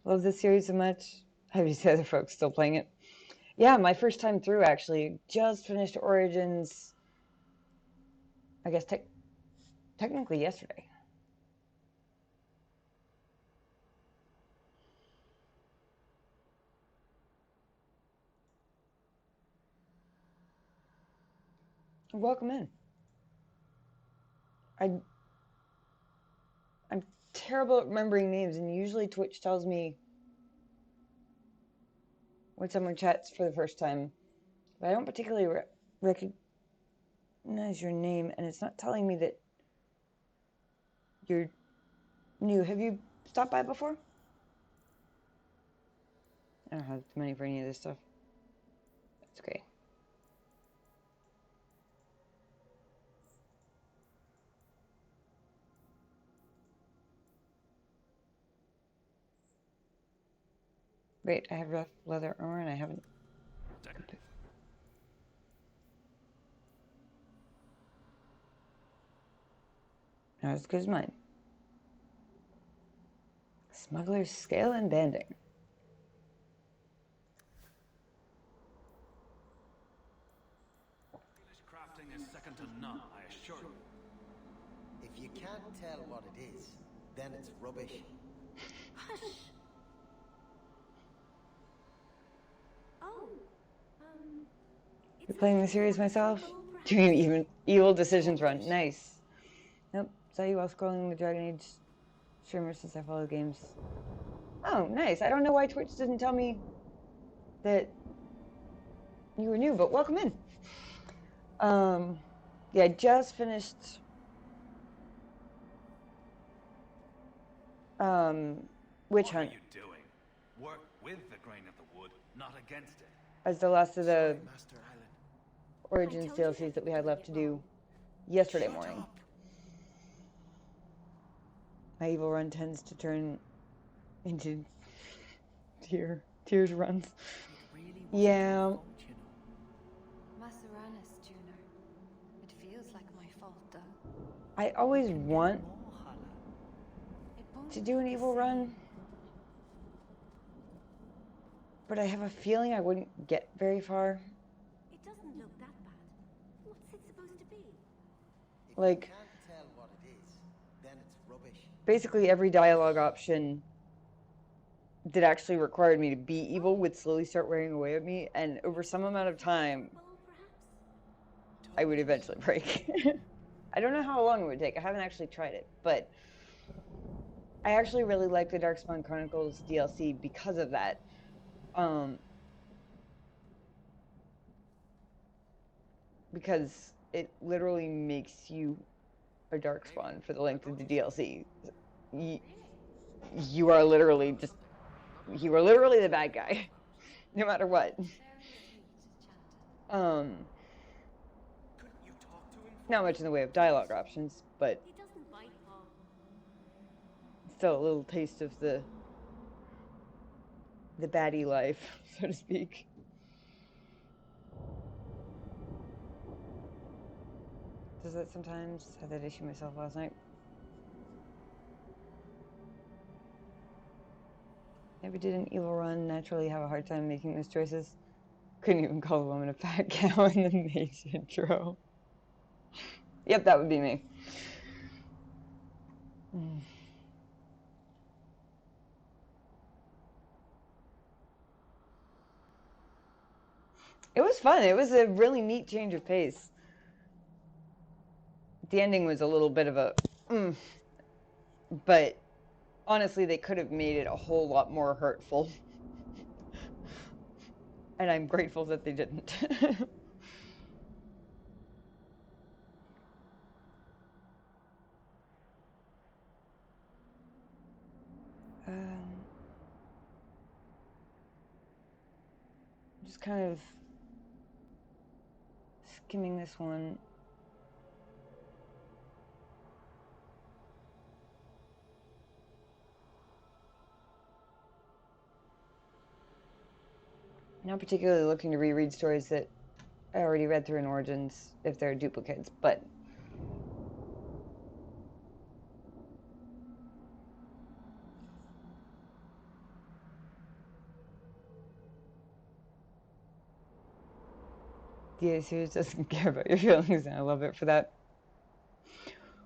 Love this series so much. Have you seen other folks still playing it? Yeah, my first time through, actually. Just finished Origins, I guess, technically yesterday. Welcome in. I'm terrible at remembering names, and usually Twitch tells me when someone chats for the first time, but I don't particularly recognize your name, and it's not telling me that you're new. Have you stopped by before? I don't have the money for any of this stuff. That's okay. Wait, I have rough leather armor and I haven't. Not as good as mine. Smuggler's scale and banding. Crafting is second to none, I assure you. If you can't tell what it is, then it's rubbish. Hush! Oh, You're playing the series myself? Doing even evil decisions run. Nice. Nope. Saw you while scrolling the Dragon Age streamer since I follow games. Oh, nice. I don't know why Twitch didn't tell me that you were new, but welcome in. Yeah, I just finished Witch Hunt. What are you doing? Work with the grain of the wood, not against it. As the last of the Origins DLCs that we had left to do yesterday morning. My evil run tends to turn into tears runs. Yeah. must I always want to do an evil run, but I have a feeling I wouldn't get very far. It doesn't look that bad. What's it supposed to be? Like, If you can't tell what it is, then it's rubbish. basically every dialogue option that actually required me to be evil would slowly start wearing away at me, and over some amount of time, I would eventually break. I don't know how long it would take. I haven't actually tried it, but I actually really like the Darkspawn Chronicles DLC because of that. Because it literally makes you a Darkspawn for the length of the DLC. You are literally the bad guy, no matter what. Not much in the way of dialogue options, but still a little taste of the baddie life, so to speak. Does that sometimes? Had that issue myself last night. Never did an evil run, naturally have a hard time making those choices. Couldn't even call a woman a fat cow in the Mage intro. Yep, that would be me. It was fun. It was a really neat change of pace. The ending was a little bit of a but honestly, they could have made it a whole lot more hurtful. And I'm grateful that they didn't. Just kind of skimming this one. Not particularly looking to reread stories that I already read through in Origins if they're duplicates, but the series doesn't care about your feelings, and I love it for that.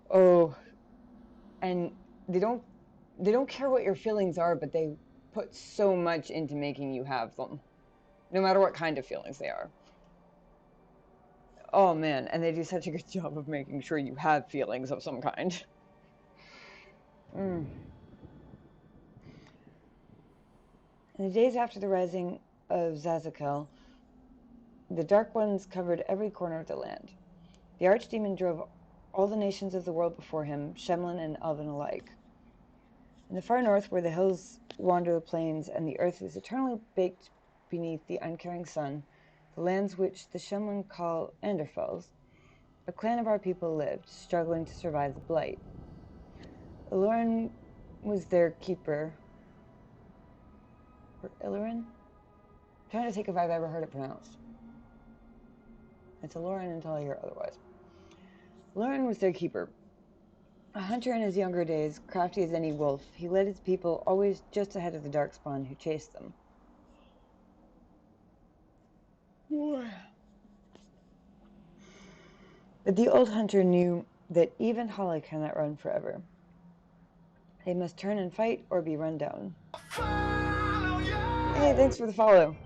Oh, and they don't care what your feelings are, but they put so much into making you have them, no matter what kind of feelings they are. Oh man, and they do such a good job of making sure you have feelings of some kind. In the days after the rising of Zazakel, the Dark Ones covered every corner of the land. The Archdemon drove all the nations of the world before him, Shemlin and Elven alike. In the far north, where the hills wander the plains and the earth is eternally baked beneath the uncaring sun, the lands which the Shemlin call Anderfells, a clan of our people lived, struggling to survive the blight. Ilurin was their keeper. Or Ilurin? I'm trying to think if I've ever heard it pronounced. It's Ilurin until I hear otherwise. Ilurin was their keeper. A hunter in his younger days, crafty as any wolf, he led his people always just ahead of the Darkspawn who chased them. But the old hunter knew that even Holly cannot run forever. They must turn and fight or be run down. Hey, thanks for the follow.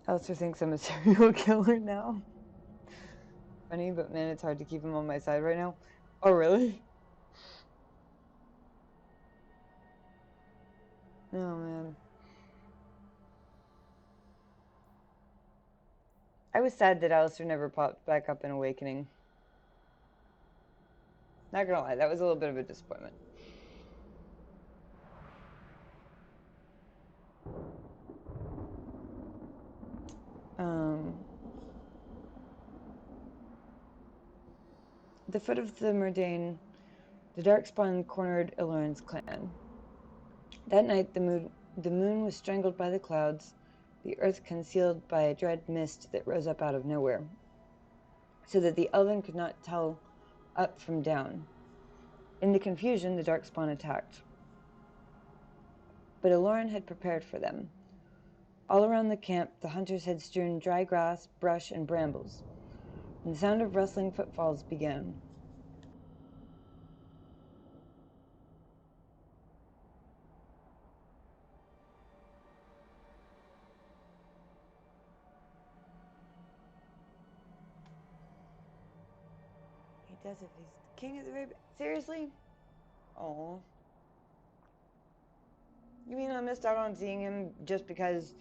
Alistair thinks I'm a serial killer now. Funny, but man, it's hard to keep him on my side right now. Oh, really? Oh, man. I was sad that Alistair never popped back up in Awakening. Not gonna lie, that was a little bit of a disappointment. At the foot of the Murdain, the Darkspawn cornered Ilurin's clan. That night, the moon was strangled by the clouds, the earth concealed by a dread mist that rose up out of nowhere. so that the Elven could not tell up from down. In the confusion, the Darkspawn attacked. But Aloran had prepared for them. All around the camp, the hunters had strewn dry grass, brush, and brambles, and the sound of rustling footfalls began. He does it. He's king at the very... Seriously? Oh. You mean I missed out on seeing him just because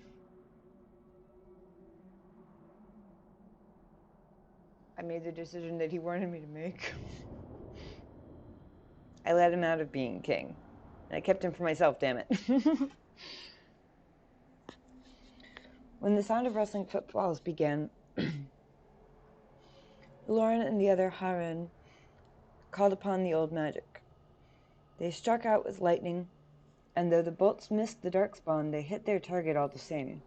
I made the decision that he wanted me to make? I let him out of being king. And I kept him for myself, damn it. When the sound of rustling footfalls began, Lauren and the other Harren called upon the old magic. They struck out with lightning, and though the bolts missed the Darkspawn, they hit their target all the same.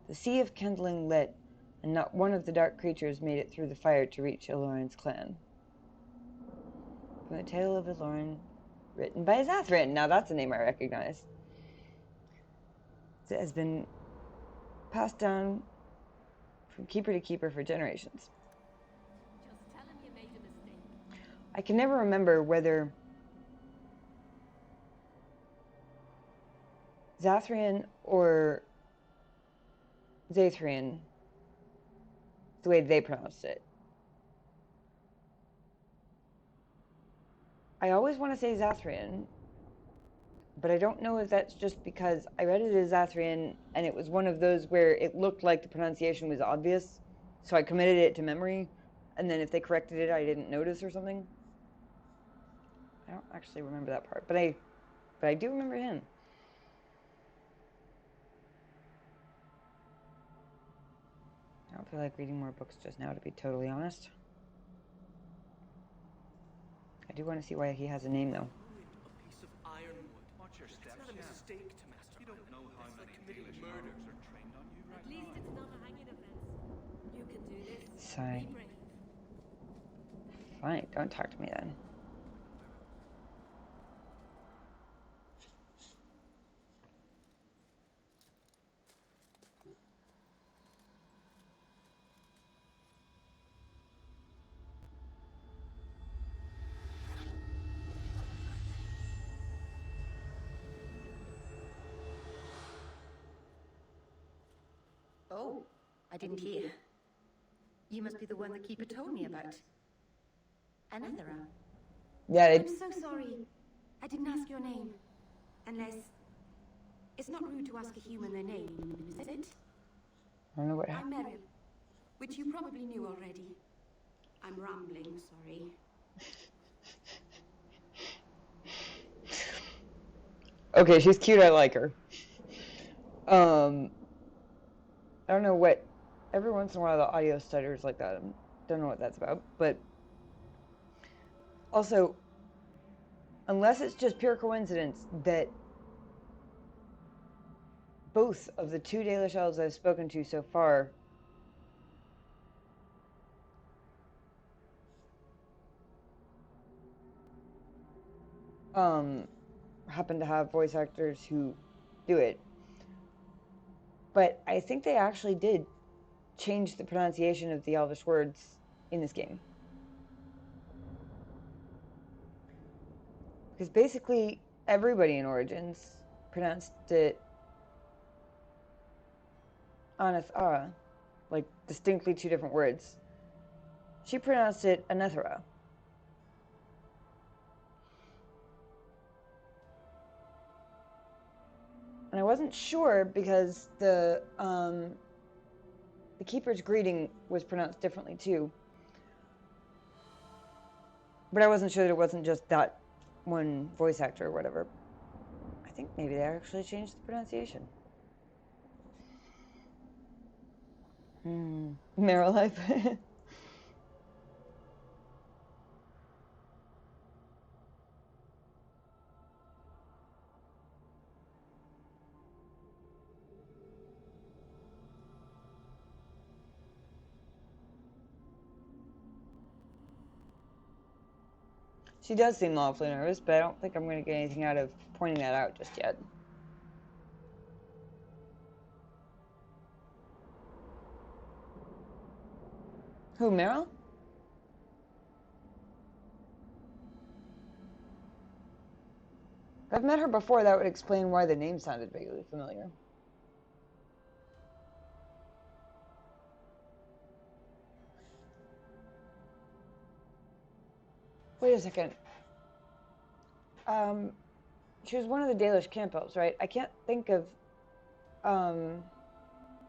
The sea of kindling lit, and not one of the dark creatures made it through the fire to reach Ilorin's clan. From the Tale of Ilorin, written by Zathrin. Now that's a name I recognize. It has been passed down from keeper to keeper for generations. Just tell him you made a mistake. I can never remember whether Zathrian or Zathrian, the way they pronounced it. I always want to say Zathrian, but I don't know if that's just because I read it as Zathrian and it was one of those where it looked like the pronunciation was obvious, so I committed it to memory, and then if they corrected it, I didn't notice or something. I don't actually remember that part, but I do remember him. I don't feel like reading more books just now, to be totally honest. I do want to see why he has a name, though. A piece of ironwood. Watch your steps. It's not a mistake to master. You don't know how many committing murders are trained on you right now. At least it's not a hanging offense. You can do this. Sigh. Be brave. Fine, don't talk to me then. Oh, I didn't hear. You must be the one the keeper told me about. Anathera. Yeah, I'm so sorry. I didn't ask your name. Unless... It's not rude to ask a human their name, is it? I don't know what I'm happened. Meryl, which you probably knew already. I'm rambling, sorry. Okay, she's cute, I like her. I don't know what... Every once in a while the audio stutters like that. I don't know what that's about, but... Also, unless it's just pure coincidence that both of the two Dalish elves I've spoken to so far happen to have voice actors who do it. But I think they actually did change the pronunciation of the Elvish words in this game. Because basically everybody in Origins pronounced it Anathara, like distinctly two different words. She pronounced it Anathara. And I wasn't sure because the Keeper's greeting was pronounced differently too. But I wasn't sure that it wasn't just that one voice actor or whatever. I think maybe they actually changed the pronunciation. Meryl life. She does seem awfully nervous, but I don't think I'm going to get anything out of pointing that out just yet. Who, Meryl? If I've met her before, that would explain why the name sounded vaguely familiar. Wait a second. She was one of the Dalish camp elves, right? I can't think of.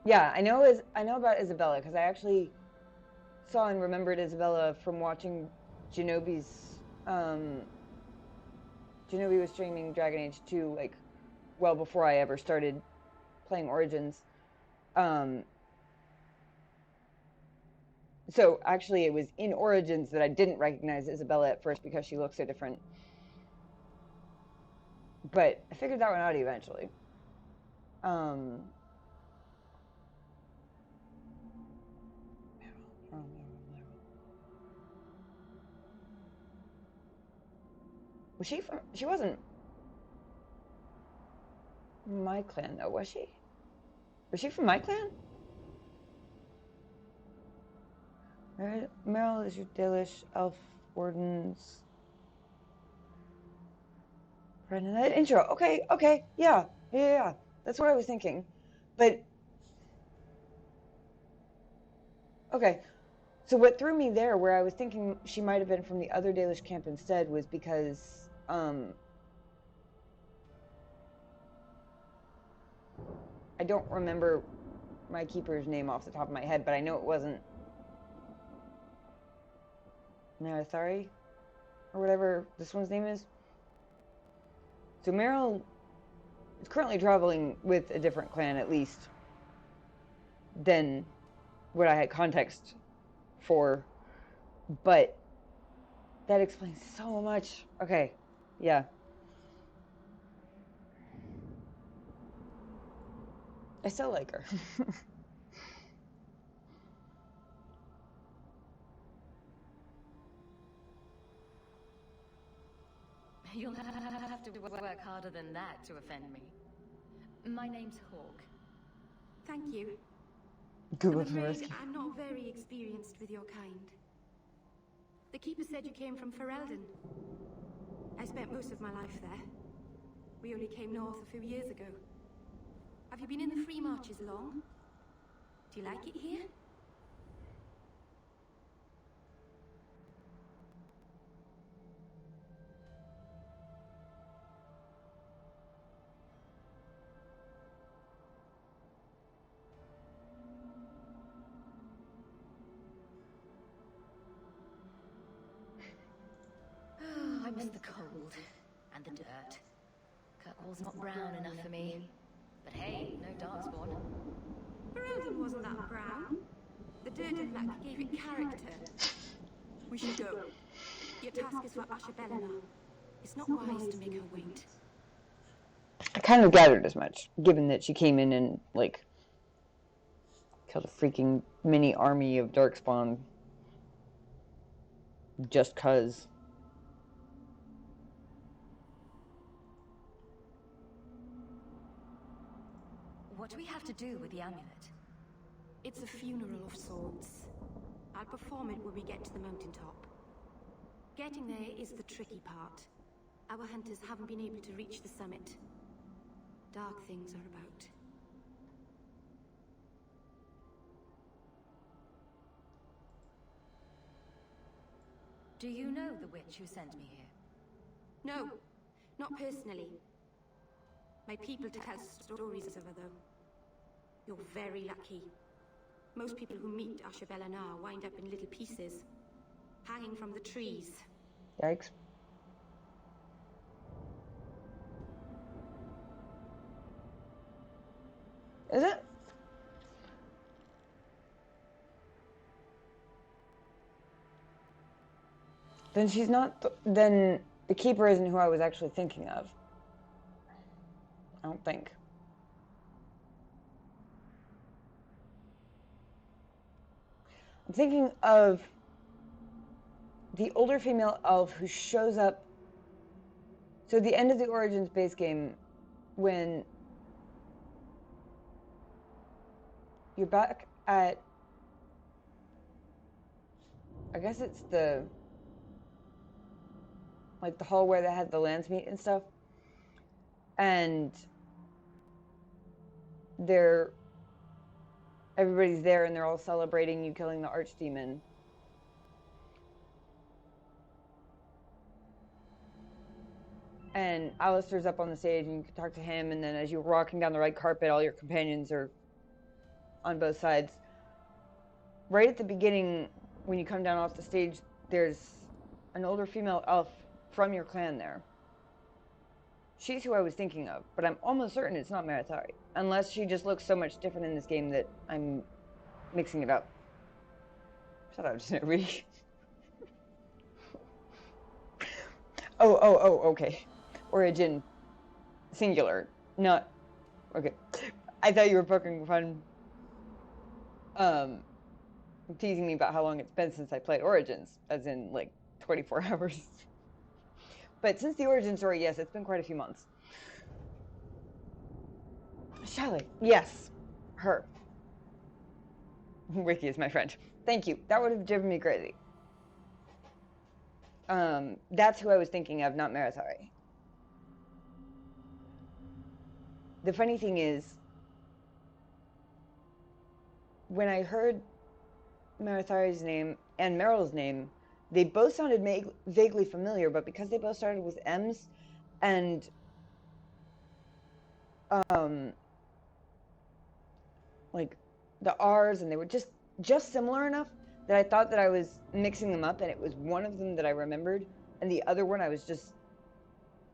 Yeah, I know about Isabella because I actually saw and remembered Isabella from watching Genobi's. Genobi was streaming Dragon Age 2 like well before I ever started playing Origins. So actually, it was in Origins that I didn't recognize Isabella at first because she looked so different. But I figured that one out eventually. Was she from? She wasn't my clan though, was she? Was she from my clan? Meryl is your Dalish elf warden's friend in that intro. Okay, yeah. That's what I was thinking. But okay. So what threw me there, where I was thinking she might have been from the other Dalish camp instead, was because I don't remember my keeper's name off the top of my head, but I know it wasn't Narathari or whatever this one's name is. So Meryl is currently traveling with a different clan, at least, than what I had context for, but that explains so much. Okay, yeah. I still like her. You'll have to work harder than that to offend me. My name's Hawk. Thank you. Google I'm afraid Risky. I'm not very experienced with your kind. The Keeper said you came from Ferelden. I spent most of my life there. We only came north a few years ago. Have you been in the Free Marches long? Do you like it here? I miss the cold and the dirt. Kirkwall's not brown enough for me. But hey, no darkspawn. Ferelden wasn't that brown. The dirt and muck gave it character. We should go. Your task is for Asha Bellinar. It's not wise to make her wait. I kind of gathered as much, given that she came in and, like, killed a freaking mini army of darkspawn just 'cause. What do we have to do with the amulet? It's a funeral of sorts. I'll perform it when we get to the mountaintop. Getting there is the tricky part. Our hunters haven't been able to reach the summit. Dark things are about. Do you know the witch who sent me here? No, not personally. My people tell stories of her, though. You're very lucky. Most people who meet Asha Bellinar wind up in little pieces, hanging from the trees. Yikes. Is it? Then she's not. Then the Keeper isn't who I was actually thinking of. I don't think. I'm thinking of the older female elf who shows up. So the end of the Origins base game, when you're back at, I guess it's the, like the hall where they had the lands meet and stuff, and everybody's there and they're all celebrating you killing the archdemon. And Alistair's up on the stage and you can talk to him, and then as you're walking down the red carpet, all your companions are on both sides. Right at the beginning, when you come down off the stage, there's an older female elf from your clan there. She's who I was thinking of, but I'm almost certain it's not Marithari, unless she just looks so much different in this game that I'm mixing it up. Shut up, Snoopy. Oh, okay. Origin, singular, not, okay. I thought you were poking fun, teasing me about how long it's been since I played Origins, as in, like, 24 hours. But since the Origin story, yes, it's been quite a few months. Shelly, yes, her. Ricky is my friend. Thank you. That would have driven me crazy. That's who I was thinking of, not Marithari. The funny thing is, when I heard Marithari's name and Meryl's name, they both sounded vaguely familiar, but because they both started with M's and like the R's, and they were just similar enough that I thought that I was mixing them up, and it was one of them that I remembered, and the other one I was just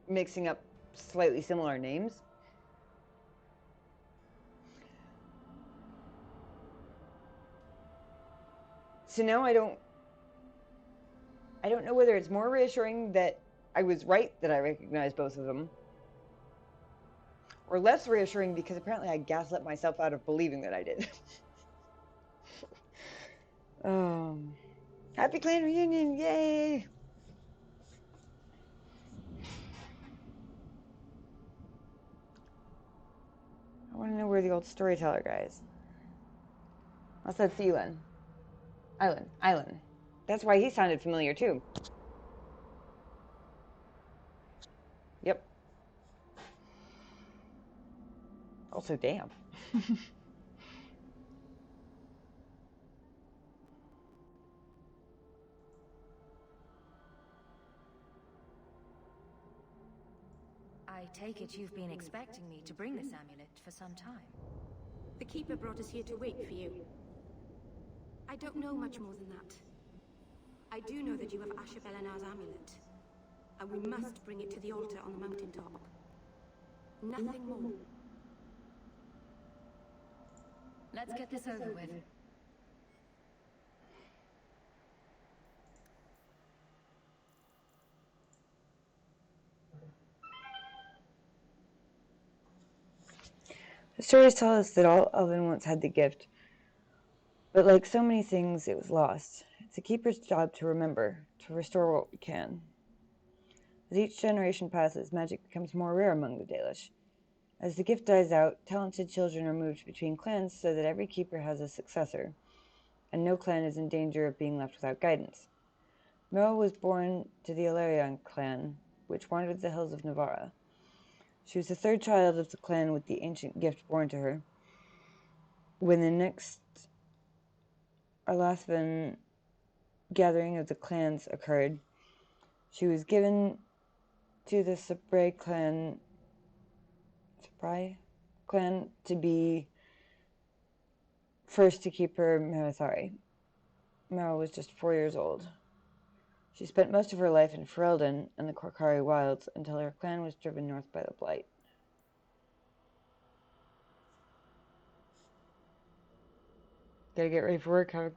mixing up slightly similar names. So now I don't know whether it's more reassuring that I was right that I recognized both of them, or less reassuring because apparently I gaslit myself out of believing that I did. Happy clan reunion, yay! I want to know where the old storyteller guy is. I said Thielen. Island. That's why he sounded familiar too. Yep. Also, damn. I take it you've been expecting me to bring this amulet for some time. The Keeper brought us here to wait for you. I don't know much more than that. I do know that you have Asher Belenar's amulet, and we must bring it to the altar on the mountaintop. Nothing more. Let's get this over with. The stories tell us that all Elven once had the gift, but like so many things, it was lost. It's the Keeper's job to remember, to restore what we can. As each generation passes, magic becomes more rare among the Dalish. As the gift dies out, talented children are moved between clans so that every Keeper has a successor, and no clan is in danger of being left without guidance. Meryl was born to the Ilarion clan, which wandered the hills of Navarra. She was the third child of the clan with the ancient gift born to her. When the next Arlathvan gathering of the clans occurred, she was given to the Sabrai clan to be first to keep her Marithari. Meryl was just 4 years old. She spent most of her life in Ferelden and the Korkari wilds until her clan was driven north by the Blight. Gotta get ready for work. Have a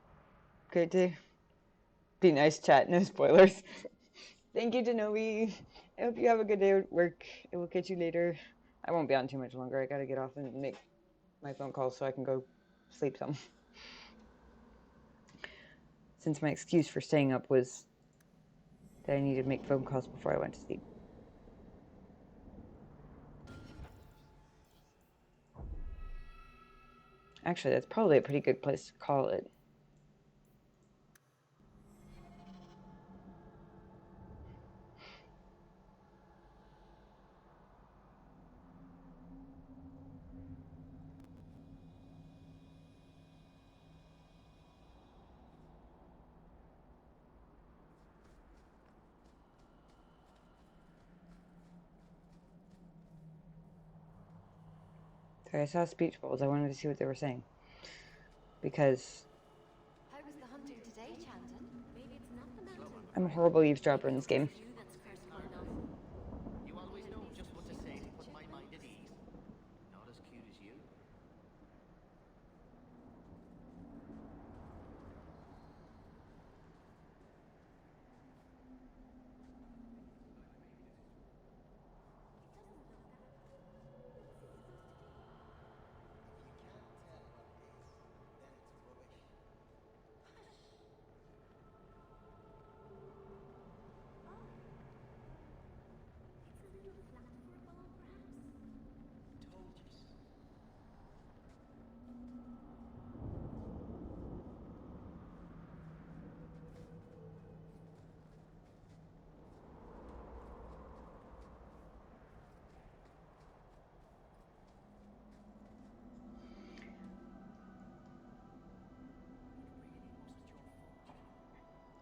great day. Be nice, chat. No spoilers. Thank you, Denobi. I hope you have a good day at work. I will catch you later. I won't be on too much longer. I gotta get off and make my phone calls so I can go sleep some. Since my excuse for staying up was that I needed to make phone calls before I went to sleep. Actually, that's probably a pretty good place to call it. Sorry, I saw speech bubbles. I wanted to see what they were saying. Because How was the hunting today, Chanton? Maybe it's not the mountain. I'm a horrible eavesdropper in this game. You always know just what to say to put my mind at ease. Not as cute as you.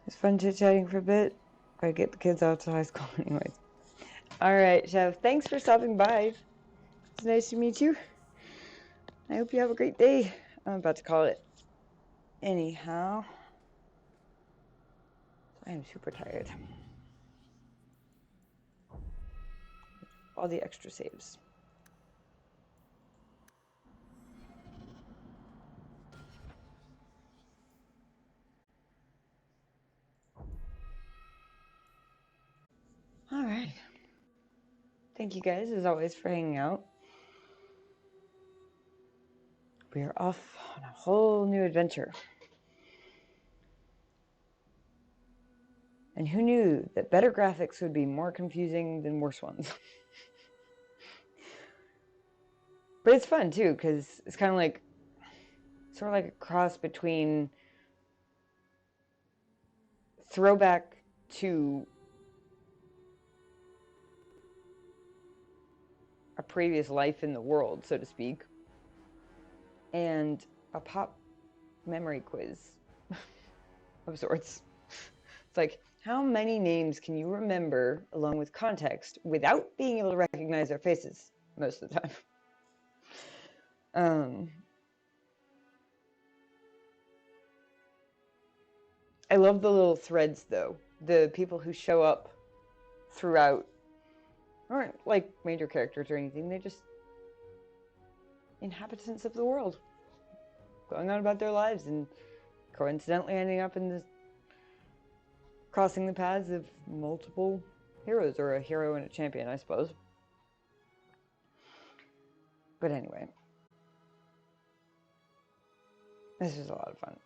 It's fun chit-chatting for a bit. Gotta get the kids out to high school anyways. Alright, Chef. Thanks for stopping by. It's nice to meet you. I hope you have a great day. I'm about to call it. Anyhow. I am super tired. All the extra saves. Alright. Thank you guys, as always, for hanging out. We are off on a whole new adventure. And who knew that better graphics would be more confusing than worse ones? But it's fun, too, because it's kind of like, sort of like a cross between throwback to a previous life in the world, so to speak, and a pop memory quiz of sorts. It's like, how many names can you remember along with context without being able to recognize their faces most of the time? I love the little threads, though. The people who show up throughout aren't like major characters or anything. They're just inhabitants of the world, going on about their lives and coincidentally ending up in this, crossing the paths of multiple heroes, or a hero and a champion, I suppose. But anyway, this was a lot of fun.